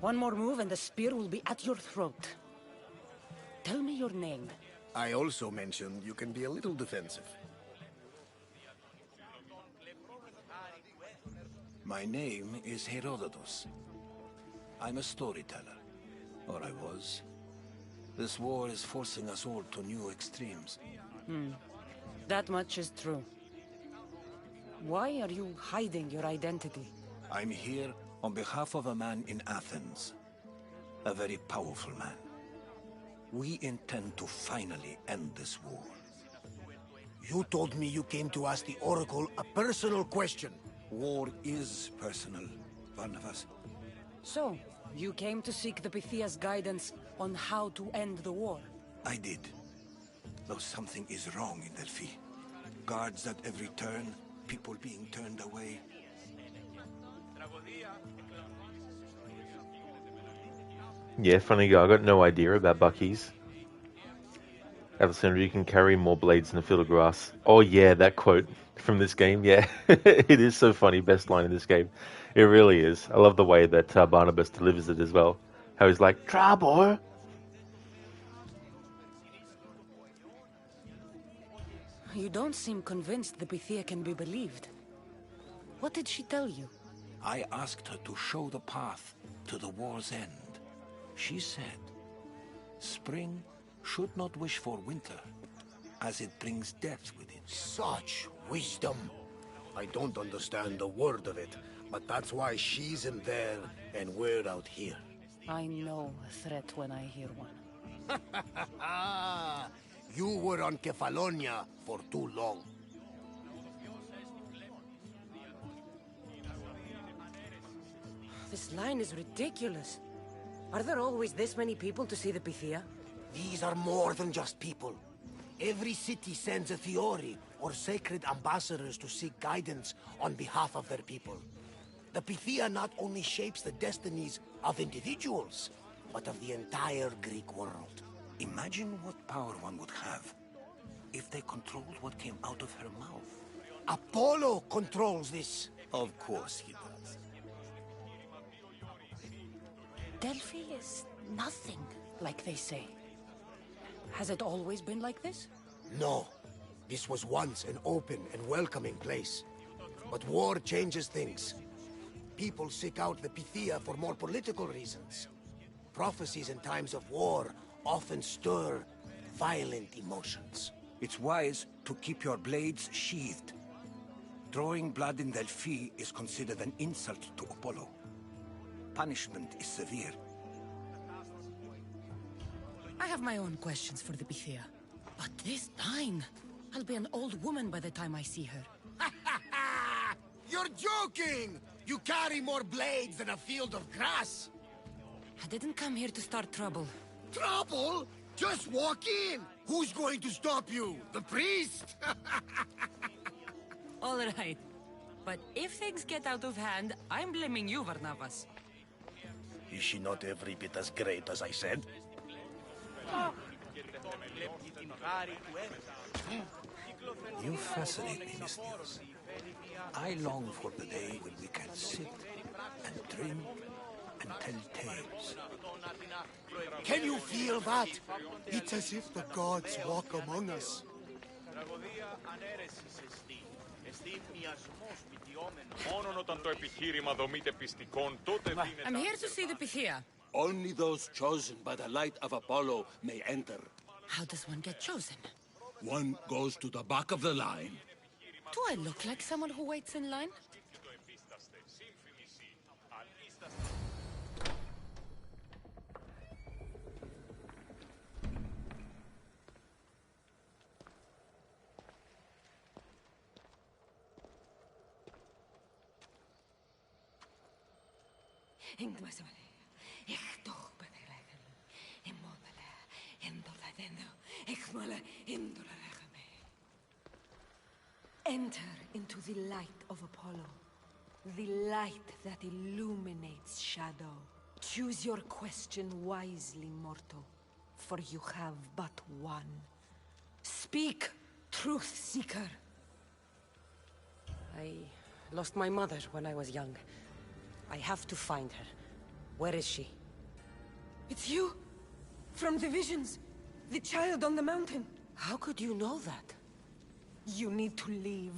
One more move and the spear will be at your throat. Tell me your name. I also mentioned you can be a little defensive. My name is Herodotus. I'm a storyteller. Or I was. This war is forcing us all to new extremes. That much is true. Why are you hiding your identity? I'm here on behalf of a man in Athens. A very powerful man. We intend to finally end this war. You told me you came to ask the Oracle a personal question. War is personal, Barnabas. So, you came to seek the Pythia's guidance on how to end the war? I did. Though something is wrong in Delphi. Guards at every turn, people being turned away. Yeah, funny guy. I got no idea about Bucky's. Alessandra, you can carry more blades in a field of grass. Oh yeah, that quote from this game. Yeah, it is so funny. Best line in this game. It really is. I love the way that Barnabas delivers it as well. How he's like, trouble. You don't seem convinced the Pythia can be believed. What did she tell you? I asked her to show the path to the war's end. She said, spring should not wish for winter, as it brings death with it. Such wisdom! I don't understand a word of it, but that's why she's in there and we're out here. I know a threat when I hear one. You were on Kefalonia for too long. This line is ridiculous. Are there always this many people to see the Pythia? These are more than just people. Every city sends a Fiori or sacred ambassadors to seek guidance on behalf of their people. The Pythia not only shapes the destinies of individuals, but of the entire Greek world. Imagine what power one would have if they controlled what came out of her mouth. Apollo controls this. Of course he does. Delphi is nothing, like they say. Has it always been like this? No. This was once an open and welcoming place. But war changes things. People seek out the Pythia for more political reasons. Prophecies in times of war often stir violent emotions. It's wise to keep your blades sheathed. Drawing blood in Delphi is considered an insult to Apollo. Punishment is severe. I have my own questions for the Pythia. But this time, I'll be an old woman by the time I see her. You're joking! You carry more blades than a field of grass! I didn't come here to start trouble. Trouble? Just walk in! Who's going to stop you? The priest? All right. But if things get out of hand, I'm blaming you, Varnavas. Is she not every bit as great as I said? You fascinate me, Mystios. I long for the day when we can sit and drink and tell tales. Can you feel that? It's as if the gods walk among us. I'm here to see the Pythia. Only those chosen by the light of Apollo may enter. How does one get chosen? One goes to the back of the line. Do I look like someone who waits in line? Enter into the light of Apollo, the light that illuminates shadow. Choose your question wisely, mortal, for you have but one. Speak, truth seeker. I lost my mother when I was young. I have to find her. Where is she? It's you? From the visions? The child on the mountain? How could you know that? You need to leave.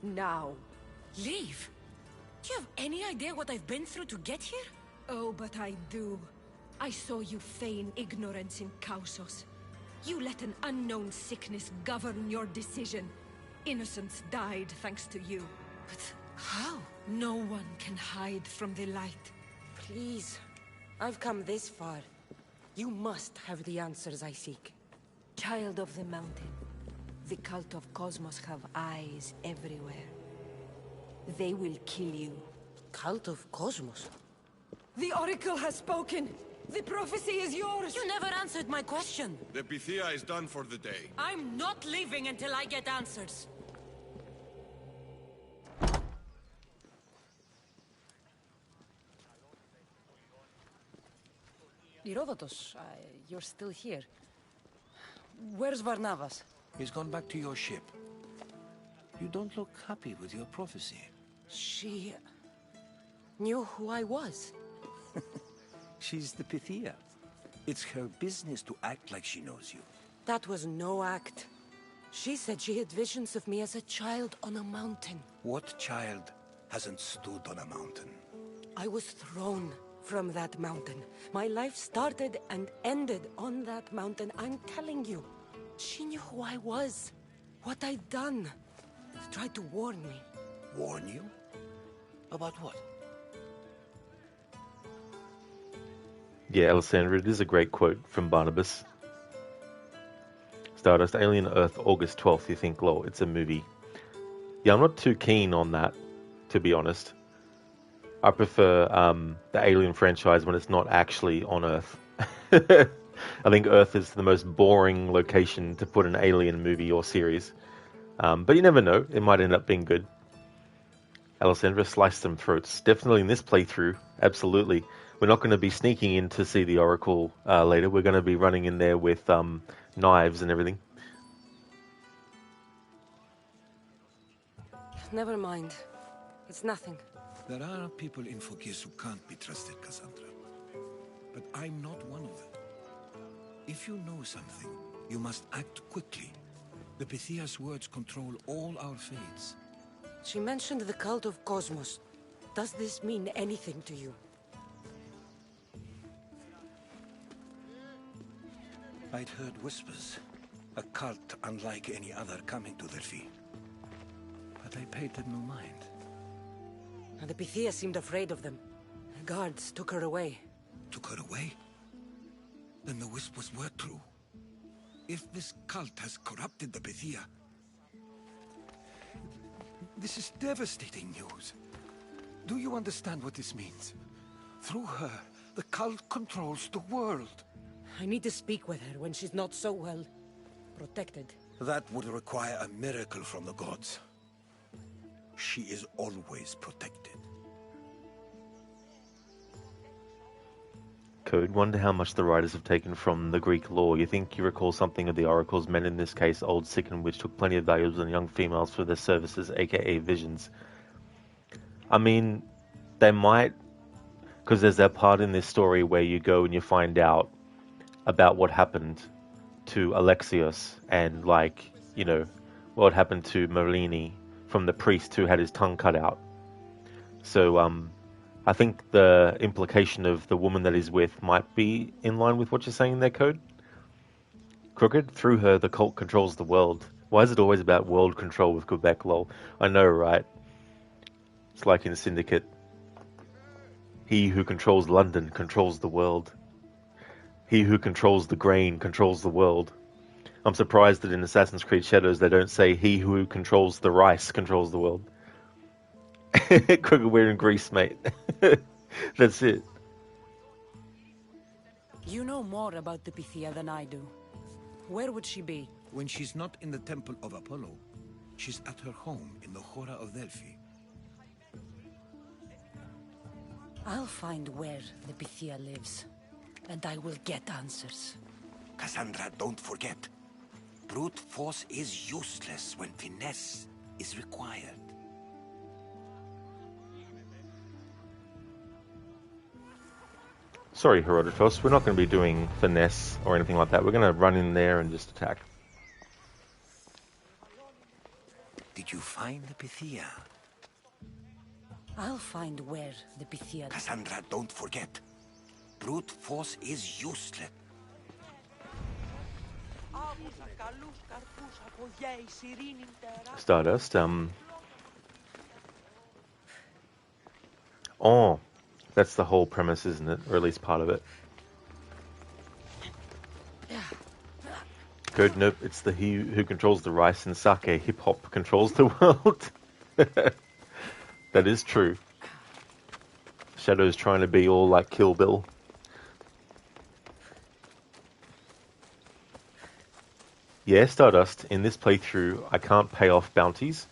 Now. Leave? Do you have any idea what I've been through to get here? Oh, but I do. I saw you feign ignorance in Kausos. You let an unknown sickness govern your decision. Innocents died thanks to you. But how? No one can hide from the light. Please. I've come this far. You must have the answers I seek. Child of the mountain. The cult of Cosmos have eyes everywhere. They will kill you. Cult of Cosmos? The Oracle has spoken! The prophecy is yours! You never answered my question! The Pythia is done for the day. I'm not leaving until I get answers! Herodotus, you're still here. Where's Varnavas? He's gone back to your ship. You don't look happy with your prophecy. She knew who I was. She's the Pythia. It's her business to act like she knows you. That was no act. She said she had visions of me as a child on a mountain. What child hasn't stood on a mountain? I was thrown from that mountain. My life started and ended on that mountain. I'm telling you. She knew who I was, what I'd done. She tried to warn me. Warn you? About what? Yeah, Alessandra, it is a great quote from Barnabas. Stardust, Alien Earth, August 12th, you think, lol, it's a movie. Yeah, I'm not too keen on that, to be honest. I prefer the Alien franchise when it's not actually on Earth. I think Earth is the most boring location to put an alien movie or series. But you never know. It might end up being good. Alessandra sliced some throats. Definitely in this playthrough. Absolutely. We're not going to be sneaking in to see the Oracle later. We're going to be running in there with knives and everything. Never mind. It's nothing. There are people in Focus who can't be trusted, Kassandra. But I'm not one of them. If you know something, you must act quickly. The Pythia's words control all our fates. She mentioned the cult of Cosmos. Does this mean anything to you? I'd heard whispers. A cult unlike any other coming to Delphi. But I paid them no mind. And the Pythia seemed afraid of them. The guards took her away. Took her away? Then the whispers were true. If this cult has corrupted the Pythia... This is devastating news. Do you understand what this means? Through her, the cult controls the world. I need to speak with her when she's not so well protected. That would require a miracle from the gods. She is always protected. Code. Wonder how much the writers have taken from the Greek lore. You think you recall something of the oracles, men in this case, old, sick, and which took plenty of valuables and young females for their services, aka visions. I mean, they might, because there's that part in this story where you go and you find out about what happened to Alexios and, like, you know, what happened to Merlini from the priest who had his tongue cut out. So, I think the implication of the woman that he's with might be in line with what you're saying there, Code. Crooked, through her, the cult controls the world. Why is it always about world control with Quebec, lol? I know, right? It's like in Syndicate. He who controls London controls the world. He who controls the grain controls the world. I'm surprised that in Assassin's Creed Shadows they don't say he who controls the rice controls the world. Crooked, we're in Greece, mate. That's it. You know more about the Pythia than I do. Where would she be? When she's not in the Temple of Apollo, she's at her home in the Hora of Delphi. I'll find where the Pythia lives, and I will get answers. Kassandra, don't forget. Brute force is useless when finesse is required. Sorry, Herodotus, we're not going to be doing finesse or anything like that. We're going to run in there and just attack. Did you find the Pythia? I'll find where the Pythia... Kassandra, don't forget. Brute force is useless. Stardust, Oh, that's the whole premise, isn't it? Or at least part of it. Good, nope, it's the he who controls the rice and sake. Hip-hop controls the world. That is true. Shadow's trying to be all like Kill Bill. Yeah, Stardust, in this playthrough, I can't pay off bounties,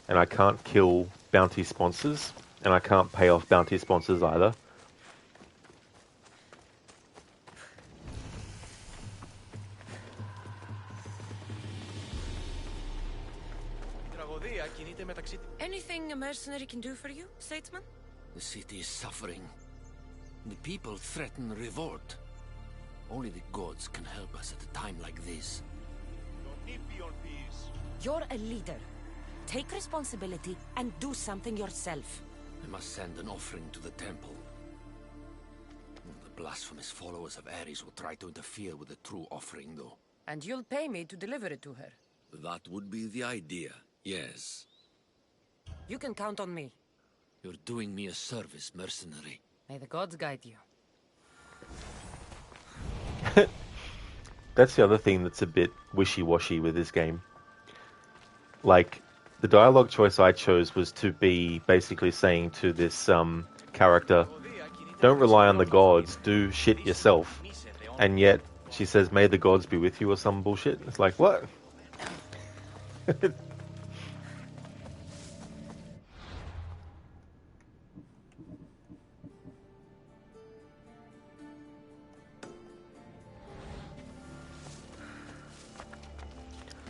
and I can't kill bounty sponsors, and I can't pay off bounty sponsors either. Anything a mercenary can do for you, statesman? The city is suffering. The people threaten revolt. Only the gods can help us at a time like this. You're a leader. Take responsibility and do something yourself. I must send an offering to the temple. The blasphemous followers of Ares will try to interfere with the true offering, though. And you'll pay me to deliver it to her. That would be the idea, yes. You can count on me. You're doing me a service, mercenary. May the gods guide you. That's the other thing that's a bit wishy-washy with this game. Like, the dialogue choice I chose was to be basically saying to this character, don't rely on the gods, do shit yourself. And yet, She says, "May the gods be with you," or some bullshit. It's like, what?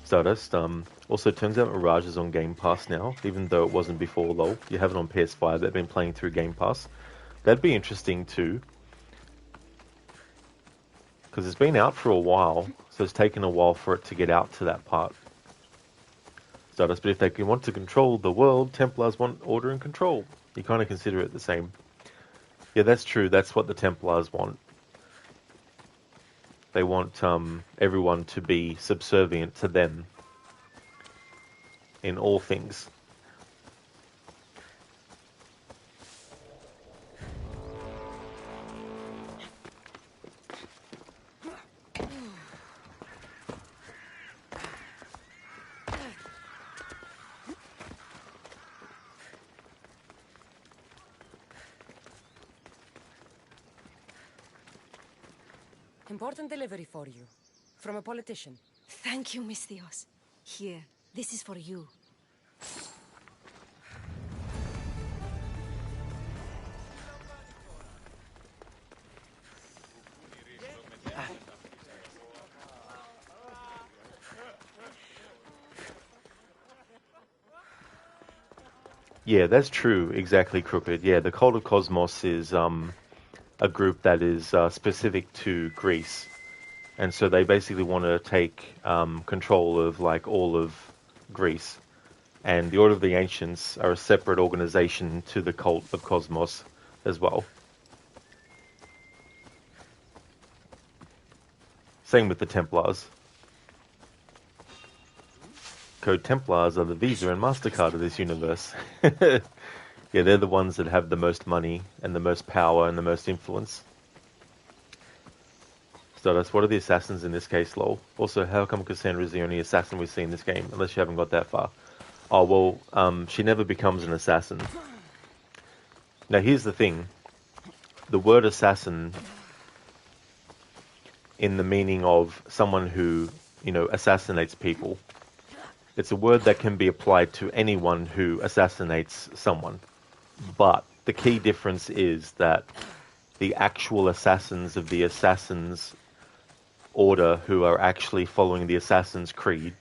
Stardust. Also, turns out Mirage is on Game Pass now, even though it wasn't before. Lol, you have it on PS5. They've been playing through Game Pass. That'd be interesting too, because it's been out for a while, so it's taken a while for it to get out to that part. Stardust, but if they want to control the world, Templars want order and control. You kind of consider it the same. Yeah, that's true. That's what the Templars want. They want everyone to be subservient to them in all things. Important delivery for you. From a politician. Thank you, Misthios. Here, this is for you. Yeah, that's true. Exactly, Crooked. Yeah, the Cult of Cosmos is a group that is specific to Greece. And so they basically want to take control of like all of Greece. And the Order of the Ancients are a separate organization to the Cult of Cosmos as well. Same with the Templars. Code Templars are the Visa and MasterCard of this universe. Yeah, they're the ones that have the most money and the most power and the most influence. Stardust, what are the assassins in this case, lol? Also, how come Kassandra is the only assassin we see in this game, unless you haven't got that far? Oh, well, she never becomes an assassin. Now, here's the thing. The word assassin, in the meaning of someone who, assassinates people, it's a word that can be applied to anyone who assassinates someone. But the key difference is that the actual assassins of the Assassin's Order, who are actually following the Assassin's Creed,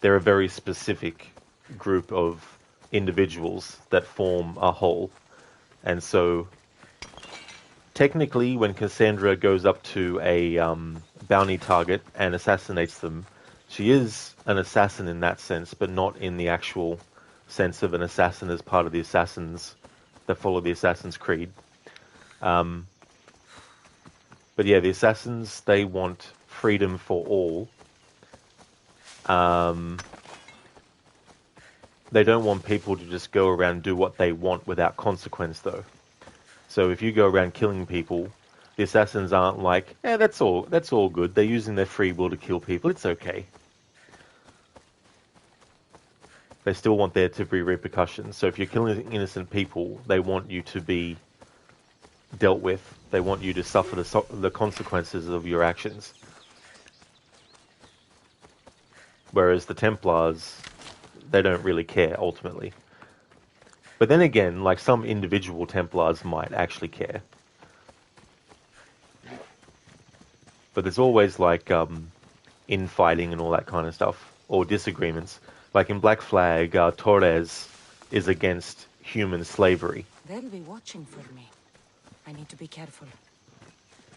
they're a very specific group of individuals that form a whole. And so, technically, when Kassandra goes up to a bounty target and assassinates them, she is an assassin in that sense, but not in the actual sense of an assassin as part of the assassins that follow the Assassin's Creed. But yeah, the assassins, they want freedom for all. They don't want people to just go around and do what they want without consequence, though. So if you go around killing people, the assassins aren't like, that's all good. They're using their free will to kill people. It's okay. They still want there to be repercussions. So if you're killing innocent people, they want you to be dealt with. They want you to suffer the consequences of your actions. Whereas the Templars, they don't really care, ultimately. But then again, like some individual Templars might actually care. But there's always like infighting and all that kind of stuff, or disagreements. Like in Black Flag, Torres is against human slavery. They'll be watching for me. I need to be careful.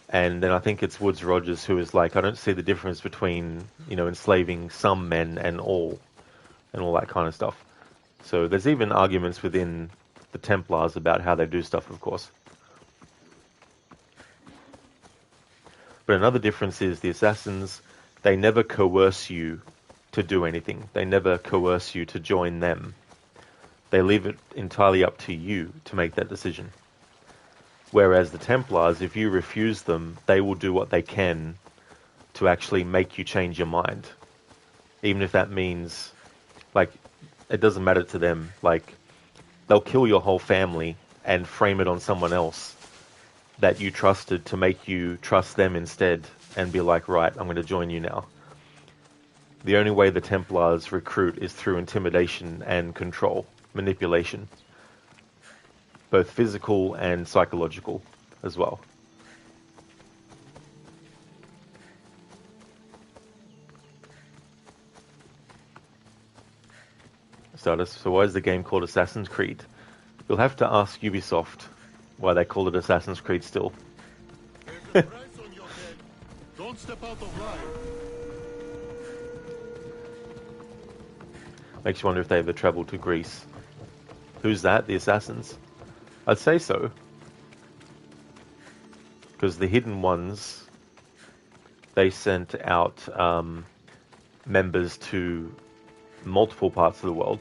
And then I think it's Woods Rogers who is like, I don't see the difference between, enslaving some men and all that kind of stuff. So there's even arguments within the Templars about how they do stuff, of course. But another difference is the Assassins, they never coerce you to do anything. They never coerce you to join them. They leave it entirely up to you to make that decision. Whereas the Templars, if you refuse them, they will do what they can to actually make you change your mind. Even if that means, like, it doesn't matter to them. Like, they'll kill your whole family and frame it on someone else that you trusted to make you trust them instead and be like, right, I'm going to join you now. The only way the Templars recruit is through intimidation and control, manipulation. Both physical and psychological as well. So why is the game called Assassin's Creed? You'll have to ask Ubisoft why they call it Assassin's Creed still. Don't step out of line. Makes you wonder if they ever travelled to Greece. Who's that? The Assassins? I'd say so. Because the Hidden Ones, they sent out members to multiple parts of the world.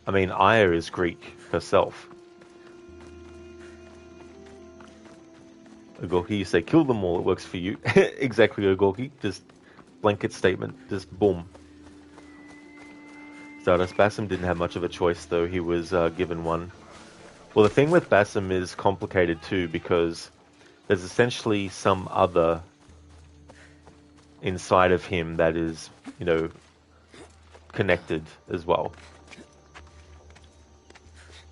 I mean, Aya is Greek herself. Ogorki, you say, kill them all, it works for you. Exactly, Ogorki. Just blanket statement. Just boom. Stardust Basim didn't have much of a choice, though. He was given one. Well, the thing with Basim is complicated, too, because there's essentially some other inside of him that is, you know, connected as well.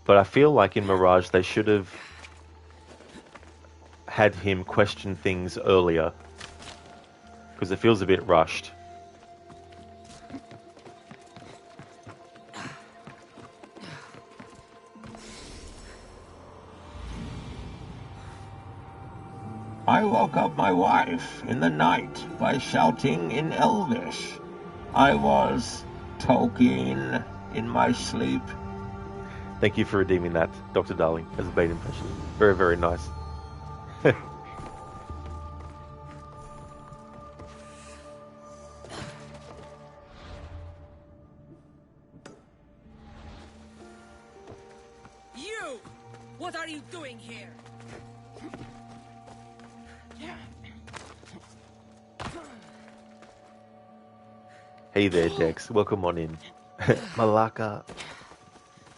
But I feel like in Mirage they should have had him question things earlier, because it feels a bit rushed. I woke up my wife in the night by shouting in Elvish. I was talking in my sleep. Thank you for redeeming that, Dr. Darling, as a bait impression. Very, very nice. You! What are you doing here? Hey there, Dex. Welcome on in. Malaka.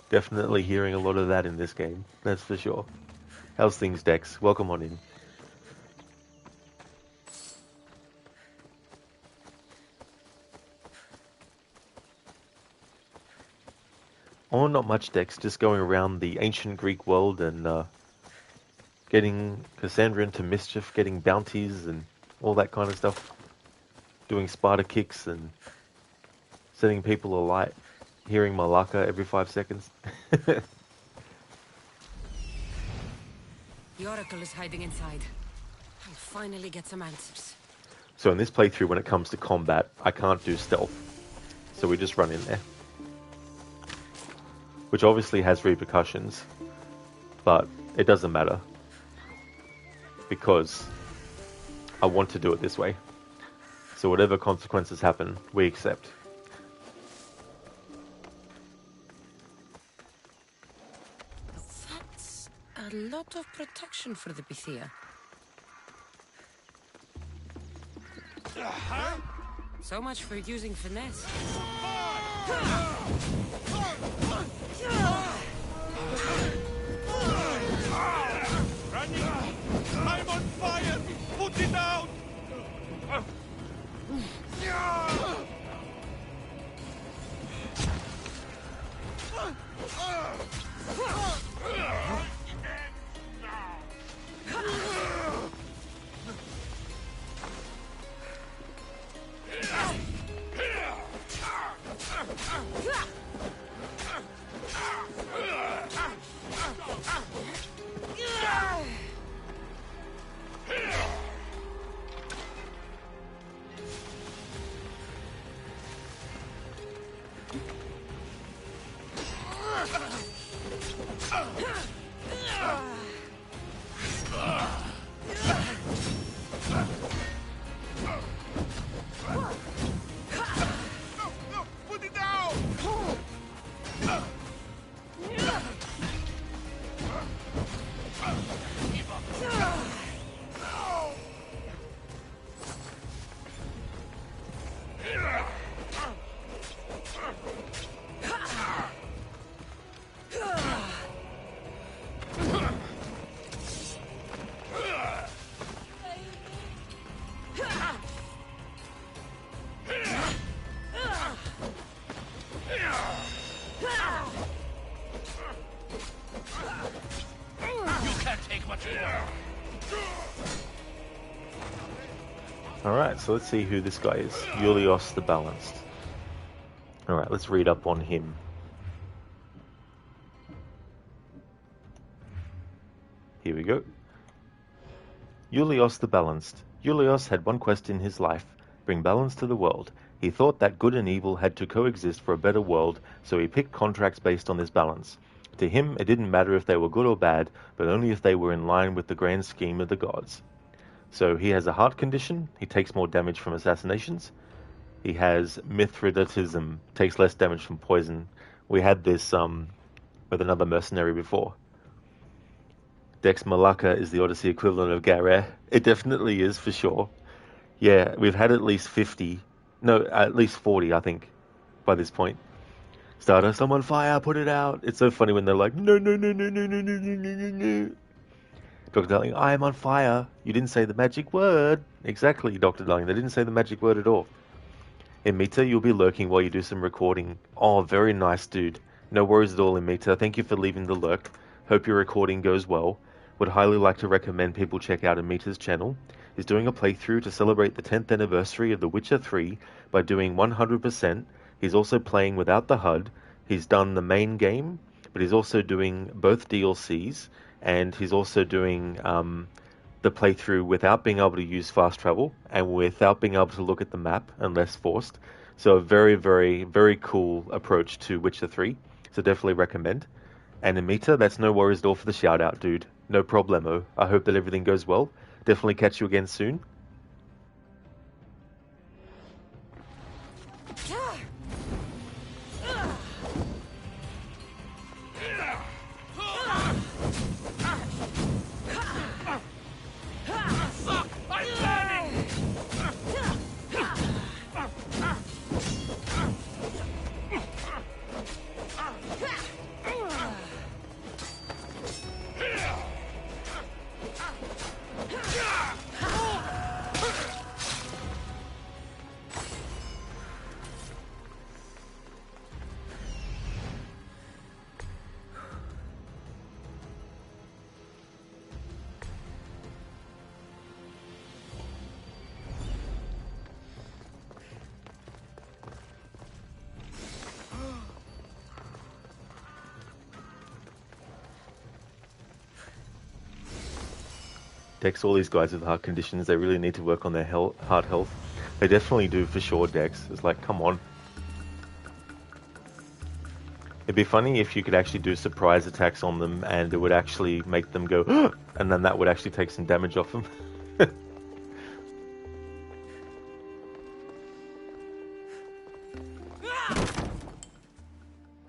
Definitely hearing a lot of that in this game, that's for sure. How's things, Dex? Welcome on in. Oh, not much, Dex. Just going around the ancient Greek world and getting Kassandra into mischief, getting bounties and all that kind of stuff. Doing Sparta kicks and setting people alight. Hearing Malaka every 5 seconds. The Oracle is hiding inside. I'll finally get some answers. So in this playthrough, when it comes to combat, I can't do stealth. So we just run in there. Which obviously has repercussions. But it doesn't matter. Because I want to do it this way. So whatever consequences happen, we accept. A lot of protection for the Bithia. So much for using finesse. Running! I'm on fire! Put it out! Alright, so let's see who this guy is. Julios the Balanced. Alright, let's read up on him. Here we go. Julios the Balanced. Julios had one quest in his life: bring balance to the world. He thought that good and evil had to coexist for a better world, so he picked contracts based on this balance. To him, it didn't matter if they were good or bad, but only if they were in line with the grand scheme of the gods. So he has a heart condition, he takes more damage from assassinations. He has Mithridatism, takes less damage from poison. We had this with another mercenary before. Dex Malaka is the Odyssey equivalent of Gareth. It definitely is, for sure. Yeah, we've had at least 50. No, at least 40, I think, by this point. Stardust, I'm on fire, put it out. It's so funny when they're like, no, no, no, no, no, no, no, no, no, no. Dr. Darling, I am on fire. You didn't say the magic word. Exactly, Dr. Darling, they didn't say the magic word at all. Imita, you'll be lurking while you do some recording. Oh, very nice, dude. No worries at all, Imita. Thank you for leaving the lurk. Hope your recording goes well. Would highly like to recommend people check out Imita's channel. He's doing a playthrough to celebrate the 10th anniversary of The Witcher 3 by doing 100%. He's also playing without the HUD. He's done the main game, but he's also doing both DLCs, and he's also doing the playthrough without being able to use fast travel and without being able to look at the map unless forced. So a very, very, very cool approach to Witcher 3. So definitely recommend. And Amita, that's no worries at all for the shout out, dude. No problemo. I hope that everything goes well. Definitely catch you again soon. Dex, all these guys with heart conditions, they really need to work on their heart health. They definitely do, for sure, Dex. It's like, come on. It'd be funny if you could actually do surprise attacks on them and it would actually make them go, and then that would actually take some damage off them.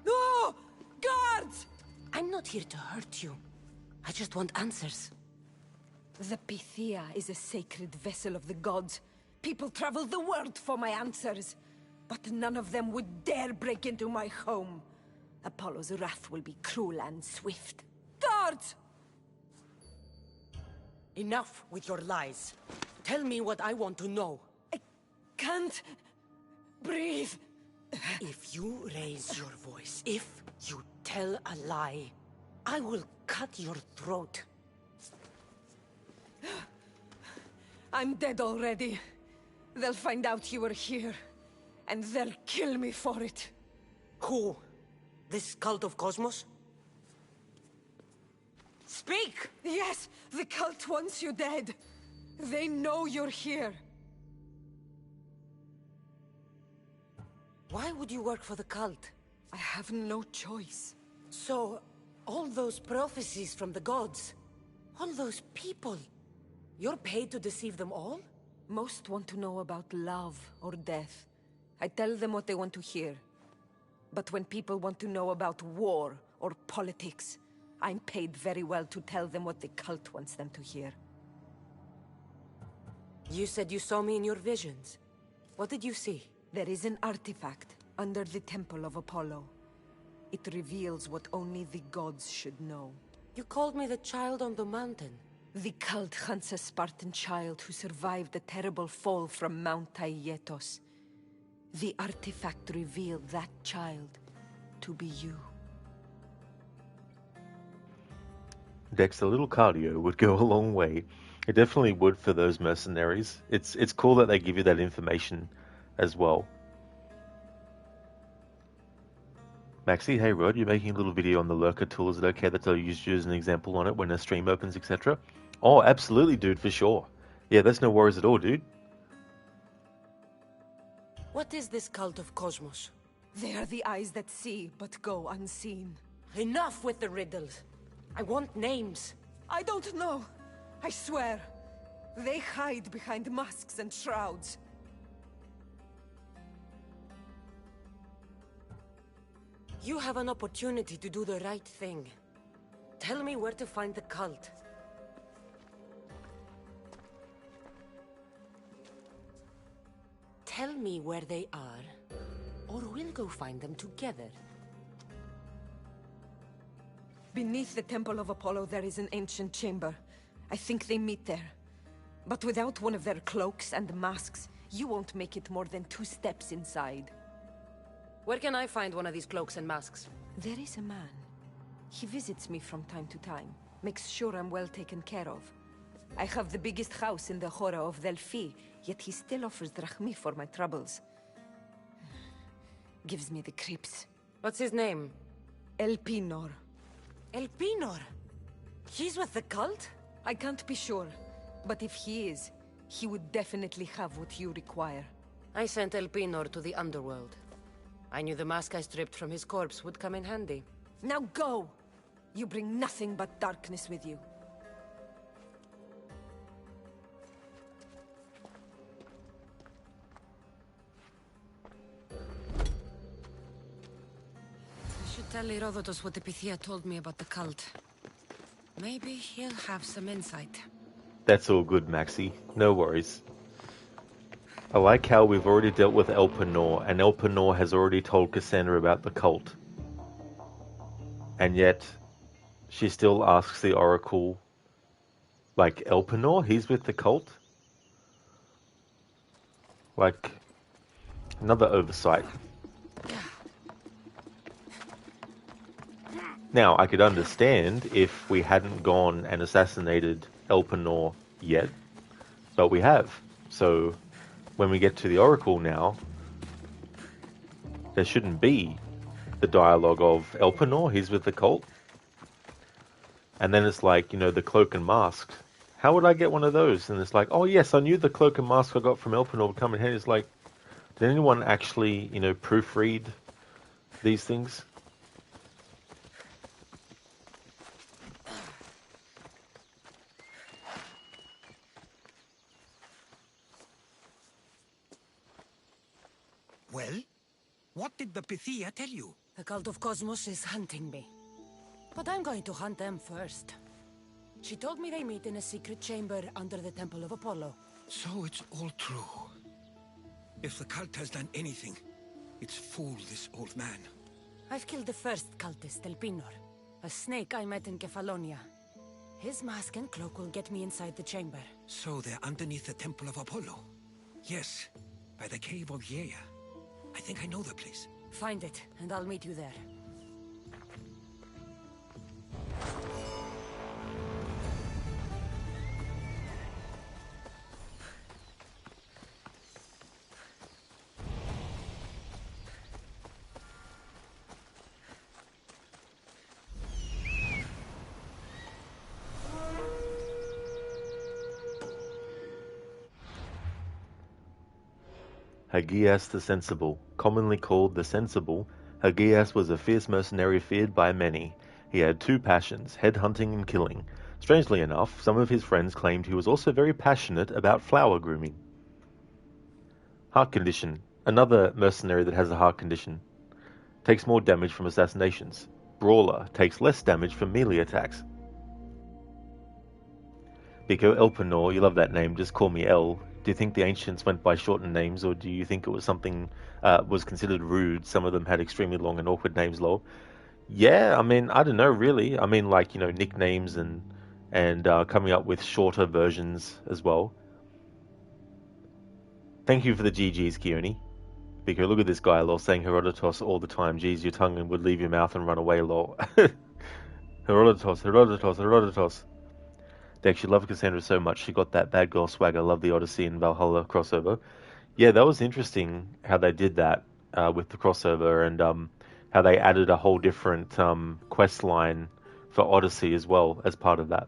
No! Guards! I'm not here to hurt you. I just want answers. The Pythia is a sacred vessel of the gods. People travel the world for my answers. But none of them would dare break into my home. Apollo's wrath will be cruel and swift. Guards! Enough with your lies. Tell me what I want to know. I can't breathe. If you raise your voice, if you tell a lie, I will cut your throat. I'm dead already. They'll find out you were here, and they'll kill me for it. Who? This cult of Cosmos? Speak! Yes, the cult wants you dead. They know you're here. Why would you work for the cult? I have no choice. So, all those prophecies from the gods, all those people, you're paid to deceive them all? Most want to know about love or death. I tell them what they want to hear. But when people want to know about war or politics, I'm paid very well to tell them what the cult wants them to hear. You said you saw me in your visions. What did you see? There is an artifact under the Temple of Apollo. It reveals what only the gods should know. You called me the child on the mountain. The cult hunts a Spartan child who survived the terrible fall from Mount Aietos. The artifact revealed that child to be you. Dex, a little cardio would go a long way. It definitely would for those mercenaries. It's cool that they give you that information as well. Maxi, hey Rod, you're making a little video on the lurker tool. Is it okay that I'll use you as an example on it when a stream opens, etc.? Oh, absolutely, dude, for sure. Yeah, that's no worries at all, dude. What is this cult of Cosmos? They are the eyes that see, but go unseen. Enough with the riddles. I want names. I don't know. I swear. They hide behind masks and shrouds. You have an opportunity to do the right thing. Tell me where to find the cult. Tell me where they are, or we'll go find them together. Beneath the Temple of Apollo there is an ancient chamber. I think they meet there. But without one of their cloaks and masks, you won't make it more than 2 steps inside. Where can I find one of these cloaks and masks? There is a man. He visits me from time to time, makes sure I'm well taken care of. I have the biggest house in the Hora of Delphi, yet he still offers drachmi for my troubles. Gives me the creeps. What's his name? Elpinor. Elpinor? He's with the cult? I can't be sure, but if he is, he would definitely have what you require. I sent Elpinor to the underworld. I knew the mask I stripped from his corpse would come in handy. Now go! You bring nothing but darkness with you. I should tell Herodotus what the Pythia told me about the cult. Maybe he'll have some insight. That's all good, Maxi. No worries. I like how we've already dealt with Elpenor, and Elpenor has already told Kassandra about the cult. And yet, she still asks the Oracle, like, Elpenor? He's with the cult? Like, another oversight. Now, I could understand if we hadn't gone and assassinated Elpenor yet, but we have. So, when we get to the Oracle now, there shouldn't be the dialogue of Elpenor, he's with the cult. And then it's like, you know, the cloak and mask. How would I get one of those? And it's like, oh yes, I knew the cloak and mask I got from Elpenor would come in handy. It's like, did anyone actually, you know, proofread these things? Well, what did the Pythia tell you? The cult of Cosmos is hunting me. But I'm going to hunt them first. She told me they meet in a secret chamber under the Temple of Apollo. So it's all true. If the cult has done anything, it's fooled this old man. I've killed the first cultist, Elpinor, a snake I met in Kefalonia. His mask and cloak will get me inside the chamber. So they're underneath the Temple of Apollo? Yes, by the cave of Yea. I think I know the place. Find it, and I'll meet you there. Hagias the Sensible. Commonly called the Sensible, Hagias was a fierce mercenary feared by many. He had 2 passions, headhunting and killing. Strangely enough, some of his friends claimed he was also very passionate about flower grooming. Heart condition. Another mercenary that has a heart condition. Takes more damage from assassinations. Brawler. Takes less damage from melee attacks. Biko Elpenor, you love that name, just call me El. Do you think the ancients went by shortened names, or do you think it was something was considered rude? Some of them had extremely long and awkward names, lol. Yeah, I mean, I don't know, really. I mean, like, you know, nicknames and coming up with shorter versions as well. Thank you for the GGs, Kioni. Biko, look at this guy, lol, saying Herodotus all the time. Geez, your tongue would leave your mouth and run away, lol. Herodotus, Herodotus, Herodotus. They actually love Kassandra so much she got that bad girl swag. I love the Odyssey and Valhalla crossover. Yeah, that was interesting how they did that with the crossover and how they added a whole different quest line for Odyssey as well as part of that.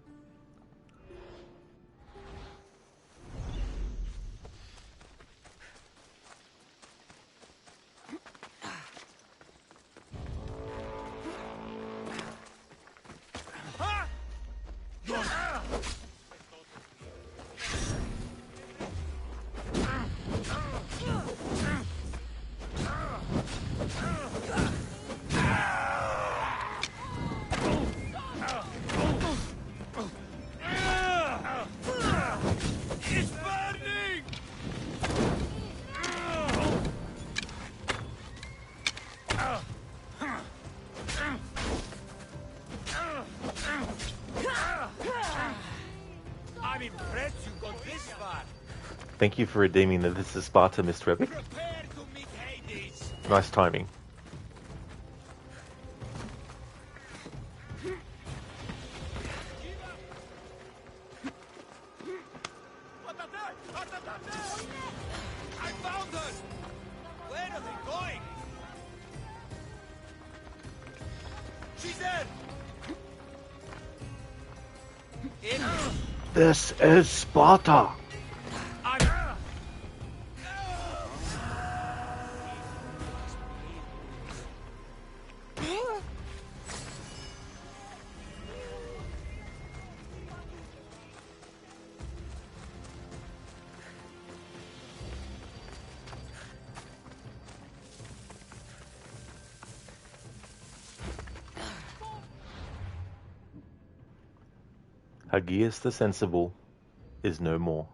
I'm impressed you got this far. Thank you for redeeming the This is Sparta, Mr. Epic. Nice timing. I found her! Where are they going? She's dead! This is Sparta. Hagius the Sensible is no more.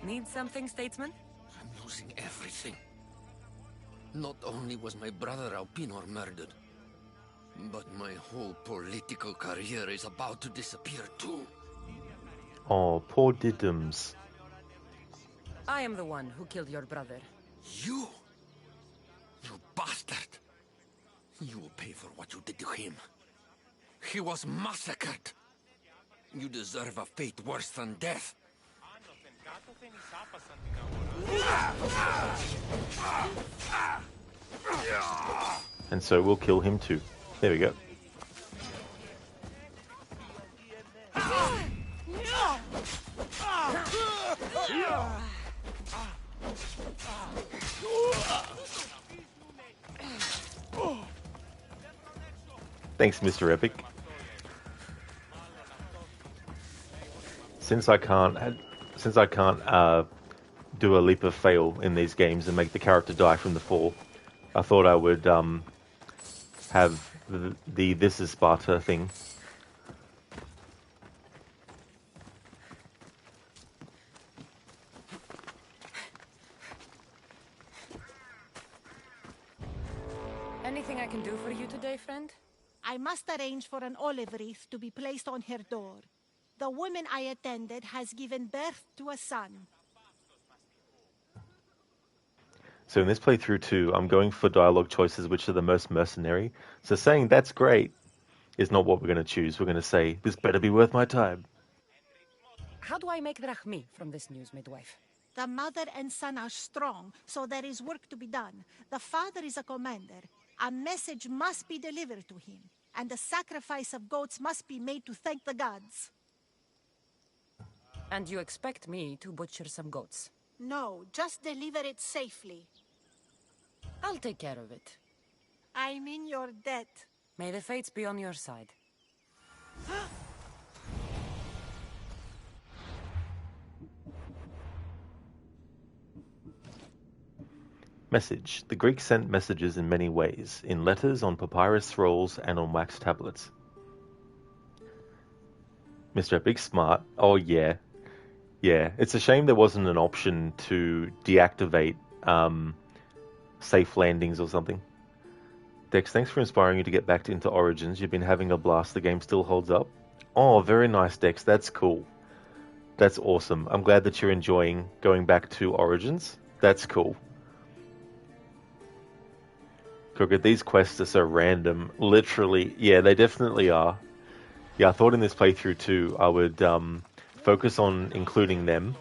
Need something, statesman? I'm losing everything. Not only was my brother Alpinor murdered, but my whole political career is about to disappear too. Oh, poor Diddums. I am the one who killed your brother. You? You bastard! You will pay for what you did to him. He was massacred. You deserve a fate worse than death. And so we'll kill him too. There we go. Thanks, Mr. Epic. Since I can't do a leap of fail in these games and make the character die from the fall, I thought I would have the This is Sparta thing. Anything I can do for you today, friend? I must arrange for an olive wreath to be placed on her door. The woman I attended has given birth to a son. So in this playthrough too, I'm going for dialogue choices which are the most mercenary. So saying that's great is not what we're going to choose. We're going to say, this better be worth my time. How do I make drachmi from this news, midwife? The mother and son are strong, so there is work to be done. The father is a commander. A message must be delivered to him, and a sacrifice of goats must be made to thank the gods. And you expect me to butcher some goats? No, just deliver it safely. I'll take care of it. I'm in your debt. May the fates be on your side. Message. The Greeks sent messages in many ways, in letters, on papyrus scrolls, and on wax tablets. Mr. Epic, smart. Oh yeah. Yeah, it's a shame there wasn't an option to deactivate safe landings or something. Dex, thanks for inspiring you to get back into Origins. You've been having a blast. The game still holds up. Oh, very nice, Dex. That's cool. That's awesome. I'm glad that you're enjoying going back to Origins. That's cool. Crooked, these quests are so random. Literally, yeah, they definitely are. Yeah, I thought in this playthrough too, I would focus on including them,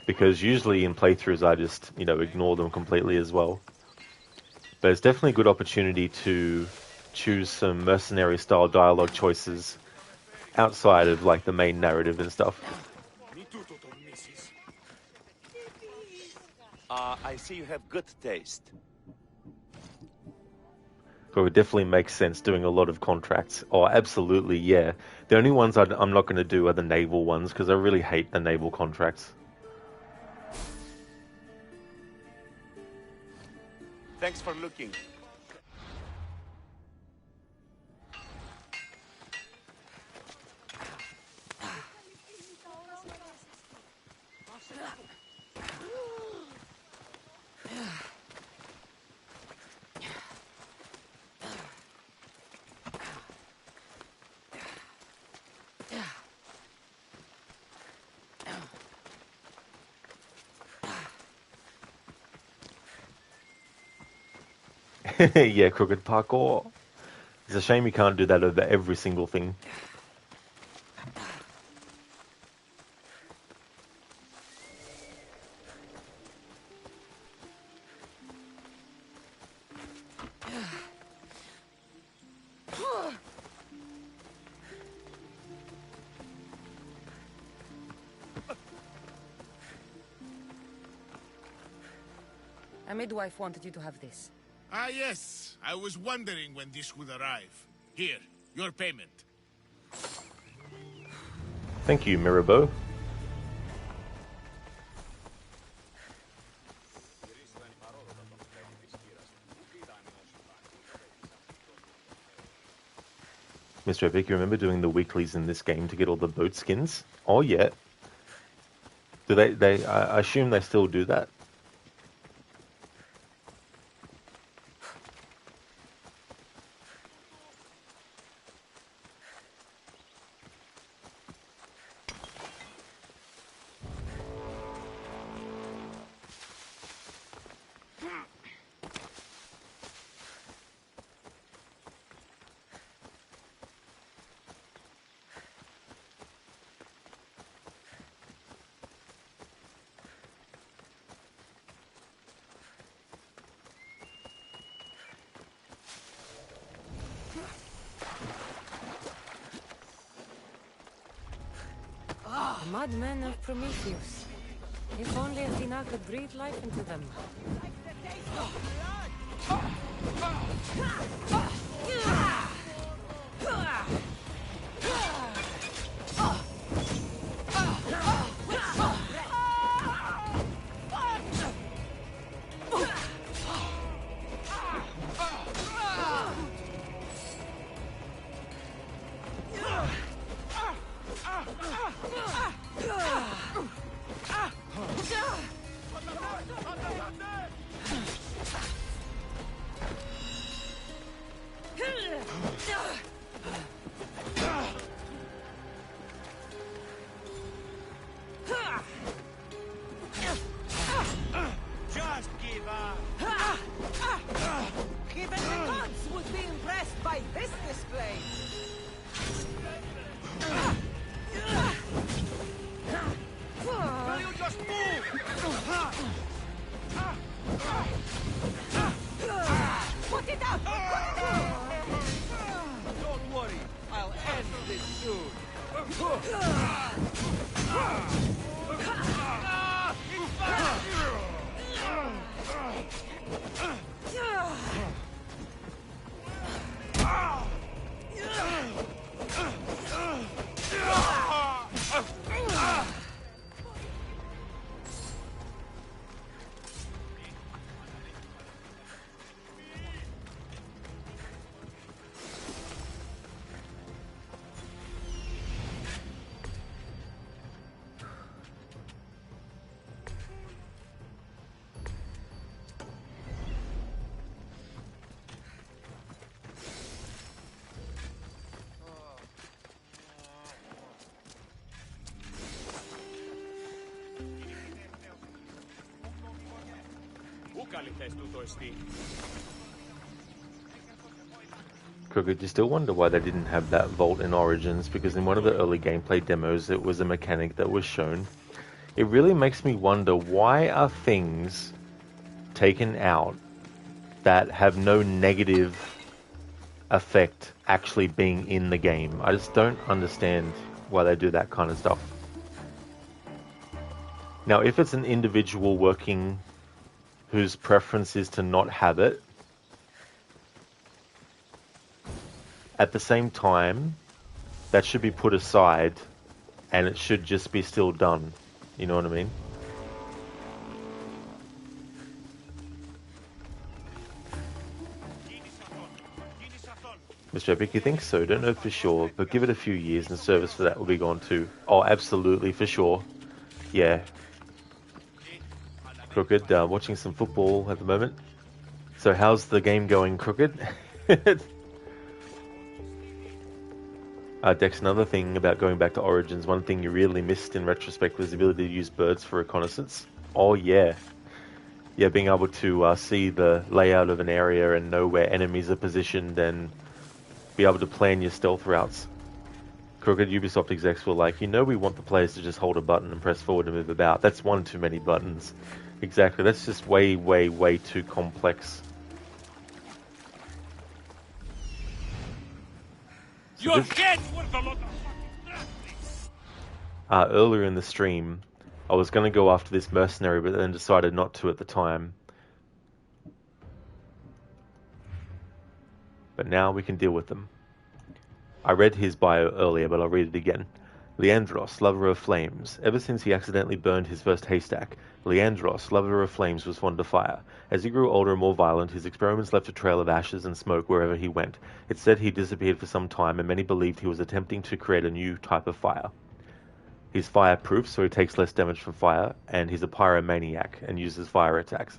because usually in playthroughs I just, ignore them completely as well. But it's definitely a good opportunity to choose some mercenary-style dialogue choices outside of, like, the main narrative and stuff. I see you have good taste. So it definitely makes sense doing a lot of contracts. Oh, absolutely, yeah. The only ones I'm not going to do are the naval ones, because I really hate the naval contracts. Thanks for looking. Yeah, crooked parkour. It's a shame you can't do that over every single thing. A midwife wanted you to have this. Ah, yes. I was wondering when this would arrive. Here, your payment. Thank you, Mirabeau. Mr. Epic, you remember doing the weeklies in this game to get all the boat skins? Oh, yeah. Do I assume they still do that? The madmen of Prometheus. If only Athena could breathe life into them. Crooked, you still wonder why they didn't have that vault in Origins, because in one of the early gameplay demos it was a mechanic that was shown. It really makes me wonder, why are things taken out that have no negative effect actually being in the game? I just don't understand why they do that kind of stuff. Now, if it's an individual working whose preference is to not have it, at the same time, that should be put aside and it should just be still done. You know what I mean? Mr. Epic, you think so? Don't know for sure, but give it a few years and service for that will be gone too. Oh, absolutely, for sure. Yeah. Crooked, watching some football at the moment. So how's the game going, Crooked? Dex, another thing about going back to Origins, one thing you really missed in retrospect was the ability to use birds for reconnaissance. Oh yeah. Yeah, being able to see the layout of an area and know where enemies are positioned and be able to plan your stealth routes. Crooked, Ubisoft execs were like, we want the players to just hold a button and press forward and move about. That's one too many buttons. Exactly, that's just way, way, way too complex. So earlier in the stream, I was going to go after this mercenary, but then decided not to at the time. But now we can deal with them. I read his bio earlier, but I'll read it again. Leandros, lover of flames. Ever since he accidentally burned his first haystack, Leandros, lover of flames, was fond of fire. As he grew older and more violent, his experiments left a trail of ashes and smoke wherever he went. It said he disappeared for some time, and many believed he was attempting to create a new type of fire. He's fireproof, so he takes less damage from fire, and he's a pyromaniac and uses fire attacks.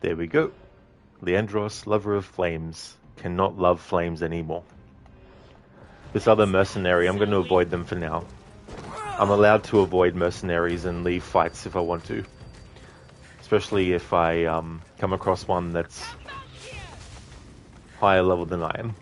There we go. Leandros, lover of flames, cannot love flames anymore. This other mercenary, I'm going to avoid them for now. I'm allowed to avoid mercenaries and leave fights if I want to. Especially if I come across one that's higher level than I am.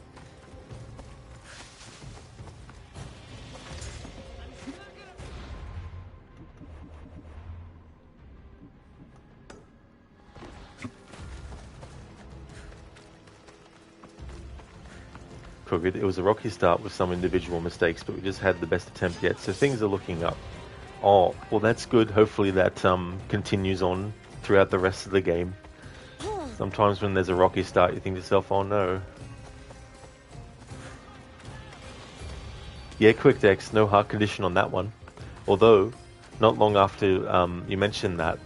It was a rocky start with some individual mistakes, but we just had the best attempt yet, so things are looking up. Oh, well that's good. Hopefully that continues on throughout the rest of the game. Sometimes when there's a rocky start, you think to yourself, oh no. Yeah, quick Dex, no heart condition on that one. Although, not long after you mentioned that,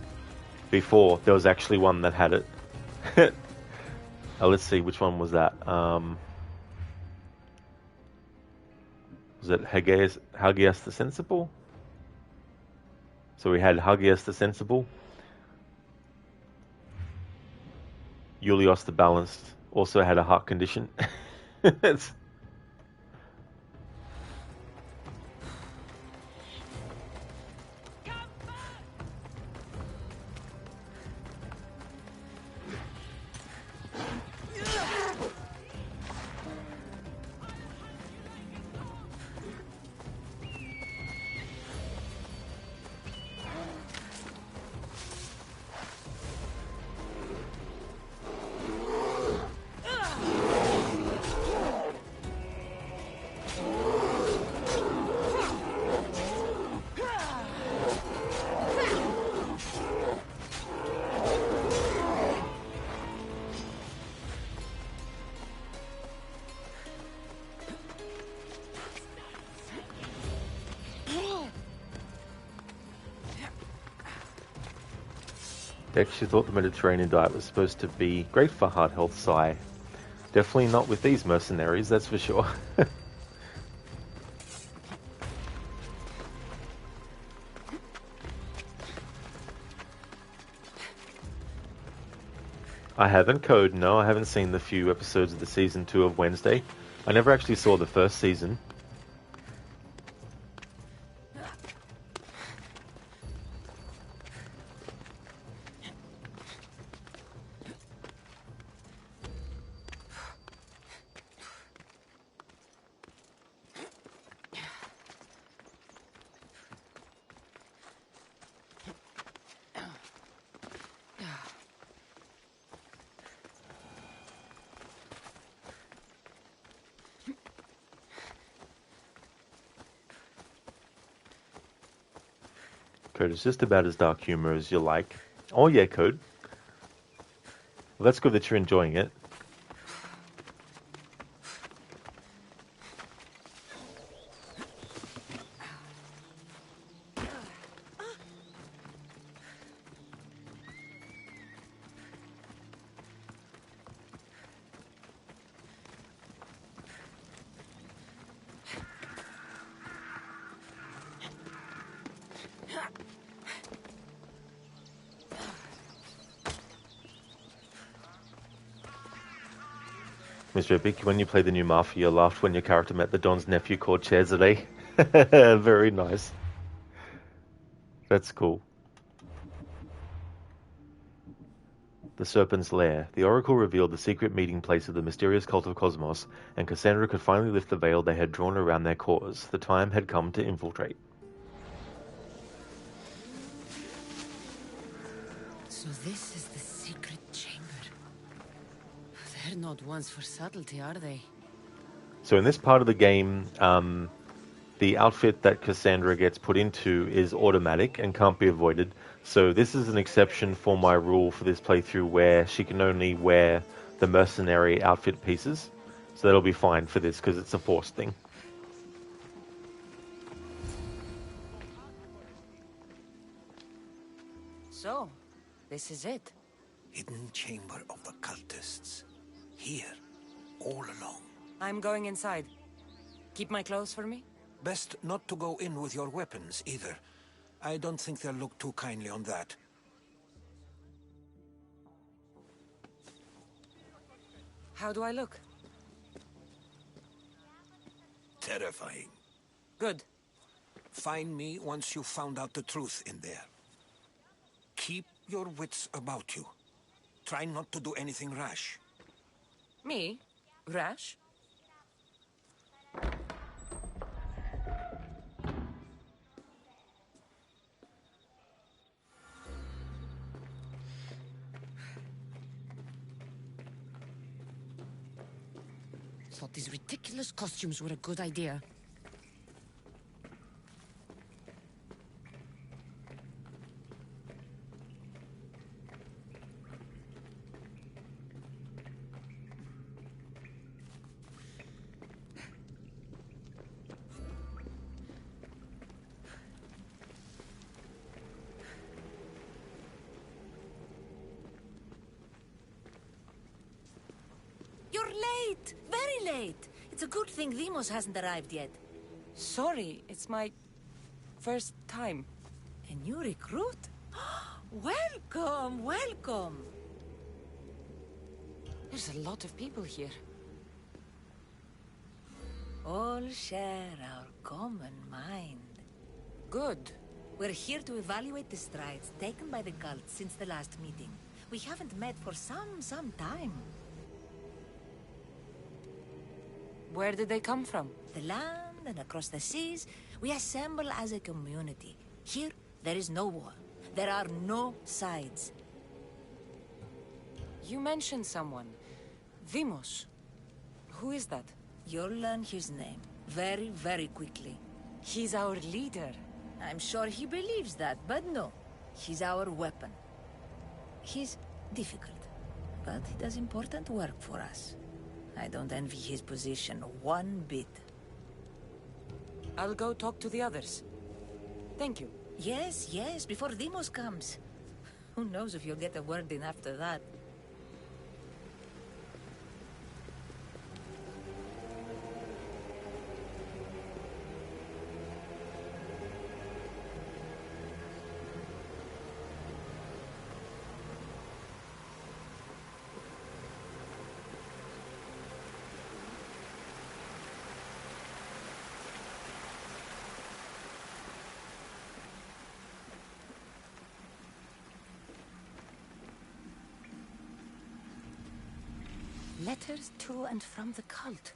before, there was actually one that had it. Let's see, which one was that? Was it Hagias the Sensible? So we had Hagias the Sensible. Julios the Balanced also had a heart condition. Beck, she thought the Mediterranean diet was supposed to be great for heart health. Sigh. Definitely not with these mercenaries, that's for sure. I haven't, Code. No, I haven't seen the few episodes of the season 2 of Wednesday. I never actually saw the first season. Code, is just about as dark humor as you like. Oh yeah, Code. Well, that's good that you're enjoying it. Mr. Epic, when you played the new Mafia, you laughed when your character met the Don's nephew called Cesare. Very nice. That's cool. The Serpent's Lair. The Oracle revealed the secret meeting place of the mysterious cult of Cosmos, and Kassandra could finally lift the veil they had drawn around their cause. The time had come to infiltrate. So this is the secret chamber. They're not ones for subtlety, are they? So in this part of the game, the outfit that Kassandra gets put into is automatic and can't be avoided. So this is an exception for my rule for this playthrough where she can only wear the mercenary outfit pieces. So that'll be fine for this because it's a forced thing. So, this is it. Hidden chamber of the cultists. Here, all along. I'm going inside. Keep my clothes for me? Best not to go in with your weapons, either. I don't think they'll look too kindly on that. How do I look? Terrifying. Good. Find me once you've found out the truth in there. Keep your wits about you. Try not to do anything rash. Me? Rash? Thought these ridiculous costumes were a good idea. You're late! Very late! It's a good thing Demos hasn't arrived yet. Sorry, it's my first time. A new recruit? Welcome, welcome! There's a lot of people here. All share our common mind. Good. We're here to evaluate the strides taken by the cult since the last meeting. We haven't met for some time. Where did they come from? The land and across the seas, we assemble as a community. Here, there is no war. There are no sides. You mentioned someone. Vimos. Who is that? You'll learn his name very, very quickly. He's our leader. I'm sure he believes that, but no. He's our weapon. He's difficult, but he does important work for us. I don't envy his position one bit. I'll go talk to the others. Thank you. Yes, before Demos comes. Who knows if you'll get a word in after that. Letters to and from the cult.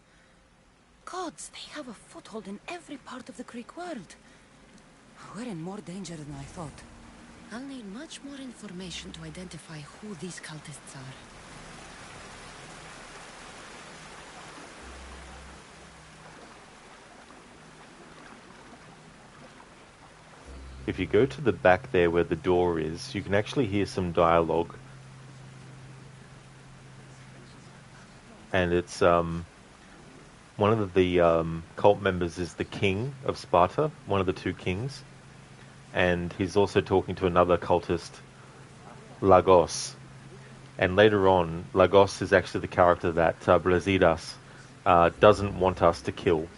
Gods, they have a foothold in every part of the Greek world. We're in more danger than I thought. I'll need much more information to identify who these cultists are. If you go to the back there where the door is, you can actually hear some dialogue. And it's one of the cult members is the king of Sparta, one of the two kings, and he's also talking to another cultist, Lagos. And later on, Lagos is actually the character that Brasidas doesn't want us to kill,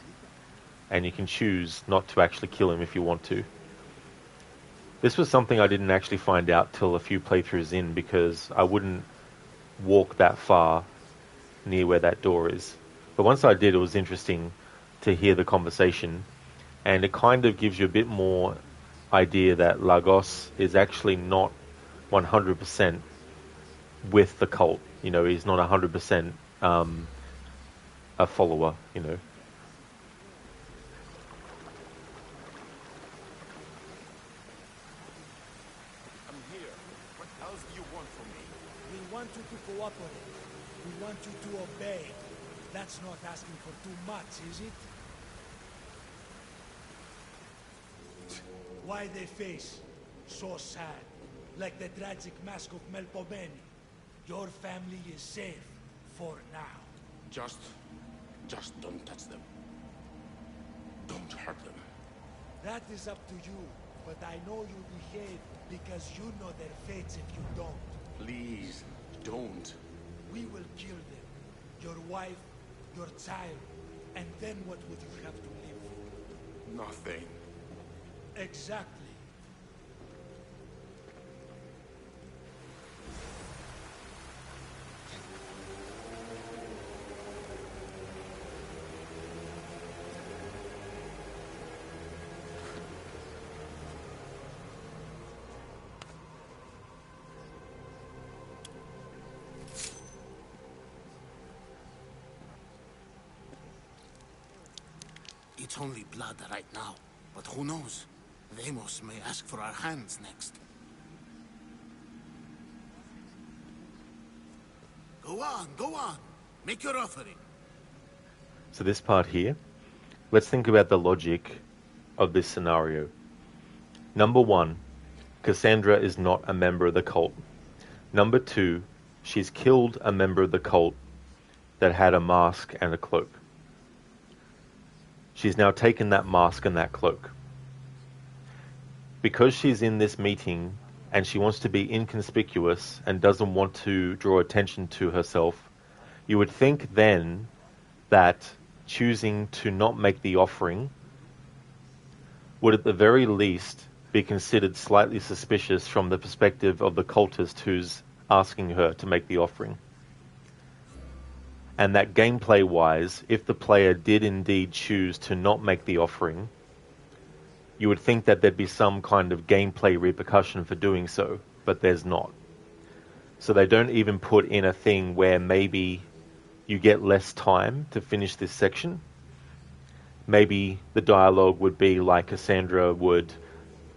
and you can choose not to actually kill him if you want to. This was something I didn't actually find out till a few playthroughs in, because I wouldn't walk that far near where that door is. But once I did, it was interesting to hear the conversation, and it kind of gives you a bit more idea that Lagos is actually not 100% with the cult. You know, he's not 100% a follower, you know. I'm here. What else do you want from me? We want you to cooperate. We want you to obey. That's not asking for too much, is it? Why the face? So sad. Like the tragic mask of Melpomene. Your family is safe. For now. Just don't touch them. Don't hurt them. That is up to you. But I know you behave because you know their fates if you don't. Please, don't. We will kill them. Your wife, your child. And then what would you have to live with? Nothing. Exactly. It's only blood right now, but who knows? Vamos may ask for our hands next. Go on. Make your offering. So this part here, let's think about the logic of this scenario. Number one, Kassandra is not a member of the cult. Number two, she's killed a member of the cult that had a mask and a cloak. She's now taken that mask and that cloak. Because she's in this meeting and she wants to be inconspicuous and doesn't want to draw attention to herself, you would think then that choosing to not make the offering would at the very least be considered slightly suspicious from the perspective of the cultist who's asking her to make the offering. And that gameplay-wise, if the player did indeed choose to not make the offering, you would think that there'd be some kind of gameplay repercussion for doing so, but there's not. So they don't even put in a thing where maybe you get less time to finish this section. Maybe the dialogue would be like Kassandra would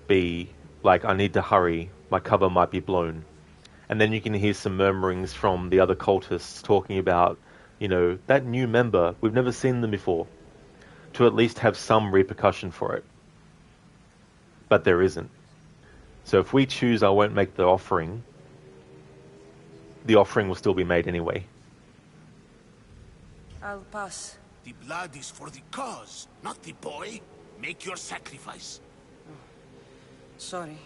be like, I need to hurry, my cover might be blown. And then you can hear some murmurings from the other cultists talking about, you know, that new member, we've never seen them before, to at least have some repercussion for it. But there isn't. So if we choose I won't make the offering will still be made anyway. I'll pass. The blood is for the cause, not the boy. Make your sacrifice. Sorry.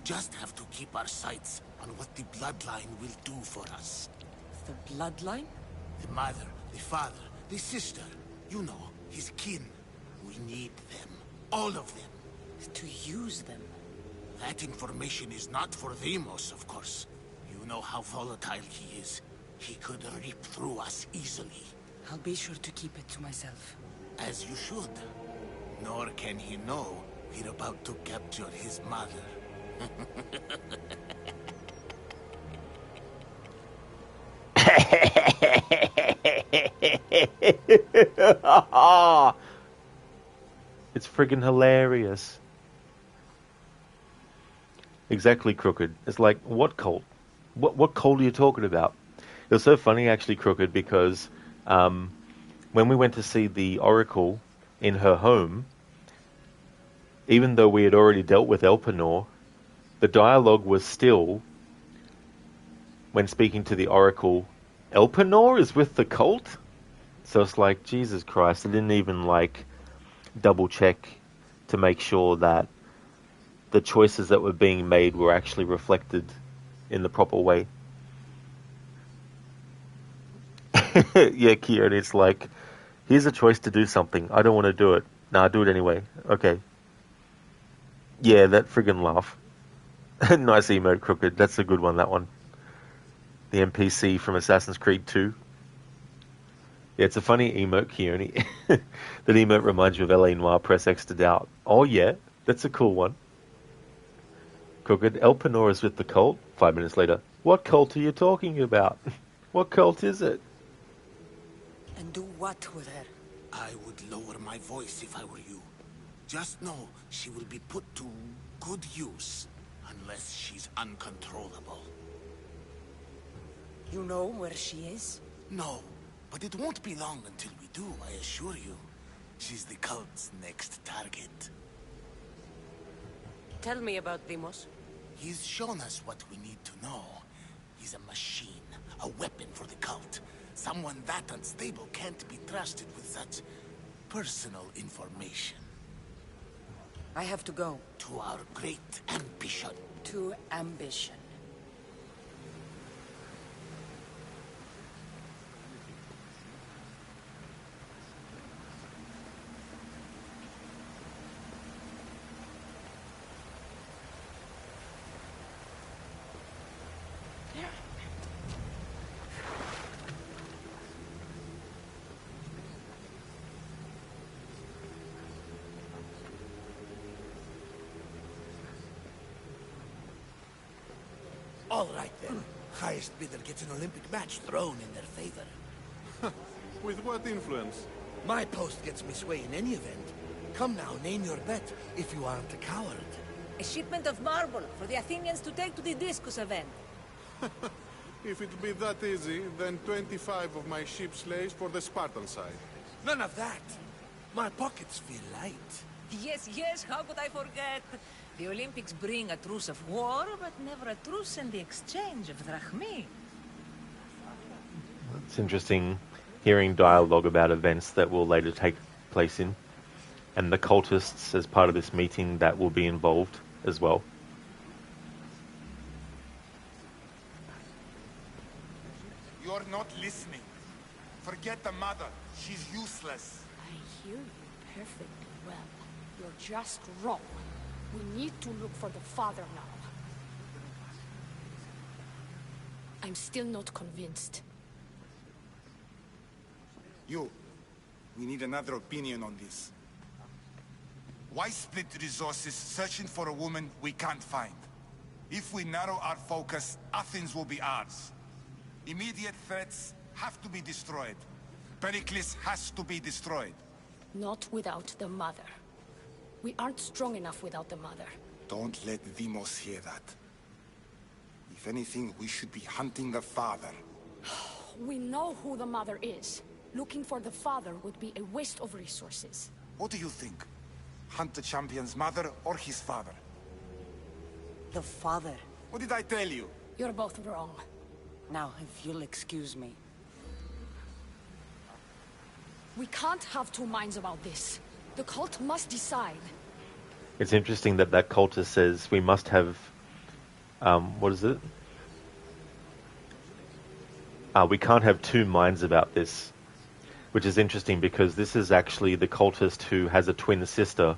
just have to keep our sights on what the bloodline will do for us. The bloodline? The mother, the father, the sister. You know, his kin. We need them. All of them. To use them? That information is not for Deimos, of course. You know how volatile he is. He could rip through us easily. I'll be sure to keep it to myself. As you should. Nor can he know we're about to capture his mother. It's friggin' hilarious. Exactly, Crooked. It's like, what cult? What cult are you talking about? It was so funny, actually, Crooked, because when we went to see the Oracle in her home, even though we had already dealt with Elpenor, the dialogue was still, when speaking to the Oracle, Elpenor is with the cult? So it's like, Jesus Christ, I didn't even, like, double check to make sure that the choices that were being made were actually reflected in the proper way. Yeah, Kieran, it's like, here's a choice to do something. I don't want to do it. Nah, do it anyway. Okay. Yeah, that friggin' laugh. Nice emote, Crooked. That's a good one, that one. The NPC from Assassin's Creed 2. Yeah, it's a funny emote, Kieran. That emote reminds you of L.A. Noire, press X to doubt. Oh yeah, that's a cool one. Crooked, Elpenor is with the cult. 5 minutes later, what cult are you talking about? What cult is it? And do what with her? I would lower my voice if I were you. Just know she will be put to good use, unless she's uncontrollable. You know where she is? No, but it won't be long until we do, I assure you. She's the cult's next target. Tell me about Deimos. He's shown us what we need to know. He's a machine, a weapon for the cult. Someone that unstable can't be trusted with such personal information. I have to go. To our great ambition. To ambition. All right then. Highest bidder gets an Olympic match thrown in their favor. With what influence? My post gets me sway in any event. Come now, name your bet, if you aren't a coward. A shipment of marble for the Athenians to take to the discus event. If it be that easy, then 25 of my ship's slaves for the Spartan side. None of that. My pockets feel light. Yes, yes, how could I forget? The Olympics bring a truce of war, but never a truce in the exchange of drachmi. It's interesting hearing dialogue about events that will later take place in, and the cultists as part of this meeting that will be involved as well. You're not listening. Forget the mother. She's useless. I hear you perfectly well. You're just wrong. We need to look for the father now. I'm still not convinced. We need another opinion on this. Why split resources searching for a woman we can't find? If we narrow our focus, Athens will be ours. Immediate threats have to be destroyed. Pericles has to be destroyed. Not without the mother. We aren't strong enough without the mother. Don't let Deimos hear that. If anything, we should be hunting the father. We know who the mother is. Looking for the father would be a waste of resources. What do you think? Hunt the champion's mother or his father? The father. What did I tell you? You're both wrong. Now, if you'll excuse me. We can't have two minds about this. The cult must decide. It's interesting that that cultist says we must have what is it? We can't have two minds about this, which is interesting because this is actually the cultist who has a twin sister,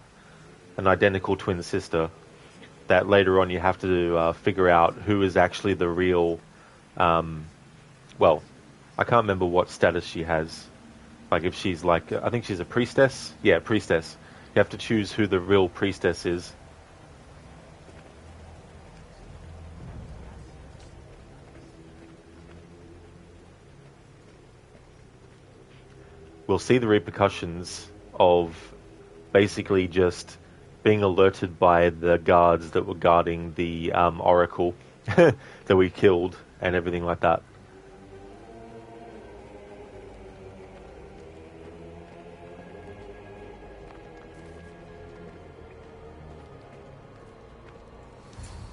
an identical twin sister, that later on you have to figure out who is actually the real, well, I can't remember what status she has. Like if she's like, I think she's a priestess? Yeah, priestess. You have to choose who the real priestess is. We'll see the repercussions of basically just being alerted by the guards that were guarding the oracle that we killed and everything like that.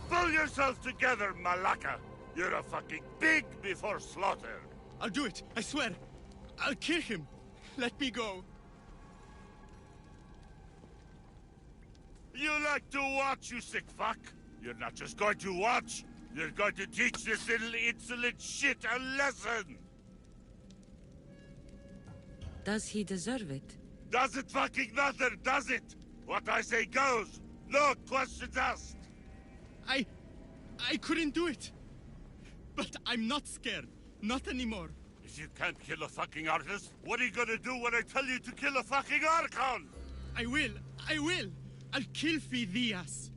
Pull yourself together, Malaka! You're a fucking pig before slaughter! I'll do it, I swear! I'll kill him! Let me go! You like to watch, you sick fuck! You're not just going to watch, you're going to teach this little insolent shit a lesson! Does he deserve it? Does it fucking matter, does it? What I say goes! No questions asked! I couldn't do it! But I'm not scared. Not anymore. If you can't kill a fucking artist, what are you gonna do when I tell you to kill a fucking Archon? I will! I'll kill Phidias.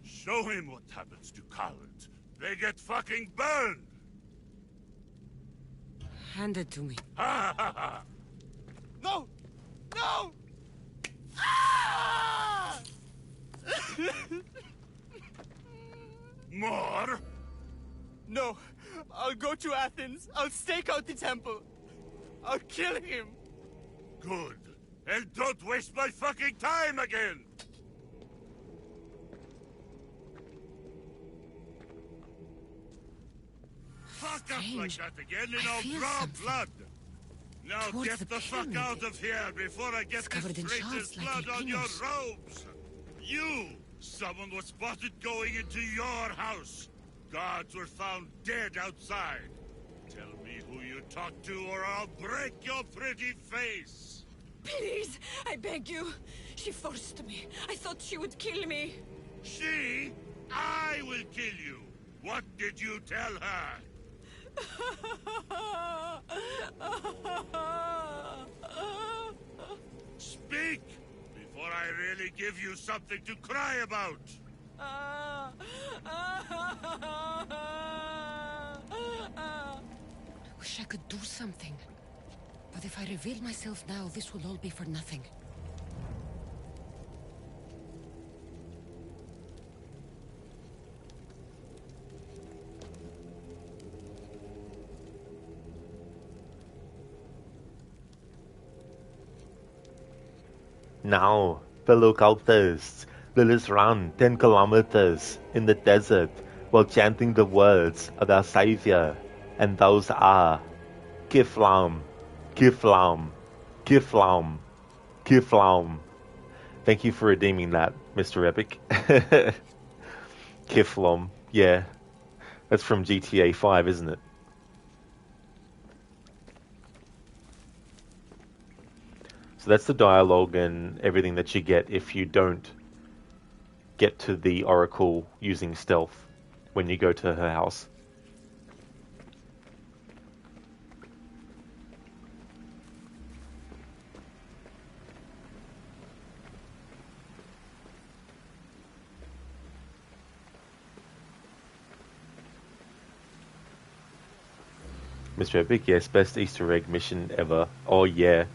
Show him what happens to cowards. They get fucking burned! Hand it to me. Ha ha ha! No! No! Ah! More? No, I'll go to Athens. I'll stake out the temple. I'll kill him. Good. And don't waste my fucking time again! Fuck up like that again and I'll draw blood! Now Towards get the fuck out of here before I get this traitor's blood on your robes! You! Someone was spotted going into your house! Guards were found dead outside! Tell me who you talked to or I'll break your pretty face! Please, I beg you. She forced me. I thought she would kill me. She? I will kill you! What did you tell her? Speak! Before I really give you something to cry about! Wish I could do something. But if I reveal myself now, this will all be for nothing. Now, fellow cultists, let us run 10 kilometers in the desert while chanting the words of our Savior, and those are Kiflam, Kiflam, Kiflam, Kiflam. Thank you for redeeming that, Mr. Epic. Kiflam, yeah. That's from GTA 5, isn't it? So that's the dialogue and everything that you get if you don't get to the Oracle using stealth when you go to her house. Mr. Epic, yes, best Easter egg mission ever. Oh yeah.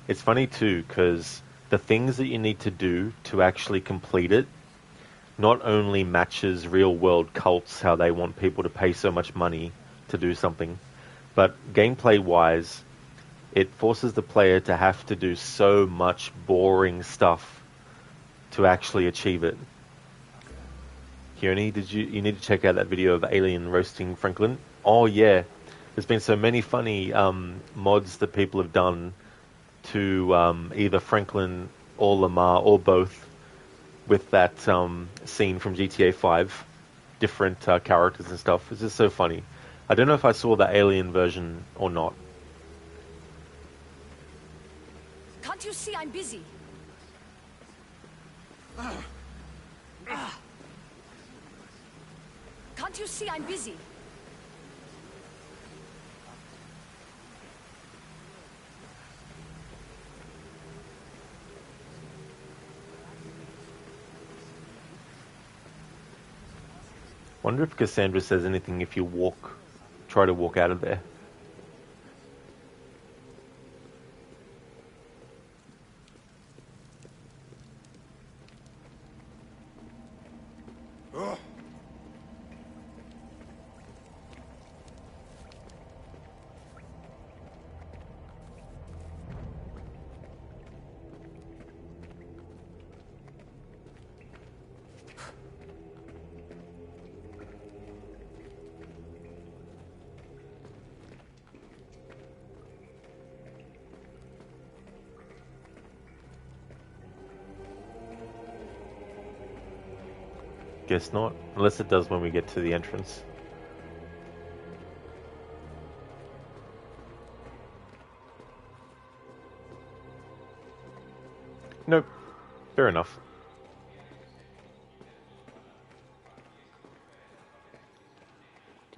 It's funny too, because the things that you need to do to actually complete it not only matches real-world cults, how they want people to pay so much money to do something, but gameplay-wise, it forces the player to have to do so much boring stuff to actually achieve it. Keone, you need to check out that video of Alien roasting Franklin? Oh yeah, there's been so many funny mods that people have done to either Franklin or Lamar or both, with that scene from GTA 5, different characters and stuff. It's just so funny. I don't know if I saw the alien version or not. Can't you see I'm busy? Can't you see I'm busy? Wonder if Kassandra says anything if you try to walk out of there. Guess not. Unless it does when we get to the entrance. Nope. Fair enough.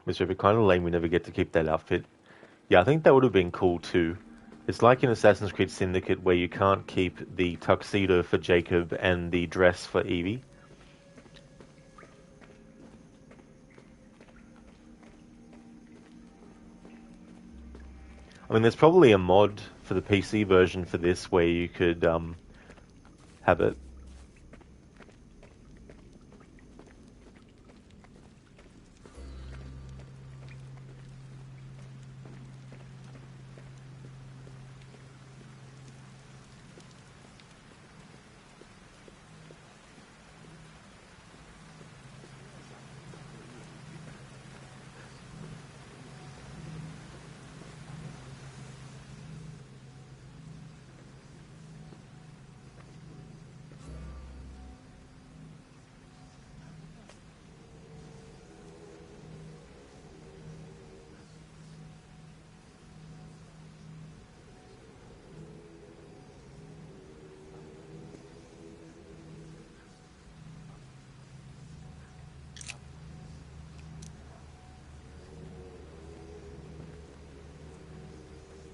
Mr. Epic, kind of lame we never get to keep that outfit. Yeah, I think that would have been cool too. It's like in Assassin's Creed Syndicate where you can't keep the tuxedo for Jacob and the dress for Evie. I mean, there's probably a mod for the PC version for this where you could have it.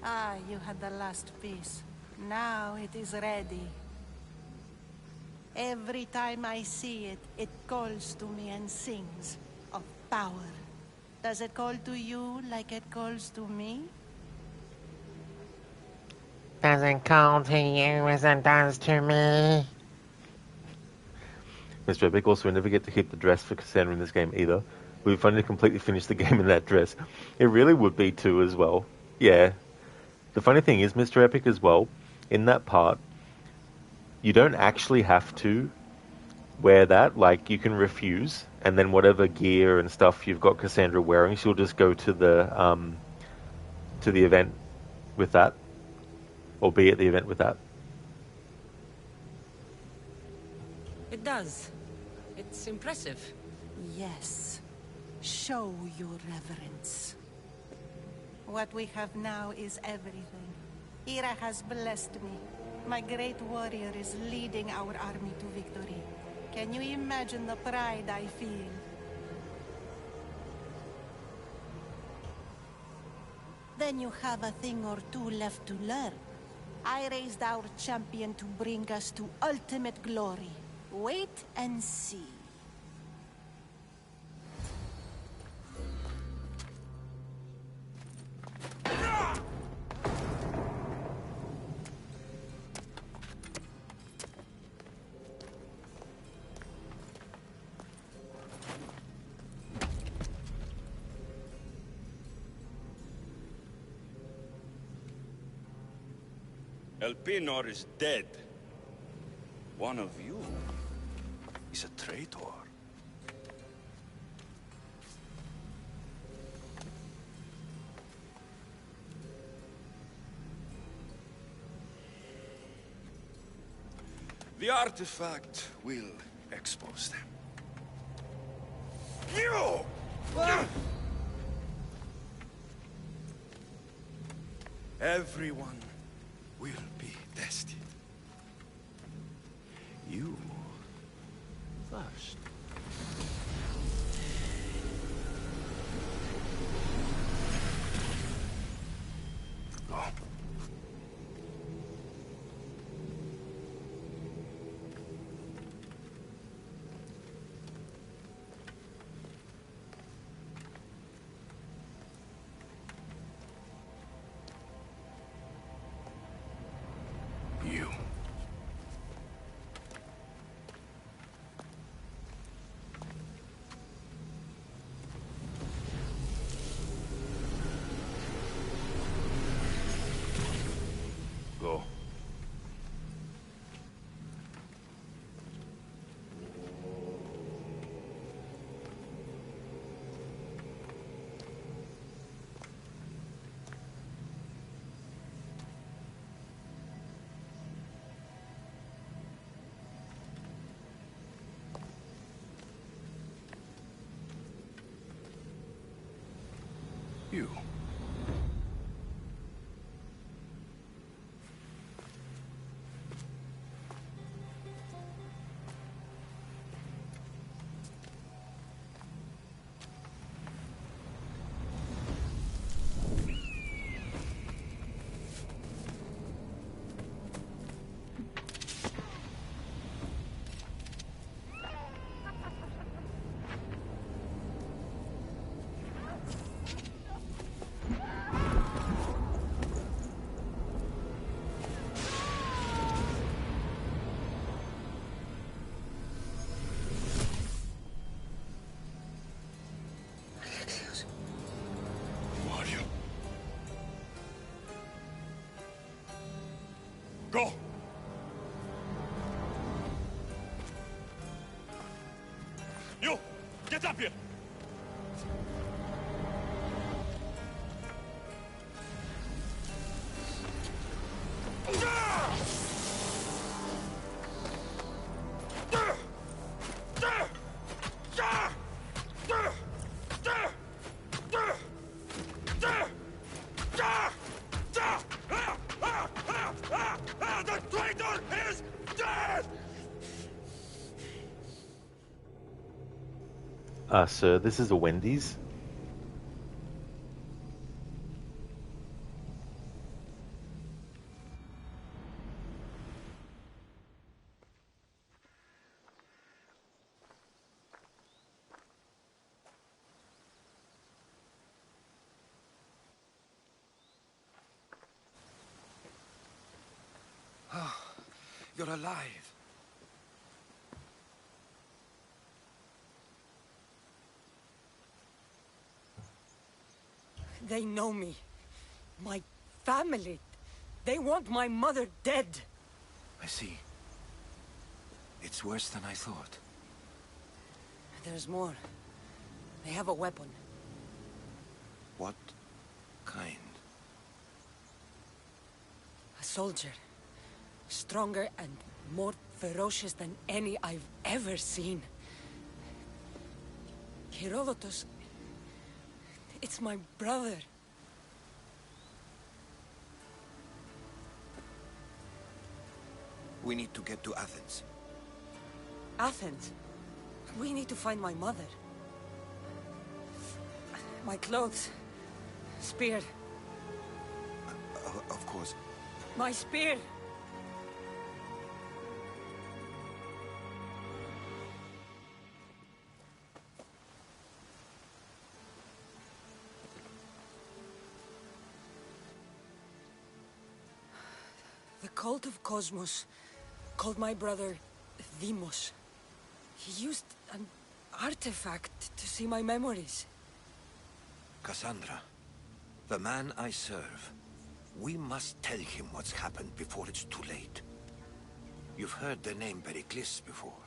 Ah, you had the last piece. Now it is ready. Every time I see it, it calls to me and sings of power. Does it call to you like it calls to me? Does it call to you as it does to me? Mr. Epic, also we never get to keep the dress for Kassandra in this game either. We've finally completely finished the game in that dress. It really would be too as well. Yeah. The funny thing is, Mr. Epic as well, in that part, you don't actually have to wear that. Like, you can refuse, and then whatever gear and stuff you've got Kassandra wearing, she'll just go to the event with that, or be at the event with that. It does. It's impressive. Yes. Show your reverence. What we have now is everything. Ira has blessed me. My great warrior is leading our army to victory. Can you imagine the pride I feel? Then you have a thing or two left to learn. I raised our champion to bring us to ultimate glory. Wait and see. Elpinor is dead. One of you is a traitor. The artifact will expose them. You! Everyone will be tested. You first. Go. You. Go. You. Go! You! Get up here! The traitor is dead! Sir, this is a Wendy's. You're alive. They know me. My family. They want my mother dead. I see. It's worse than I thought. There's more. They have a weapon. What kind? A soldier. Stronger and more ferocious than any I've ever seen. Herodotus... It's my brother. We need to get to Athens. Athens? We need to find my mother. My clothes. Spear. Of course. My spear! The cult of Cosmos called my brother Deimos. He used an artifact to see my memories. Kassandra, the man I serve. We must tell him what's happened before it's too late. You've heard the name Pericles before.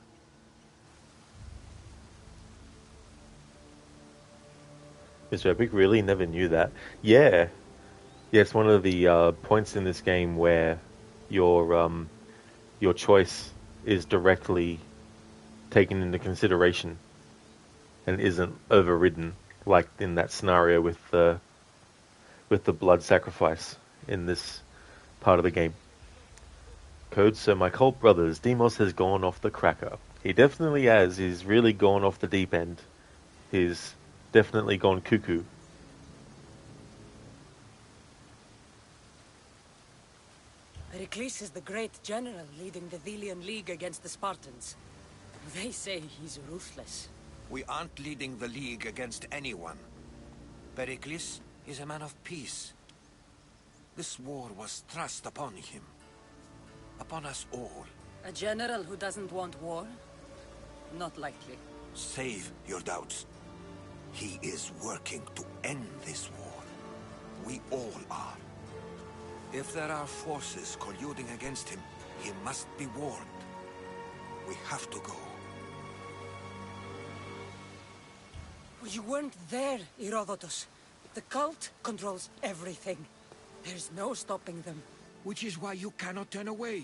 Mr. Epic really never knew that. Yeah. Yes, one of the points in this game where your choice is directly taken into consideration and isn't overridden like in that scenario with the blood sacrifice in this part of the game. Code, so my cult brothers, Demos has gone off the cracker. He definitely has. He's really gone off the deep end. He's definitely gone cuckoo. Pericles is the great general leading the Thelian League against the Spartans. They say he's ruthless. We aren't leading the League against anyone. Pericles is a man of peace. This war was thrust upon him. Upon us all. A general who doesn't want war? Not likely. Save your doubts. He is working to end this war. We all are. If there are forces colluding against him, he must be warned. We have to go. You weren't there, Herodotus. The cult controls everything. There's no stopping them. Which is why you cannot turn away.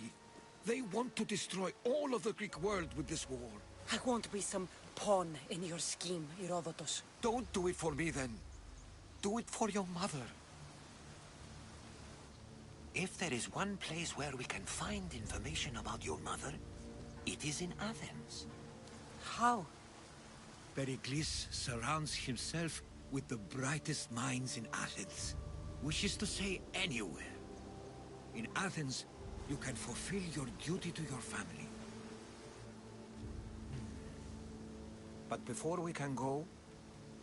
They want to destroy all of the Greek world with this war. I won't be some pawn in your scheme, Herodotus. Don't do it for me, then. Do it for your mother. If there is one place where we can find information about your mother, it is in Athens. How? Pericles surrounds himself with the brightest minds in Athens. Which is to say, anywhere. In Athens, you can fulfill your duty to your family. But before we can go,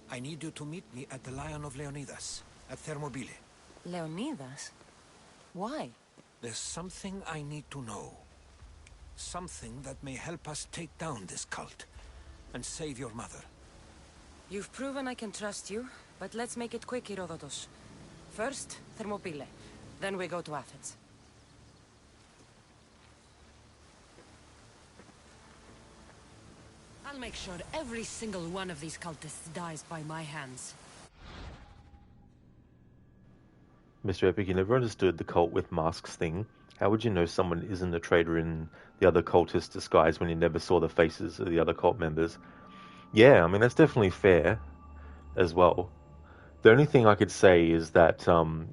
I need you to meet me at the Lion of Leonidas, at Thermopylae. Leonidas? Why? There's something I need to know. Something that may help us take down this cult and save your mother. You've proven I can trust you, but let's make it quick, Herodotus. First, Thermopylae. Then we go to Athens. I'll make sure every single one of these cultists dies by my hands. Mr. Epic, you never understood the cult with masks thing. How would you know someone isn't a traitor in the other cultist disguise when you never saw the faces of the other cult members? Yeah, I mean, that's definitely fair as well. The only thing I could say is that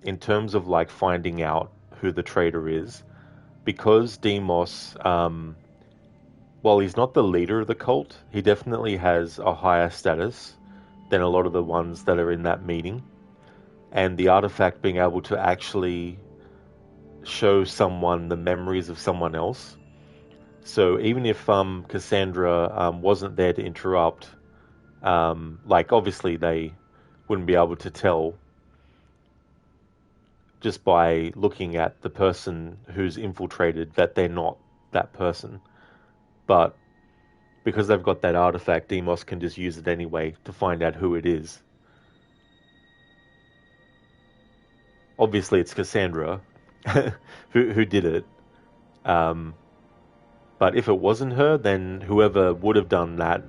in terms of like finding out who the traitor is, because Demos, while he's not the leader of the cult, he definitely has a higher status than a lot of the ones that are in that meeting. And the artifact being able to actually show someone the memories of someone else. So even if Kassandra wasn't there to interrupt, like obviously they wouldn't be able to tell just by looking at the person who's infiltrated that they're not that person. But because they've got that artifact, Demos can just use it anyway to find out who it is. Obviously, it's Kassandra who did it. But if it wasn't her, then whoever would have done that,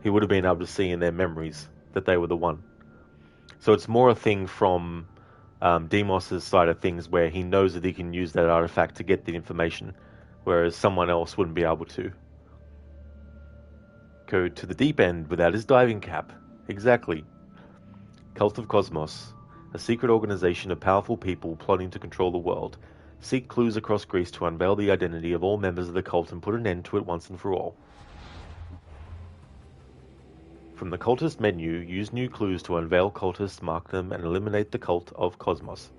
he would have been able to see in their memories that they were the one. So it's more a thing from Demos' side of things where he knows that he can use that artifact to get the information, whereas someone else wouldn't be able to. Go to the deep end without his diving cap. Exactly. Cult of Cosmos. A secret organization of powerful people plotting to control the world. Seek clues across Greece to unveil the identity of all members of the cult and put an end to it once and for all. From the cultist menu, use new clues to unveil cultists, mark them, and eliminate the cult of Cosmos.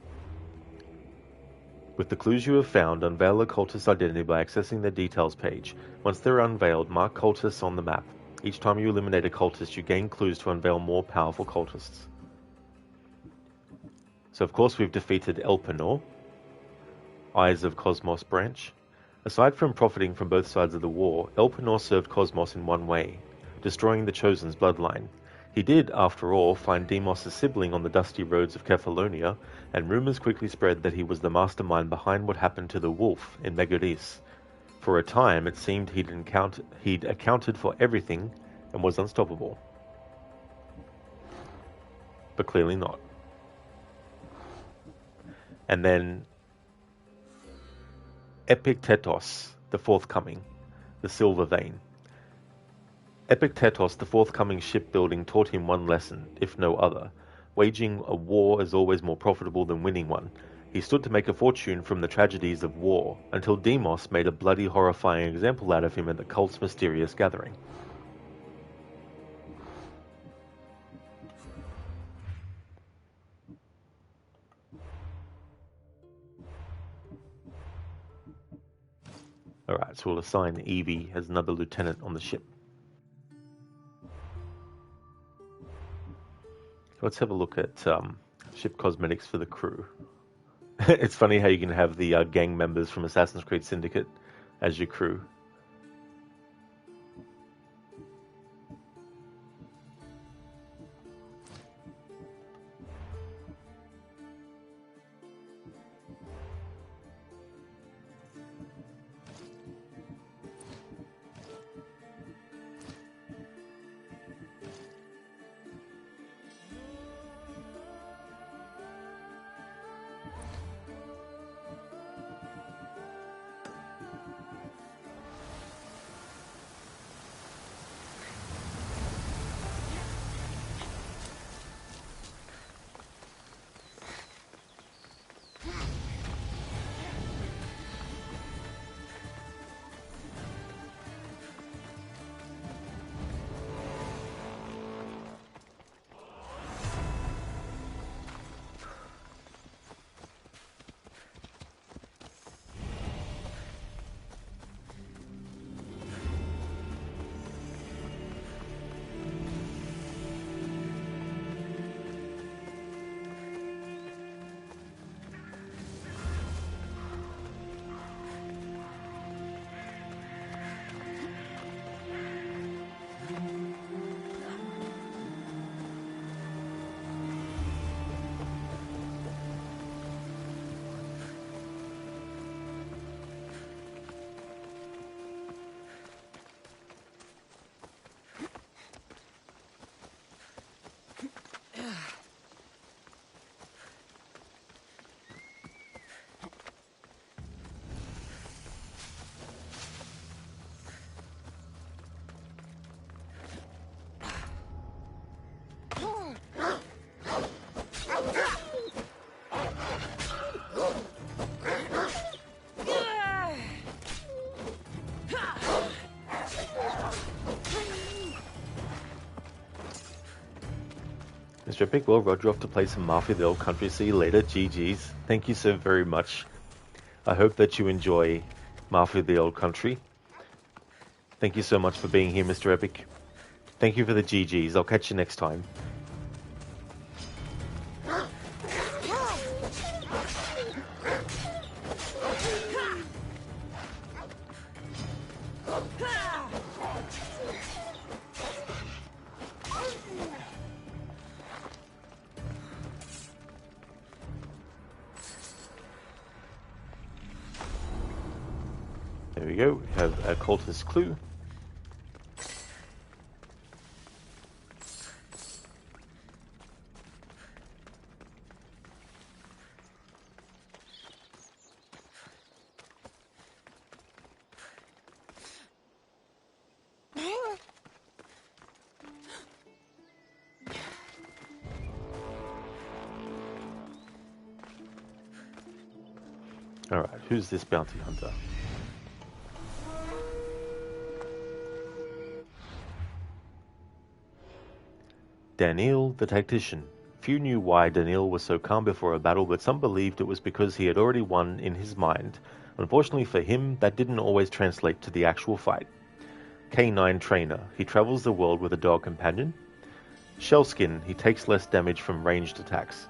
With the clues you have found, unveil the cultist's identity by accessing their details page. Once they're unveiled, mark cultists on the map. Each time you eliminate a cultist, you gain clues to unveil more powerful cultists. So of course we've defeated Elpenor, Eyes of Cosmos branch. Aside from profiting from both sides of the war, Elpenor served Cosmos in one way, destroying the Chosen's bloodline. He did, after all, find Demos' sibling on the dusty roads of Kephallonia, and rumors quickly spread that he was the mastermind behind what happened to the wolf in Megaris. For a time, it seemed he'd accounted for everything and was unstoppable. But clearly not. And then Epictetos, the forthcoming, the Silver Vein. Epictetus, the forthcoming shipbuilding, taught him one lesson, if no other. Waging a war is always more profitable than winning one. He stood to make a fortune from the tragedies of war, until Demos made a bloody, horrifying example out of him at the cult's mysterious gathering. Alright, so we'll assign Evie as another lieutenant on the ship. Let's have a look at ship cosmetics for the crew. It's funny how you can have the gang members from Assassin's Creed Syndicate as your crew. Mr. Epic, well, Roger off to play some Mafia the Old Country. See you later. GG's. Thank you so very much. I hope that you enjoy Mafia the Old Country. Thank you so much for being here, Mr. Epic. Thank you for the GG's. I'll catch you next time. There we go. We have a cultist clue. Alright, who's this bounty hunter? Daniel the Tactician. Few knew why Daniel was so calm before a battle, but some believed it was because he had already won in his mind. Unfortunately for him, that didn't always translate to the actual fight. K9 Trainer. He travels the world with a dog companion. Shellskin. He takes less damage from ranged attacks.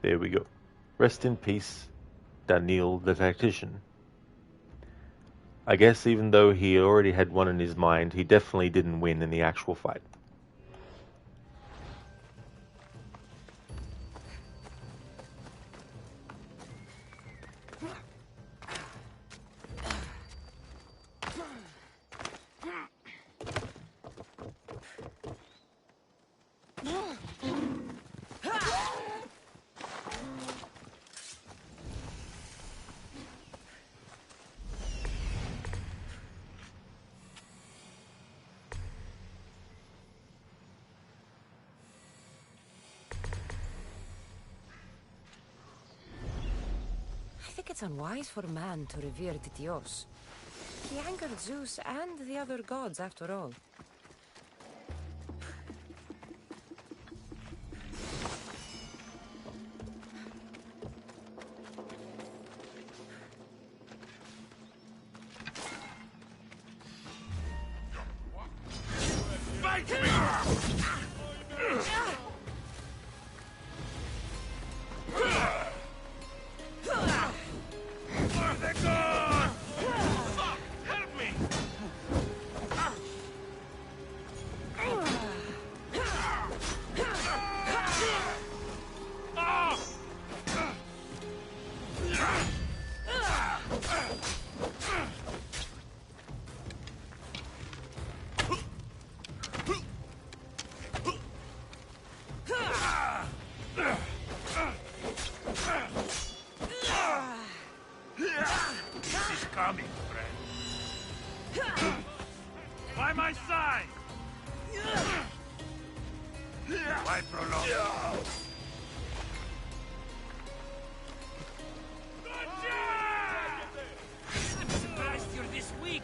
There we go. Rest in peace, Daniel the Tactician. I guess even though he already had one in his mind, he definitely didn't win in the actual fight. I think it's unwise for man to revere Tityos. He angered Zeus and the other gods, after all. Fight me! By my side! Why prolong? I'm surprised you're this weak.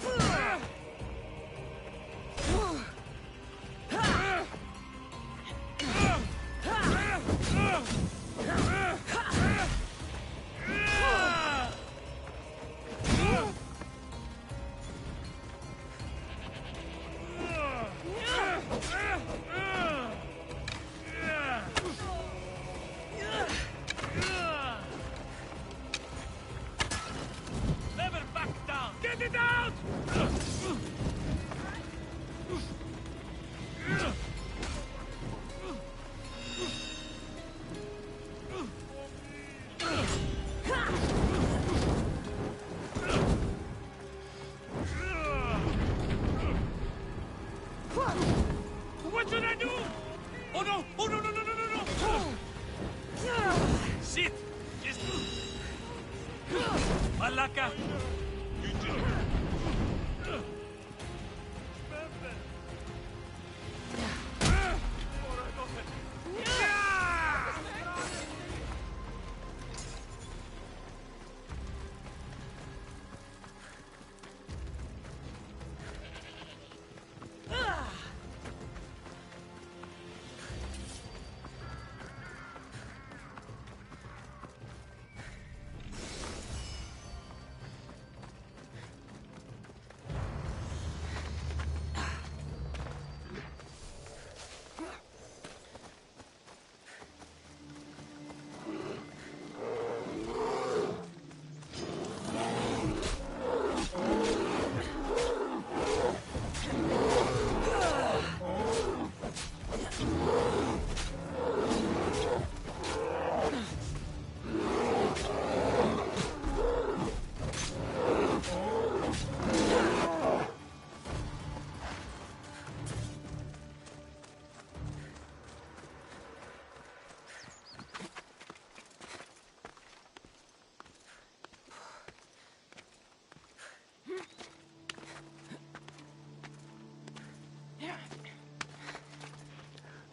Put it out! Never back down! Get it out! What should I do? Oh no! Oh no! No! No! No! No! No! Shit! Just Malaka!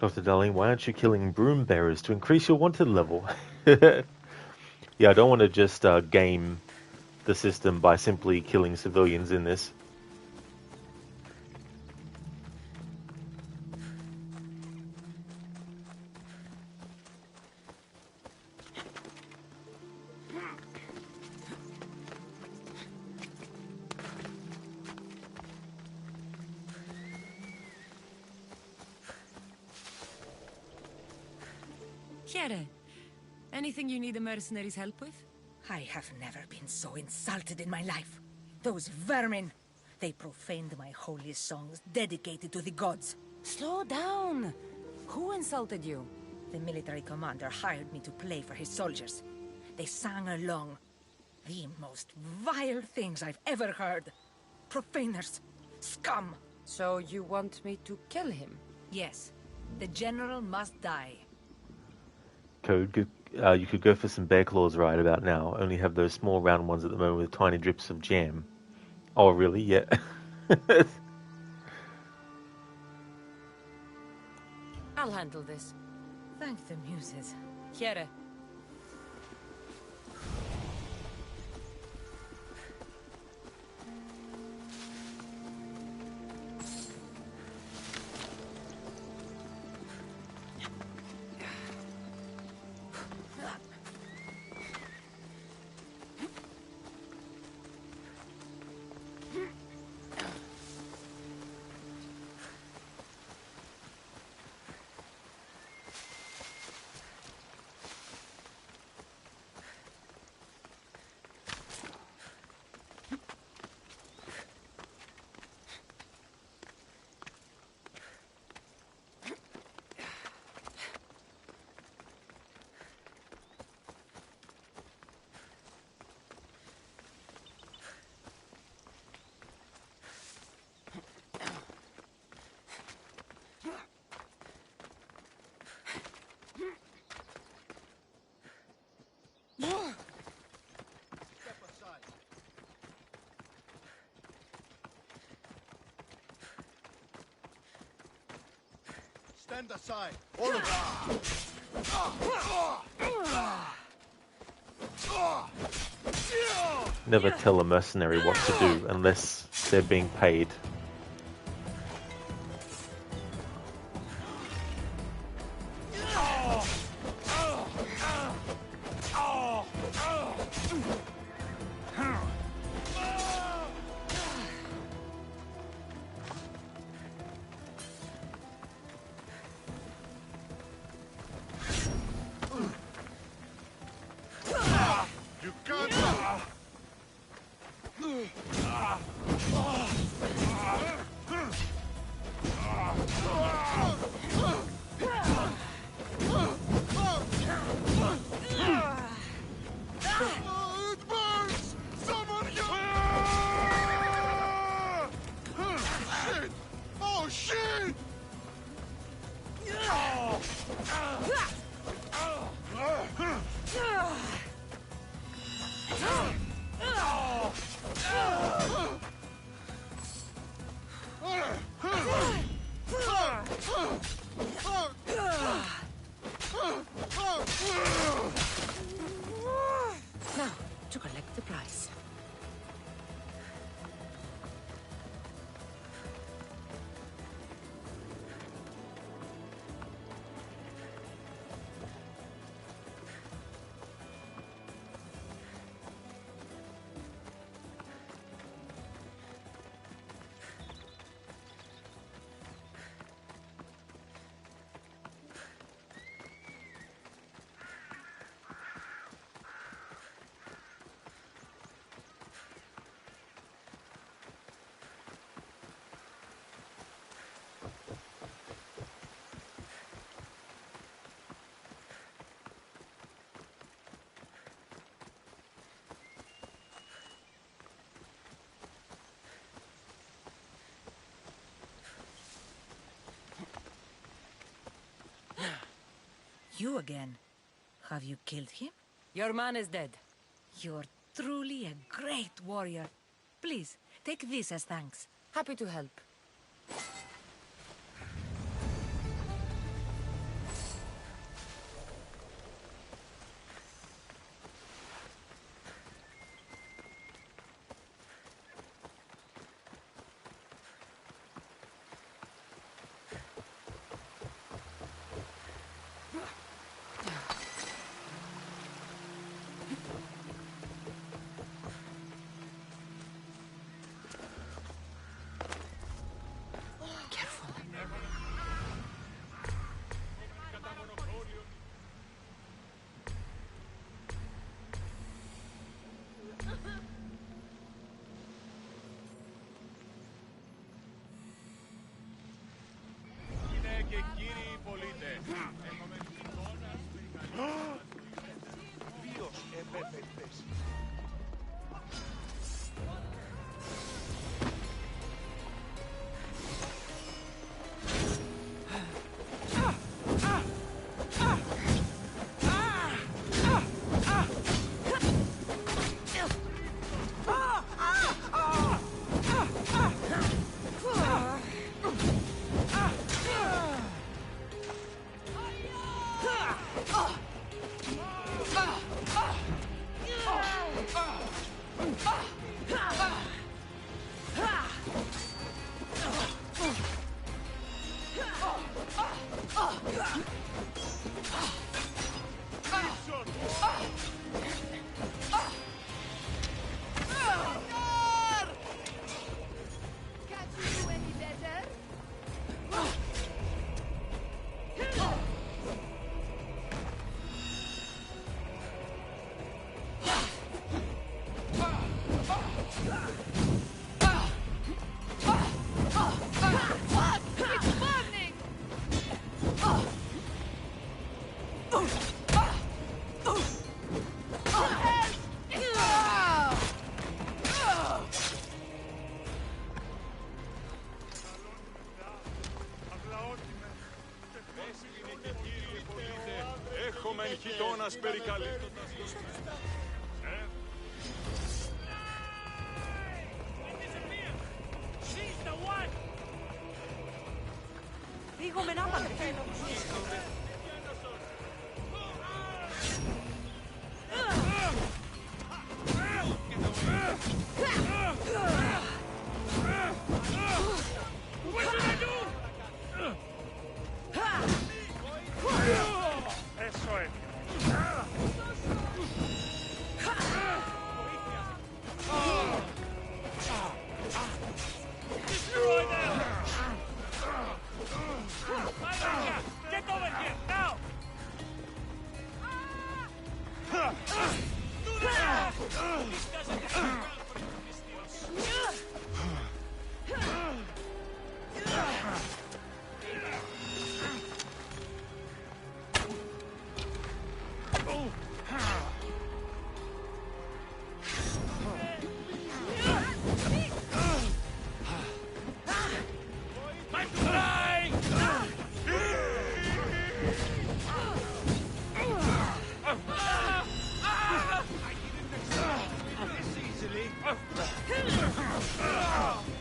Dr. Darling, why aren't you killing broom bearers to increase your wanted level? Yeah, I don't want to just game the system by simply killing civilians in this. Chiere, anything you need the mercenaries' help with? I have never been so insulted in my life. Those vermin! They profaned my holy songs dedicated to the gods. Slow down! Who insulted you? The military commander hired me to play for his soldiers. They sang along. The most vile things I've ever heard. Profaners. Scum! So you want me to kill him? Yes. The general must die. Code, you could go for some bear claws right about now. Only have those small round ones at the moment with tiny drips of jam. Oh, really? Yeah. I'll handle this. Thank the muses. Chiere. Stand aside, all of you! Never tell a mercenary what to do unless they're being paid. You can't... It burns! Someone Shit! Oh, shit! Now, to collect the prize. You again. Have you killed him? Your man is dead. You're truly a great warrior. Please, take this as thanks. Happy to help.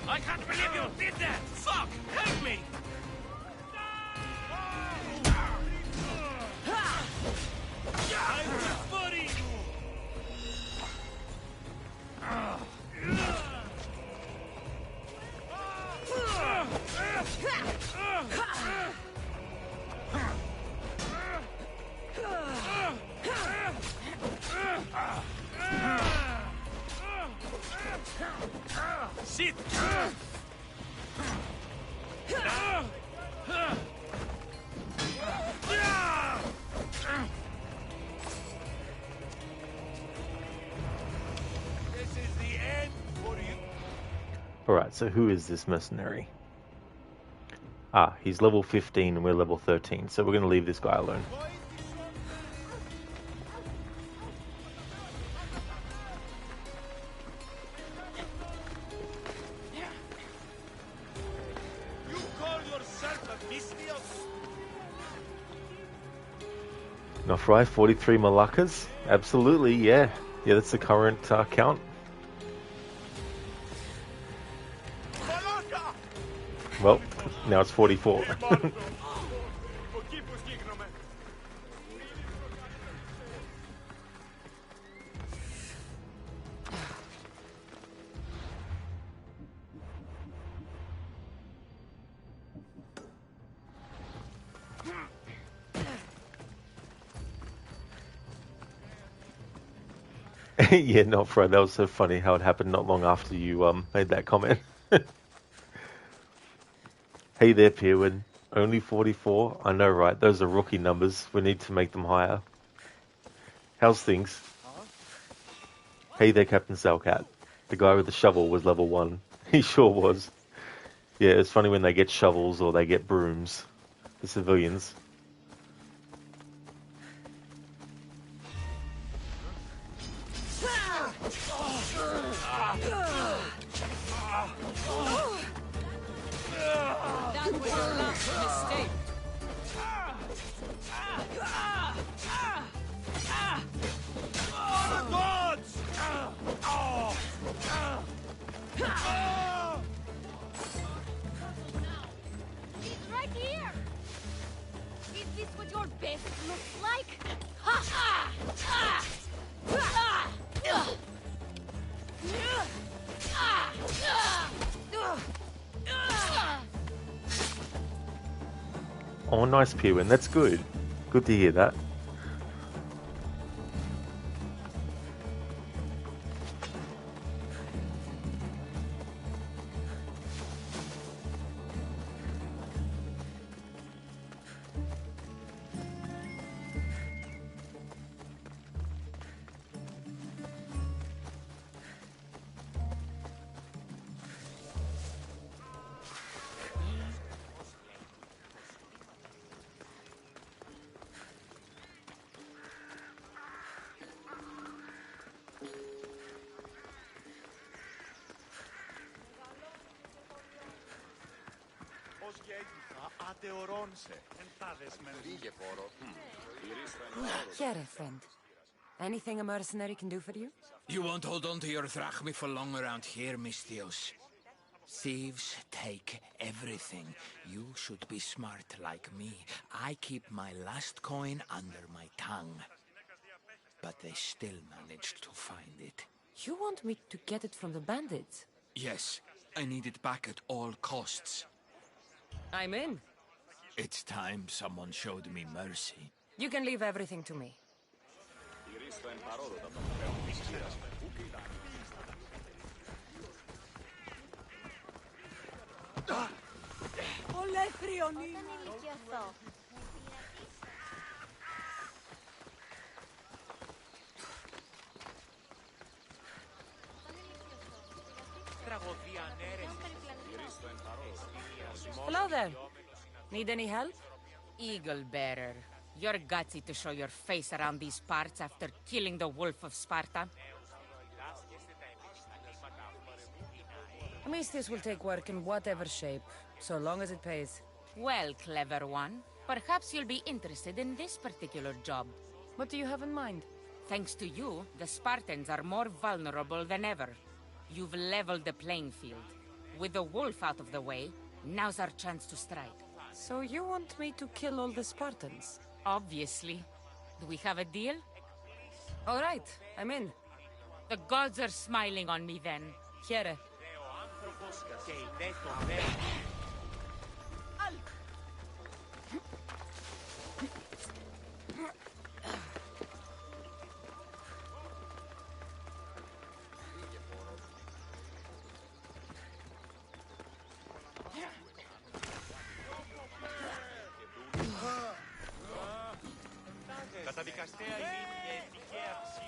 I can't believe you did that! Fuck! Help me! Shit! This is the end for you. Alright, so who is this mercenary? Ah, he's level 15 and we're level 13, so we're going to leave this guy alone. You call yourself a Mistios? Nofrai, 43 Malakas? Absolutely, yeah. Yeah, that's the current count. Well, now it's 44. Yeah, Nofrai, that was so funny how it happened not long after you made that comment. Hey there, Peerwin. Only 44? I know, right? Those are rookie numbers. We need to make them higher. How's things? Hey there, Captain Salcat. The guy with the shovel was level 1. He sure was. Yeah, it's funny when they get shovels or they get brooms. The civilians. That was your last mistake. For the gods! He's right here! Is this what your best looks like? Ha ha! Oh, nice, Pewin. That's good. Good to hear that. Here, friend. Anything a mercenary can do for you? You won't hold on to your drachmi for long around here, Misthios. Thieves take everything. You should be smart like me. I keep my last coin under my tongue. But they still managed to find it. You want me to get it from the bandits? Yes, I need it back at all costs. I'm in. It's time someone showed me mercy. You can leave everything to me. Hello there. Need any help? Eagle bearer. You're gutsy to show your face around these parts after killing the wolf of Sparta. Misthios will take work in whatever shape, so long as it pays. Well, clever one. Perhaps you'll be interested in this particular job. What do you have in mind? Thanks to you, the Spartans are more vulnerable than ever. You've leveled the playing field. With the wolf out of the way, now's our chance to strike. So you want me to kill all the Spartans? Obviously. Do we have a deal? All right, I'm in. The gods are smiling on me then. Here.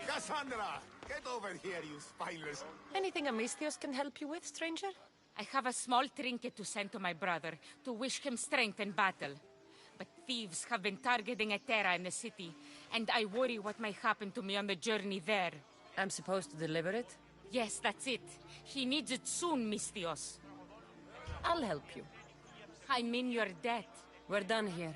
Kassandra! Get over here, you spineless... Anything a Misthios can help you with, stranger? I have a small trinket to send to my brother, to wish him strength in battle. But thieves have been targeting Etera in the city, and I worry what might happen to me on the journey there. I'm supposed to deliver it? Yes, that's it. He needs it soon, Misthios. I'll help you. I'm in your debt. We're done here.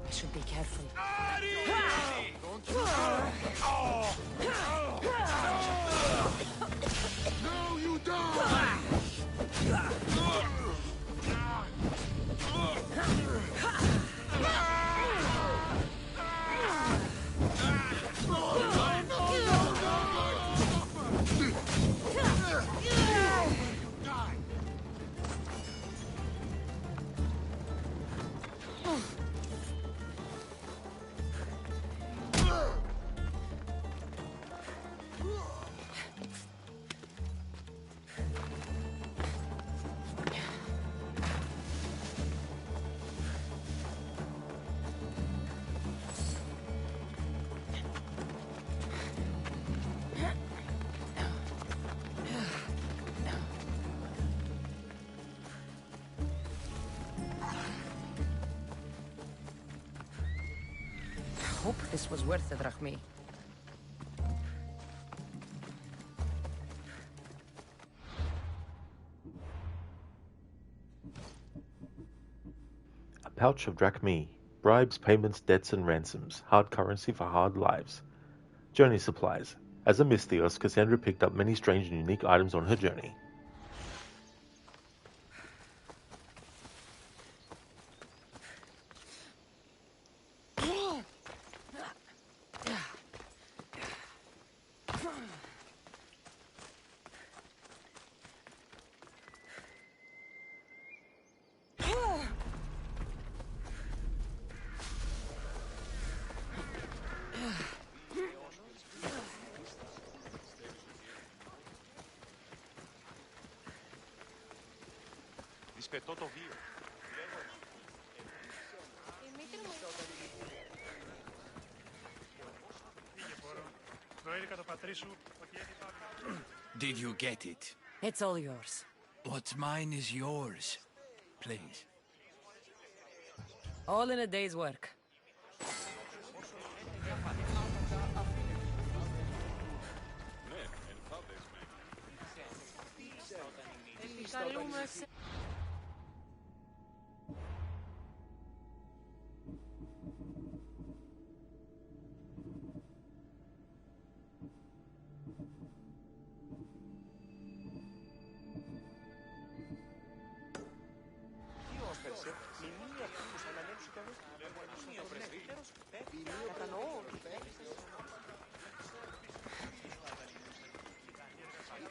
I should be careful. Now you die! hope this was worth it, Rahmi. A pouch of drachmae. Bribes, payments, debts, and ransoms. Hard currency for hard lives. Journey supplies. As a Misthios, Kassandra picked up many strange and unique items on her journey. Did you get it? It's all yours. What's mine is yours. Please. All in a day's work.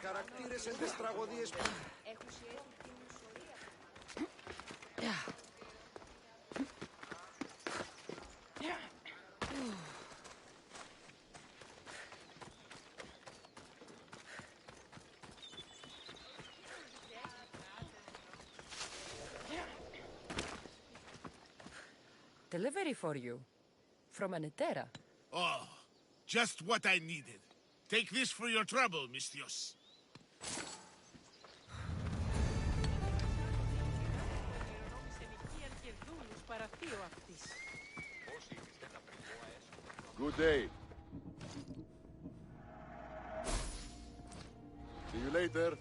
χαρακτήρες εν τις τραγωδίες που... Delivery for you. From Anetera. Oh, just what I needed. Take this for your trouble, Misthios. Good day. See you later.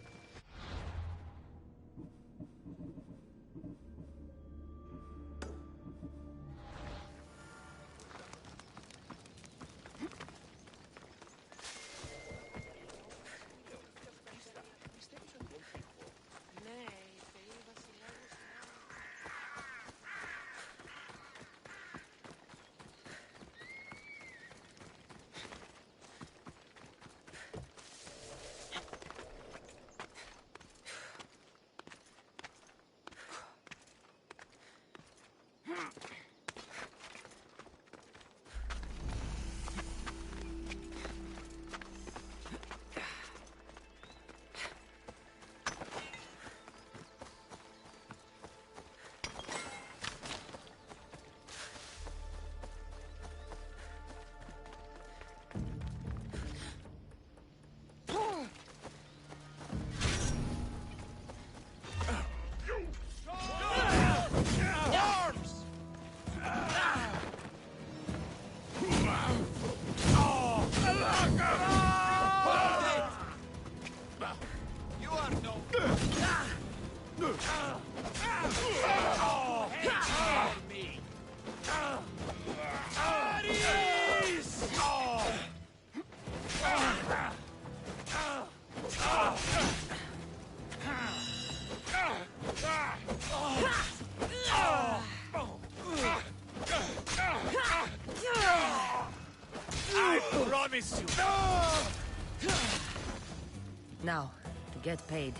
Now, to get paid.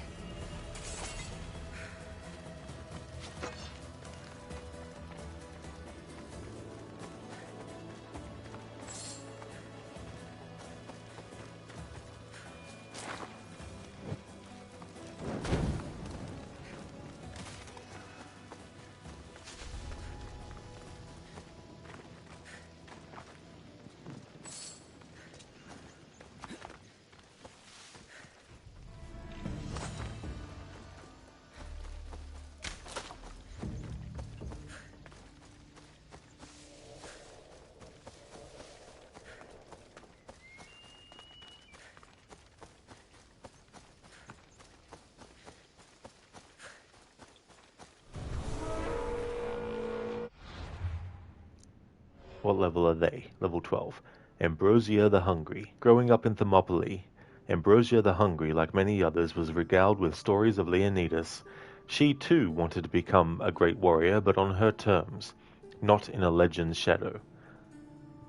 What level are they? Level 12. Ambrosia the Hungry. Growing up in Thermopylae, Ambrosia the Hungry, like many others, was regaled with stories of Leonidas. She too wanted to become a great warrior, but on her terms, not in a legend's shadow.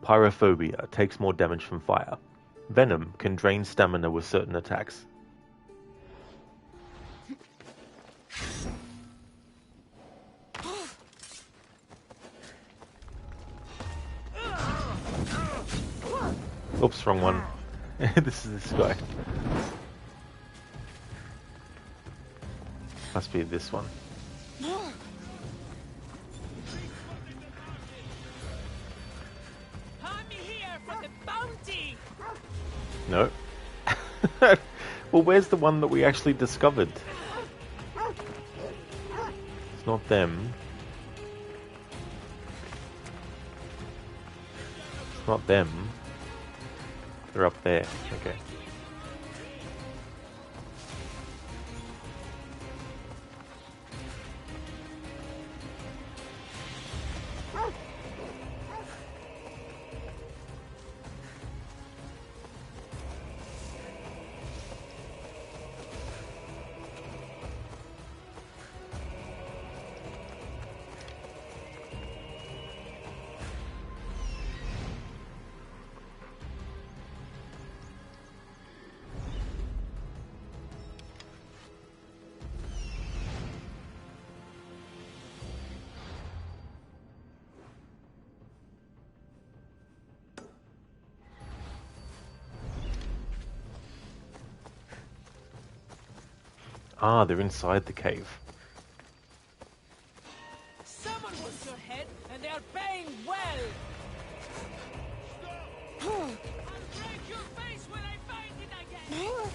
Pyrophobia takes more damage from fire. Venom can drain stamina with certain attacks. Oops, wrong one. This is this guy. Must be this one. I'm here for the bounty. No. Well, where's the one that we actually discovered? It's not them. It's not them. They're up there. Okay. Ah, they're inside the cave. Someone wants your head, and they are paying well. I'll break your face when I find it again.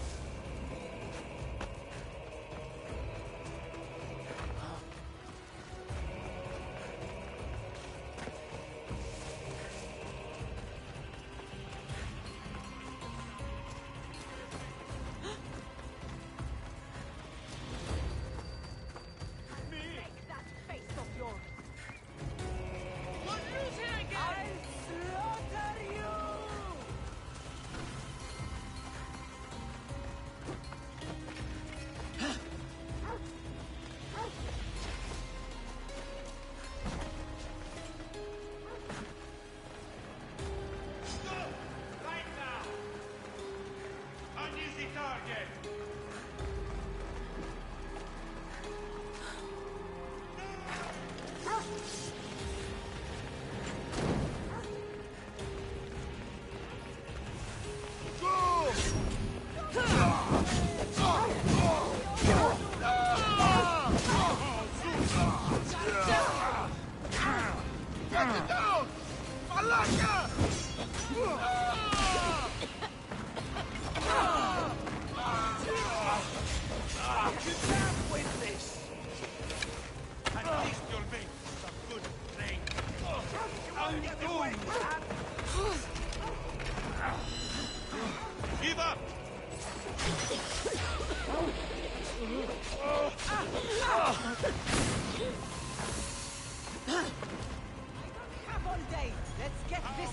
Have all day. Let's get this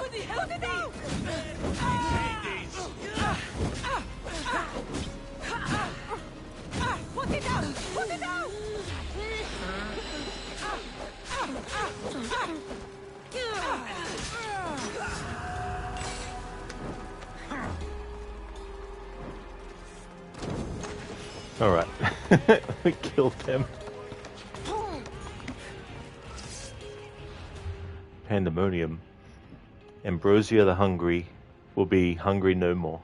Put it down! Put it down! All right, we killed them. Pandemonium. Ambrosia the Hungry will be hungry no more.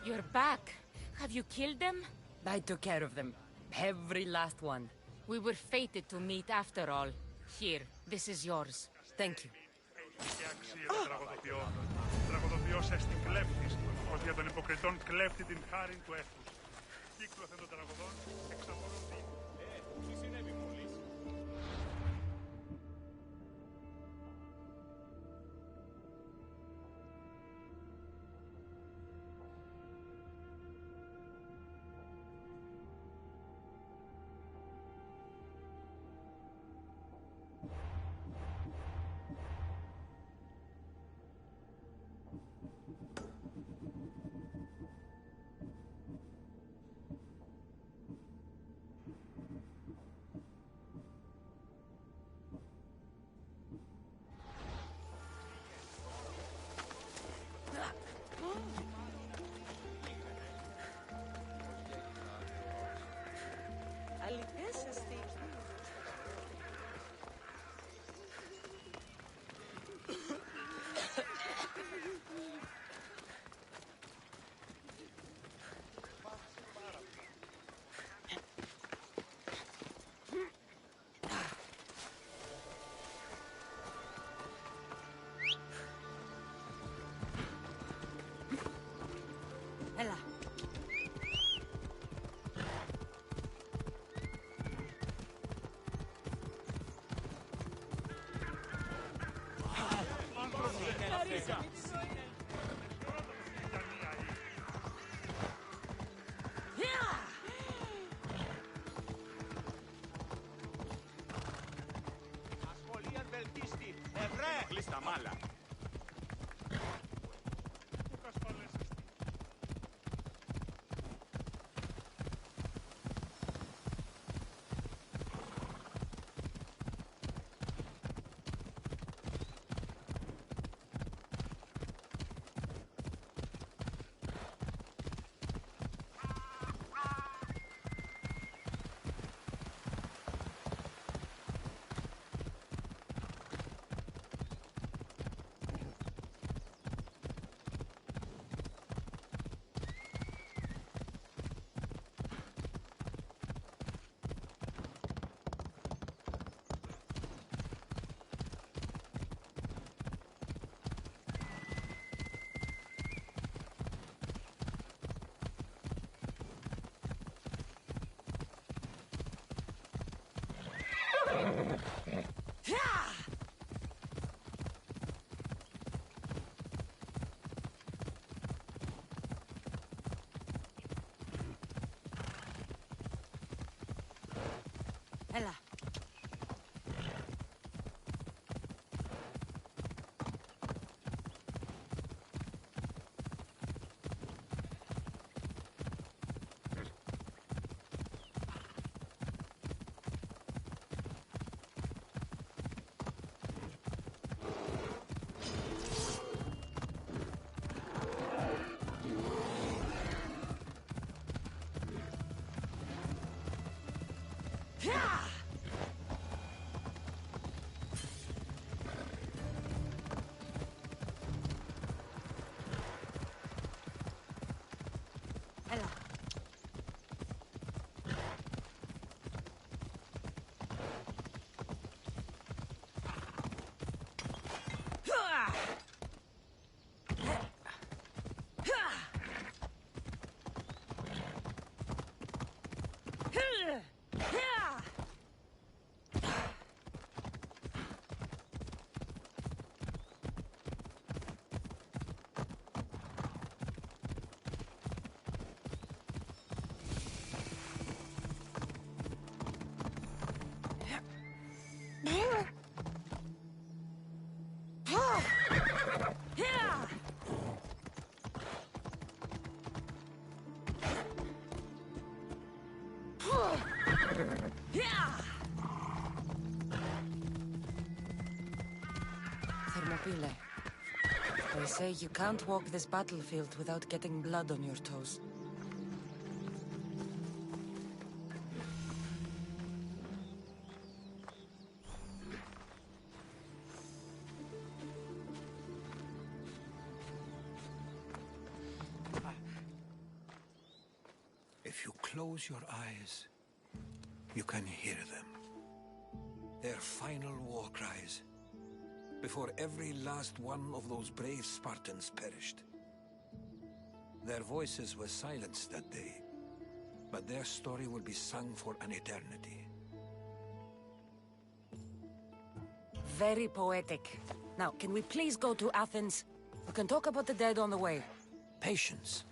You're back. Have you killed them? I took care of them. Every last one. We were fated to meet after all. Here, this is yours. Thank you. Τραγωδοποιός έστιν κλέφτης, ως για τον υποκριτών κλέφτη την χάριν του έθνους. Κύκλωθεν των τραγωδών, εξαπορών τι συνέβη μόλις. Έλα. Ασχολίαν βελτίστη. Ευρέ! Κλείστα μάλα. Έλα. Έλα. Thermopyle. They say you can't walk this battlefield without getting blood on your toes. If you close your eyes, you can hear them. Their final war cries, before every last one of those brave Spartans perished. Their voices were silenced that day, but their story will be sung for an eternity. Very poetic. Now, can we please go to Athens? We can talk about the dead on the way. Patience.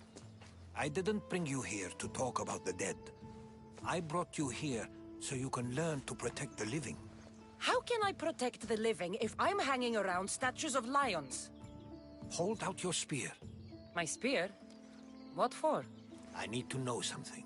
I didn't bring you here to talk about the dead. I brought you here so you can learn to protect the living. How can I protect the living if I'm hanging around statues of lions? Hold out your spear. My spear? What for? I need to know something.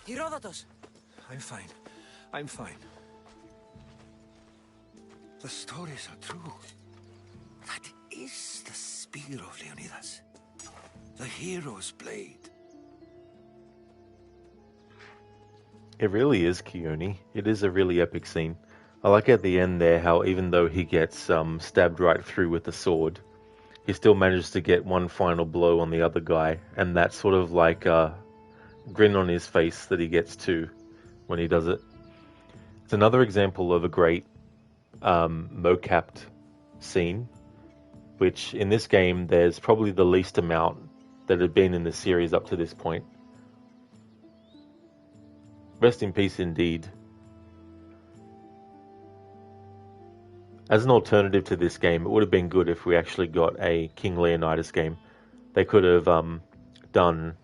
Herodotus! I'm fine. I'm fine. The stories are true. That is the spear of Leonidas. The hero's blade. It really is, Keone. It is a really epic scene. I like at the end there how even though he gets stabbed right through with the sword, he still manages to get one final blow on the other guy, and that sort of like grin on his face that he gets too when he does it. It's another example of a great mocapped scene, which in this game there's probably the least amount that had been in the series up to this point. Rest in peace indeed. As an alternative to this game, it would have been good if we actually got a King Leonidas game. They could have done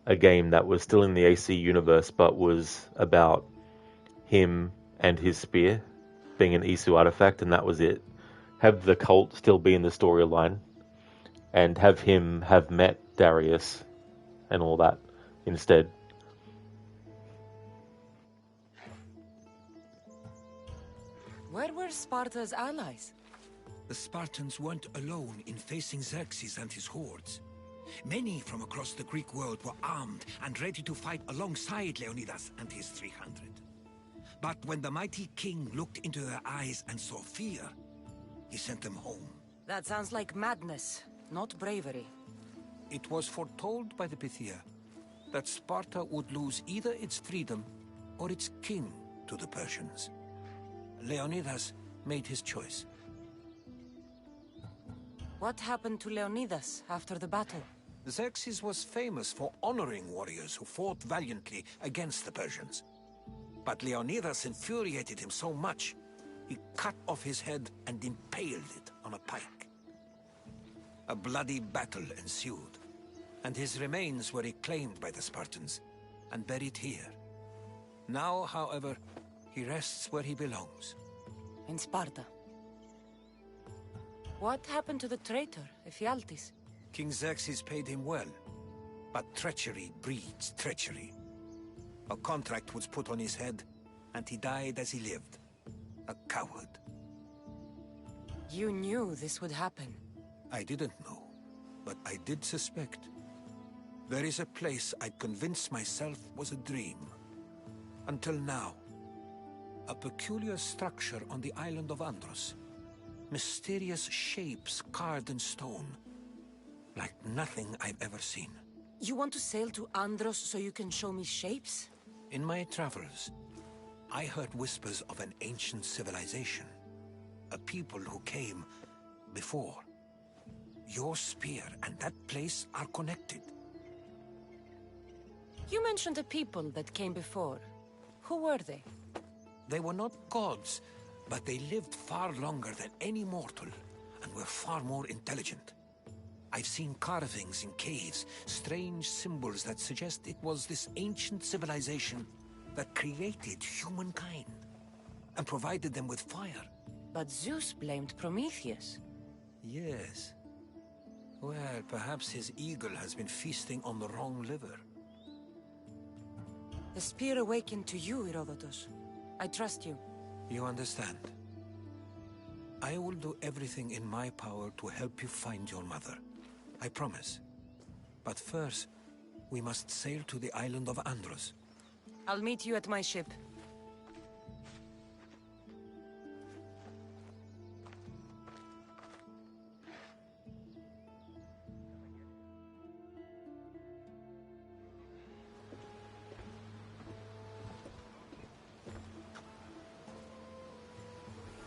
a game that was still in the AC universe, but was about him and his spear being an Isu artifact, and that was it. have the cult still be in the storyline, and have him have met Darius and all that instead. Where were Sparta's allies? The Spartans weren't alone in facing Xerxes and his hordes. Many from across the Greek world were armed and ready to fight alongside Leonidas and his 300. But when the mighty king looked into their eyes and saw fear, he sent them home. That sounds like madness, not bravery. It was foretold by the Pythia that Sparta would lose either its freedom or its king to the Persians. Leonidas made his choice. What happened to Leonidas after the battle? Xerxes was famous for honoring warriors who fought valiantly against the Persians. But Leonidas infuriated him so much, he cut off his head and impaled it on a pike. A bloody battle ensued, and his remains were reclaimed by the Spartans and buried here. Now, however, he rests where he belongs. In Sparta. What happened to the traitor, Ephialtes? King Xerxes paid him well, but treachery breeds treachery. A contract was put on his head, and he died as he lived. A coward. You knew this would happen. I didn't know, but I did suspect. There is a place I'd convinced myself was a dream. Until now. A peculiar structure on the island of Andros. Mysterious shapes carved in stone. Like nothing I've ever seen. You want to sail to Andros so you can show me shapes? In my travels, I heard whispers of an ancient civilization. A people who came before. Your spear and that place are connected. You mentioned a people that came before. Who were they? They were not gods, but they lived far longer than any mortal, and were far more intelligent. I've seen carvings in caves, strange symbols that suggest it was this ancient civilization that created humankind, and provided them with fire. But Zeus blamed Prometheus. Yes. Well, perhaps his eagle has been feasting on the wrong liver. The spear awakened to you, Herodotus. I trust you. You understand. I will do everything in my power to help you find your mother. I promise. But first, we must sail to the island of Andros. I'll meet you at my ship.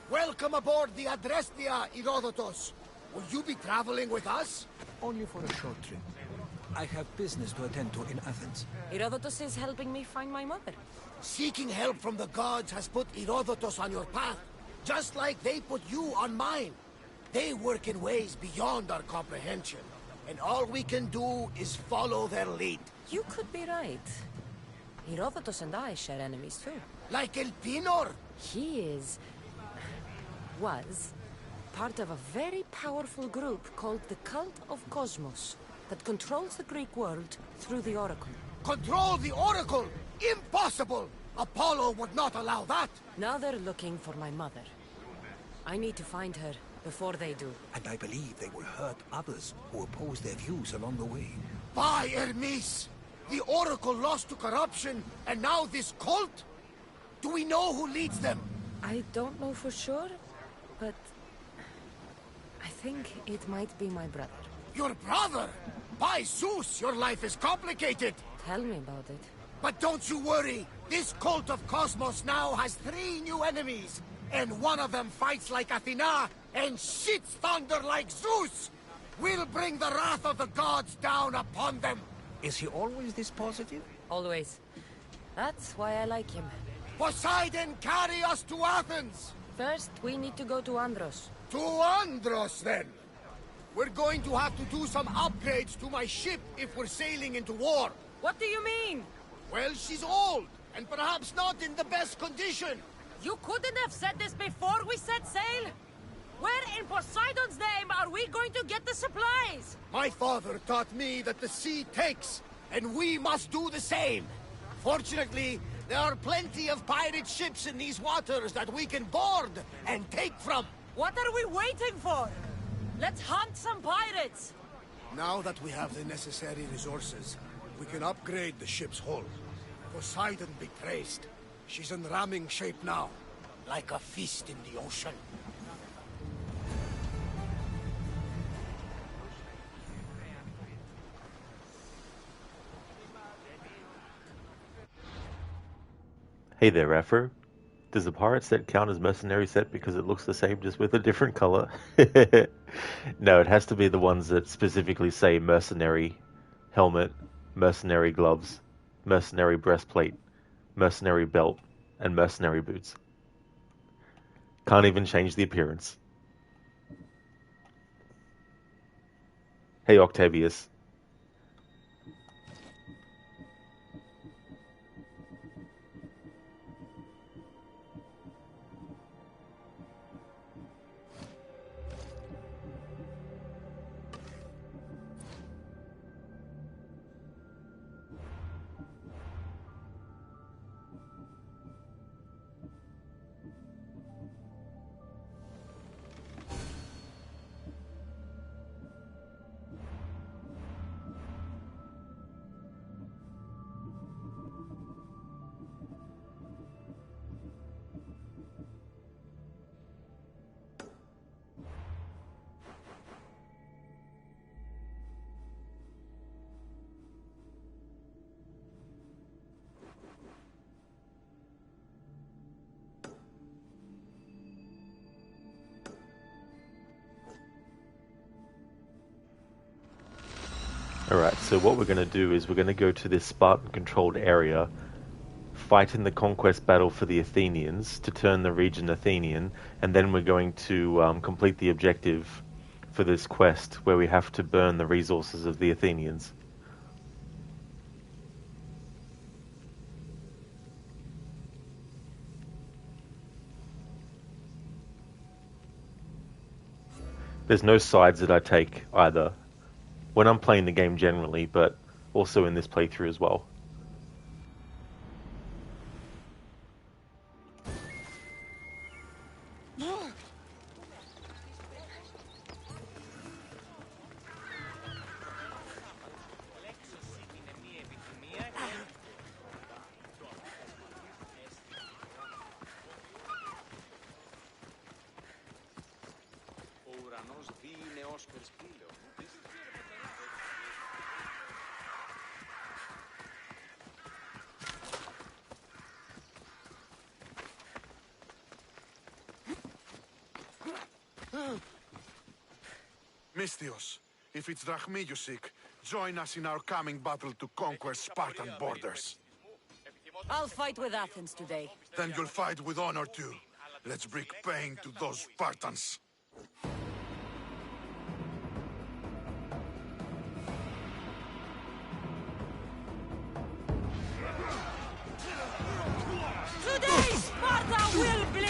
Welcome aboard the Adrestia, Herodotus. Will you be traveling with us? Only for a short trip. I have business to attend to in Athens. Herodotus is helping me find my mother. Seeking help from the gods has put Herodotus on your path, just like they put you on mine. They work in ways beyond our comprehension, and all we can do is follow their lead. You could be right. Herodotus and I share enemies too. Like Elpinor? He was part of a very powerful group called the Cult of Cosmos that controls the Greek world through the Oracle. Control the Oracle? Impossible! Apollo would not allow that! Now they're looking for my mother. I need to find her before they do. And I believe they will hurt others who oppose their views along the way. By Hermes! The Oracle lost to corruption, and now this cult? Do we know who leads them? I don't know for sure, but I think it might be my brother. Your brother? By Zeus, your life is complicated! Tell me about it. But don't you worry! This cult of Cosmos now has 3 new enemies! And one of them fights like Athena and shits thunder like Zeus! We'll bring the wrath of the gods down upon them! Is he always this positive? Always. That's why I like him. Poseidon, carry us to Athens! First, we need to go to Andros. To Andros, then! We're going to have to do some upgrades to my ship if we're sailing into war. What do you mean? Well, she's old, and perhaps not in the best condition. You couldn't have said this before we set sail? Where in Poseidon's name are we going to get the supplies? My father taught me that the sea takes, and we must do the same. Fortunately, there are plenty of pirate ships in these waters that we can board and take from. What are we waiting for? Let's hunt some pirates! Now that we have the necessary resources, we can upgrade the ship's hull. Poseidon be praised. She's in ramming shape now, like a feast in the ocean. Hey there, Raffer. Does the pirate set count as mercenary set because it looks the same just with a different color? No, it has to be the ones that specifically say mercenary helmet, mercenary gloves, mercenary breastplate, mercenary belt, and mercenary boots. Can't even change the appearance. Hey, Octavius. Alright, so what we're going to do is we're going to go to this Spartan-controlled area, fight in the conquest battle for the Athenians to turn the region Athenian, and then we're going to complete the objective for this quest where we have to burn the resources of the Athenians. There's no sides that I take either. When I'm playing the game generally, but also in this playthrough as well. Misthios, if it's Drachmi you seek, join us in our coming battle to conquer Spartan borders. I'll fight with Athens today. Then you'll fight with honor too. Let's bring pain to those Spartans. Today, Sparta will bleed!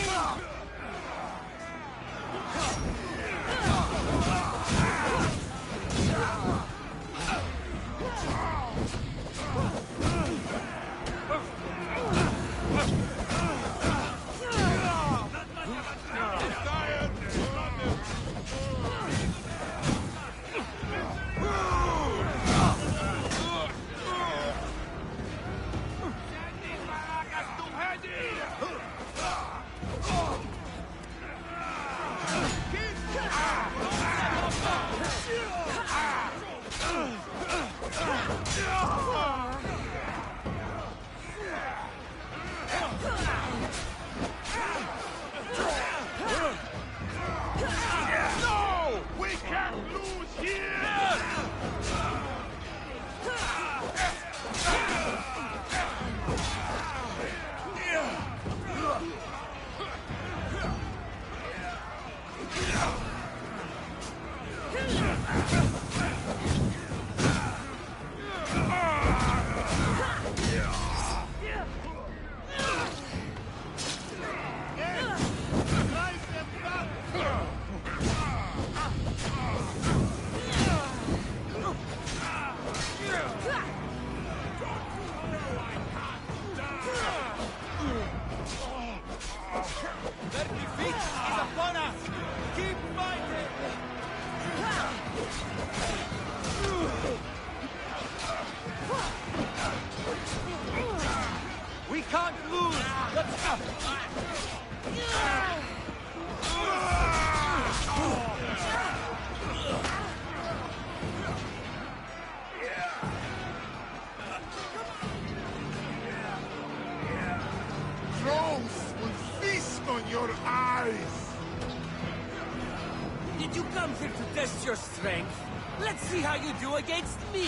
I'm here to test your strength. Let's see how you do against me.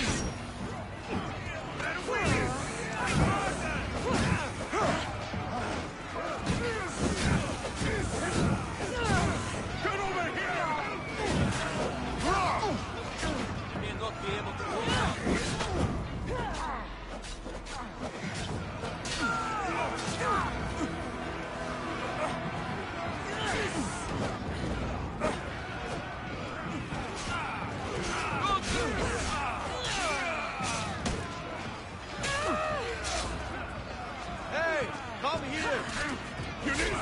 Get over here! You may not be able to Hey, come here! You need...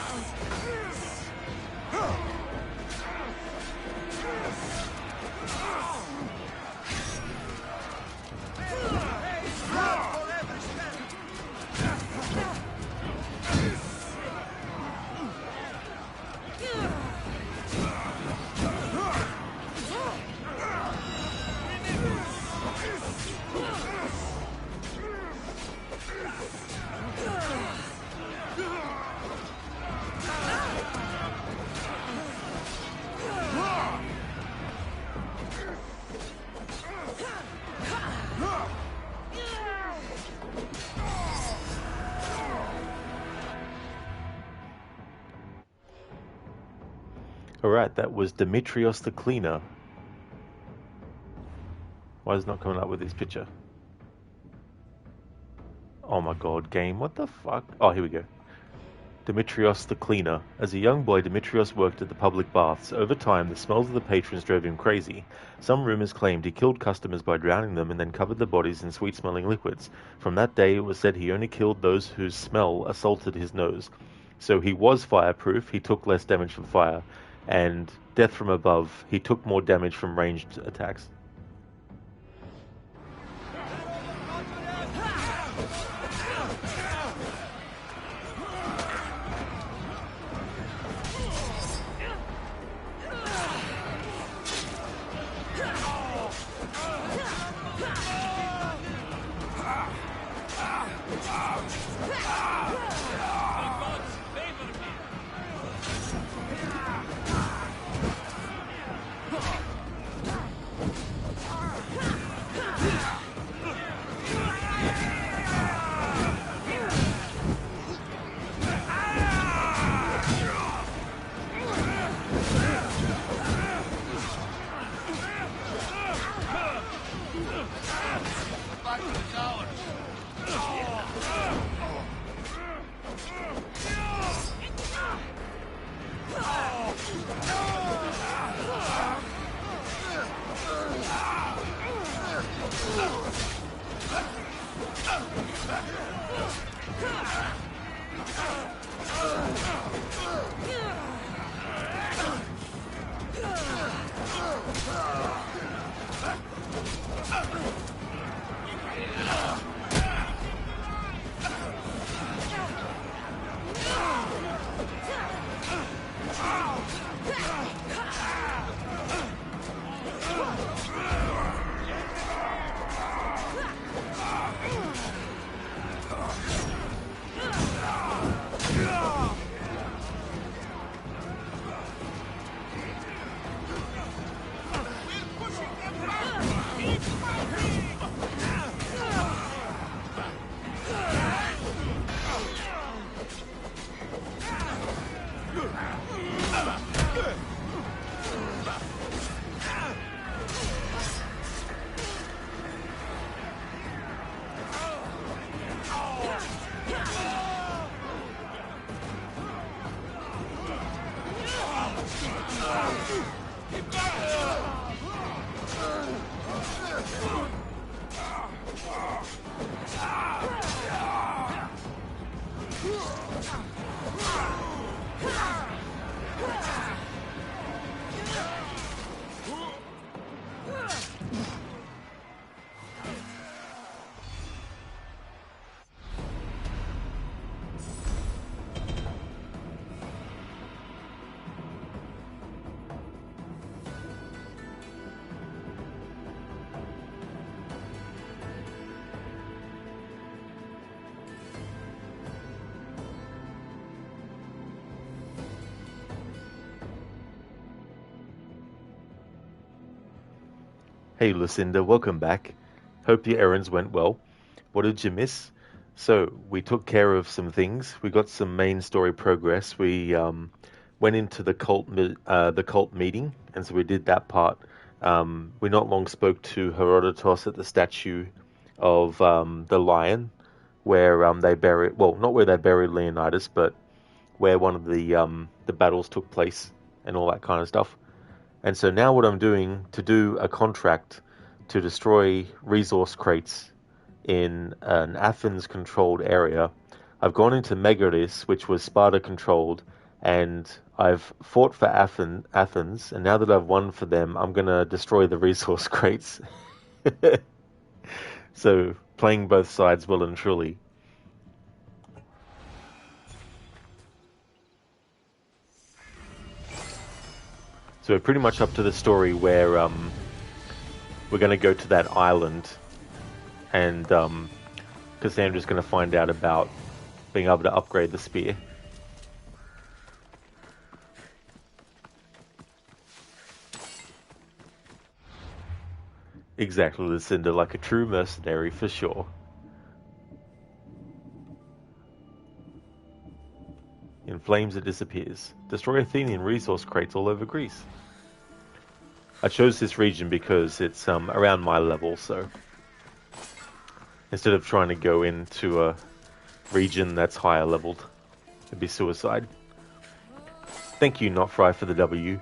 Alright, that was Demetrios the Cleaner. Why is it not coming up with this picture? Oh my god, game, what the fuck? Oh, here we go. Demetrios the Cleaner. As a young boy, Demetrios worked at the public baths. Over time, the smells of the patrons drove him crazy. Some rumors claimed he killed customers by drowning them and then covered the bodies in sweet-smelling liquids. From that day, it was said he only killed those whose smell assaulted his nose. So he was fireproof, he took less damage from fire, and death from above, he took more damage from ranged attacks. Hey Lucinda, welcome back. Hope your errands went well. What did you miss? So, we took care of some things. We got some main story progress. We went into the cult meeting, and so we did that part. We not long spoke to Herodotus at the statue of the lion, where they buried, well, not where they buried Leonidas, but where one of the battles took place and all that kind of stuff. And so now what I'm doing to do a contract to destroy resource crates in an Athens-controlled area, I've gone into Megaris, which was Sparta-controlled, and I've fought for Athens, and now that I've won for them, I'm going to destroy the resource crates. So, playing both sides well and truly. So we're pretty much up to the story where we're going to go to that island, and Kassandra's going to find out about being able to upgrade the spear. Exactly, Lucinda, like a true mercenary for sure. In flames it disappears. Destroy Athenian resource crates all over Greece. I chose this region because it's around my level, so instead of trying to go into a region that's higher leveled, it'd be suicide. Thank you, Not Fry, for the W.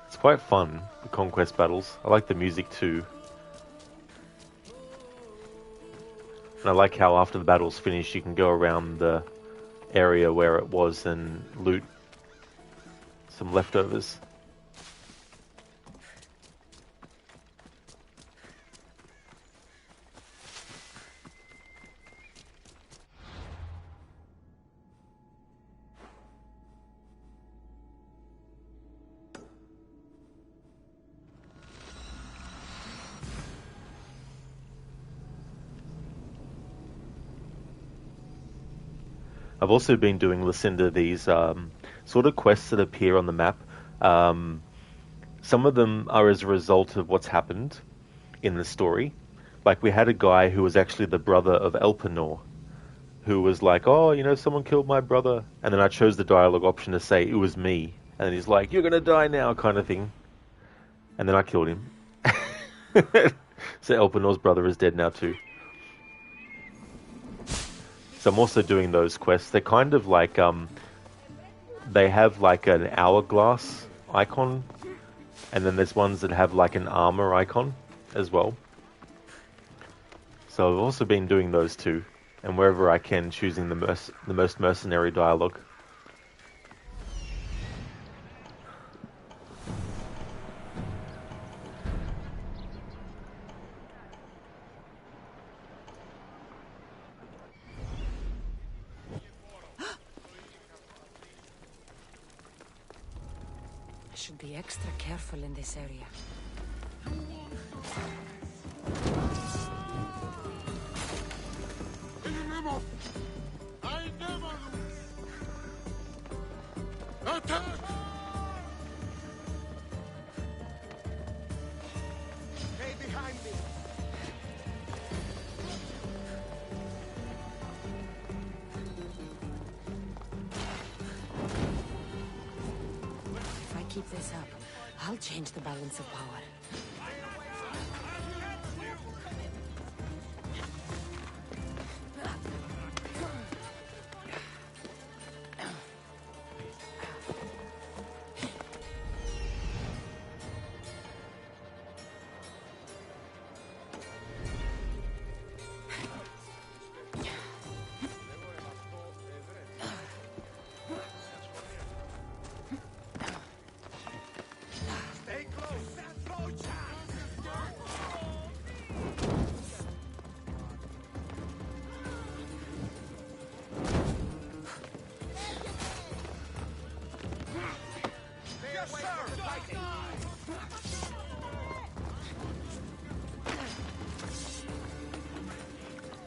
It's quite fun, the conquest battles. I like the music too. And I like how after the battle's finished, you can go around the area where it was and loot some leftovers. I've also been doing, Lucinda, these sort of quests that appear on the map. Some of them are as a result of what's happened in the story. Like, we had a guy who was actually the brother of Elpenor, who was like, oh, you know, someone killed my brother. And then I chose the dialogue option to say, it was me. And then he's like, you're going to die now, kind of thing. And then I killed him. So Elpenor's brother is dead now too. So I'm also doing those quests. They're kind of like, they have like an hourglass icon, and then there's ones that have like an armor icon as well. So I've also been doing those too, and wherever I can, choosing the most mercenary dialogue. I should be extra careful in this area. I never lose. Attack! Stay behind me. If I keep this up, I'll change the balance of power.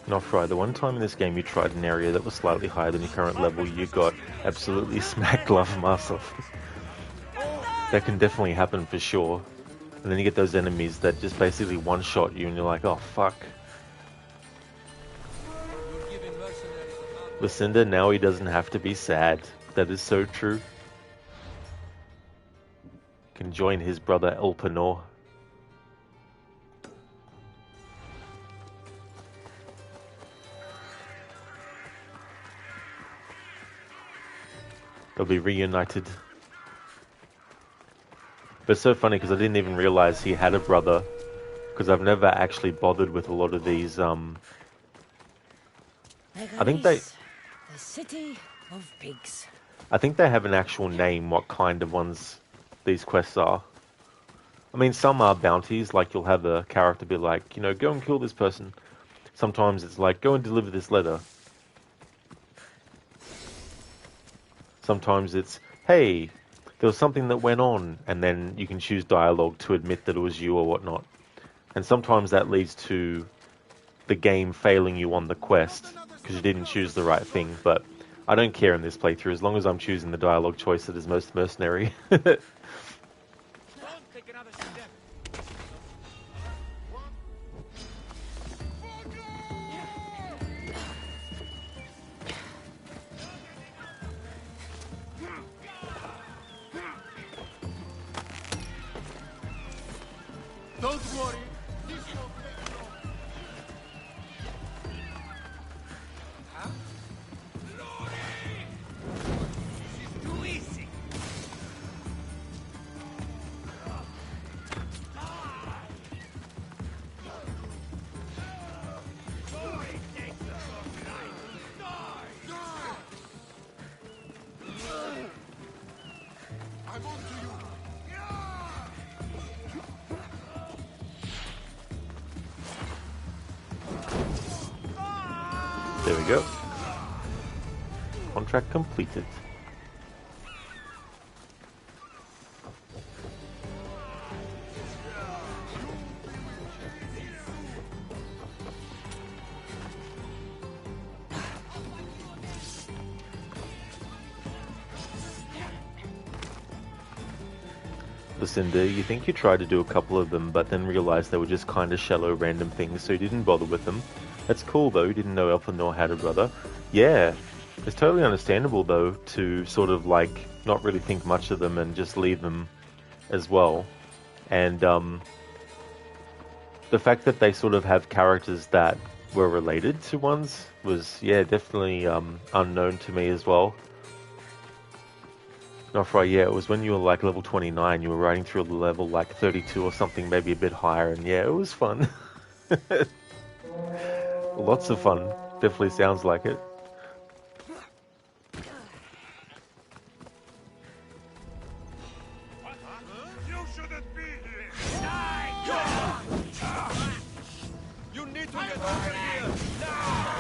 Not right. The one time in this game you tried an area that was slightly higher than your current level, you got absolutely smacked love from ourselves. That can definitely happen for sure. And then you get those enemies that just basically one-shot you and you're like, oh fuck. Lucinda, now he doesn't have to be sad. That is so true. Can join his brother Elpenor. They'll be reunited. But it's so funny because I didn't even realize he had a brother, because I've never actually bothered with a lot of these. I think they. The city of pigs. I think they have an actual name. What kind of ones these quests are? I mean, some are bounties, like you'll have a character be like, you know, go and kill this person. Sometimes it's like, go and deliver this letter. Sometimes it's, hey, there was something that went on, and then you can choose dialogue to admit that it was you or whatnot. And sometimes that leads to the game failing you on the quest, because you didn't choose the right thing, but I don't care in this playthrough, as long as I'm choosing the dialogue choice that is most mercenary. Don't worry. Too easy. I'm on to you. There we go. Contract completed. Lucinda, you think you tried to do a couple of them, but then realized they were just kind of shallow random things, so you didn't bother with them. That's cool though, you didn't know Elpenor had a brother. Yeah, it's totally understandable though to sort of like not really think much of them and just leave them as well. And the fact that they sort of have characters that were related to ones was, yeah, definitely unknown to me as well. Not right, yeah, it was when you were like level 29, you were riding through the level like 32 or something, maybe a bit higher, and yeah, it was fun. Lots of fun. Definitely sounds like it. You shouldn't be here. You need to get over here now.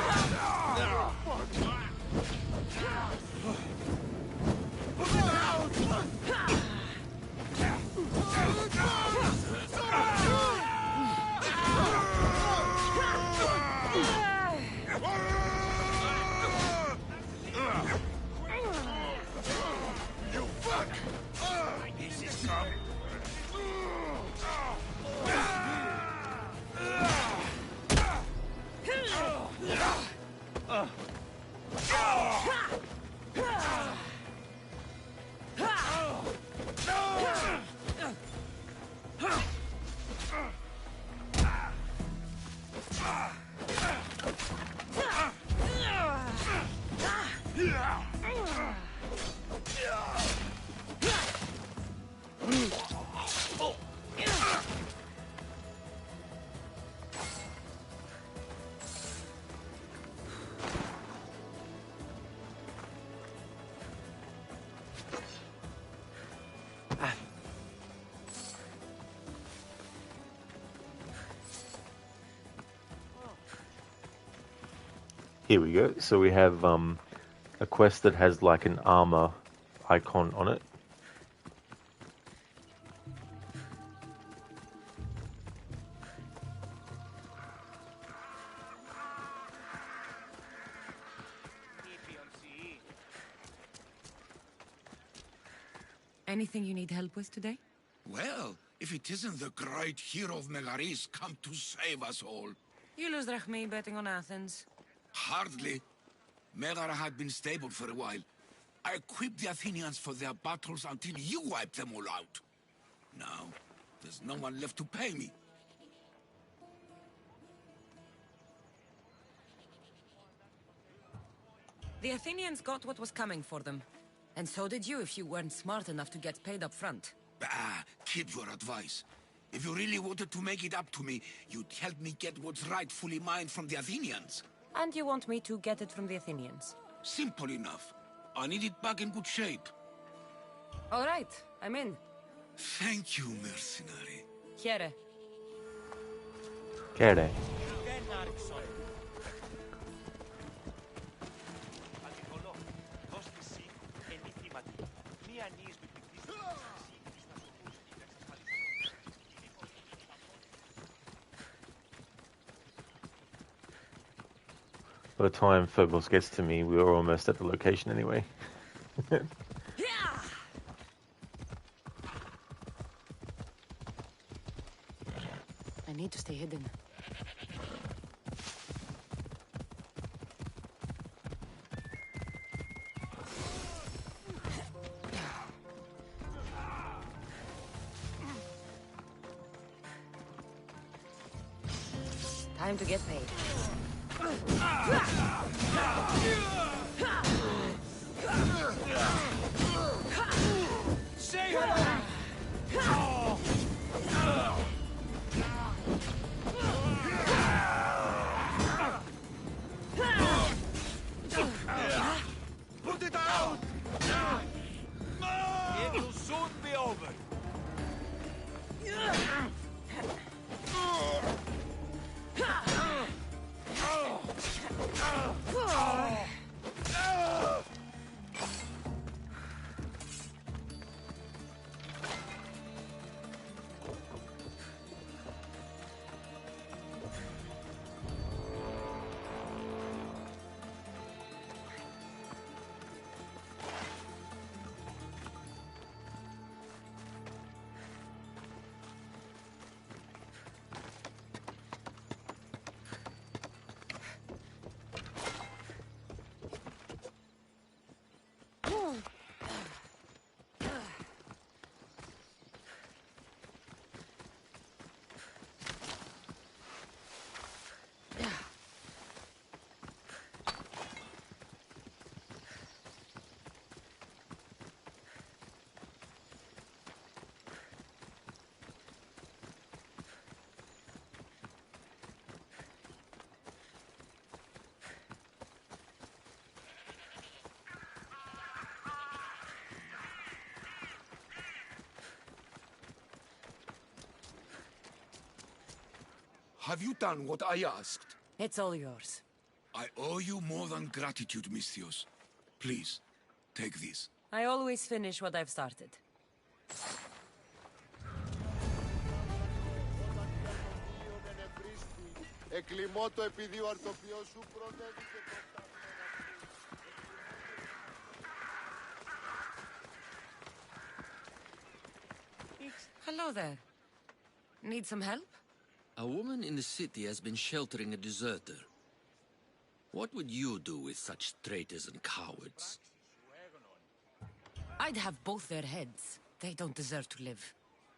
You fuck! This is coming. Here we go. So we have a quest that has like an armor icon on it. Anything you need help with today? Well, If it isn't the great hero of Megaris come to save us all. You lose Drachmi betting on Athens. Hardly. Megara had been stable for a while. I equipped the Athenians for their battles until you wiped them all out. Now, there's no one left to pay me. The Athenians got what was coming for them. And so did you if you weren't smart enough to get paid up front. Bah, keep your advice. If you really wanted to make it up to me, you'd help me get what's rightfully mine from the Athenians. And you want me to get it from the Athenians? Simple enough. I need it back in good shape. All right, I'm in. Thank you, mercenary. Chiere. Chiere. By the time Phobos gets to me, we were almost at the location anyway. I need to stay hidden. Time to get paid. Say hello! Put it out! It will soon be over. Have you done what I asked? It's all yours. I owe you more than gratitude, Misthios. Please, take this. I always finish what I've started. Εκλιμώ το επειδή ο αρτοπιός σου προνέβηκε το... Hello there. Need some help? A woman in the city has been sheltering a deserter. What would you do with such traitors and cowards? I'd have both their heads. They don't deserve to live.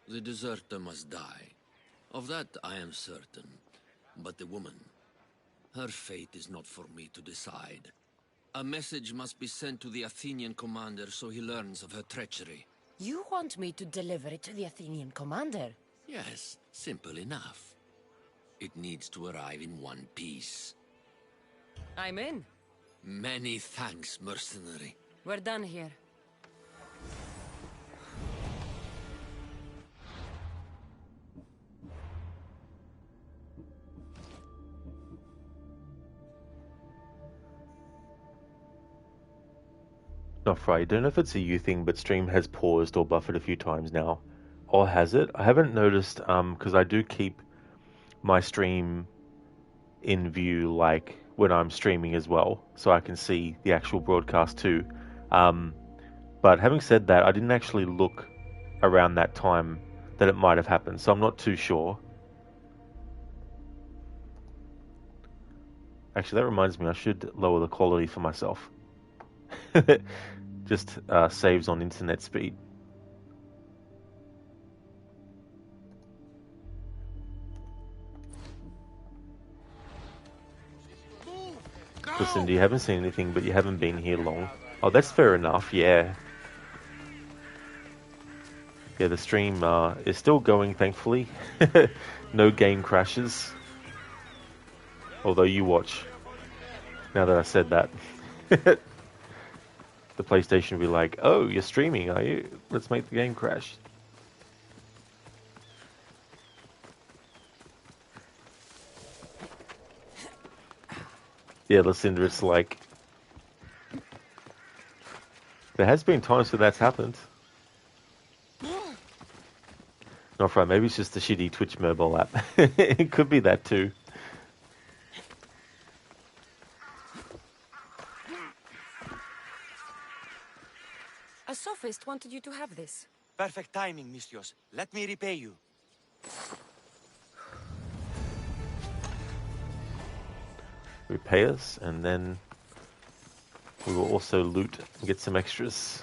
The deserter must die. Of that I am certain. But the woman, her fate is not for me to decide. A message must be sent to the Athenian commander so he learns of her treachery. You want me to deliver it to the Athenian commander? Yes, simple enough. It needs to arrive in one piece. I'm in. Many thanks, mercenary. We're done here. Not Friday. Don't know if it's a you thing, but stream has paused or buffered a few times now. Or has it? I haven't noticed, because I do keep my stream in view, like, when I'm streaming as well, so I can see the actual broadcast too. But having said that, I didn't actually look around that time that it might have happened, so I'm not too sure. Actually, that reminds me, I should lower the quality for myself. Just saves on internet speed. Listen, you haven't seen anything, but you haven't been here long. Oh, that's fair enough, yeah. Yeah, the stream is still going, thankfully. No game crashes. Although you watch. Now that I said that. The PlayStation will be like, oh, you're streaming, are you? Let's make the game crash. Yeah, Lucinda, it's like... There has been times where that's happened. Not right, maybe it's just the shitty Twitch mobile app. It could be that too. A sophist wanted you to have this. Perfect timing, Mistios. Let me repay you. Repay us, and then we will also loot and get some extras.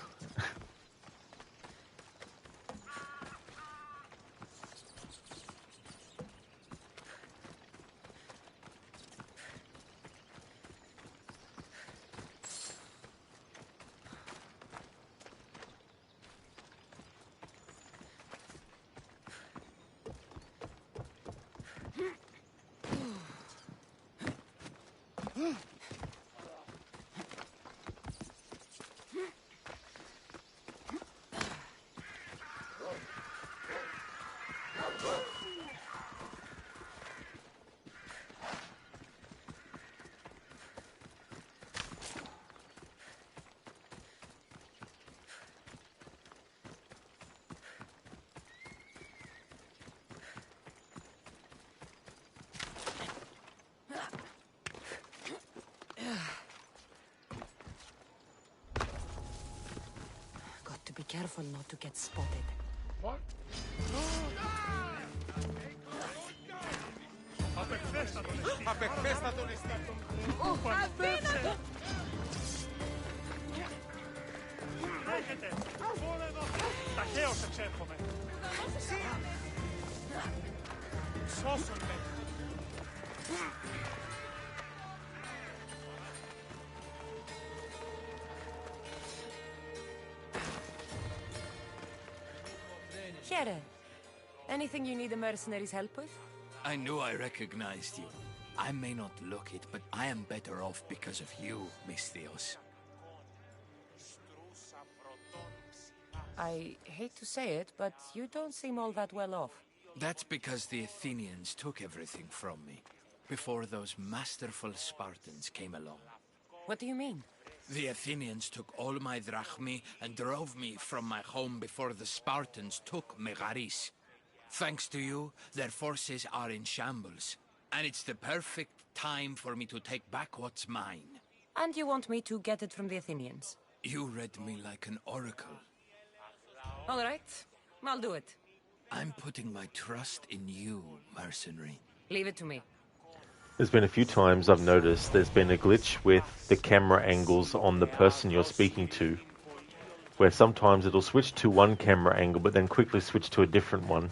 Got to be careful not to get spotted. What? Απεκθέστατον εστί. Τρέχετε! Όλα εδώ! Ταχαίως εξέρχομαι! Σώσον με! Here. Anything you need the mercenaries' help with? I knew I recognized you. I may not look it, but I am better off because of you, Mistios. I hate to say it, but you don't seem all that well off. That's because the Athenians took everything from me, before those masterful Spartans came along. What do you mean? The Athenians took all my drachmi and drove me from my home before the Spartans took Megaris. Thanks to you, their forces are in shambles, and it's the perfect time for me to take back what's mine. And you want me to get it from the Athenians? You read me like an oracle. All right, I'll do it. I'm putting my trust in you, mercenary. Leave it to me. There's been a few times I've noticed there's been a glitch with the camera angles on the person you're speaking to, where sometimes it'll switch to one camera angle but then quickly switch to a different one.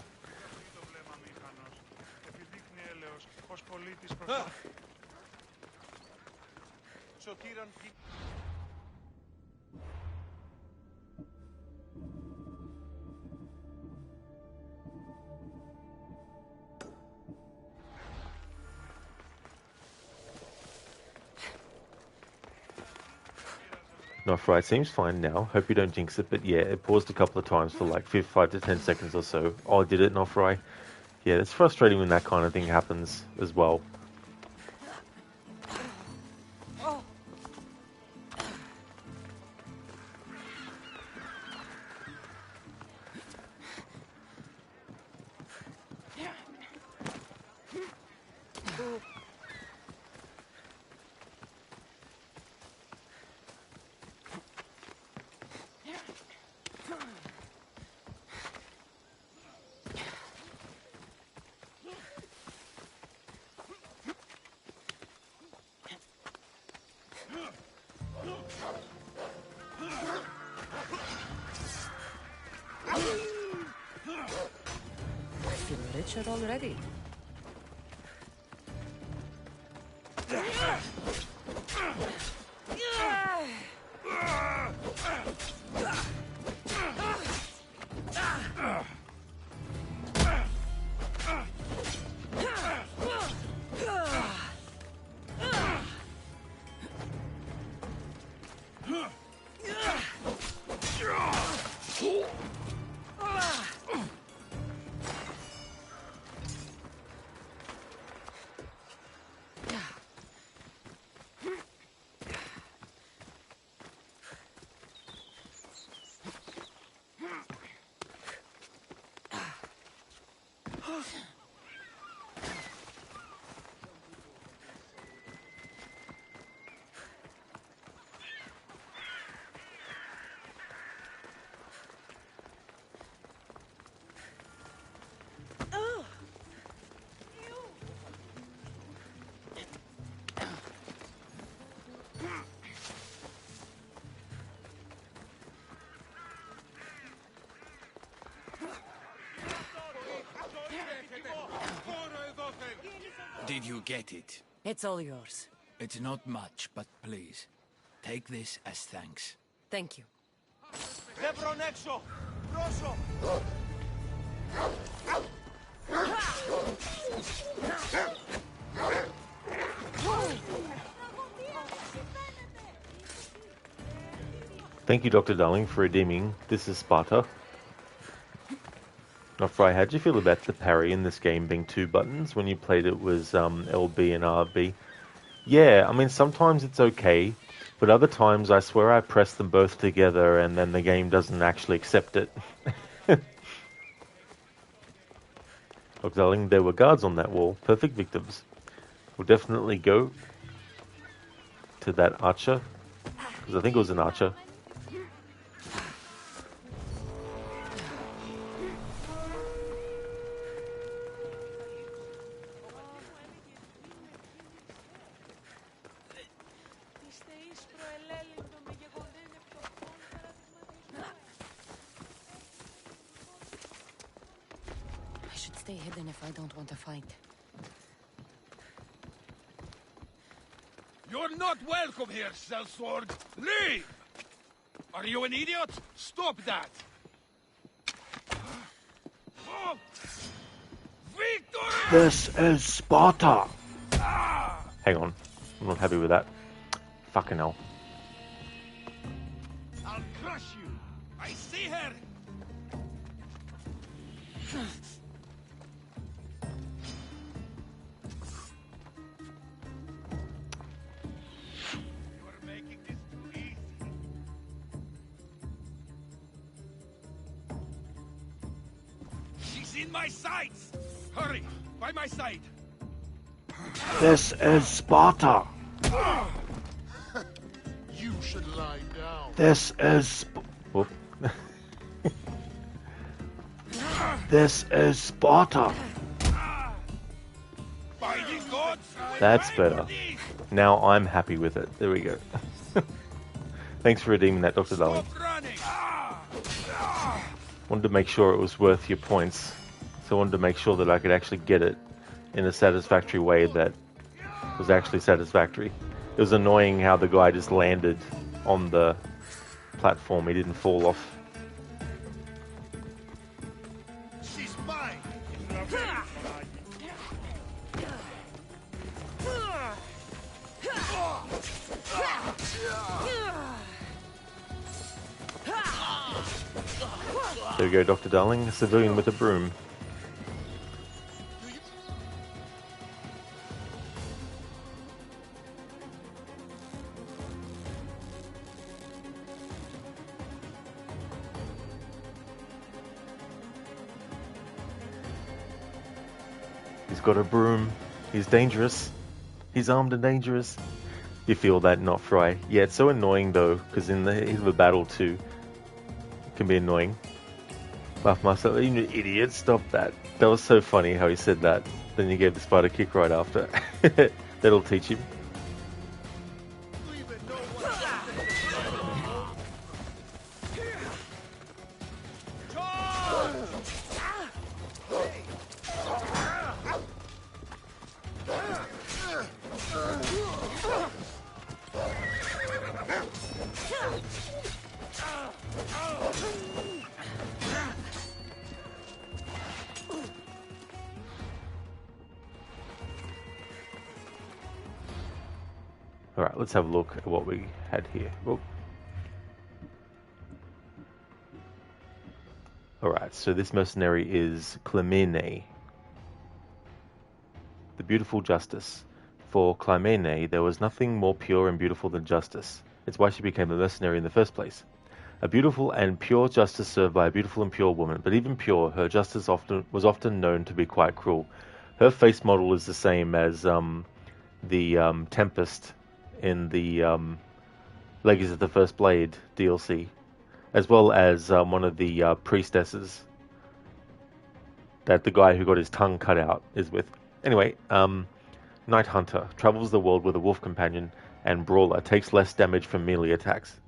Nofra, it seems fine now. Hope you don't jinx it, but yeah, it paused a couple of times for like 5 to 10 seconds or so. Oh, did it, Nofra? Yeah, it's frustrating when that kind of thing happens as well. richer already. Did you get it? It's all yours. It's not much, but please, take this as thanks. Thank you. Δεύρον έξω! Πρόσω! Thank you, Dr. Darling, for redeeming. This is Sparta. Now, Fry, how'd you feel about the parry in this game being 2 buttons? When you played it was LB and RB. Yeah, I mean, sometimes it's okay, but other times I swear I press them both together and then the game doesn't actually accept it. Look, darling, there were guards on that wall. Perfect victims. We'll definitely go to that archer, because I think it was an archer. I should stay hidden if I don't want to fight. You're not welcome here, sellsword! Leave! Are you an idiot? Stop that! Oh. Victory! This is Sparta! Hang on. I'm not happy with that. Fucking hell. I'll crush you! I see her! You're making this too easy. She's in my sights! Hurry! By my side! This is Sparta! You should lie down. This is... Whoop. This is Sparta! That's better. Now I'm happy with it. There we go. Thanks for redeeming that, Dr. Darling. Wanted to make sure it was worth your points. So I wanted to make sure that I could actually get it in a satisfactory way that was actually satisfactory. It was annoying how the guy just landed on the platform. He didn't fall off. She's mine! There we go, Dr. Darling, a civilian with a broom. He's got a broom. He's dangerous. He's armed and dangerous. You feel that, not Fry? Yeah, it's so annoying though, because in the heat of a battle too, it can be annoying. Laugh myself, you idiot, stop that. That was so funny how he said that. Then you gave the spider kick right after. That'll teach him. Alright, let's have a look at what we had here. Oh. Alright, so this mercenary is Clymene, the beautiful justice. For Clymene, there was nothing more pure and beautiful than justice. It's why she became a mercenary in the first place. A beautiful and pure justice served by a beautiful and pure woman, but even pure, her justice was often known to be quite cruel. Her face model is the same as the Tempest in the Legacy of the First Blade DLC, as well as one of the priestesses that the guy who got his tongue cut out is with. Anyway, Night Hunter travels the world with a wolf companion, and Brawler takes less damage from melee attacks.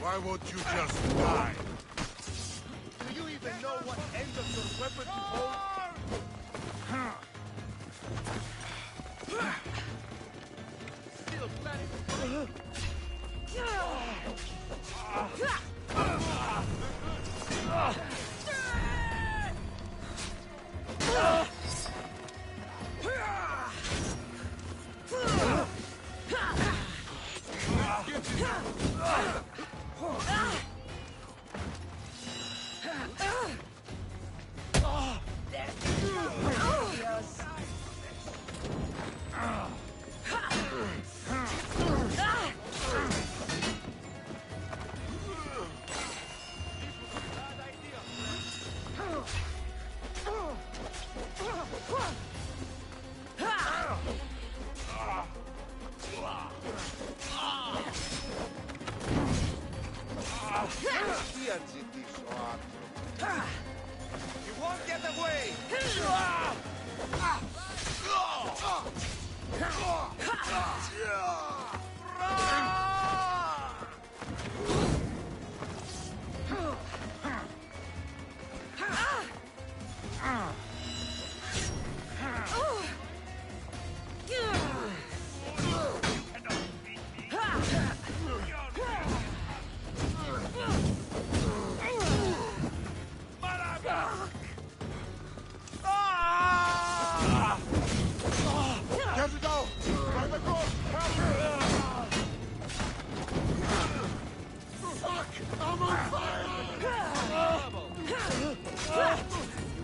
Why won't you just die? Do you even know what end of your weapon to hold? Still planning. You won't get away! You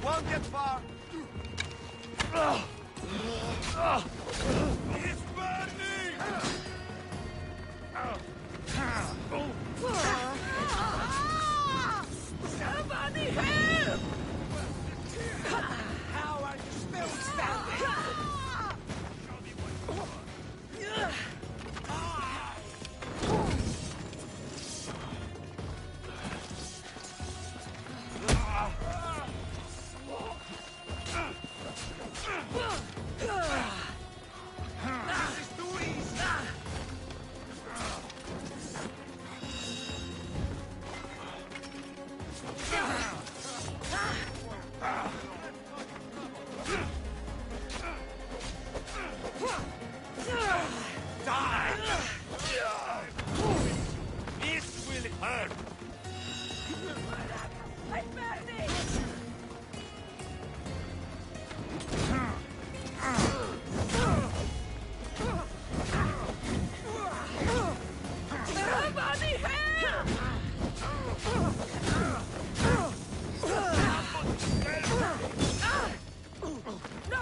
won't get far. It's burning! Somebody help! How are you still standing? Show me what you want.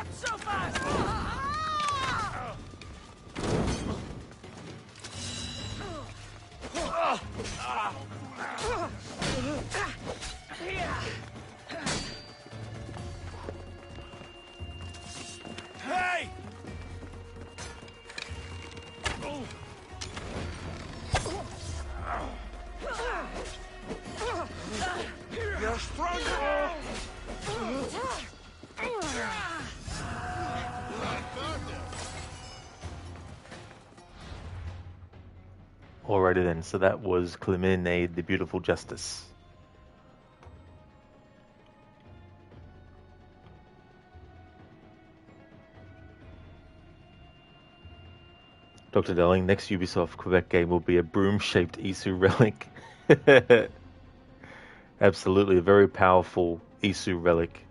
Not so fast! Hey! You're stronger! Alrighty then, so that was Clemene, the Beautiful Justice. Dr. Darling, next Ubisoft Quebec game will be a broom-shaped Isu relic. Absolutely, a very powerful Isu relic.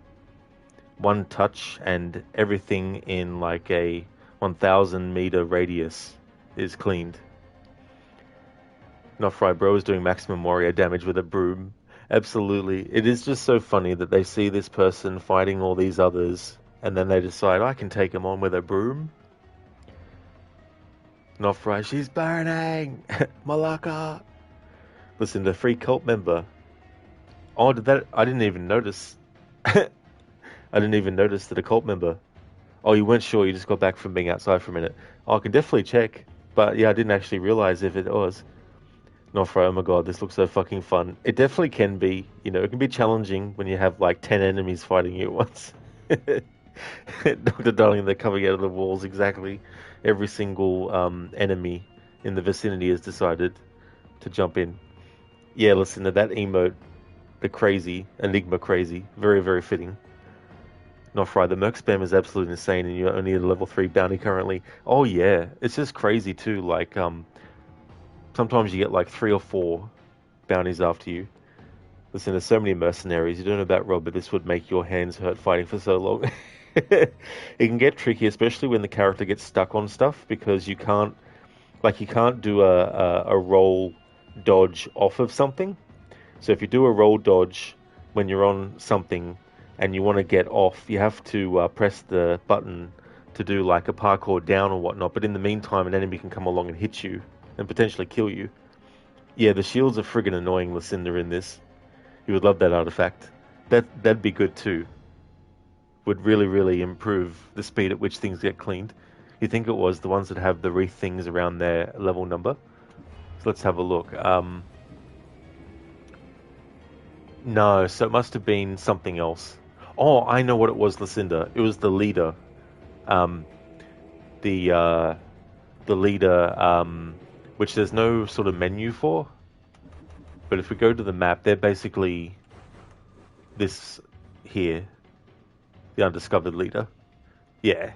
One touch and everything in like a 1,000 meter radius is cleaned. Not Fry Bro is doing maximum warrior damage with a broom. Absolutely. It is just so funny that they see this person fighting all these others and then they decide, I can take them on with a broom. Not Fry, she's burning! Malaka! Listen, the free cult member. Oh, did that? I didn't even notice. I didn't even notice that a cult member. Oh, you weren't sure, you just got back from being outside for a minute. Oh, I can definitely check. But yeah, I didn't actually realize if it was. Not for, oh my god, this looks so fucking fun. It definitely can be. You know, it can be challenging when you have like 10 enemies fighting you at once. Dr. Darling, they're coming out of the walls exactly. Every single enemy in the vicinity has decided to jump in. Yeah, listen to that emote. The crazy, Enigma crazy. Very, very fitting. Not Fry, the Merc spam is absolutely insane and you're only at a level 3 bounty currently. Oh yeah, it's just crazy too. Like, sometimes you get like 3 or 4 bounties after you. Listen, there's so many mercenaries. You don't know about Rob, but this would make your hands hurt fighting for so long. It can get tricky, especially when the character gets stuck on stuff, because you can't do a roll dodge off of something. So if you do a roll dodge when you're on something and you want to get off, you have to press the button to do like a parkour down or whatnot. But in the meantime, an enemy can come along and hit you and potentially kill you. Yeah, the shields are friggin' annoying, Lucinda, in this. You would love that artifact. That'd be good too. Would really, really improve the speed at which things get cleaned. You think it was the ones that have the wreath things around their level number? So let's have a look. No, so it must have been something else. Oh, I know what it was, Lucinda. It was the leader. The leader, which there's no sort of menu for. But if we go to the map, they're basically this here. The undiscovered leader. Yeah.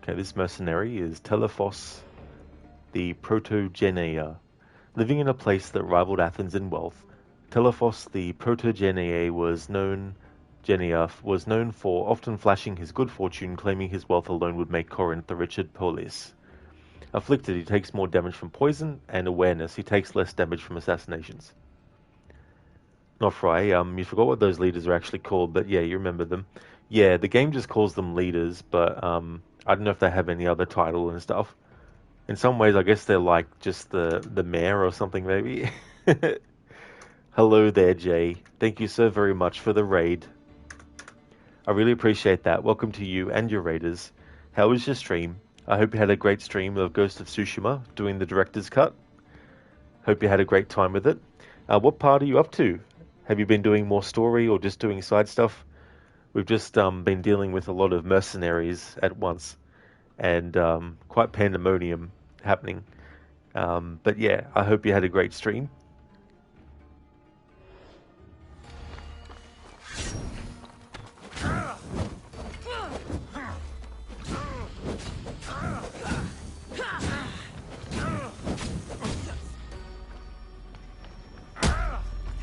Okay, this mercenary is Telephos the Protogenea. Living in a place that rivaled Athens in wealth, Telephos the Protogenea was known for often flashing his good fortune, claiming his wealth alone would make Corinth the richest polis. Afflicted, he takes more damage from poison, and awareness, he takes less damage from assassinations. Not Fry, you forgot what those leaders are actually called, but yeah, you remember them. Yeah, the game just calls them leaders, but I don't know if they have any other title and stuff. In some ways, I guess they're like just the mayor or something, maybe. Hello there, Jay. Thank you so very much for the raid. I really appreciate that. Welcome to you and your raiders. How was your stream? I hope you had a great stream of Ghost of Tsushima, doing the director's cut. Hope you had a great time with it. What part are you up to? Have you been doing more story or just doing side stuff? We've just been dealing with a lot of mercenaries at once, and quite pandemonium happening. But yeah, I hope you had a great stream.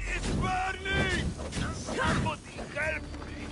It's burning! Somebody help me!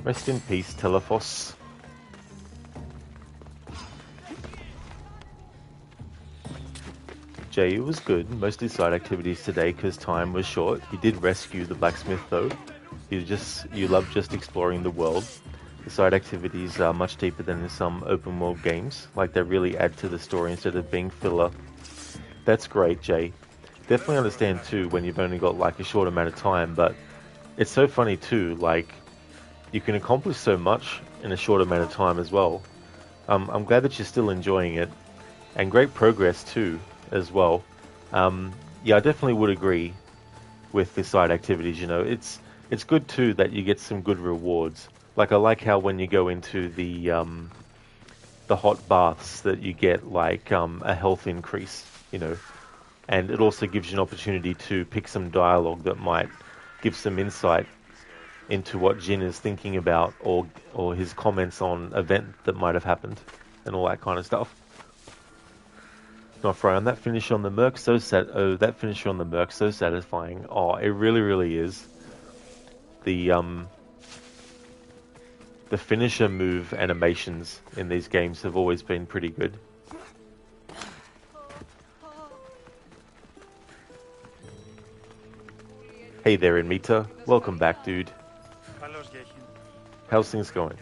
Rest in peace, Telephos. Jay, it was good. Mostly side activities today because time was short. You did rescue the blacksmith though. You love just exploring the world. The side activities are much deeper than in some open world games. Like they really add to the story instead of being filler. That's great, Jay. Definitely understand too when you've only got like a short amount of time, but it's so funny too, like you can accomplish so much in a short amount of time as well. I'm glad that you're still enjoying it, and great progress too as well. Yeah, I definitely would agree with the side activities. You know, it's good too that you get some good rewards. Like I like how when you go into the hot baths that you get like a health increase. You know, and it also gives you an opportunity to pick some dialogue that might give some insight into what Jin is thinking about, or his comments on event that might have happened, and all that kind of stuff. Not Fry, that finish on the Merc that finisher on the Merc so satisfying. Oh, it really, really is. The finisher move animations in these games have always been pretty good. Hey there, Inmita. Welcome back, dude. How's things going?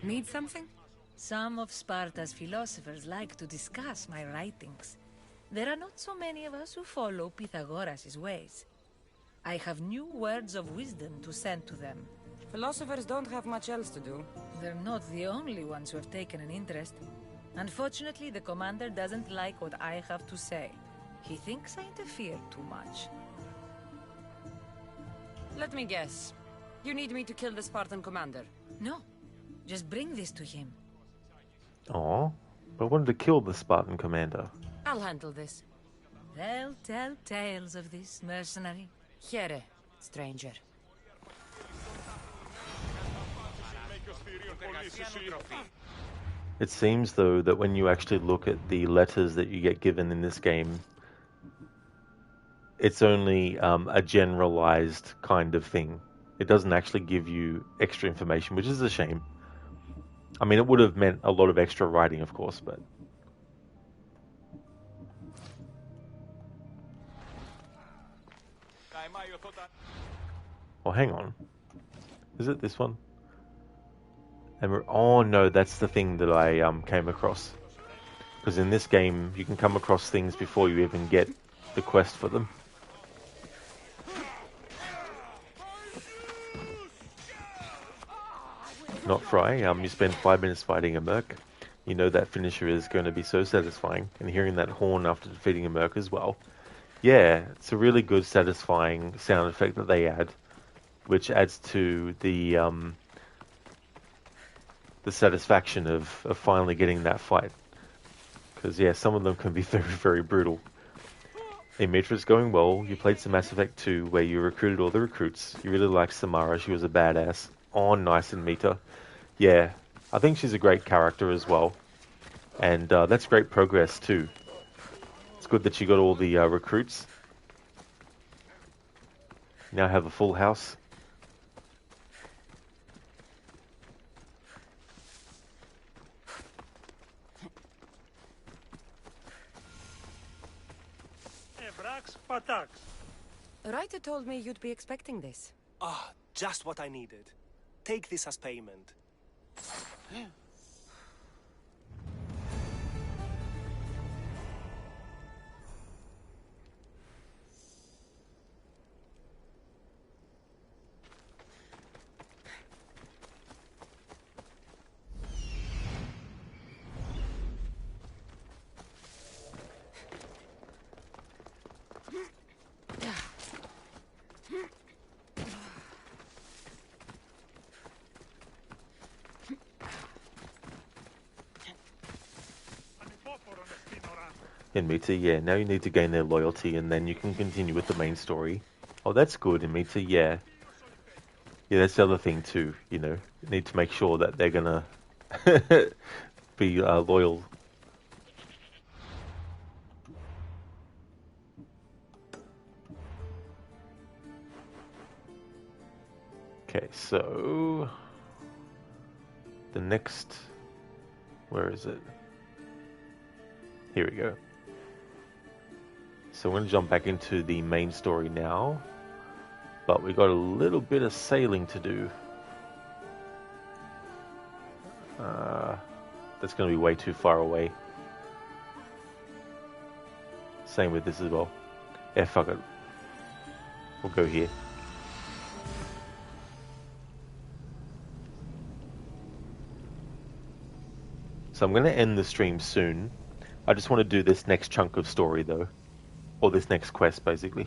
Need something? Some of Sparta's philosophers like to discuss my writings. There are not so many of us who follow Pythagoras' ways. I have new words of wisdom to send to them. Philosophers don't have much else to do. They're not the only ones who have taken an interest. Unfortunately, the commander doesn't like what I have to say. He thinks I interfere too much. Let me guess. You need me to kill the Spartan commander? No. Just bring this to him. Aw, but I wanted to kill the Spartan commander. I'll handle this. They'll tell tales of this, mercenary. Here, stranger. It seems, though, that when you actually look at the letters that you get given in this game, it's only a generalized kind of thing. It doesn't actually give you extra information, which is a shame. I mean, it would have meant a lot of extra writing, of course, but... Oh, hang on. Is it this one? Oh no, that's the thing that I came across. Because in this game, you can come across things before you even get the quest for them. Not Fry, you spend 5 minutes fighting a Merc. You know that finisher is going to be so satisfying. And hearing that horn after defeating a Merc as well. Yeah, it's a really good, satisfying sound effect that they add, which adds to the satisfaction of finally getting that fight. Because, yeah, some of them can be very, very brutal. Hey, Matrix, going well. You played some Mass Effect 2 where you recruited all the recruits. You really liked Samara. She was a badass. Oh, nice and Mita. Yeah, I think she's a great character as well. And that's great progress too. It's good that she got all the recruits. Now have a full house. Ryder told me you'd be expecting this. Ah, just what I needed. Take this as payment. In Mita, yeah, now you need to gain their loyalty and then you can continue with the main story. Oh, that's good, in Mita, yeah. Yeah, that's the other thing too, you know. You need to make sure that they're gonna be loyal. Okay, so... the next... where is it? Here we go. So we're going to jump back into the main story now. But we got a little bit of sailing to do. That's going to be way too far away. Same with this as well. Yeah, fuck it. We'll go here. So I'm going to end the stream soon. I just want to do this next chunk of story though. Or this next quest basically.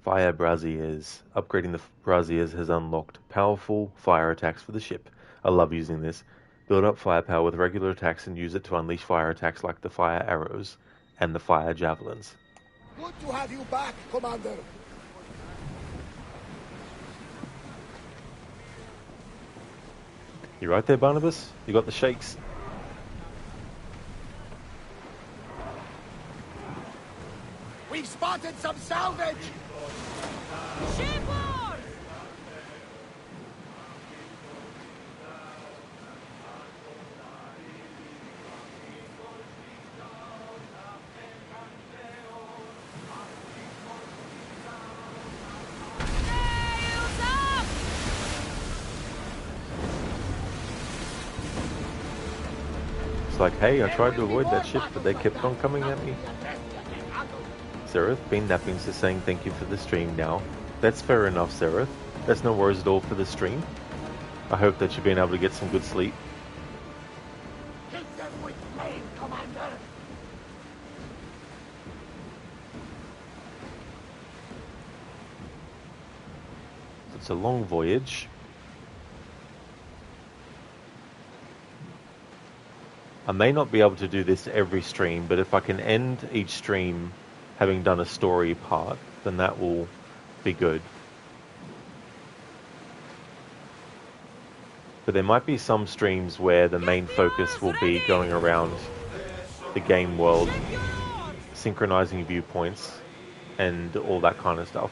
Fire braziers. Upgrading the braziers has unlocked powerful fire attacks for the ship. I love using this. Build up firepower with regular attacks and use it to unleash fire attacks like the fire arrows and the fire javelins. Good to have you back, Commander. You right there, Barnabas? You got the shakes? We've spotted some salvage! Shipboard! It's like, hey, I tried to avoid that ship, but they kept on coming at me. Seraph, been napping, so saying thank you for the stream now. That's fair enough, Seraph. That's no worries at all for the stream. I hope that you've been able to get some good sleep. Hit them with flame, Commander! It's a long voyage. I may not be able to do this every stream, but if I can end each stream having done a story part, then that will be good. But there might be some streams where the main focus will be going around the game world, synchronizing viewpoints, and all that kind of stuff.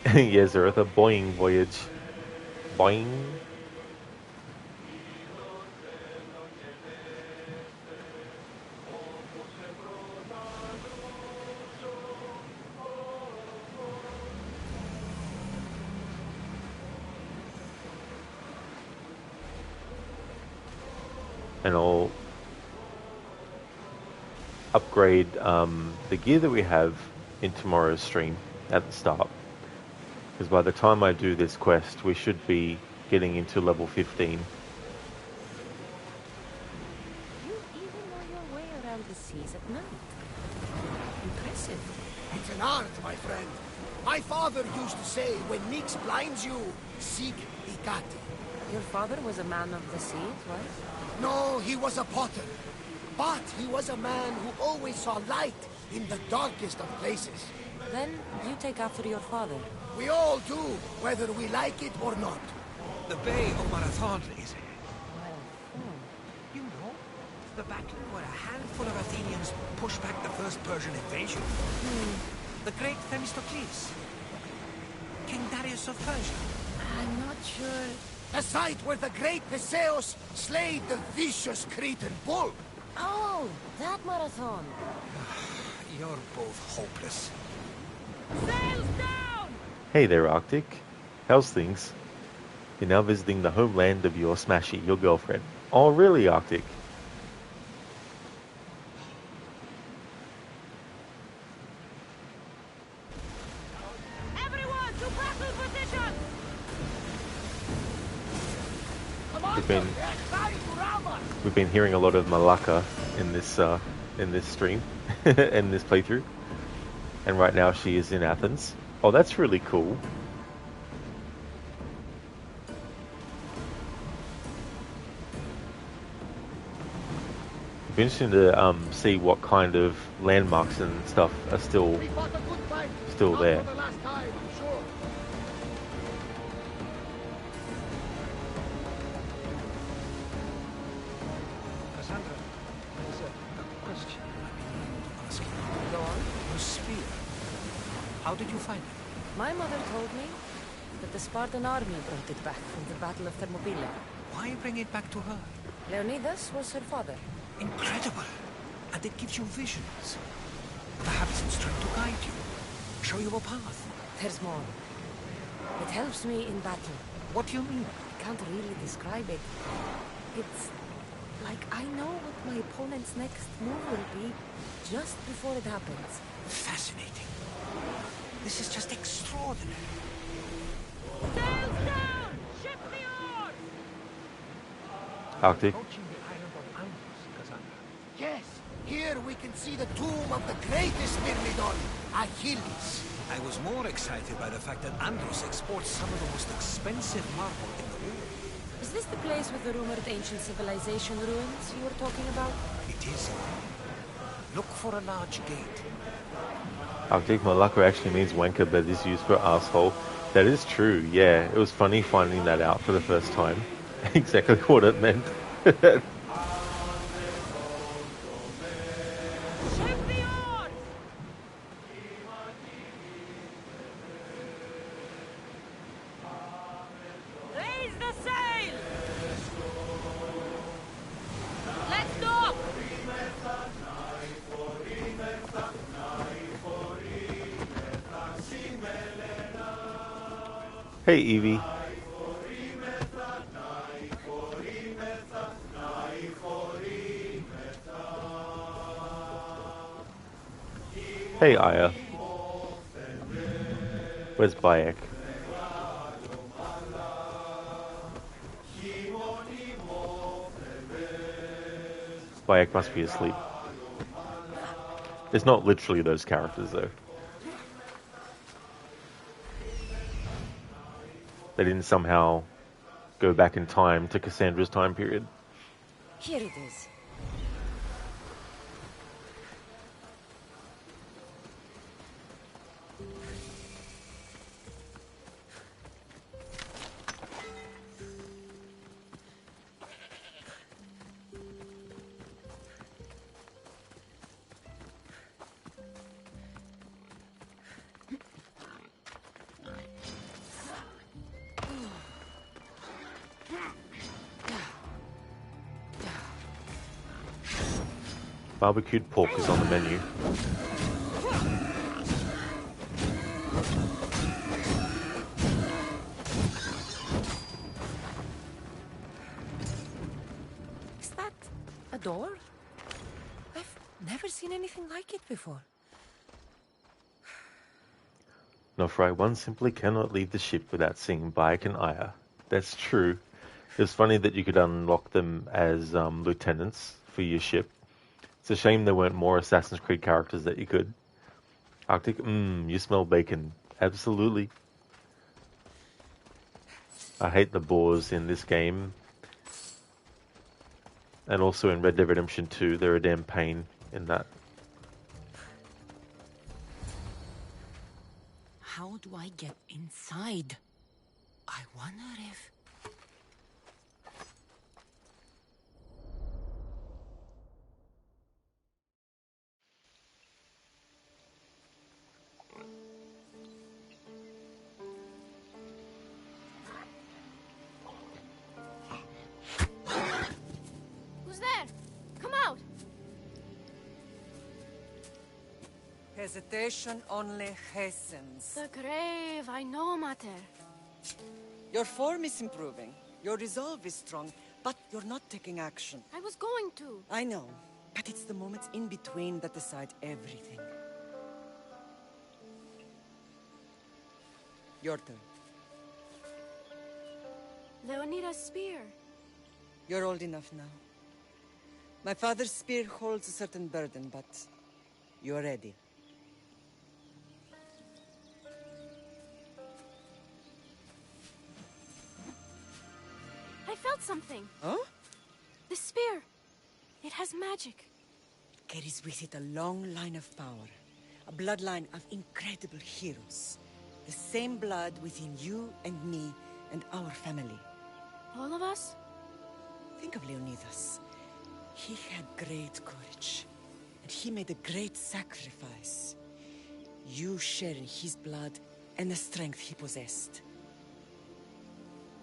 Yeah, Zeretha, boing voyage. Boing. And I'll upgrade the gear that we have in tomorrow's stream at the start. Because by the time I do this quest, we should be getting into level 15. You even know your way around the seas at night. Impressive. It's an art, my friend. My father used to say, when Nyx blinds you, seek Ikati. Your father was a man of the sea, right? No, he was a potter. But he was a man who always saw light in the darkest of places. Then you take after your father. We all do, whether we like it or not. The Bay of Marathon is it? Hmm. You know, the battle where a handful of Athenians pushed back the first Persian invasion. The great Themistocles. King Darius of Persia. I'm not sure. The site where the great Theseus slayed the vicious Cretan bull. Oh, that marathon. You're both hopeless. Sails down! Hey there, Arctic. How's things? You're now visiting the homeland of your smashy, your girlfriend. Oh, really, Arctic? Everyone to battle position! We've been hearing a lot of Malaka in this stream, in this playthrough, and right now she is in Athens. Oh, that's really cool. It'd be interesting to see what kind of landmarks and stuff are still there. Kassandra, there's a question I mean to ask you. Go on. Your spear. How did you find it? My mother told me that the Spartan army brought it back from the Battle of Thermopylae. Why bring it back to her? Leonidas was her father. Incredible. And it gives you visions. Perhaps it's trying to guide you. Show you a path. There's more. It helps me in battle. What do you mean? I can't really describe it. It's like I know what my opponent's next move will be just before it happens. Fascinating. This is just extraordinary. Sails down! Ship the oars! Arctic. Approaching the island of Andros, Kassandra. Yes, here we can see the tomb of the greatest Myrmidon, Achilles. I was more excited by the fact that Andros exports some of the most expensive marble in the world. Is this the place with the rumored ancient civilization ruins you were talking about? It is. Look for a large gate. Arctic Malaka actually means wanker, but is used for asshole. That is true, yeah. It was funny finding that out for the first time. Exactly what it meant. Raise the sail! Let's dock! Hey, Evie. Hey, Aya. Where's Bayek? Bayek must be asleep. It's not literally those characters, though. They didn't somehow go back in time to Cassandra's time period. Here it is. Barbecued pork is on the menu. Is that a door? I've never seen anything like it before. Nofrai, one simply cannot leave the ship without seeing Bayek and Aya. That's true. It's funny that you could unlock them as lieutenants for your ship. It's a shame there weren't more Assassin's Creed characters that you could. Arctic, you smell bacon. Absolutely. I hate the boars in this game. And also in Red Dead Redemption 2, they're a damn pain in that. How do I get inside? I wonder if... Who's there? Come out! Hesitation only hastens. The grave, I know, Mater. Your form is improving. Your resolve is strong, but you're not taking action. I was going to. I know, but it's the moments in between that decide everything. Your turn. Leonida's spear. You're old enough now. My father's spear holds a certain burden, but you're ready. I felt something. Huh? The spear. It has magic. Carries with it a long line of power. A bloodline of incredible heroes. The same blood within you and me and our family. All of us? Think of Leonidas. He had great courage. And he made a great sacrifice. You share in his blood and the strength he possessed.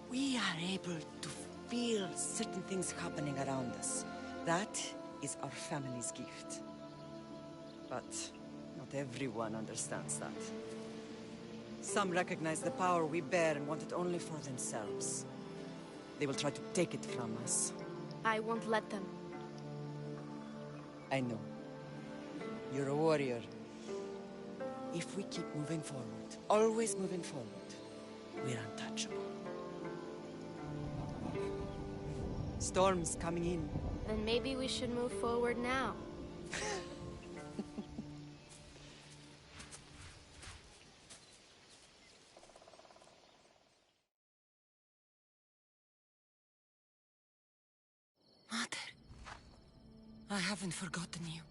We are able to feel certain things happening around us. That is our family's gift. But not everyone understands that. Some recognize the power we bear and want it only for themselves. They will try to take it from us. I won't let them. I know. You're a warrior. If we keep moving forward, always moving forward, we're untouchable. Storm's coming in. Then maybe we should move forward now. Mother, I haven't forgotten you.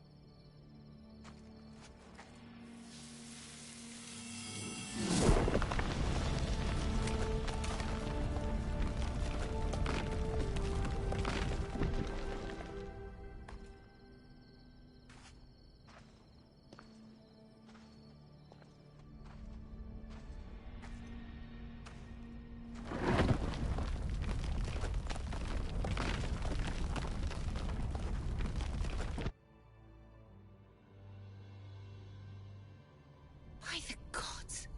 By the gods!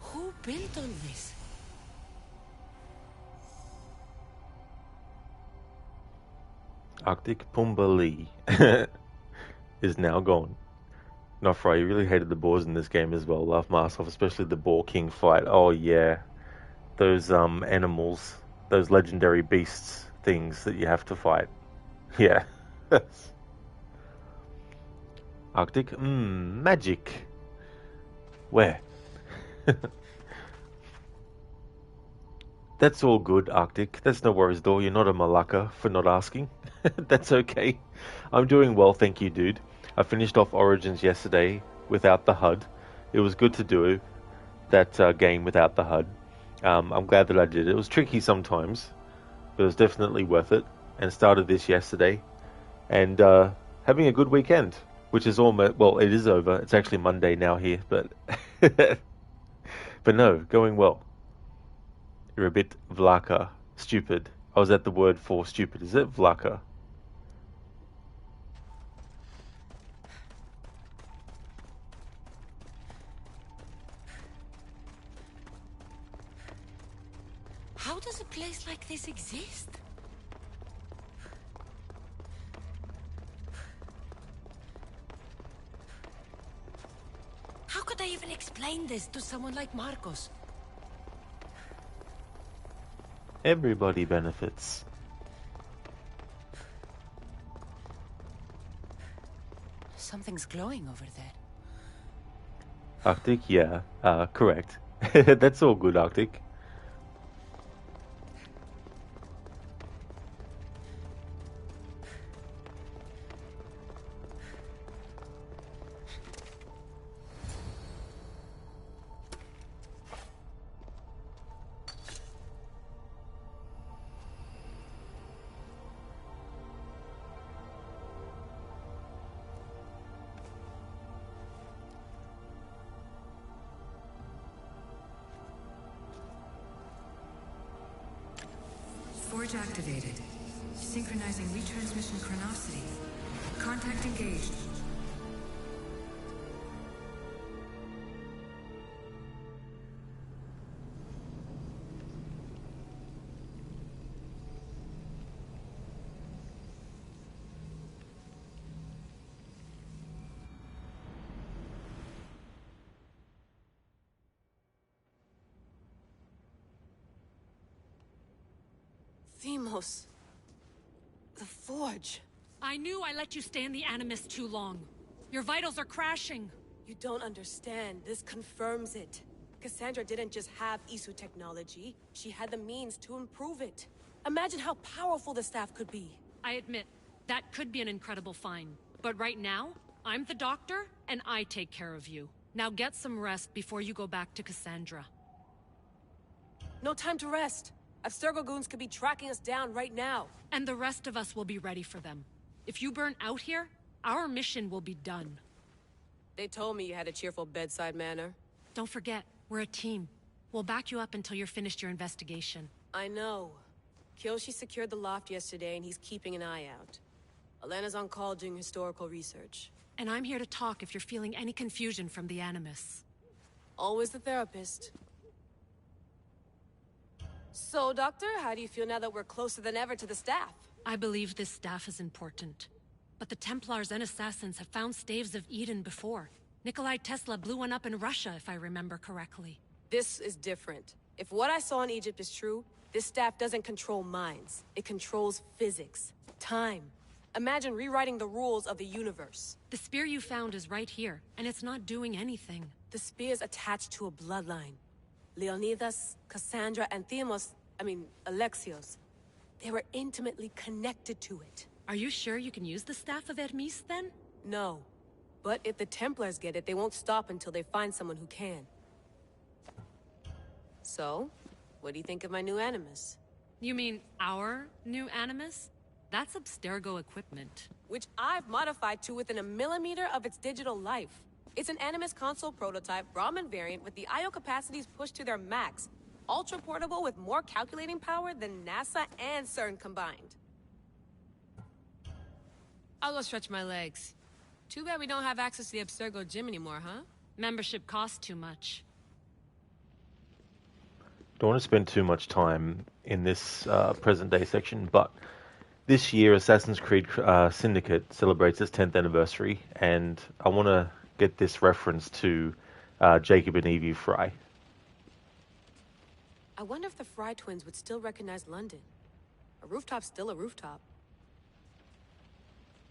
Who built all this? Arctic Pumbali is now gone. Nofra, you really hated the boars in this game as well. Laugh my ass off, especially the Boar King fight. Oh yeah. Those animals, those legendary beasts things that you have to fight. Yeah. Arctic? Magic. Where? That's all good, Arctic. That's no worries, though. You're not a Malacca for not asking. That's okay. I'm doing well, thank you, dude. I finished off Origins yesterday without the HUD. It was good to do that game without the HUD. I'm glad that I did it. It was tricky sometimes, but it was definitely worth it. And started this yesterday. And having a good weekend, which is almost... Well, it is over. It's actually Monday now here, but... but no, going well. You're a bit vlaka, stupid. I was at the word for stupid. Is it vlaka? How does a place like this exist? How could I even explain this to someone like Marcos? Everybody benefits. Something's glowing over there. Arctic, yeah, correct. That's all good, Arctic. Forge activated. Synchronizing retransmission chronicity. Contact engaged. Themos. The Forge. I knew I let you stay in the Animus too long. Your vitals are crashing. You don't understand. This confirms it. Kassandra didn't just have Isu technology. She had the means to improve it. Imagine how powerful the staff could be. I admit, that could be an incredible find. But right now, I'm the doctor, and I take care of you. Now get some rest before you go back to Kassandra. No time to rest. Abstergo goons could be tracking us down right now. And the rest of us will be ready for them. If you burn out here, our mission will be done. They told me you had a cheerful bedside manner. Don't forget, we're a team. We'll back you up until you're finished your investigation. I know. Kyoshi secured the loft yesterday and he's keeping an eye out. Elena's on call doing historical research. And I'm here to talk if you're feeling any confusion from the Animus. Always the therapist. So, Doctor, how do you feel now that we're closer than ever to the staff? I believe this staff is important. But the Templars and Assassins have found staves of Eden before. Nikolai Tesla blew one up in Russia, if I remember correctly. This is different. If what I saw in Egypt is true, this staff doesn't control minds. It controls physics, time. Imagine rewriting the rules of the universe. The spear you found is right here, and it's not doing anything. The spear's attached to a bloodline. Leonidas, Kassandra, and Alexios. They were intimately connected to it. Are you sure you can use the Staff of Hermes, then? No. But if the Templars get it, they won't stop until they find someone who can. So, what do you think of my new Animus? You mean our new Animus? That's Abstergo equipment. Which I've modified to within a millimeter of its digital life. It's an Animus console prototype, Brahmin variant, with the I/O capacities pushed to their max. Ultra-portable with more calculating power than NASA and CERN combined. I'll go stretch my legs. Too bad we don't have access to the Abstergo gym anymore, huh? Membership costs too much. Don't want to spend too much time in this present-day section, but this year Assassin's Creed Syndicate celebrates its 10th anniversary, and I want to get this reference to Jacob and Evie Fry. I wonder if the Fry twins would still recognize London. A rooftop's still a rooftop.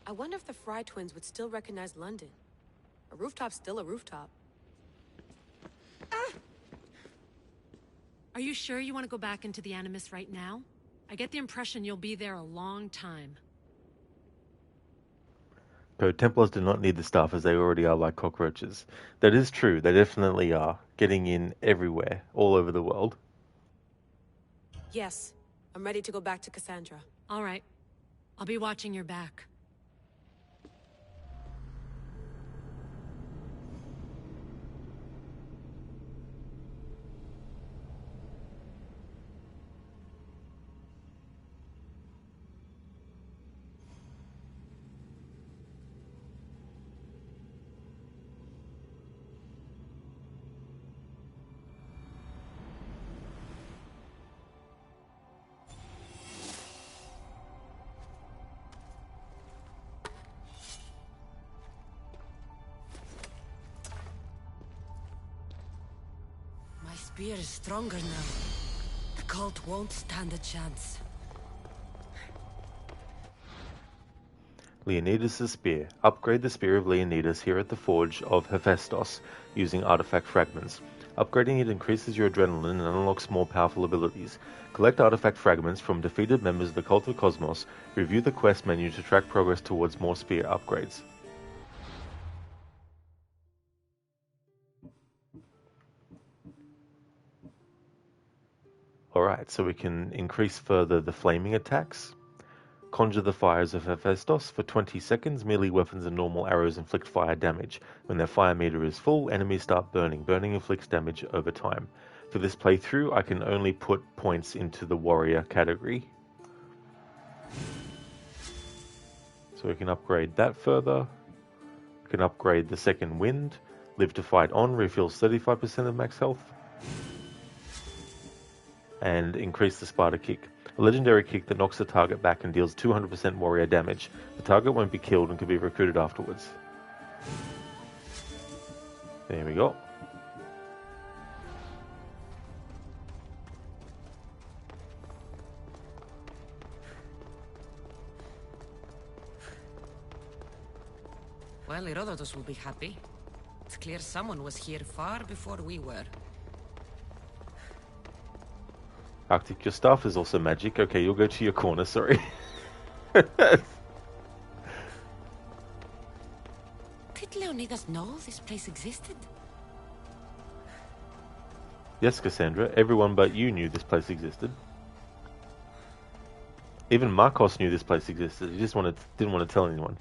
I wonder if the Fry twins would still recognize London. A rooftop's still a rooftop. Are you sure you want to go back into the Animus right now? I get the impression you'll be there a long time. So Templars do not need the staff as they already are like cockroaches. That is true, they definitely are. Getting in everywhere, all over the world. Yes, I'm ready to go back to Kassandra. All right. I'll be watching your back. My spear is stronger now. The cult won't stand a chance. Leonidas' Spear. Upgrade the Spear of Leonidas here at the Forge of Hephaestus using artifact fragments. Upgrading it increases your adrenaline and unlocks more powerful abilities. Collect artifact fragments from defeated members of the Cult of Cosmos. Review the quest menu to track progress towards more spear upgrades. Alright, so we can increase further the flaming attacks. Conjure the fires of Hephaestus. For 20 seconds, melee weapons and normal arrows inflict fire damage. When their fire meter is full, enemies start burning. Burning inflicts damage over time. For this playthrough, I can only put points into the warrior category. So we can upgrade that further. We can upgrade the second wind. Live to fight on, refills 35% of max health. And increase the Sparta kick. A legendary kick that knocks the target back and deals 200% warrior damage. The target won't be killed and can be recruited afterwards. There we go. Well, Herodotus will be happy. It's clear someone was here far before we were. Arctic, your staff is also magic. Okay, you'll go to your corner, sorry. Did Leonidas know this place existed? Yes, Kassandra, everyone but you knew this place existed. Even Marcos knew this place existed. He just didn't want to tell anyone.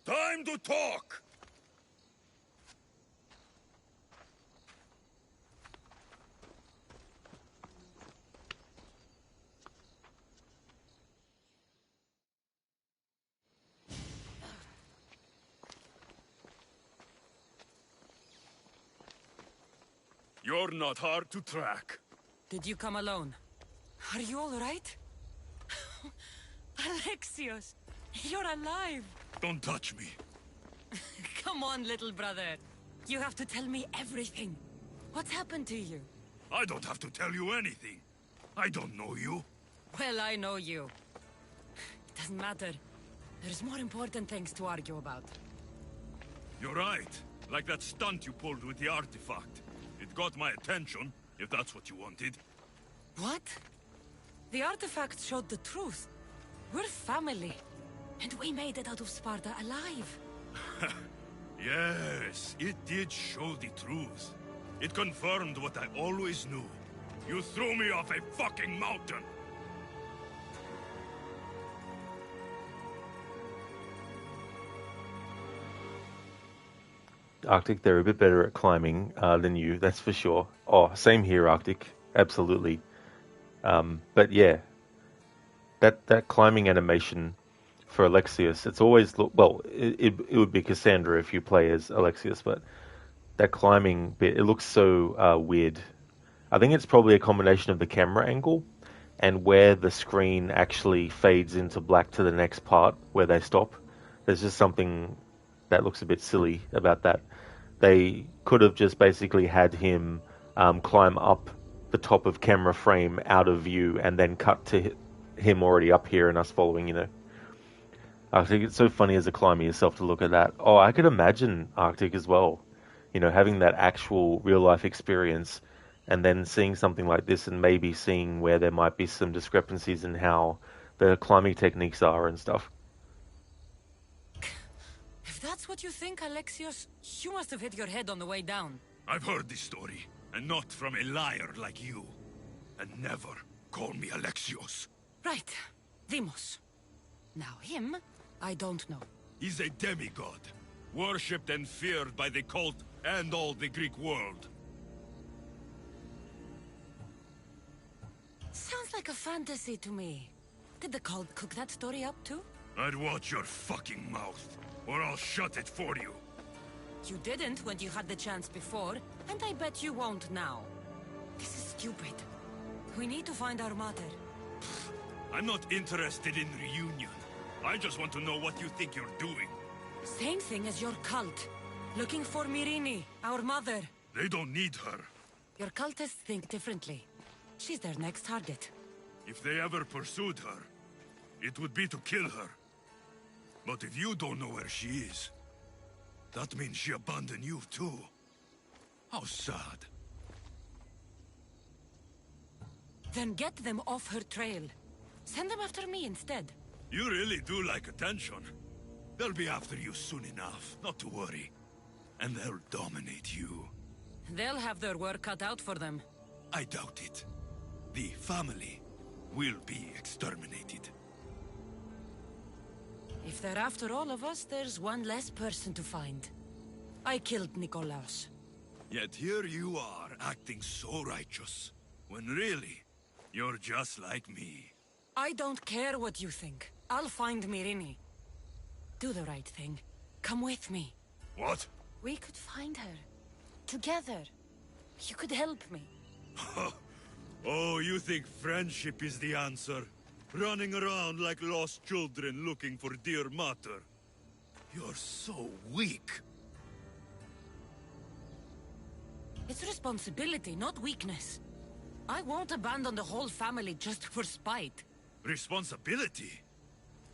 Time to talk! You're not hard to track. Did you come alone? Are you all right? Alexios, you're alive! Don't touch me. Come on, little brother. You have to tell me everything. What's happened to you? I don't have to tell you anything. I don't know you. Well, I know you. It doesn't matter. There's more important things to argue about. You're right. Like that stunt you pulled with the artifact. It got my attention, if that's what you wanted. What? The artifact showed the truth. We're family. And we made it out of Sparta alive. Yes, it did show the truth. It confirmed what I always knew. You threw me off a fucking mountain! Arctic, they're a bit better at climbing than you, that's for sure. Oh, same here, Arctic. Absolutely. But yeah, that climbing animation for Alexios, it's always it would be Kassandra if you play as Alexios, but that climbing bit, it looks so weird. I think it's probably a combination of the camera angle and where the screen actually fades into black to the next part where they stop. There's just something that looks a bit silly about that. They could have just basically had him climb up the top of camera frame out of view and then cut to him already up here and us following, you know. I think it's so funny as a climber yourself to look at that. Oh, I could imagine Arctic as well. You know, having that actual real-life experience and then seeing something like this and maybe seeing where there might be some discrepancies in how the climbing techniques are and stuff. If that's what you think, Alexios, you must have hit your head on the way down. I've heard this story, and not from a liar like you. And never call me Alexios. Right. Demos. Now him, I don't know. He's a demigod, worshipped and feared by the cult and all the Greek world. Sounds like a fantasy to me. Did the cult cook that story up too? I'd watch your fucking mouth, or I'll shut it for you. You didn't when you had the chance before, and I bet you won't now. This is stupid. We need to find our mother. I'm not interested in reunion. I just want to know what you think you're doing. Same thing as your cult. Looking for Myrini, our mother. They don't need her. Your cultists think differently. She's their next target. If they ever pursued her, it would be to kill her. But if you don't know where she is, that means she abandoned you too. How sad. Then get them off her trail. Send them after me instead. You really do like attention. They'll be after you soon enough, not to worry. And they'll dominate you. They'll have their work cut out for them. I doubt it. The family will be exterminated. If they're after all of us, there's one less person to find. I killed Nikolaos. Yet here you are, acting so righteous, when really, you're just like me. I don't care what you think. I'll find Myrini. Do the right thing. Come with me. What? We could find her. Together. You could help me. Oh, you think friendship is the answer? Running around like lost children looking for dear mater. You're so weak. It's responsibility, not weakness. I won't abandon the whole family just for spite. Responsibility?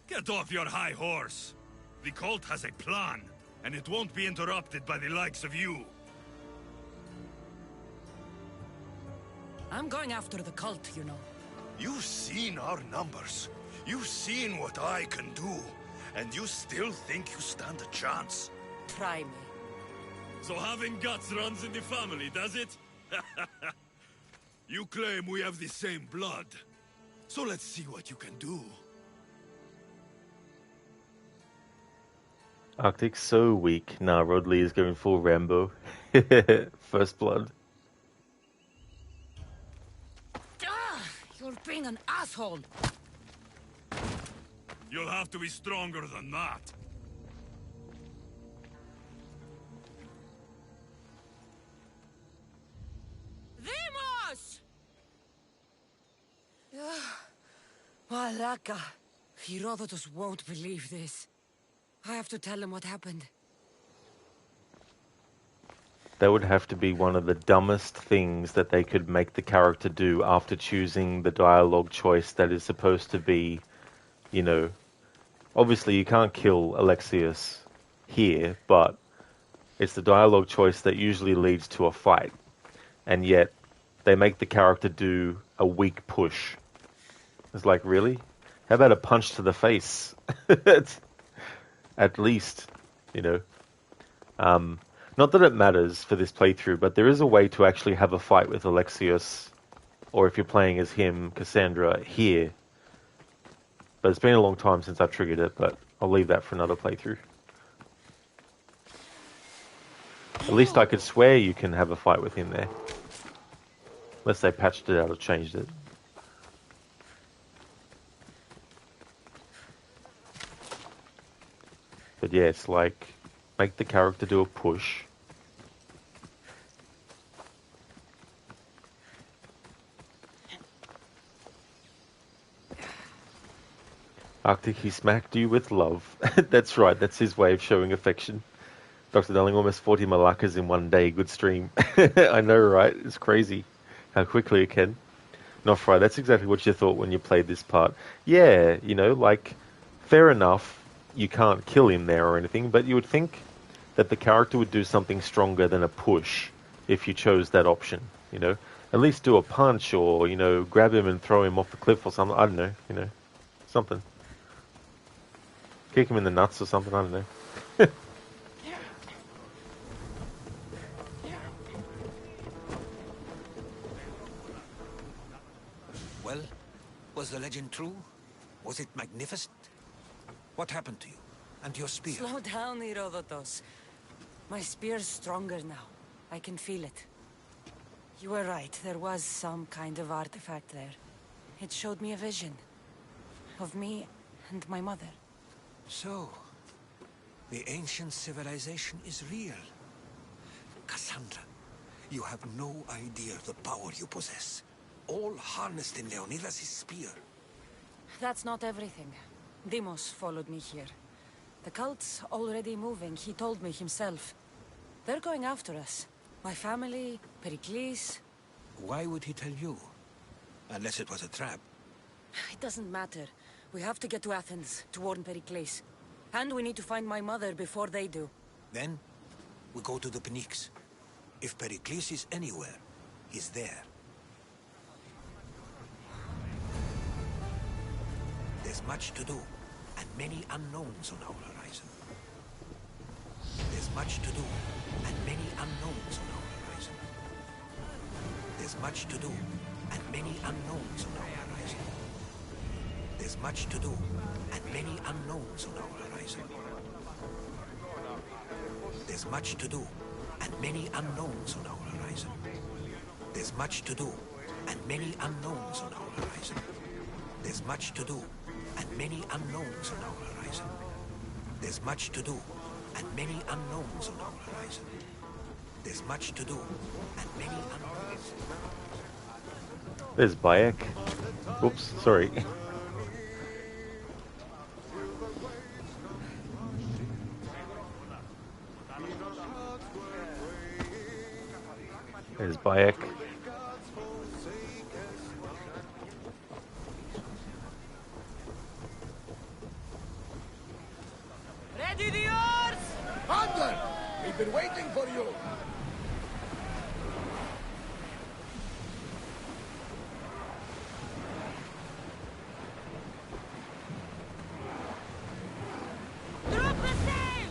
Get off your high horse. The cult has a plan, and it won't be interrupted by the likes of you. I'm going after the cult, you know. You've seen our numbers. You've seen what I can do. And you still think you stand a chance? Try me. So having guts runs in the family, does it? You claim we have the same blood. So let's see what you can do. Arctic's so weak. Nah, Rod Lee is going full Rambo. First blood. You're being an asshole. You'll have to be stronger than that. Demos! Malaka. Herodotus won't believe this. I have to tell him what happened. That would have to be one of the dumbest things that they could make the character do after choosing the dialogue choice that is supposed to be, you know, obviously you can't kill Alexius here, but it's the dialogue choice that usually leads to a fight. And yet they make the character do a weak push. It's like, really? How about a punch to the face? At least, you know. Not that it matters for this playthrough, but there is a way to actually have a fight with Alexius, or if you're playing as him, Kassandra, here. But it's been a long time since I triggered it, but I'll leave that for another playthrough. At least I could swear you can have a fight with him there. Unless they patched it out or changed it. But yeah, it's like, make the character do a push. Arctic, he smacked you with love. That's right, that's his way of showing affection. Dr. Darling, almost 40 malakas in one day. Good stream. I know, right? It's crazy how quickly it can. Not Fry, that's exactly what you thought when you played this part. Yeah, you know, like, fair enough, you can't kill him there or anything, but you would think that the character would do something stronger than a push if you chose that option, you know? At least do a punch or, you know, grab him and throw him off the cliff or something. I don't know, you know, something. Kick him in the nuts or something, I don't know. Well, was the legend true? Was it magnificent? What happened to you? And your spear? Slow down, Herodotus. My spear's stronger now. I can feel it. You were right. There was some kind of artifact there. It showed me a vision. Of me and my mother. So, the ancient civilization is real. Kassandra, you have no idea the power you possess. All harnessed in Leonidas' spear. That's not everything. Demos followed me here. The cult's already moving, he told me himself. They're going after us. My family, Pericles. Why would he tell you? Unless it was a trap. It doesn't matter. We have to get to Athens to warn Pericles. And we need to find my mother before they do. Then, we go to the Pnyx. If Pericles is anywhere, he's there. There's much to do, and many unknowns on our horizon. There's much to do, and many unknowns on our horizon. There's much to do, and many unknowns on our horizon. There's much to do, and many unknowns on our horizon. There's much to do, and many unknowns on our horizon. There's much to do, and many unknowns on our horizon. There's much to do, and many unknowns on our horizon. There's much to do, and many unknowns on our horizon. There's much to do, and many unknowns. There's Bayek. Oops, sorry. There's Bayek. Ready the oars! Hunter! We've been waiting for you! Drop the sail!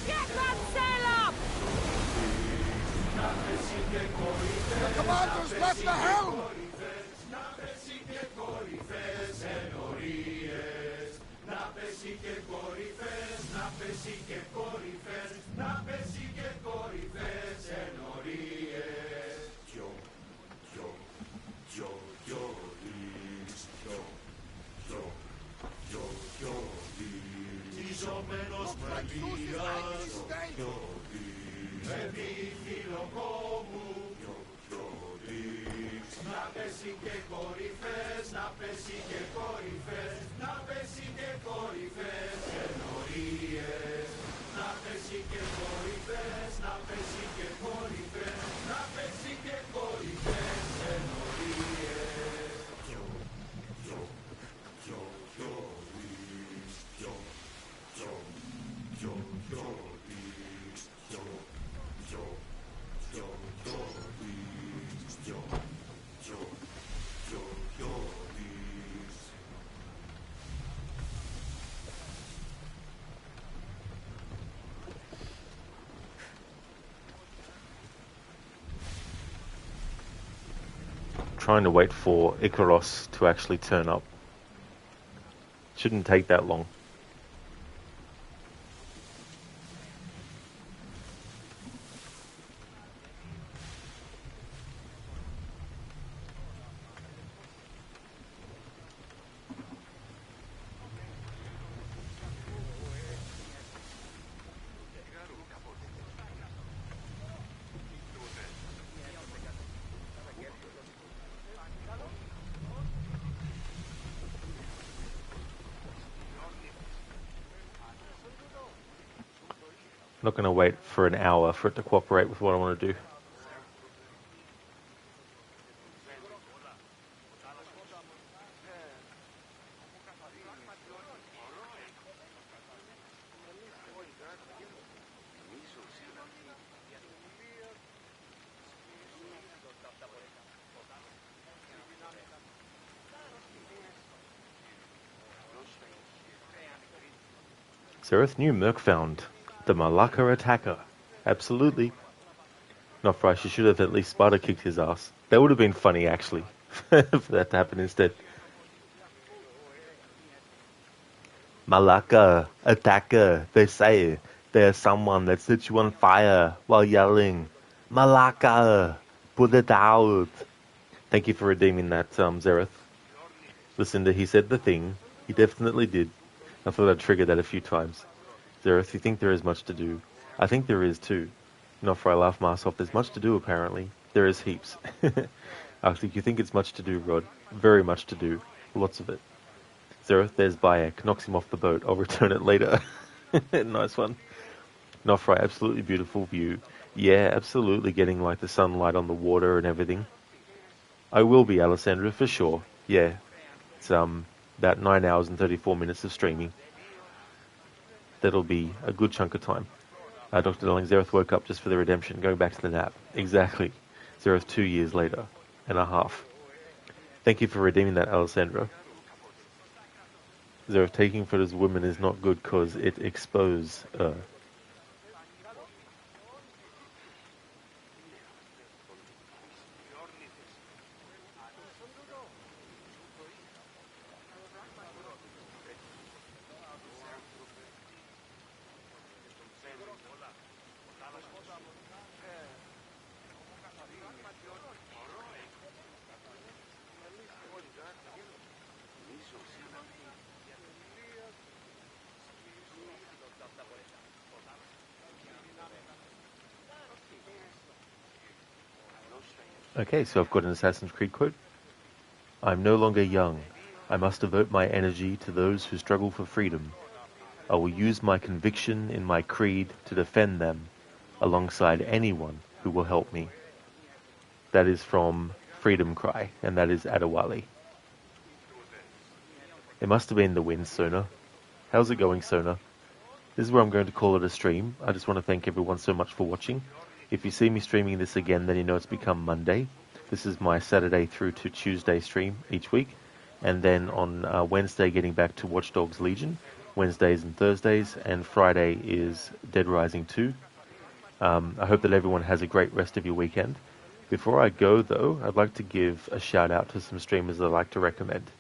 Get that sail up! The commander's left the helm! Trying to wait for Icaros to actually turn up. Shouldn't take that long. Not going to wait for an hour for it to cooperate with what I want to do. Zereth new Merc found. The Malacca attacker. Absolutely. Not for she should have at least Sparta kicked his ass. That would have been funny, actually, for that to happen instead. Malacca attacker. They say there's someone that sets you on fire while yelling, Malacca, put it out. Thank you for redeeming that, Zereth. Lucinda, he said the thing. He definitely did. I thought I'd trigger that a few times. Zereth, you think there is much to do? I think there is too. Not for I laugh mask off. There's much to do apparently. There is heaps. Arctic, you think it's much to do, Rod? Very much to do. Lots of it. Zereth, there's Bayek. Knocks him off the boat. I'll return it later. Nice one. Nofri, absolutely beautiful view. Yeah, absolutely getting like the sunlight on the water and everything. I will be, Alessandra, for sure. Yeah. It's about 9 hours and 34 minutes of streaming. That'll be a good chunk of time. Dr. Darling, Zereth woke up just for the redemption, going back to the nap. Exactly. Zereth 2 years later and a half. Thank you for redeeming that, Alessandra. Zereth, taking photos of women is not good because it exposes. Okay, so I've got an Assassin's Creed quote. I'm no longer young. I must devote my energy to those who struggle for freedom. I will use my conviction in my creed to defend them alongside anyone who will help me. That is from Freedom Cry, and that is Adewale. It must have been the wind, Sona. How's it going, Sona? This is where I'm going to call it a stream. I just want to thank everyone so much for watching. If you see me streaming this again, then you know it's become Monday. This is my Saturday through to Tuesday stream each week. And then on Wednesday, getting back to Watch Dogs Legion. Wednesdays and Thursdays. And Friday is Dead Rising 2. I hope that everyone has a great rest of your weekend. Before I go, though, I'd like to give a shout out to some streamers that I like to recommend.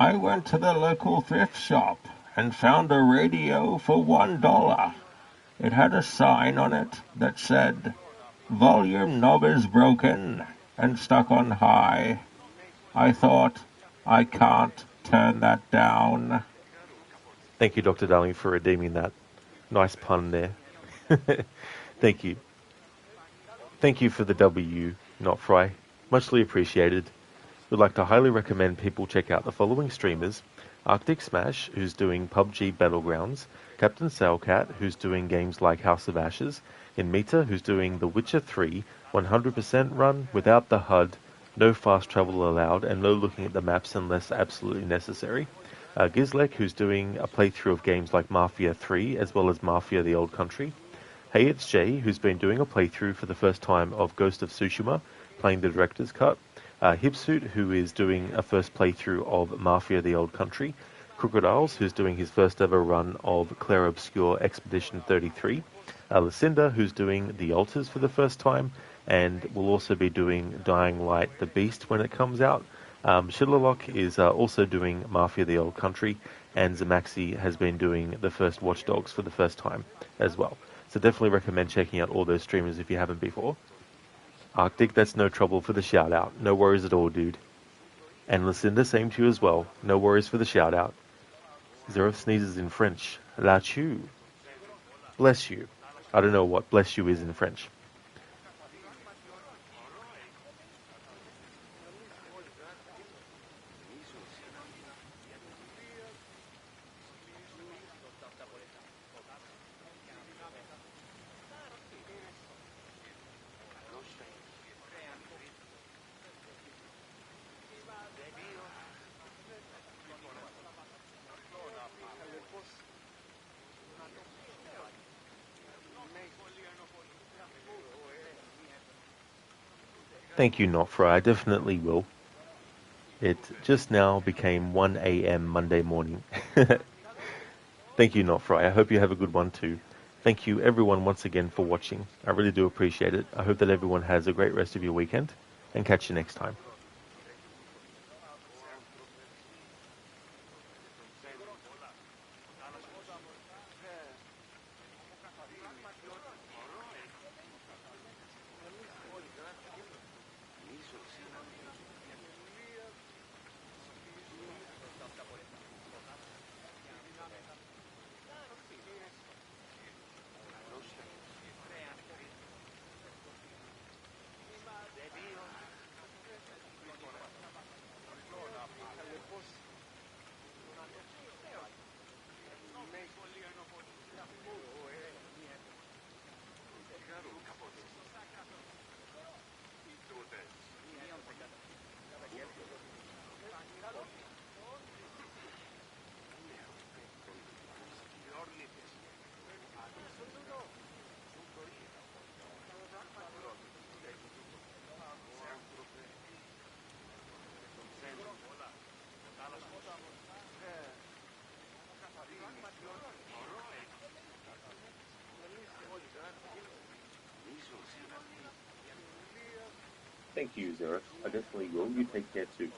I went to the local thrift shop and found a radio for $1. It had a sign on it that said, "Volume knob is broken and stuck on high." I thought, I can't turn that down. Thank you, Dr. Darling, for redeeming that. Nice pun there. Thank you. Thank you for the W, not Fry. Muchly appreciated. Would like to highly recommend people check out the following streamers: Arctic Smash, who's doing PUBG Battlegrounds, Captain Sailcat, who's doing games like House of Ashes, Inmita, who's doing The Witcher 3, 100% run, without the HUD, no fast travel allowed, and no looking at the maps unless absolutely necessary. Gizlek, who's doing a playthrough of games like Mafia 3, as well as Mafia the Old Country. Hey, it's Jay, who's been doing a playthrough for the first time of Ghost of Tsushima, playing the director's cut. Hipsuit, who is doing a first playthrough of Mafia the Old Country. Crocodiles, who's doing his first ever run of Clair Obscure Expedition 33. Lucinda, who's doing The Altars for the first time, and will also be doing Dying Light the Beast when it comes out. Shillalok is also doing Mafia the Old Country, and Zamaxi has been doing the first Watch Dogs for the first time as well. So definitely recommend checking out all those streamers if you haven't before. Arctic, that's no trouble for the shout out. No worries at all, dude. And Lucinda, same to you as well. No worries for the shout out. Zereth sneezes in French. La chu. Bless you. I don't know what bless you is in French. Thank you, Not Fry. I definitely will. It just now became 1 a.m. Monday morning. Thank you, Not Fry. I hope you have a good one too. Thank you, everyone, once again for watching. I really do appreciate it. I hope that everyone has a great rest of your weekend, and catch you next time. Thank you, Zereth. I definitely will. You take care too.